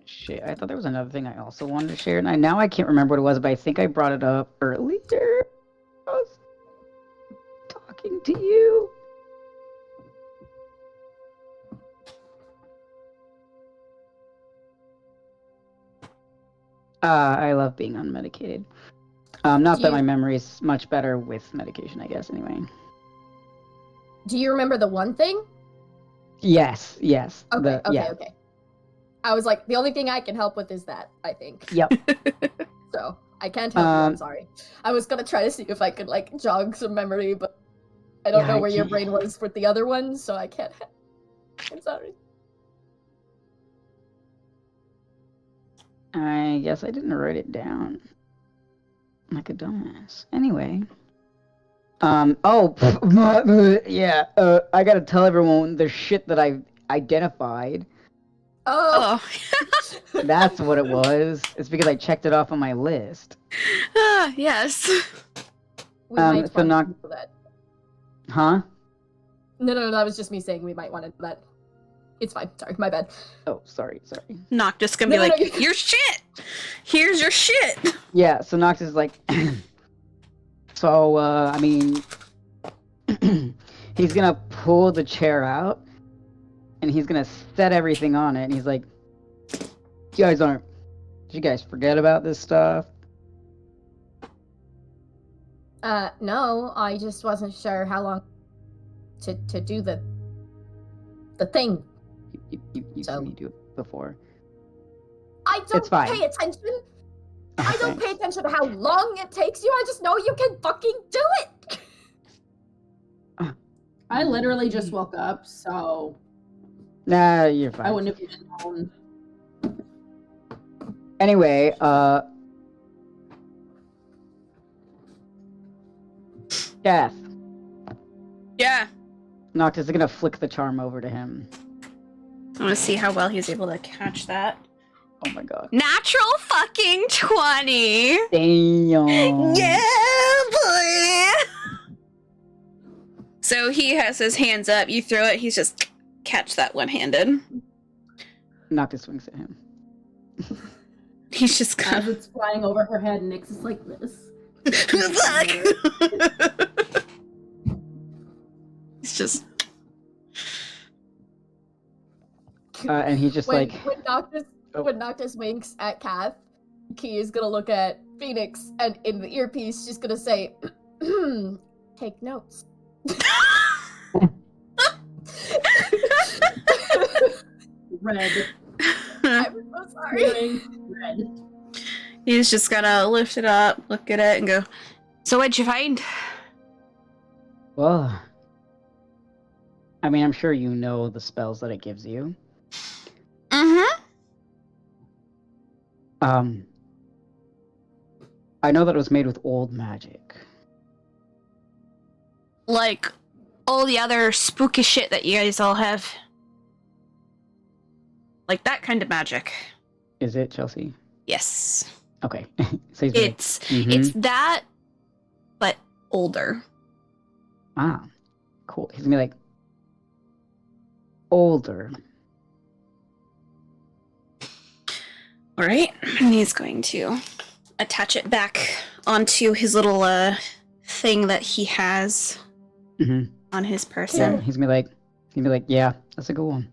S3: Shit, I thought there was another thing I also wanted to share, and now I can't remember what it was, but I think I brought it up earlier. I was talking to you. I love being unmedicated. Not
S2: Do
S3: that
S2: you-
S3: my memory is much better with medication, I guess, anyway.
S2: Do you remember the one thing?
S3: Yes.
S2: Okay.
S3: Yeah.
S2: Okay. I was like, the only thing I can help with is that, I think.
S3: Yep.
S2: So I can't help you. I'm sorry. I was gonna try to see if I could like jog some memory, but I don't
S3: Yeah,
S2: know
S3: I
S2: where your
S3: can't-
S2: brain was with the other ones, so I can't. I'm sorry.
S3: I guess I didn't write it down. Like a dumbass. Anyway. Yeah, I gotta tell everyone the shit that I've identified.
S2: Oh,
S1: Oh.
S3: That's what it was. It's because I checked it off on my list.
S1: Ah, yes.
S2: we might
S3: so
S2: want
S3: not-
S2: to know that.
S3: Huh?
S2: No, that was just me saying we might want to know that. It's fine. Sorry, my bad.
S3: Oh, sorry.
S1: Noctis gonna be
S2: No, no,
S1: like,
S2: no.
S1: your shit! Here's your shit!
S3: Yeah, so Nox is like, so, I mean, he's gonna pull the chair out, and he's gonna set everything on it, and he's like, did you guys forget about this stuff?
S2: No, I just wasn't sure how long to do the thing.
S3: You've
S2: So-
S3: seen me do it before.
S2: I don't
S3: It's fine.
S2: pay attention. I don't
S3: Thanks.
S2: pay attention to how long it takes you. I just know you can fucking do it.
S6: I literally just woke up, so
S3: Nah, you're fine.
S6: I wouldn't have even known.
S3: Anyway, Kath,
S1: Yeah.
S3: Noctis is gonna flick the charm over to him.
S1: I want to see how well he's able to catch that.
S3: Oh my god.
S1: Natural fucking 20!
S3: Damn.
S1: Yeah, boy! So he has his hands up, you throw it, he's just catch that one-handed.
S3: Noctis swings at him.
S1: He's just
S6: As
S1: kind
S6: it's flying over her head, Nyx is like this.
S1: of fuck. He's just
S3: And he's just
S2: when,
S3: like,
S2: when Noctis winks at Kath, Key is gonna look at Phoenix, and in the earpiece, she's gonna say, "Take notes."
S6: Red.
S2: I'm so sorry.
S6: Doing red.
S1: He's just gotta lift it up, look at it, and go, so what'd you find?
S3: well, I mean, I'm sure you know the spells that it gives you.
S1: Mm-hmm.
S3: I know that it was made with old magic.
S1: Like all the other spooky shit that you guys all have. Like that kind of magic.
S3: Is it, Chelsea?
S1: Yes.
S3: Okay. So he's like,
S1: It's
S3: "Mhm."
S1: it's that, but older.
S3: Ah, cool. He's gonna be like, older.
S1: All right, and he's going to attach it back onto his little thing that he has on his
S3: Yeah,
S1: person.
S3: he's gonna be like, yeah, that's a good one.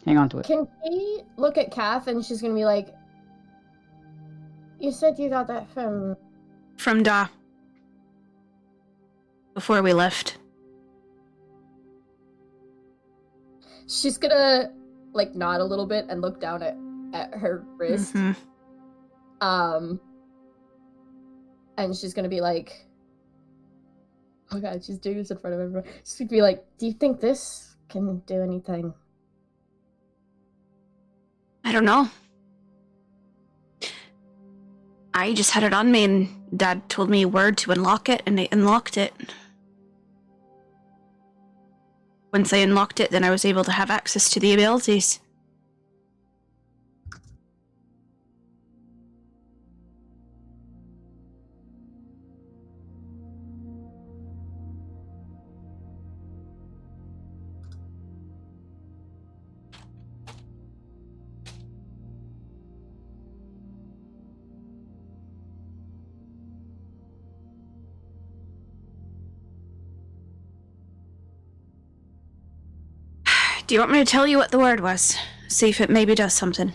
S3: Hang on to it.
S2: Can he look at Kath and she's gonna be like, you said you got that
S1: From Da. Before we left.
S2: She's gonna like nod a little bit and look down at her wrist. And she's gonna be like, oh god, she's doing this in front of everyone. She's gonna be like, do you think this can do anything?
S1: I don't know. I just had it on me and Dad told me a word to unlock it and I unlocked it. Once I unlocked it, then I was able to have access to the abilities. Do you want me to tell you what the word was? See if it maybe does something.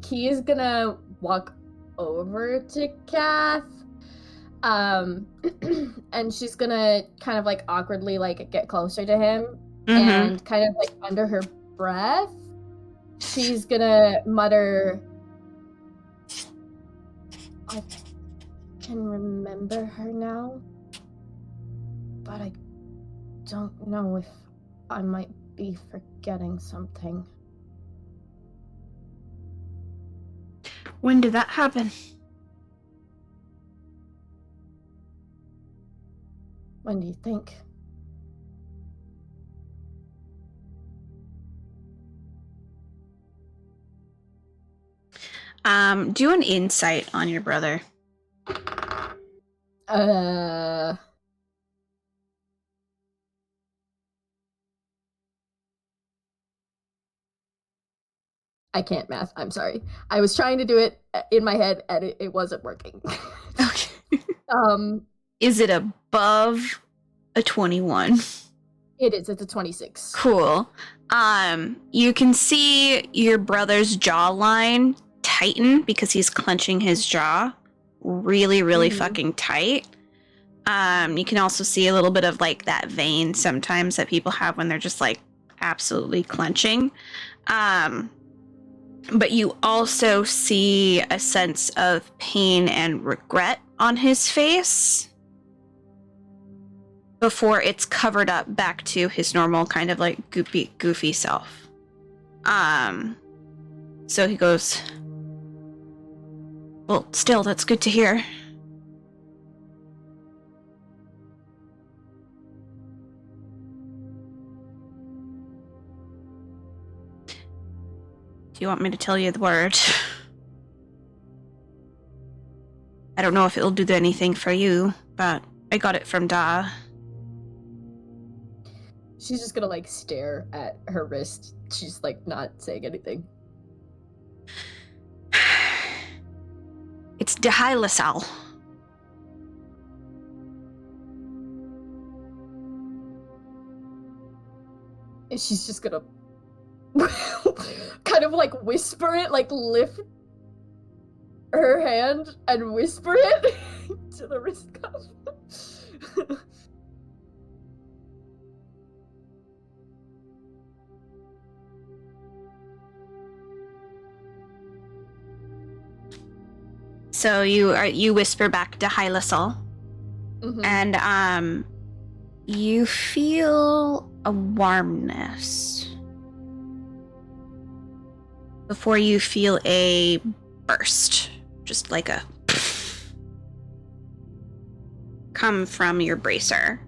S2: Key is gonna walk over to Kath. And she's gonna kind of like awkwardly like get closer to him and kind of like under her breath, she's gonna mutter, I can remember her now, but I don't know if I might be forgetting something.
S1: When did that happen?
S2: When do you think?
S1: Do an insight on your brother.
S2: I can't math. I'm sorry. I was trying to do it in my head and it wasn't working.
S1: Okay.
S2: Is
S1: it above a 21?
S2: It is. It's a 26.
S1: Cool. You can see your brother's jawline tighten because he's clenching his jaw really, really fucking tight. You can also see a little bit of like that vein sometimes that people have when they're just like absolutely clenching. But you also see a sense of pain and regret on his face before it's covered up back to his normal kind of like goofy self. So he goes, well, still, that's good to hear. Do you want me to tell you the word? I don't know if it'll do anything for you, but I got it from Da.
S2: She's just gonna like stare at her wrist. She's like not saying anything.
S1: It's Dihylosal.
S2: And she's just gonna kind of like whisper it, like lift her hand and whisper it to the wrist cuff.
S1: So you whisper back to Hylosol, and you feel a warmness before you feel a burst, just like a come from your bracer.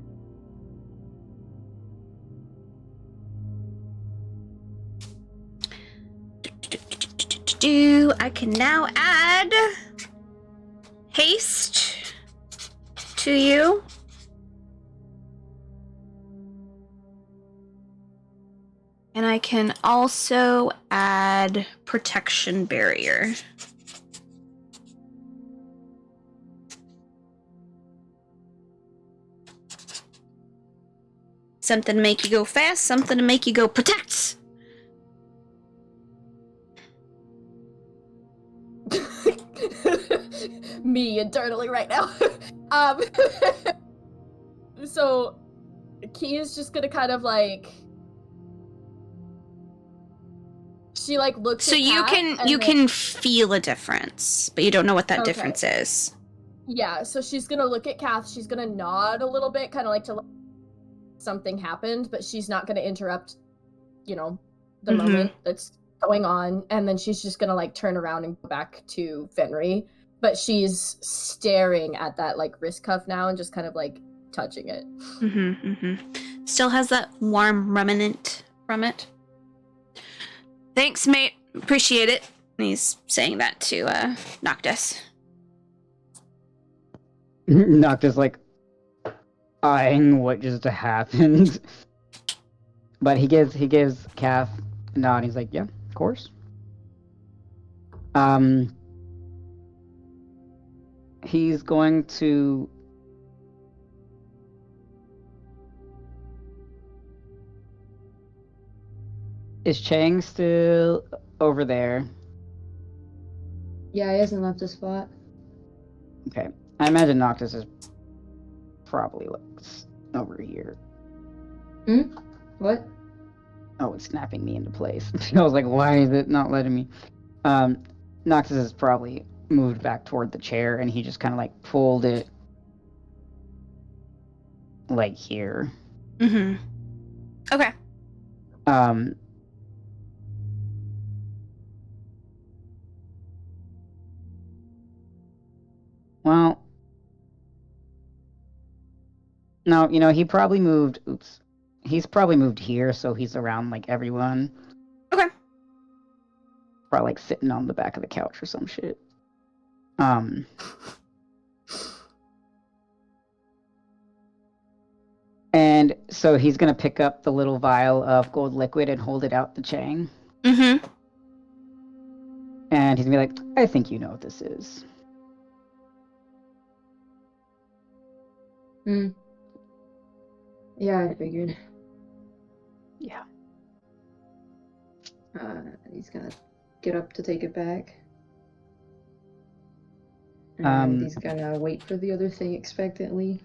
S1: I can now add haste to you. And I can also add protection barrier. Something to make you go fast, something to make you go protect.
S2: Me internally right now. So Key is just gonna kind of like she like looks
S1: So
S2: at
S1: you
S2: Kath and
S1: you
S2: then-
S1: can feel a difference, but you don't know what that
S2: Okay.
S1: difference is.
S2: Yeah, so she's gonna look at Kath, she's gonna nod a little bit, kind of like to something happened, but she's not gonna interrupt, you know, the
S1: Mhm.
S2: moment that's going on, and then she's just gonna like turn around and go back to Fenry, but she's staring at that like wrist cuff now and just kind of like touching it.
S1: Still has that warm remnant from it. Thanks, mate. Appreciate it. And he's saying that to Noctis.
S3: Noctis like eyeing what just happened. But he gives Kath a nod. He's like, yeah, of course. He's going to Is Chang still over there?
S4: Yeah, he hasn't left the spot.
S3: Okay. I imagine Noctis is probably like over here.
S4: What?
S3: Oh, it's snapping me into place. I was like, why is it not letting me? Noctis has probably moved back toward the chair, and he just kind of like pulled it like here.
S1: Okay.
S3: Well, no, he probably moved. Oops. He's probably moved here, so he's around like everyone.
S1: Okay.
S3: Probably like sitting on the back of the couch or some shit. And so he's gonna pick up the little vial of gold liquid and hold it out to Chang. And he's gonna be like, I think you know what this is.
S4: Yeah, I figured.
S3: Yeah.
S4: He's gonna get up to take it back.
S3: Um,
S4: And he's gonna wait for the other thing expectantly.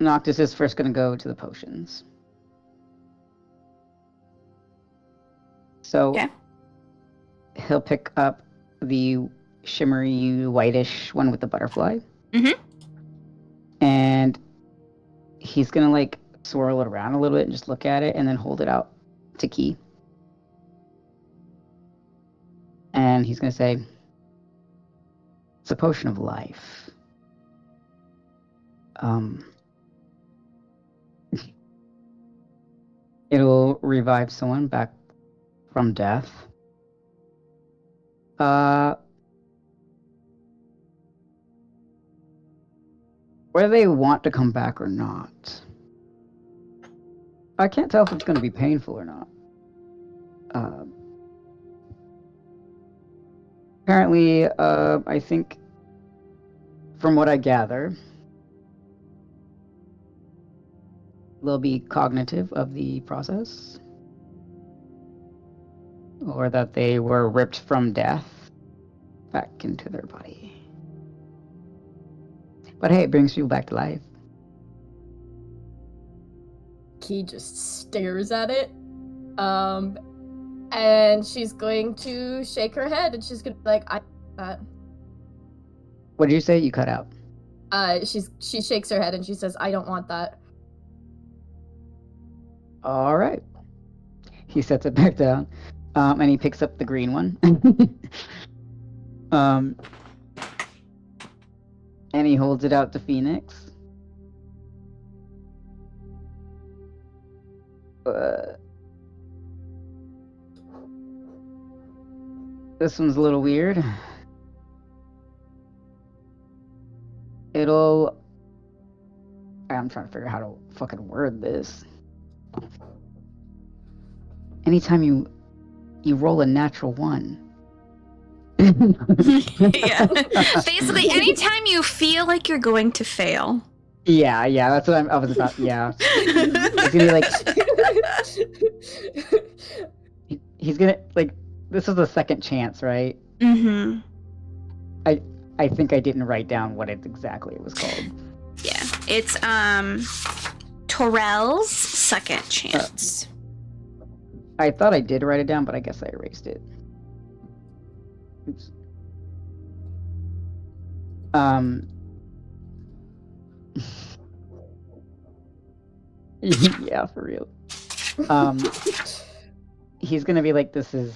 S3: Noctis is first gonna go to the potions. So
S1: Okay.
S3: he'll pick up the shimmery whitish one with the butterfly. And he's gonna like swirl it around a little bit and just look at it and then hold it out to Key. And he's gonna say, it's a potion of life. It'll revive someone back from death. Whether they want to come back or not. I can't tell if it's going to be painful or not. Apparently, I think, from what I gather, they'll be cognitive of the process. Or that they were ripped from death back into their body. But hey, it brings people back to life.
S2: Key just stares at it. And she's going to shake her head and she's gonna be like,
S3: What did you say? You cut out.
S2: She shakes her head and she says, I don't want that.
S3: All right. He sets it back down, and he picks up the green one. And he holds it out to Phoenix. This one's a little weird. little. I'm trying to figure out how to fucking word this. Anytime you roll a natural 1.
S1: Yeah. Basically, anytime you feel like you're going to fail.
S3: Yeah, that's what I was about. Yeah, it's gonna be like he's gonna like. This is the second chance, right?
S1: Mm-hmm.
S3: I think I didn't write down what it exactly was called.
S1: Yeah. It's Torel's second chance.
S3: I thought I did write it down, but I guess I erased it. Oops. Yeah, for real. He's gonna be like, this is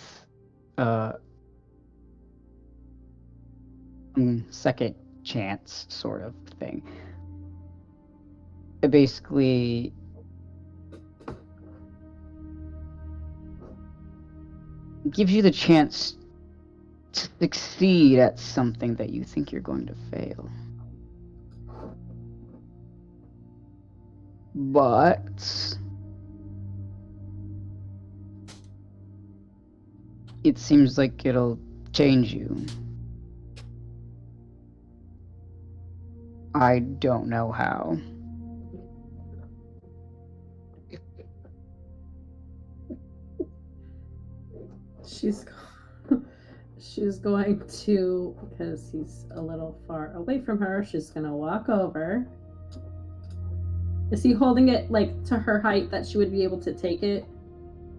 S3: second chance sort of thing. It basically gives you the chance to succeed at something that you think you're going to fail. But it seems like it'll change you. I don't know how.
S6: She's going to, because he's a little far away from her, she's gonna walk over. Is he holding it like to her height that she would be able to take it?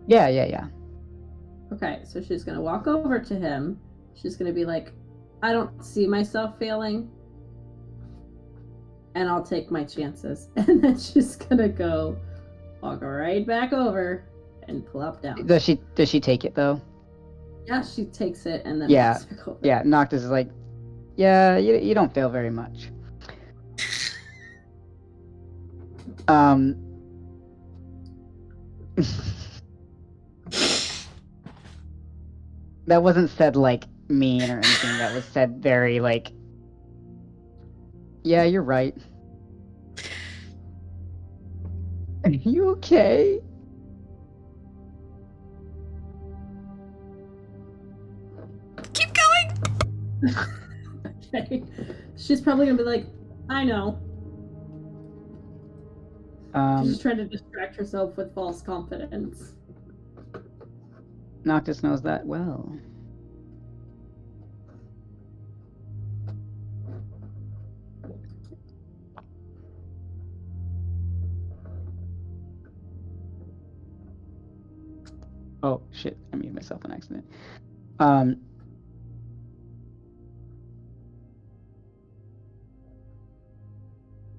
S3: Yeah.
S6: Okay, so she's gonna walk over to him. She's gonna be like, I don't see myself failing, and I'll take my chances. And then she's gonna walk right back over and plop down.
S3: Does she take it though?
S6: Yeah, she takes it and then
S3: Yeah.
S6: walks back over.
S3: Yeah, Noctis is like, yeah, you don't fail very much. That wasn't said like mean or anything. That was said very like, yeah, you're right. Are you okay?
S1: Keep going.
S6: Okay. She's probably gonna be like, I know. She's just trying to distract herself with false confidence.
S3: Noctis knows that well. Oh shit! I muted myself on accident.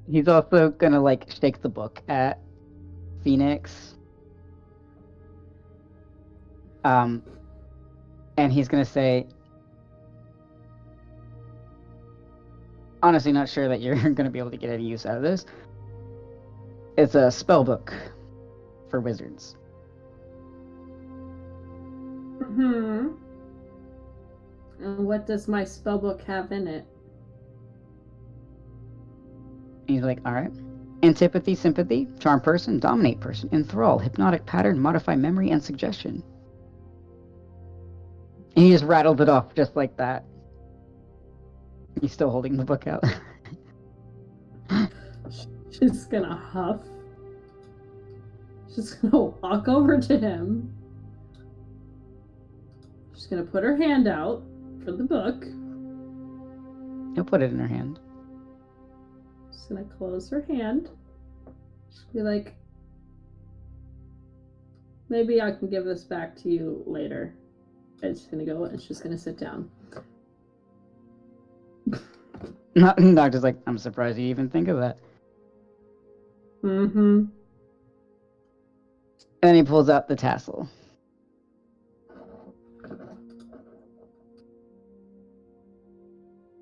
S3: He's also gonna like shake the book at Phoenix. And he's gonna say, honestly, not sure that you're gonna be able to get any use out of this. It's a spell book for wizards.
S6: Hmm. And what does my spellbook have in it?
S3: And he's like, all right. Antipathy, sympathy, charm person, dominate person, enthrall, hypnotic pattern, modify memory, and suggestion. And he just rattled it off just like that. He's still holding the book out.
S6: She's gonna huff. She's gonna walk over to him. She's gonna put her hand out for the book.
S3: He'll put it in her hand.
S6: She's gonna close her hand. She'll be like, maybe I can give this back to you later. And she's gonna go and she's gonna sit down.
S3: Doctor's like, I'm surprised you even think of that.
S6: Mm-hmm.
S3: And then he pulls out the tassel.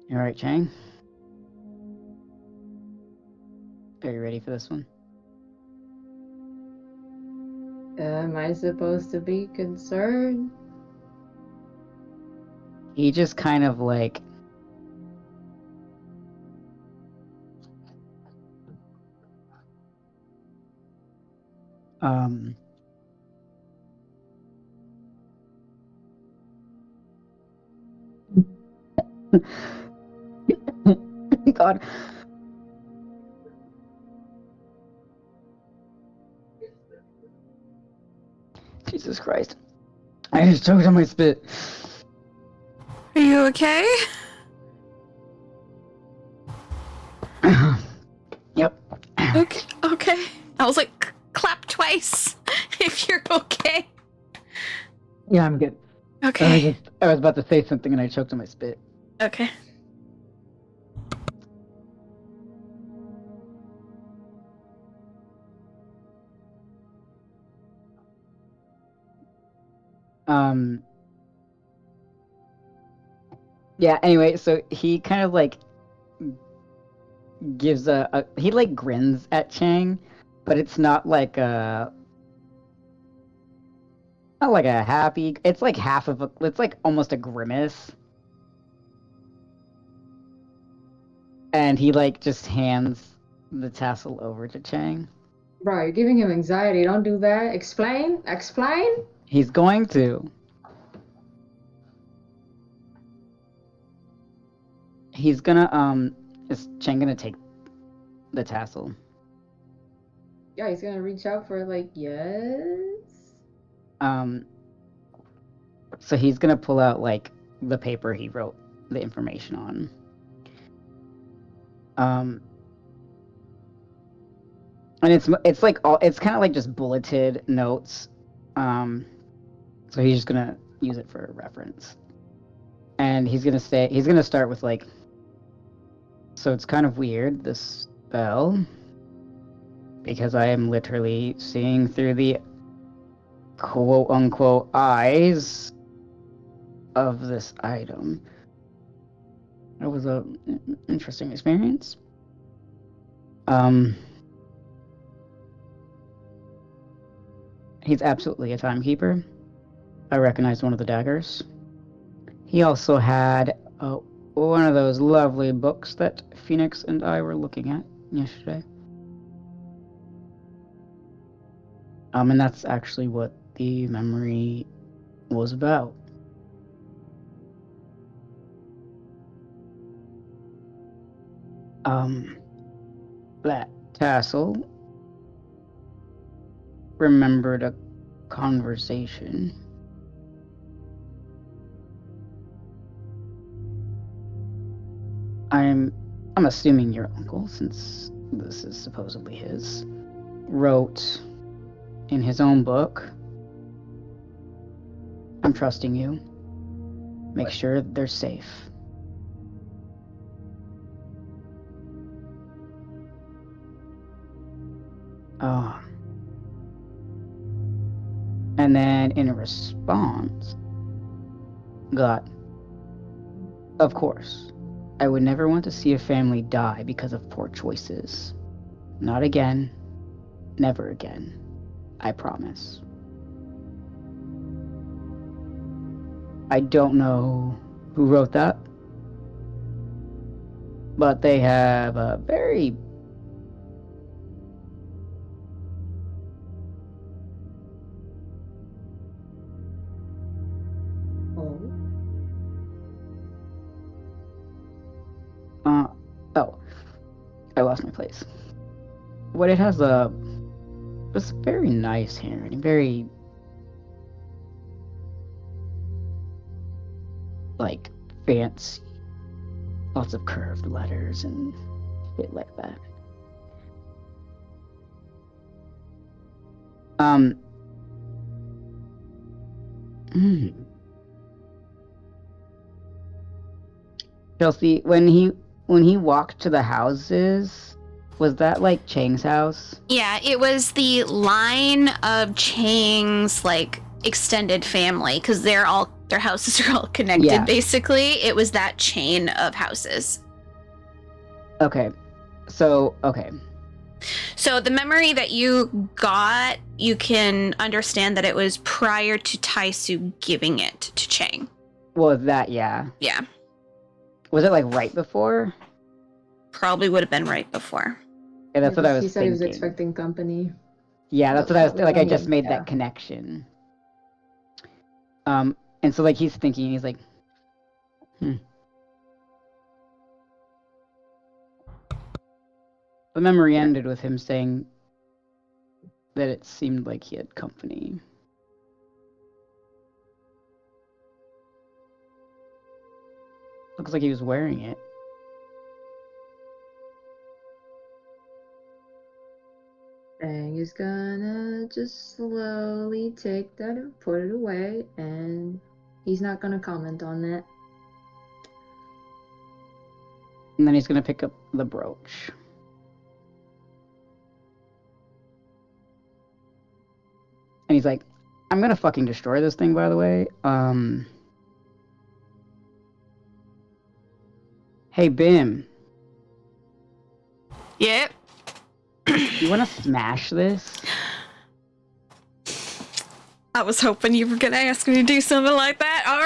S3: You alright, Chang? Are you ready for this one?
S4: Am I supposed to be concerned?
S3: He just kind of like Um. God. Jesus Christ. I just choked on my spit.
S1: Are you okay?
S3: Yep.
S1: Okay. Okay. I was like, clap twice if you're okay.
S3: Yeah, I'm good.
S1: Okay.
S3: I was about to say something and I choked on my spit.
S1: Okay.
S3: Yeah, anyway, so he kind of like gives he like grins at Chang, but it's not like a happy, it's like it's like almost a grimace. And he like just hands the tassel over to Chang.
S4: Bro, you're giving him anxiety. Don't do that. Explain. Explain.
S3: He's going to. He's gonna is Chang gonna take the tassel?
S4: Yeah, he's gonna reach out for like, yes.
S3: So he's gonna pull out like the paper he wrote the information on. And it's like it's kind of like just bulleted notes. So he's just gonna use it for reference. And he's gonna start with like, so it's kind of weird, this spell, because I am literally seeing through the quote unquote eyes of this item. It was a interesting experience. He's absolutely a timekeeper. I recognized one of the daggers. He also had one of those lovely books that Phoenix and I were looking at yesterday. And that's actually what the memory was about. That tassel remembered a conversation. I'm assuming your uncle, since this is supposedly his, wrote in his own book, I'm trusting you. Make sure they're safe. And then in response, got, of course, I would never want to see a family die because of poor choices. Not again. Never again. I promise. I don't know who wrote that, but they have a very I lost my place. What it has it's very nice handwriting, very like fancy, lots of curved letters and shit like that. Chelsea, when he walked to the houses, was that like Chang's house?
S1: Yeah, it was the line of Chang's like extended family because their houses are all connected. Basically, it was that chain of houses.
S3: Okay, so
S1: So the memory that you got, you can understand that it was prior to Taisu giving it to Chang.
S3: Well, that yeah. Was it like right before?
S1: Probably would have been right before.
S3: Yeah, that's what I was
S4: He said
S3: thinking.
S4: he was expecting company.
S3: Yeah, that's what I was like. I just made
S4: Yeah.
S3: that connection. And so like he's thinking, he's like, The memory ended with him saying that it seemed like he had company. Looks like he was wearing it.
S4: And he's gonna just slowly take that and put it away, and he's not gonna comment on that.
S3: And then he's gonna pick up the brooch. And he's like, I'm gonna fucking destroy this thing, by the way. Hey, Bim,
S1: Yep.
S3: you wanna smash this?
S1: I was hoping you were gonna ask me to do something like that. All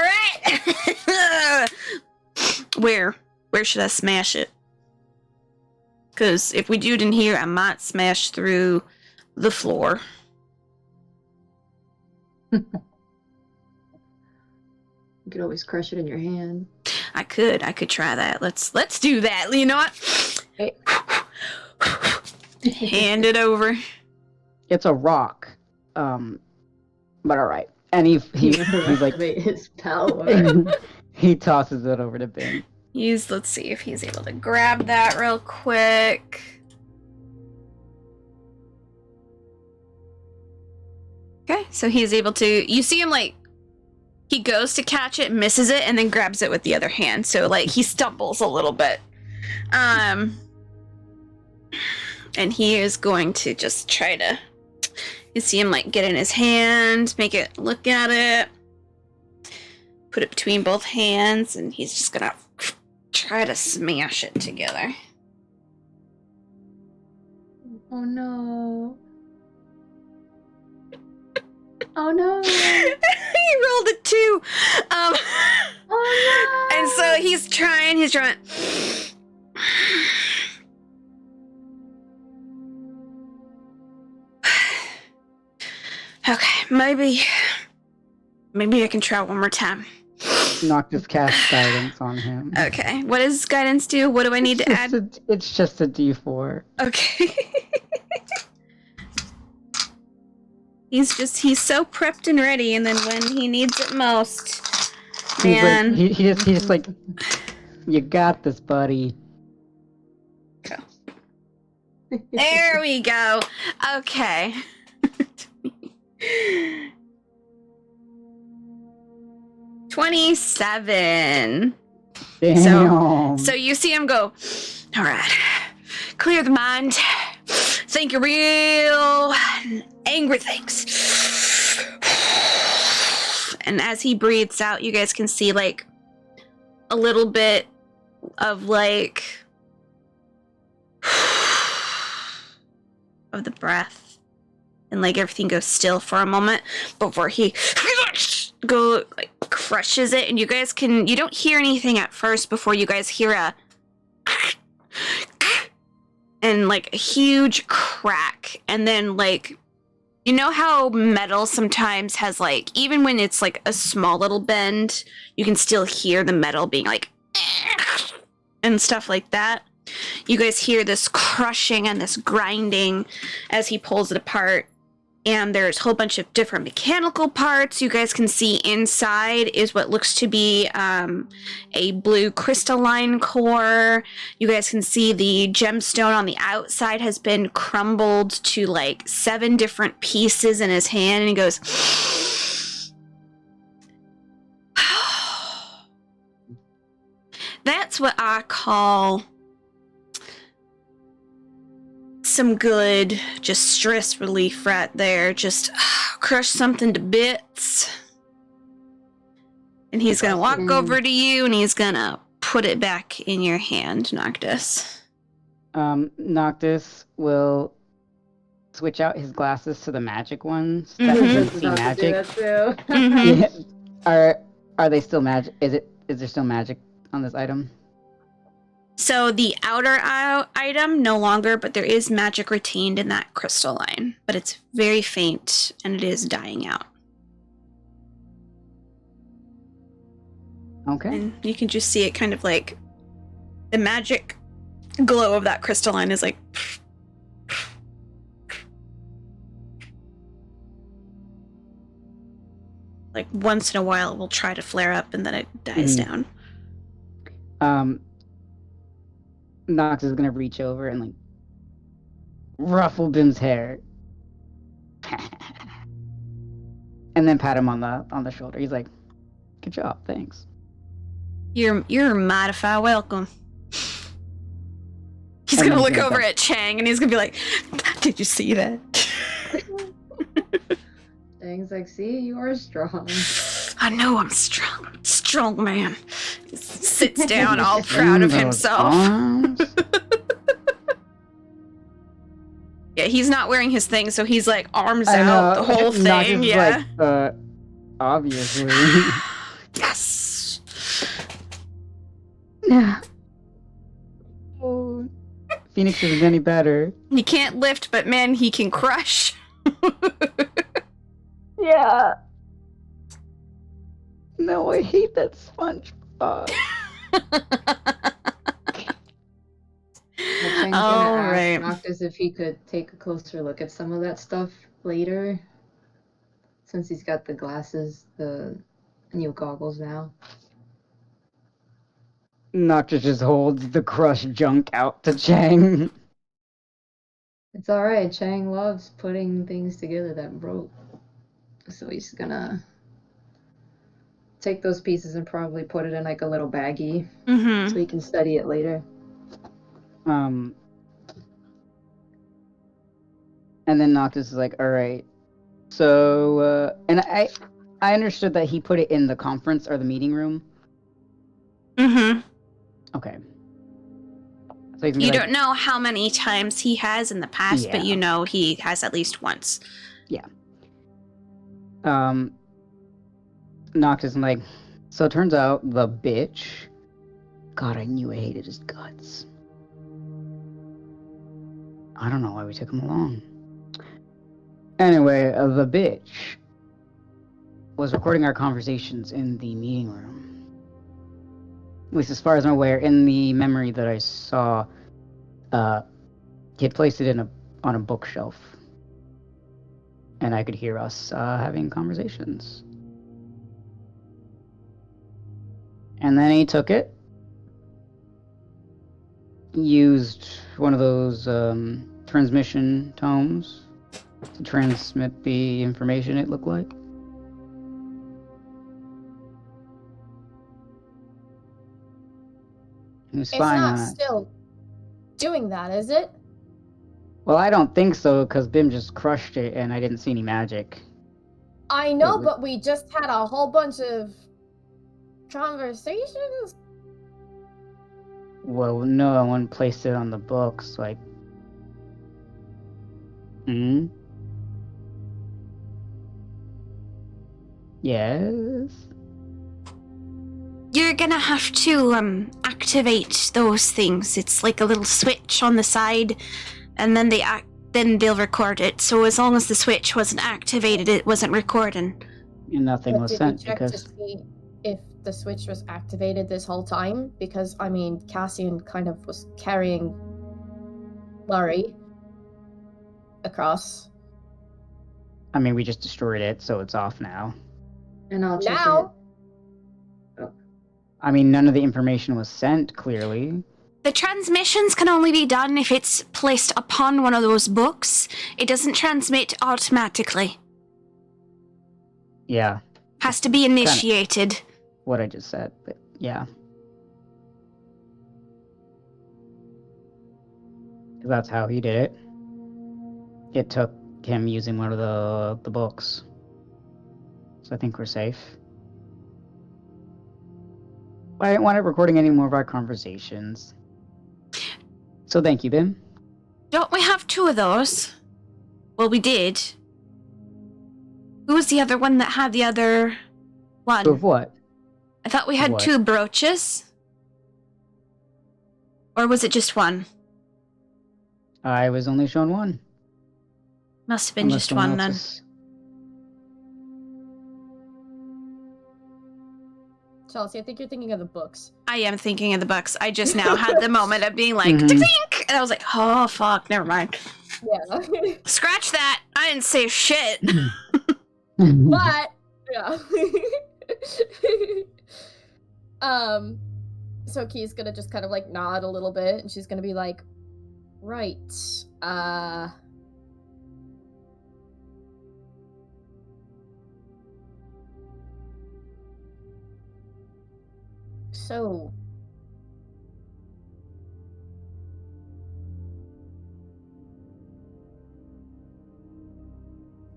S1: right. Where should I smash it? Because if we do it in here, I might smash through the floor.
S4: You could always crush it in your hand.
S1: I could try that. Let's do that. You know what? Hand it over.
S3: It's a rock. But alright. And he's like,
S4: his power.
S3: he tosses it over to Bim.
S1: Let's see if he's able to grab that real quick. Okay, so he's able to, you see him like, he goes to catch it, misses it, and then grabs it with the other hand. So like he stumbles a little bit. And he is going to just try to, you see him like get in his hand, make it look at it, put it between both hands, and he's just gonna try to smash it together.
S4: Oh no. Oh no.
S1: He rolled a 2.
S4: Oh no.
S1: And so he's trying. Okay, maybe I can try one more time.
S3: Noctis casts guidance on him.
S1: Okay, what does guidance do? What do I need to add?
S3: It's just a D4.
S1: Okay. He's so prepped and ready, and then when he needs it most, man.
S3: He's just like, you got this, buddy.
S1: There we go. Okay. 27.
S3: Damn.
S1: So you see him go, all right, clear the mind, think of real angry things. And as he breathes out, you guys can see like a little bit of like of the breath, and like everything goes still for a moment before he go like crushes it, and you don't hear anything at first before you guys hear a and like a huge crack, and then like, you know how metal sometimes has like, even when it's like a small little bend, you can still hear the metal being like and stuff like that. You guys hear this crushing and this grinding as he pulls it apart. And there's a whole bunch of different mechanical parts. You guys can see inside is what looks to be a blue crystalline core. You guys can see the gemstone on the outside has been crumbled to like 7 different pieces in his hand. And he goes, that's what I call some good just stress relief right there. Just crush something to bits. And he's gonna walk over to you and he's gonna put it back in your hand, Noctis.
S3: Noctis will switch out his glasses to the magic ones that can see magic.
S1: Mhm.
S3: Yeah. Are they still magic? Is there still magic on this item?
S1: So the outer item, no longer, but there is magic retained in that crystalline. But it's very faint, and it is dying out.
S3: Okay.
S1: And you can just see it kind of like... The magic glow of that crystalline is like... Like, once in a while it will try to flare up, and then it dies down.
S3: Nox is gonna reach over and like ruffle Bim's hair, and then pat him on the shoulder. He's like, "Good job, thanks."
S1: You're mighty welcome. He's
S3: And
S1: gonna
S3: then
S1: look
S3: he's
S1: over
S3: like-
S1: at Chang, and he's gonna be like, "Did you see that?"
S4: Chang's like, see, you are strong.
S1: I know I'm strong. Strong man. Sits down all proud of
S3: Those
S1: himself.
S3: arms.
S1: Yeah, he's not wearing his thing, so he's like arms
S3: I
S1: out,
S3: know.
S1: the whole
S3: Nox
S1: thing.
S3: is
S1: Yeah.
S3: like, obviously.
S1: Yes.
S3: Oh, Phoenix isn't any better.
S1: He can't lift, but man, he can crush.
S3: Yeah. No, I hate that SpongeBob.
S4: Chang's gonna
S1: All
S4: ask
S1: right.
S4: Noctis if he could take a closer look at some of that stuff later, since he's got the glasses, the new goggles now.
S3: Noctis just holds the crushed junk out to Chang.
S4: It's alright, Chang loves putting things together that broke. So he's gonna take those pieces and probably put it in like a little baggie
S1: Mm-hmm.
S4: so he can study it later.
S3: And then Noctis is like, all right. So, and I understood that he put it in the conference or the meeting room.
S1: Mm-hmm.
S3: Okay. So he's gonna
S1: You
S3: be
S1: don't know how many times he has in the past, but
S3: Yeah.
S1: you know he has at least once.
S3: Noctis is like, so it turns out the bitch. God, I knew I hated his guts. I don't know why we took him along. Anyway, the bitch was recording our conversations in the meeting room. At least as far as I'm aware, in the memory that I saw, he had placed it on a bookshelf. And I could hear us having conversations. And then he took it, used one of those transmission tomes to transmit the information, it looked like. He was
S2: It's
S3: spying
S2: not
S3: on us.
S2: still doing that, is it?
S3: Well, I don't think so, because Bim just crushed it and I didn't see any magic.
S2: I know,
S3: Wait,
S2: but we just had a whole bunch of conversations.
S3: Well, no one placed it on the books, like... Hmm? Yes?
S1: You're gonna have to activate those things. It's like a little switch on the side, and then then they'll record it. So as long as the switch wasn't activated, it wasn't recording.
S3: And nothing
S2: But
S3: was
S2: did
S3: sent
S2: we check
S3: because...
S2: to see if the switch was activated this whole time? Because, I mean, Cassian kind of was carrying Laurie across.
S3: I mean, we just destroyed it, so it's off now.
S4: And I'll check
S2: Now,
S3: I mean, none of the information was sent, clearly.
S1: The transmissions can only be done if it's placed upon one of those books. It doesn't transmit automatically.
S3: Yeah,
S1: Has to be initiated.
S3: what I just said, but yeah. 'Cause that's how he did it. It took him using one of the books. So I think we're safe. I didn't want it recording any more of our conversations. So thank you, Bim.
S1: Don't we have two of those? Well, we did. Who was the other one that had the other one?
S3: Of what?
S1: I thought we had
S3: What?
S1: two brooches. Or was it just one?
S3: I was only shown one.
S1: Must have been
S3: Unless
S1: just
S3: someone
S1: one
S3: else
S1: then.
S3: is-
S2: Chelsea, I think you're thinking of the books.
S1: I am thinking of the books. I just now had the moment of being like,
S3: Mhm.
S1: "Tink!" And I was like, oh, fuck, never mind.
S2: Yeah.
S1: Scratch that. I didn't say shit.
S2: But yeah. So Key's gonna just kind of like nod a little bit, and she's gonna be like, right, so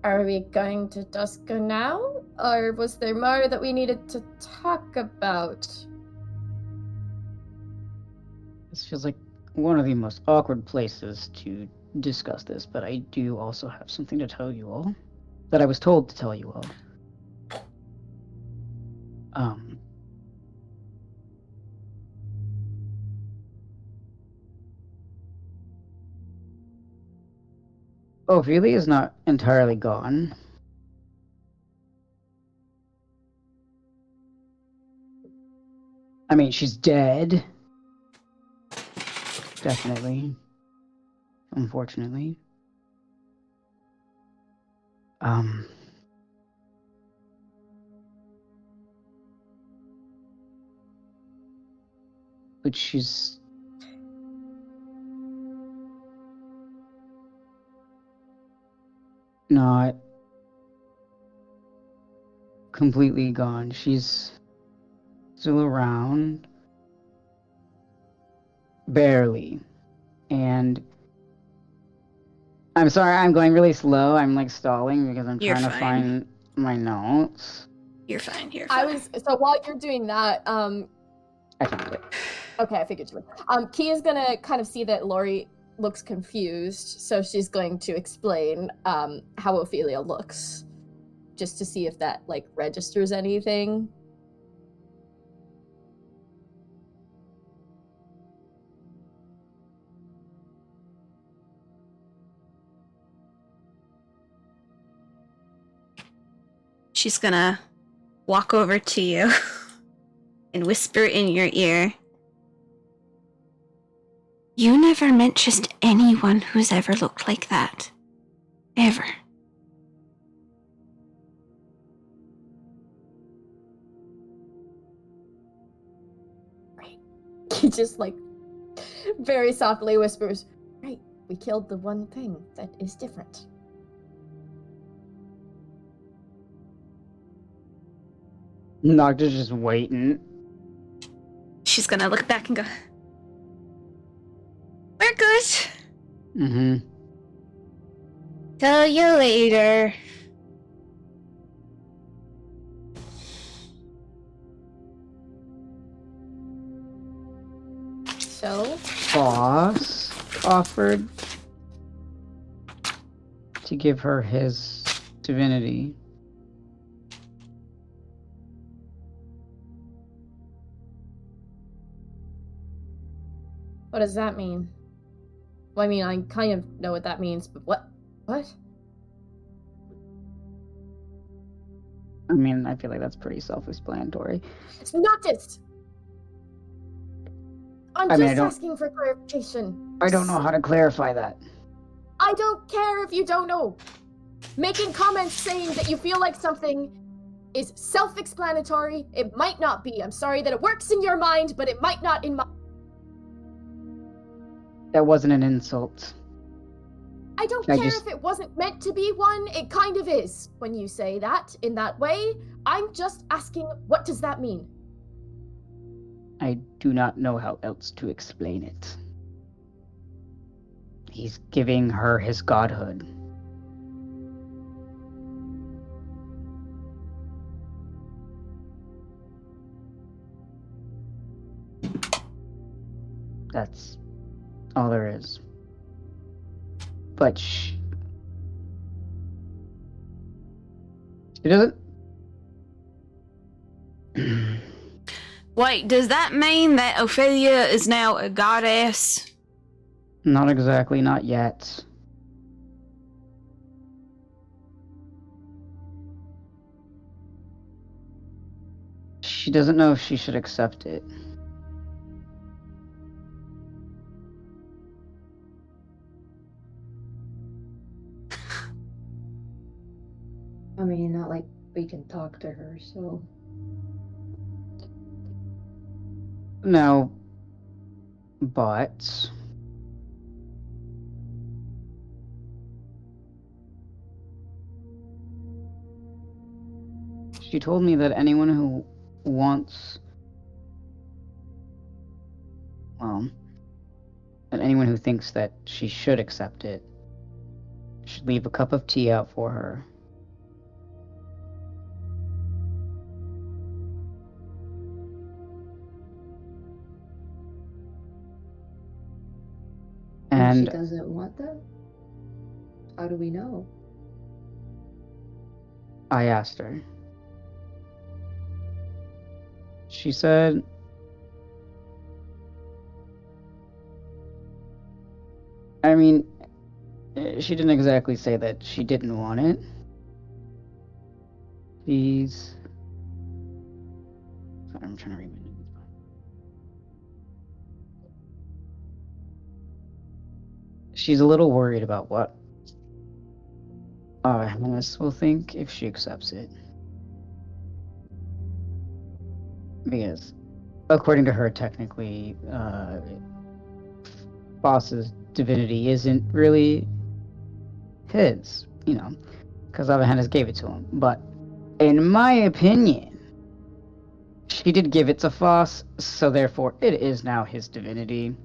S2: are we going to Duska now? Or was there more that we needed to talk about?
S3: This feels like one of the most awkward places to discuss this, but I do also have something to tell you all. That I was told to tell you all. Ophelia is not entirely gone. I mean, she's dead. Definitely. Unfortunately. But she's not completely gone. She's still around. Barely. And I'm sorry, I'm going really slow. I'm like stalling because I'm
S1: You're
S3: trying to
S1: fine.
S3: find my notes.
S1: You're fine. You're
S2: I
S1: fine.
S2: was so while you're doing that,
S3: I found it.
S2: okay, I figured you would. Key is gonna kind of see that Lori looks confused, so she's going to explain how Ophelia looks, just to see if that like registers anything.
S1: She's gonna walk over to you and whisper in your ear. You never met just anyone who's ever looked like that. Ever.
S2: He just like very softly whispers, right, we killed the one thing that is different.
S3: Nocta's just waiting.
S1: She's gonna look back and go, we're good.
S3: Mm-hmm.
S1: Tell you later.
S2: So,
S3: Boss offered to give her his divinity.
S2: what does that mean? Well, I mean, I kind of know what that means, but what?
S3: I mean, I feel like that's pretty self-explanatory.
S2: It's Noctis! I'm
S3: I mean,
S2: just asking for clarification.
S3: I don't know how to clarify that.
S2: I don't care if you don't know. Making comments saying that you feel like something is self-explanatory. It might not be. I'm sorry that it works in your mind, but it might not in my...
S3: That wasn't an insult.
S2: I don't care if it wasn't meant to be one. It kind of is when you say that in that way. I'm just asking, what does that mean?
S3: I do not know how else to explain it. He's giving her his godhood. That's all there is. But she doesn't.
S1: Wait, does that mean that Ophelia is now a goddess?
S3: Not exactly, not yet. She doesn't know if she should accept it.
S4: I mean, not like we can talk to her, so.
S3: No, but she told me that anyone who wants, well, that anyone who thinks that she should accept it should leave a cup of tea out for her.
S4: And she
S3: And
S4: doesn't want that? How do we know?
S3: I asked her. She said, I mean, she didn't exactly say that she didn't want it. She's... Sorry, I'm trying to read my notes. She's a little worried about what our Highness will think if she accepts it. Because, according to her, technically, Boss's divinity isn't really his, you know, because Avahannes gave it to him. But, in my opinion, she did give it to Foss, so therefore it is now his divinity.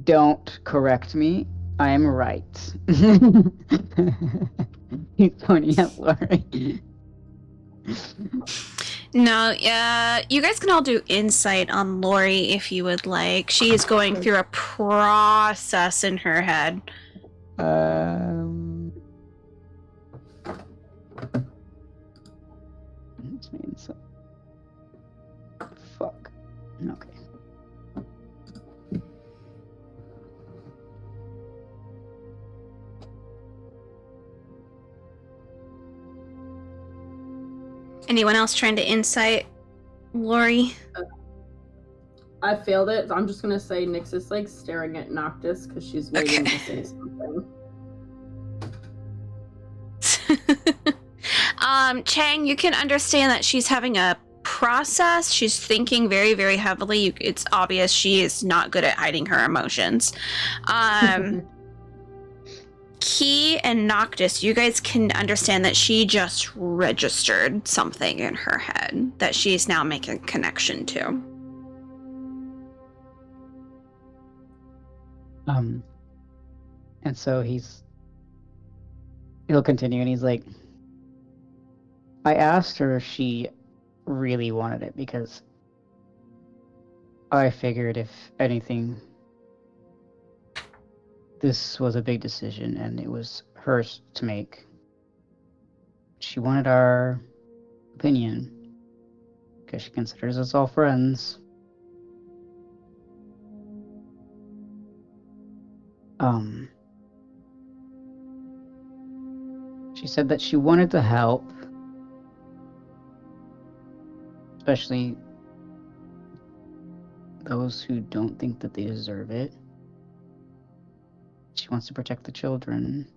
S3: Don't correct me. I am right. He's pointing at Lori.
S1: No, you guys can all do insight on Lori if you would like. She is going through a process in her head.
S3: This means fuck. Okay.
S1: Anyone else trying to insight Lori?
S6: I failed it. So I'm just gonna say Nyx is like staring at Noctis because she's waiting to say something.
S1: Chang, you can understand that she's having a process. She's thinking very, very heavily. It's obvious she is not good at hiding her emotions. Key and Noctis, you guys can understand that she just registered something in her head that she's now making a connection to.
S3: And so he'll continue, and he's like, I asked her if she really wanted it, because I figured if anything, this was a big decision, and it was hers to make. She wanted our opinion, because she considers us all friends. She said that she wanted to help, especially those who don't think that they deserve it. She wants to protect the children.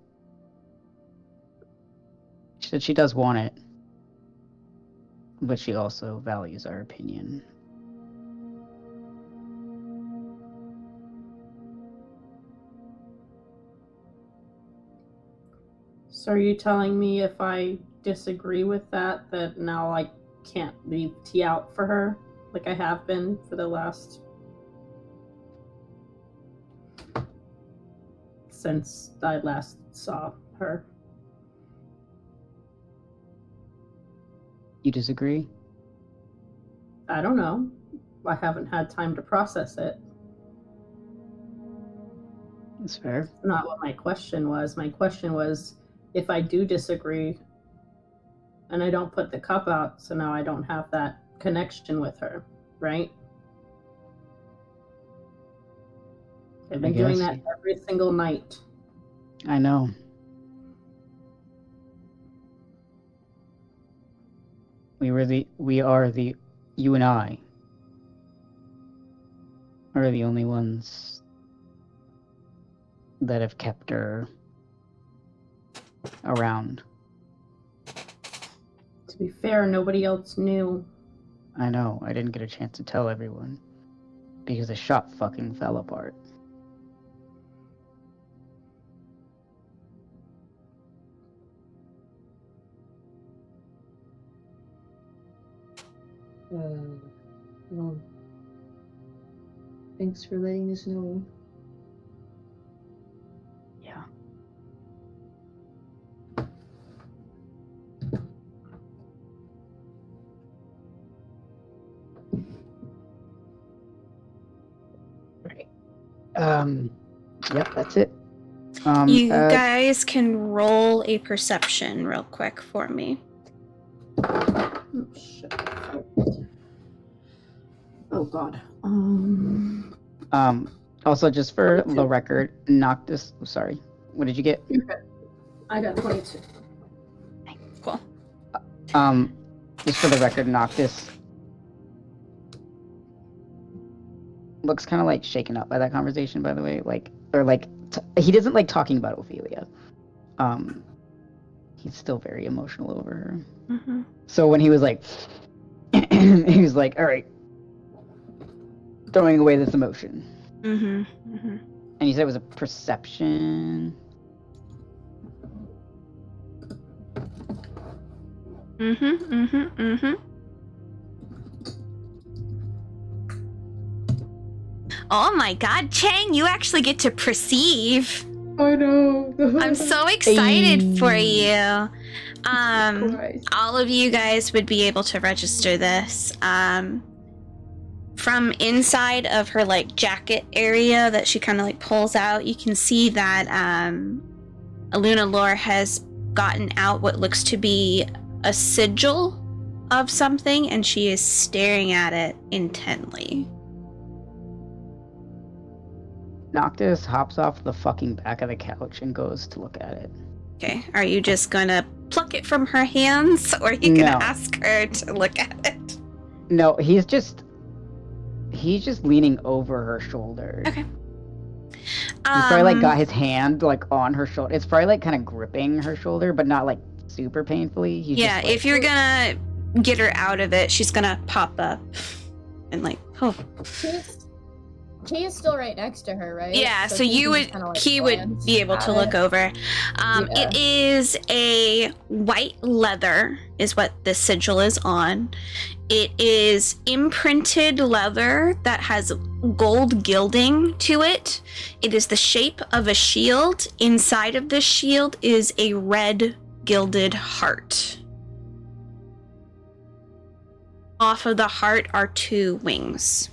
S3: She said she does want it, but she also values our opinion.
S6: So are you telling me if I disagree with that now I can't leave tea out for her like I have been for the last... since I last saw her?
S3: You disagree?
S6: I don't know. I haven't had time to process it.
S3: That's fair.
S6: Not what my question was. My question was, if I do disagree and I don't put the cup out, so now I don't have that connection with her, right? I've been doing that every single night.
S3: I know. You and I are the only ones that have kept her around.
S6: To be fair, nobody else knew.
S3: I know, I didn't get a chance to tell everyone because the shop fucking fell apart.
S4: Well, thanks for letting us know.
S3: Yeah. Right. Yep, that's it.
S1: You guys can roll a perception real quick for me.
S6: Oh, shit. Oh god.
S3: Also, just for the record, Noctis. Sorry, what did you get?
S6: I got 22.
S1: Cool.
S3: Just for the record, Noctis looks kind of like shaken up by that conversation. By the way, he doesn't like talking about Ophelia. He's still very emotional over her.
S1: Mm-hmm.
S3: So when he was like, he was like, "All right, throwing away this emotion."
S1: Mm-hmm. Mm-hmm.
S3: And you said it was a perception.
S1: Mm-hmm. Mm-hmm. Mm-hmm. Oh my god, Chang, you actually get to perceive.
S5: I know.
S1: I'm so excited for
S3: Hey.
S1: you.
S5: Christ.
S1: All of you guys would be able to register this. From inside of her like jacket area that she kind of like pulls out, you can see that Aluna Lore has gotten out what looks to be a sigil of something, and she is staring at it intently.
S3: Noctis hops off the fucking back of the couch and goes to look at it.
S1: Okay, are you just gonna pluck it from her hands, or are you gonna
S3: No.
S1: ask her to look at it?
S3: No, he's just leaning over her shoulder.
S1: Okay.
S3: He's probably like got his hand like on her shoulder. It's probably like kind of gripping her shoulder, but not like super painfully. He's
S1: Yeah,
S3: just, like,
S1: if you're gonna get her out of it, she's gonna pop up and like, oh.
S2: He is still right next to her, right?
S1: Yeah, so
S2: he
S1: you
S2: can
S1: would,
S2: just kinda, like,
S1: he would
S2: glance
S1: be able to
S2: at
S1: look
S2: it.
S1: over.
S2: Yeah.
S1: It is a white leather, is what this sigil is on. It is imprinted leather that has gold gilding to it. It is the shape of a shield. Inside of this shield is a red gilded heart. Off of the heart are 2 wings.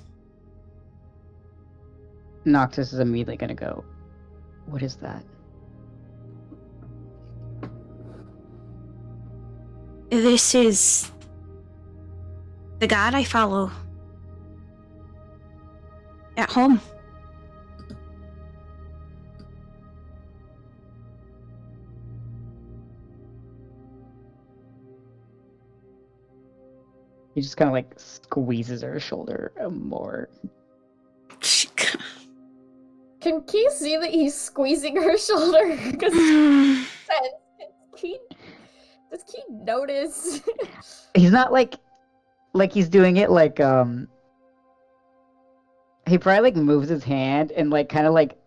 S3: Noctis is immediately gonna go, "What is that?"
S1: This is the god I follow at home.
S3: He just kind of like squeezes her shoulder more.
S2: Can Key see that he's squeezing her shoulder? Because does Key notice?
S3: He's not like he's doing it like he probably like moves his hand and like kind of like,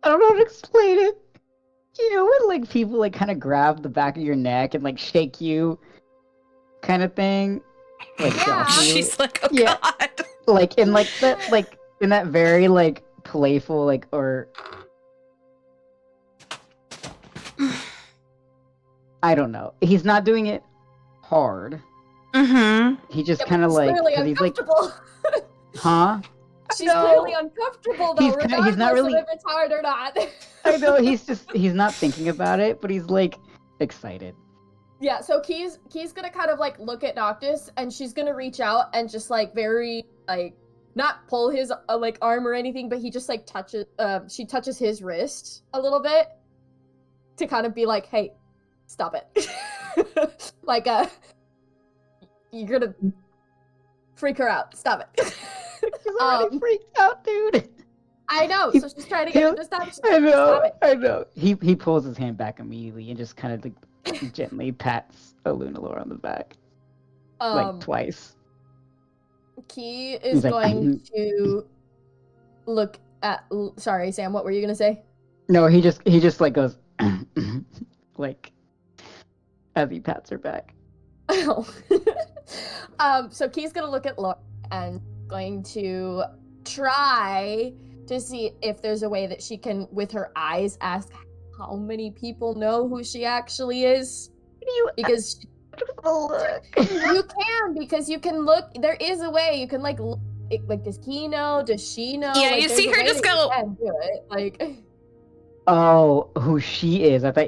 S3: I don't know how to explain it. You know when like people like kind of grab the back of your neck and like shake you, kind of thing. Like
S2: Yeah.
S3: softly?
S1: She's like, oh
S3: Yeah.
S1: god.
S3: Like in like that like in that very like playful like or I don't know. He's not doing it hard.
S1: Mm-hmm.
S3: He just
S2: Yeah, but
S3: kind of
S2: it's
S3: like
S2: literally
S3: 'cause he's like,
S2: uncomfortable.
S3: huh?
S2: She's
S3: No.
S2: clearly uncomfortable though,
S3: He's
S2: regardless
S3: not really-
S2: of if it's hard or not.
S3: I know he's not thinking about it, but he's like excited.
S2: Yeah, so Key's gonna kind of like look at Noctis, and she's gonna reach out and just like very like not pull his like arm or anything, but he just like touches she touches his wrist a little bit to kind of be like, hey, stop it. Like you're gonna freak her out. Stop it.
S3: He's already freaked out, dude.
S2: I know, so she's trying to get him to stop. She's
S3: I
S2: like,
S3: know,
S2: stop it.
S3: I know. He pulls his hand back immediately and just kind of like gently pats Lunalore on the back like twice.
S2: Key is
S3: He's like,
S2: going to look at. Sorry, Sam. What were you gonna say?
S3: No, he just like goes like as he pats her back.
S2: Oh. So Key's gonna look at Laura and going to try to see if there's a way that she can, with her eyes, ask how many people know who she actually is. Because you can, because you can look. There is a way you can like look, like does Key know? Does she know?
S1: Yeah,
S2: like,
S1: you
S2: there's
S1: see
S2: a
S1: her
S2: way
S1: just
S2: that you
S1: go-
S2: can do it. Like.
S3: Oh, who she is? I thought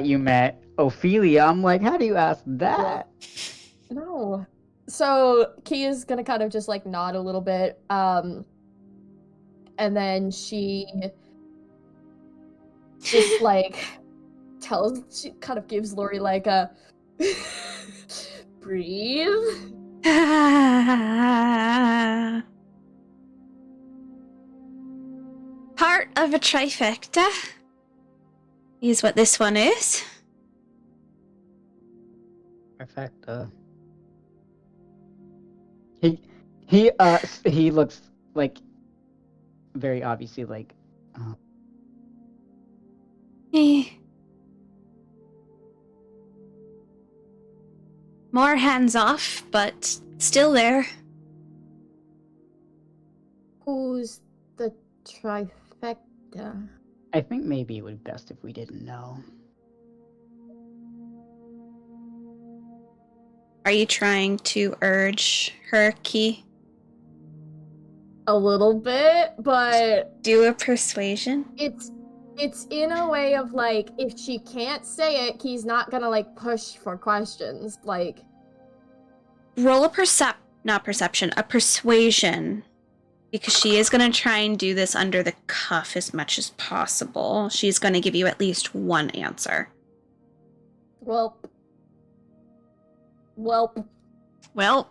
S3: you meant Ophelia. I'm like, how do you ask that?
S2: No. So Key is gonna kind of just like nod a little bit, and then she just like she kind of gives Lori like a breathe.
S1: Part of a trifecta is what this one is.
S3: Perfect. He looks like very obviously like
S1: Eh. More hands off, but still there.
S2: Who's the trifecta?
S3: I think maybe it would be best if we didn't know.
S1: Are you trying to urge her, Key?
S2: A little bit, but
S1: Do a persuasion?
S2: it's in a way of like, if she can't say it, Key's not gonna like push for questions. Like,
S1: Roll a a persuasion. Because she is going to try and do this under the cuff as much as possible. She's going to give you at least one answer.
S2: Welp.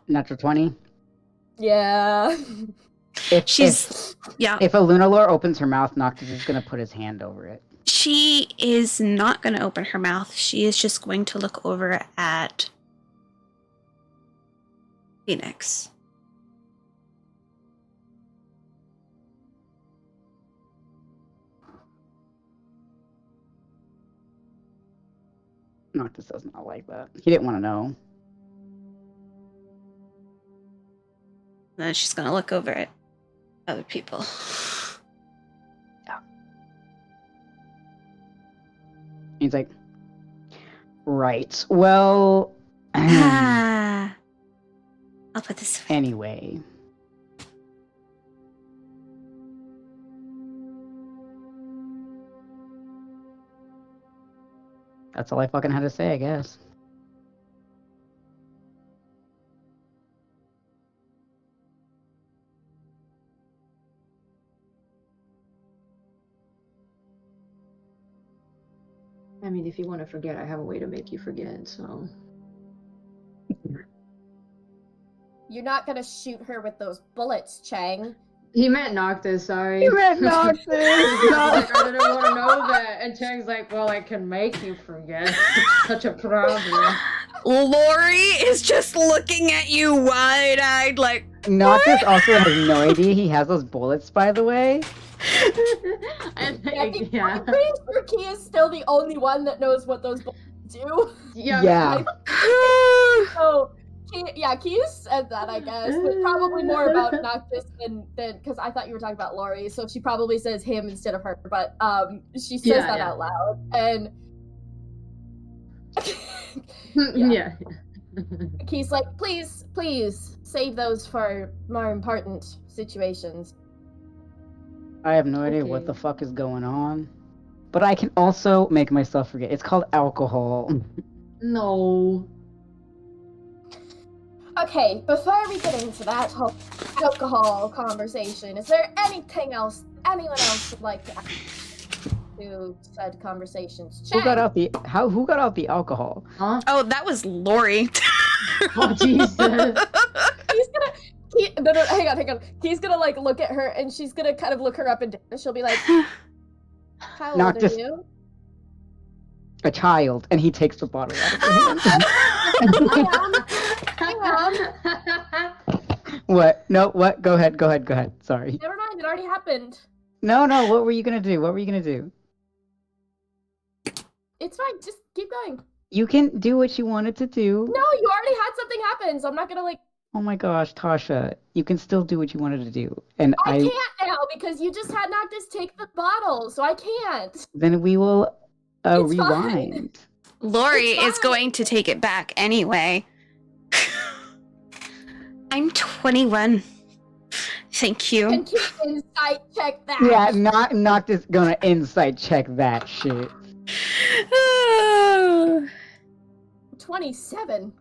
S3: Natural 20.
S2: Yeah.
S1: Yeah.
S3: If a Lunalore opens her mouth, Noctis is gonna put his hand over it.
S1: She is not going to open her mouth. She is just going to look over at Phoenix.
S3: Noctis does not like that. He didn't want to know.
S1: Then she's going to look over at other people.
S3: He's like, right. Well,
S1: I'll put this away.
S3: anyway. That's all I fucking had to say, I guess.
S4: I mean, if you want to forget, I have a way to make you forget, so.
S2: You're not gonna shoot her with those bullets, Chang.
S4: He meant Noctis, sorry.
S3: You read Noctis!
S4: Like, I didn't want to know that. And Chang's like, well, I can make you forget. It's such a problem.
S1: Lori is just looking at you wide-eyed like,
S3: Noctis also has no idea he has those bullets, by the way.
S4: I
S2: I'm
S4: think,
S2: pretty sure Key is still the only one that knows what those bullets do.
S3: Yeah.
S2: So, Key said that, I guess, but probably more about Noctis than because I thought you were talking about Lori, so she probably says him instead of her, but she says that out loud, and
S4: yeah.
S2: He's like, please, please, save those for more important situations.
S3: I have no idea what
S4: Okay.
S3: the fuck is going on. But I can also make myself forget. It's called alcohol.
S4: No.
S2: Okay, before we get into that whole alcohol conversation, is there anything else anyone else would like to add to said conversations?
S3: Who got
S2: Chang,
S3: out the alcohol?
S4: Huh?
S1: Oh, that was Lori.
S4: Oh, Jesus.
S2: he's gonna no, hang on. He's gonna like look at her and she's gonna kind of look her up and down and she'll be like, how old
S3: Not
S2: are
S3: just-
S2: you?
S3: A child, and he takes the bottle out of her hand.
S2: Hang on.
S3: What? No, what? Go ahead. Sorry.
S2: Never mind, it already happened.
S3: No, what were you gonna do?
S2: It's fine, just keep going.
S3: You can do what you wanted to do.
S2: No, you already had something happen, so I'm not gonna like.
S3: Oh my gosh, Tasha, you can still do what you wanted to do. And
S2: I can't now because you just had Noctis take the bottle, so I can't.
S3: then we will
S2: It's fine.
S3: rewind.
S1: Lori
S2: It's
S1: is
S2: fine.
S1: going to take it back anyway. I'm 21. Thank you.
S2: Can keep insight check that.
S3: Yeah, not just gonna insight check that shit.
S2: 27.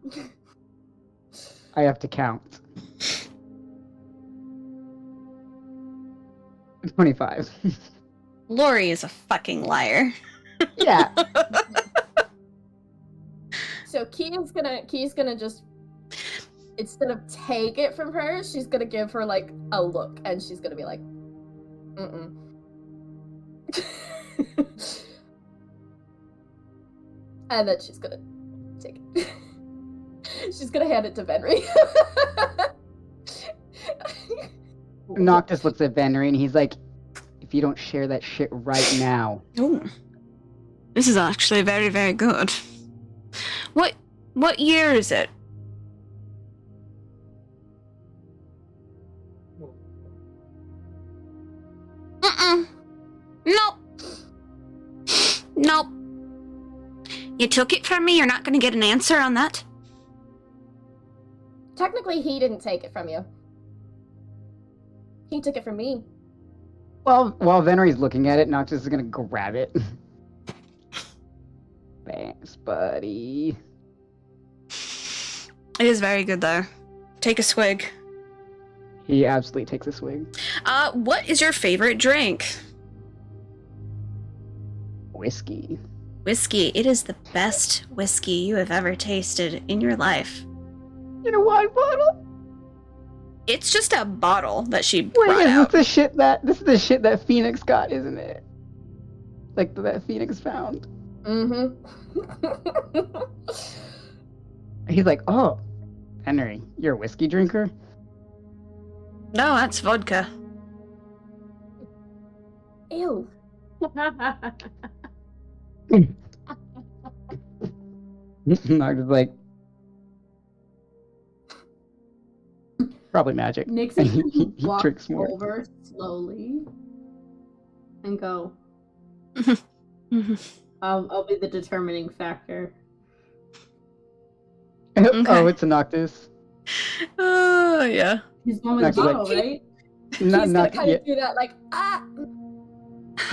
S3: I have to count. 25.
S1: Lori is a fucking liar.
S3: Yeah.
S2: So Key's gonna just, instead of take it from her, she's gonna give her like a look, and she's gonna be like, mm-mm. And then she's gonna take it. She's gonna hand it to Benry.
S3: Noctis looks at Venry and he's like, if you don't share that shit right now.
S1: Oh, this is actually very, very good. What year is it? Nope. Nope. You took it from me. You're not going to get an answer on that.
S2: Technically, he didn't take it from you. He took it from me.
S3: Well, while Venry's looking at it, Noctis is gonna grab it. Thanks, buddy.
S1: It is very good though. Take a swig.
S3: He absolutely takes a swig.
S1: What is your favorite drink?
S3: Whiskey.
S1: Whiskey. It is the best whiskey you have ever tasted in your life.
S3: In a wine bottle?
S1: It's just a bottle that she
S3: Wait,
S1: brought
S3: is
S1: out.
S3: this the shit that Phoenix got, isn't it? Like that Phoenix found.
S2: Mm-hmm.
S3: He's like, oh, Henry, you're a whiskey drinker?
S1: No, that's vodka.
S2: Ew.
S3: Noctis like, probably magic.
S5: Nixie's
S3: He
S5: gonna walk
S3: drinks more.
S5: over slowly and go, I'll be the determining factor.
S3: Oh, it's a Noctis.
S1: Oh, yeah.
S5: He's the one with the
S3: Noctis
S5: bottle, right?
S2: He's gonna
S3: Not
S2: kind
S3: yet.
S2: of do that, like, ah.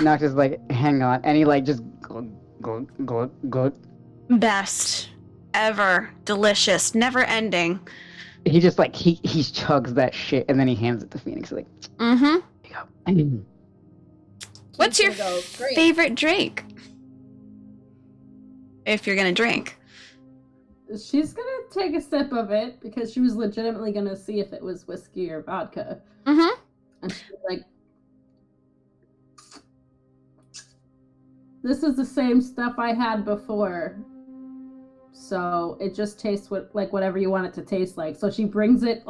S3: Noctis like, hang on, and he like just go.
S1: Best ever. Delicious. Never ending.
S3: He just like he chugs that shit and then he hands it to Phoenix like,
S1: Mm-hmm.
S3: here you go.
S1: What's
S2: He's
S1: your
S2: gonna go, "Great."
S1: favorite drink? If you're gonna drink.
S5: She's gonna take a sip of it because she was legitimately gonna see if it was whiskey or vodka.
S1: Mm-hmm.
S5: And she's like, this is the same stuff I had before. So it just tastes like whatever you want it to taste like. So she brings it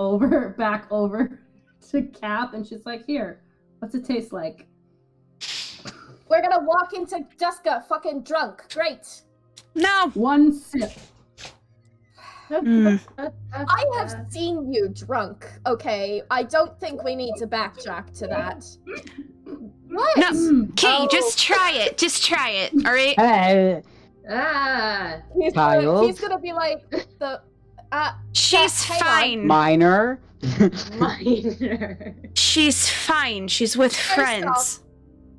S5: back over to Kath, and she's like, here, what's it taste like?
S2: We're gonna walk into Jessica fucking drunk. Great.
S1: No.
S5: One sip.
S1: Mm.
S2: I have seen you drunk, okay? I don't think we need to backtrack to that. What?
S1: No. Key,
S2: Oh.
S1: just try it. Just try it. All right.
S3: Hey,
S4: Ah!
S2: He's
S3: Child.
S2: gonna be like,
S1: She's
S2: hang on.
S1: fine.
S3: Minor.
S4: Minor.
S1: She's fine. She's with
S2: First
S1: friends.
S2: off,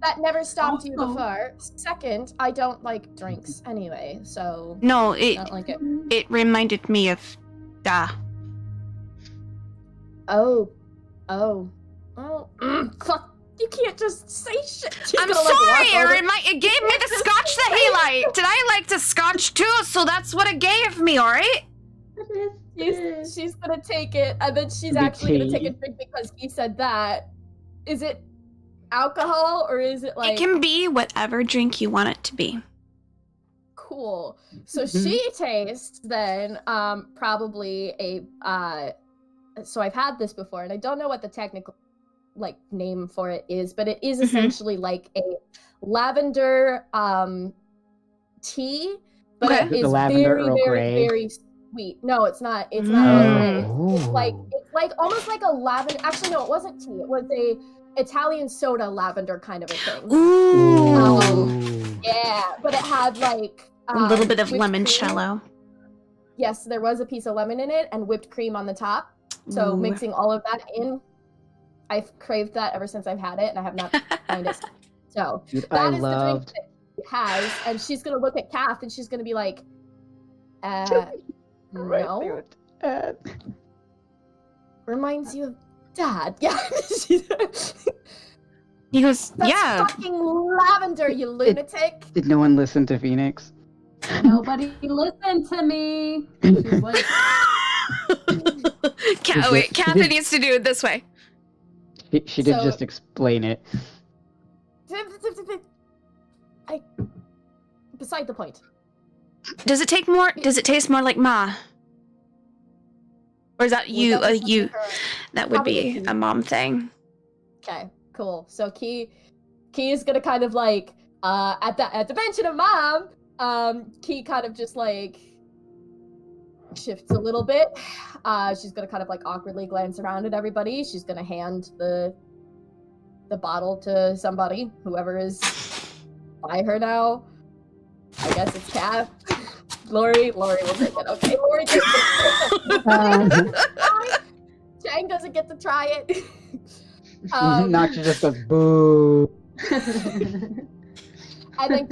S2: that never stopped you
S5: Also-
S2: before. Second, I don't like drinks anyway, so
S1: No,
S2: I
S1: it
S2: don't like it.
S1: it reminded me of
S2: Oh. Fuck. You can't just say shit. She's
S1: I'm
S2: gonna, like,
S1: sorry,
S2: walk over-
S1: it gave me the scotch that he liked. And I like to scotch too, so that's what it gave me, alright?
S2: She's gonna take it, and then she's
S3: The
S2: actually gonna take a
S3: tea.
S2: drink because he said that. Is it alcohol or is it like
S1: It can be whatever drink you want it to be.
S2: cool? So
S3: Mhm.
S2: she tastes then probably a so I've had this before and I don't know what the technical like name for it is, but it is
S1: Mhm.
S2: essentially like a lavender tea, but
S1: Okay.
S2: it
S3: The
S2: is
S3: lavender
S2: very
S3: Earl
S2: very
S3: Grey?
S2: very sweet. No, it's not. It's not Earl Grey.
S1: Mm.
S2: It's like almost like a lavender. Actually, no, it wasn't tea. It was a Italian soda lavender kind of a thing.
S1: Ooh.
S2: Yeah, but it had like
S1: A little bit of
S2: whipped cream.
S1: limoncello.
S2: Yes, there was a piece of lemon in it and whipped cream on the top. So
S1: Ooh.
S2: mixing all of that in, I've craved that ever since I've had it, and I have not found it. So
S3: Dude,
S2: that
S3: I
S2: is the drink
S3: loved.
S2: that he has, and she's gonna look at Kath and she's gonna be like, no. Reminds you of Dad. Yeah.
S1: He goes,
S2: That's
S1: yeah.
S2: fucking lavender, you lunatic.
S3: Did no one listen to Phoenix?
S6: Nobody listened to me. She's like,
S1: Oh wait, Catherine needs to do it this way.
S3: She did
S2: So-
S3: just explain it.
S2: Beside the point.
S1: Does it taste more like Ma? Or is that you?
S2: Would that be
S1: You?
S2: something for-
S1: That would
S2: Probably
S1: be
S2: you.
S1: a mom thing.
S2: Okay, cool. So Key is gonna kind of like at the mention of Mom, Key kind of just like shifts a little bit. She's gonna kind of like awkwardly glance around at everybody. She's gonna hand the bottle to somebody, whoever is by her now. I guess it's Kath. Lori will take it. Okay, Lori takes it. Chang doesn't get to try it.
S3: Noctua just goes boo.
S2: And then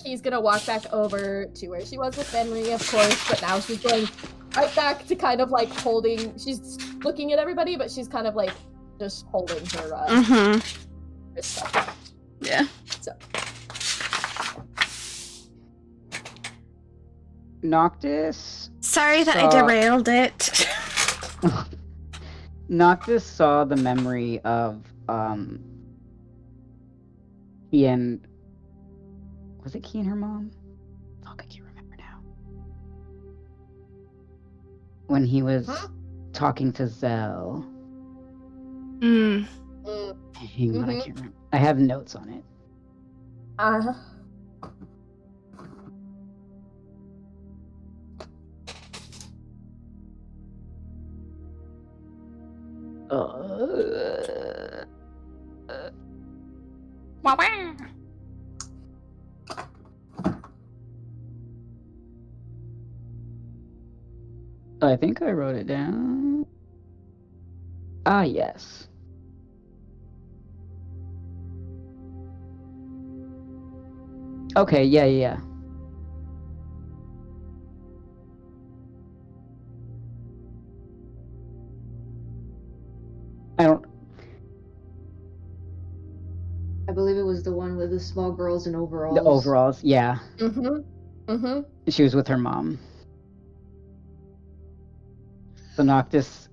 S2: Key's gonna walk back over to where she was with Henry, of course, but now she's going right back to kind of like holding. She's looking at everybody, but she's kind of like just holding her,
S1: Mm-hmm.
S2: her stuff.
S1: Yeah.
S2: So
S3: Noctis.
S1: Sorry that I
S3: So-
S1: derailed it.
S3: Noctis saw the memory of Key and was it Key and her mom? Fuck, I can't remember now. When he was
S2: Huh?
S3: talking to Zell.
S1: Mm.
S3: Hang on, I
S2: Mhm.
S3: can't remember. I have notes on it.
S2: uh
S1: Wah, wah.
S3: I think I wrote it down. Ah, yes. Okay, yeah. I don't.
S4: I believe it was the one with the small girls in overalls.
S3: The overalls, yeah.
S2: mm-hmm.
S3: She was with her mom. So Noctis,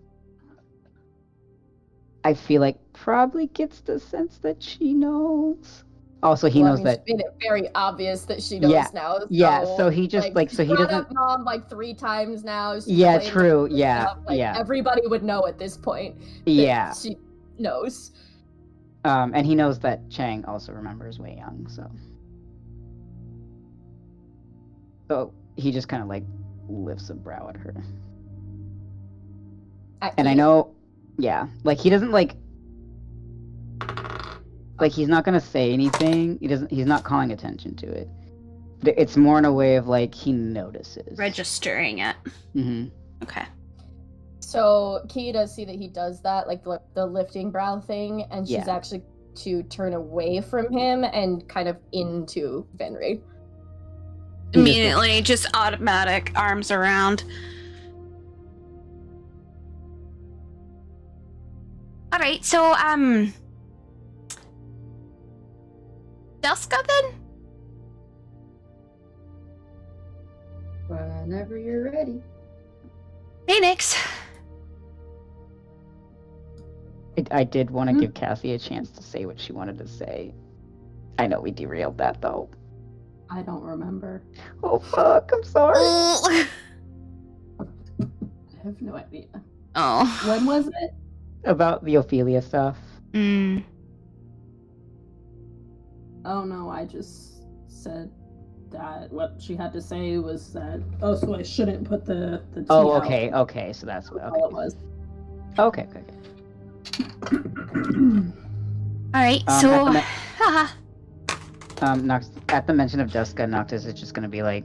S3: I feel like, probably gets the sense that she knows. Also, he knows that.
S2: She made it very obvious that she knows
S3: Yeah,
S2: now.
S3: yeah, so he just, like, so he
S2: she's brought
S3: doesn't-
S2: up Mom like 3 times now. She's
S3: Yeah,
S2: played
S3: true.
S2: with this
S3: Yeah,
S2: stuff, like,
S3: yeah,
S2: Everybody would know at this point. that
S3: yeah.
S2: She knows.
S3: And he knows that Chang also remembers Wei Young, so. So he just kind of like lifts a brow at her. And I know, yeah, like he doesn't like he's not gonna say anything. He's not calling attention to it. It's more in a way of like he notices.
S1: Registering it.
S3: Mm-hmm.
S1: Okay.
S2: So Kia does see that he does that, like the lifting brow thing, and she's
S3: Yeah.
S2: actually to turn away from him and kind of into Venri.
S1: Immediately, just automatic arms around. All right, so Duska then.
S4: Whenever you're ready.
S1: Phoenix.
S3: I did want to give Cassie a chance to say what she wanted to say. I know we derailed that though.
S6: I don't remember.
S3: Oh fuck! I'm sorry.
S1: Oh.
S6: I have no idea.
S1: Oh.
S6: When was it?
S3: About the Ophelia stuff.
S1: Mm.
S6: Oh no, I just said that what she had to say was that, oh, so I shouldn't put the tea
S3: Oh,
S6: out.
S3: okay, so that's what.
S6: That's
S3: Okay.
S6: all it was.
S3: Okay.
S1: All right,
S3: At
S1: so
S3: the Nox, at the mention of Duska, Noctis is just gonna be like,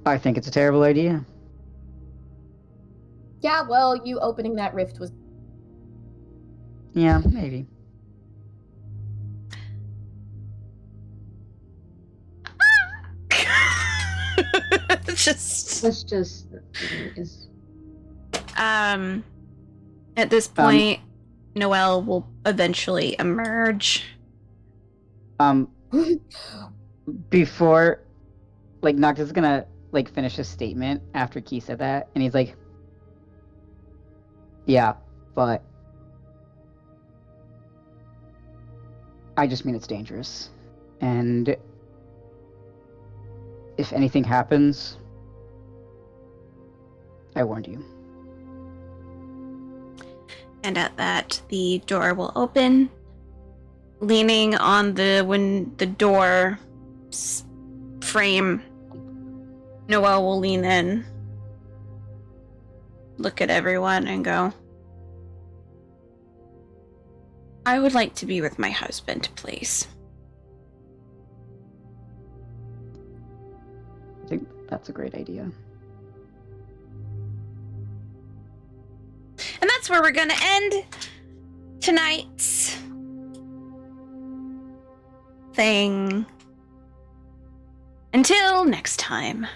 S3: I think it's a terrible idea.
S2: Yeah, well, you opening that rift was.
S3: Yeah, maybe.
S1: just
S4: Let's just
S1: at this point, Noelle will eventually emerge.
S3: Before, like, Noctis is gonna like finish his statement after Key said that, and he's like, yeah, but I just mean it's dangerous, and if anything happens, I warned you.
S1: And at that, the door will open. Leaning on the door frame, Noelle will lean in, look at everyone, and go, I would like to be with my husband, please.
S3: I think that's a great idea.
S1: And that's where we're going to end tonight's thing. Until next time.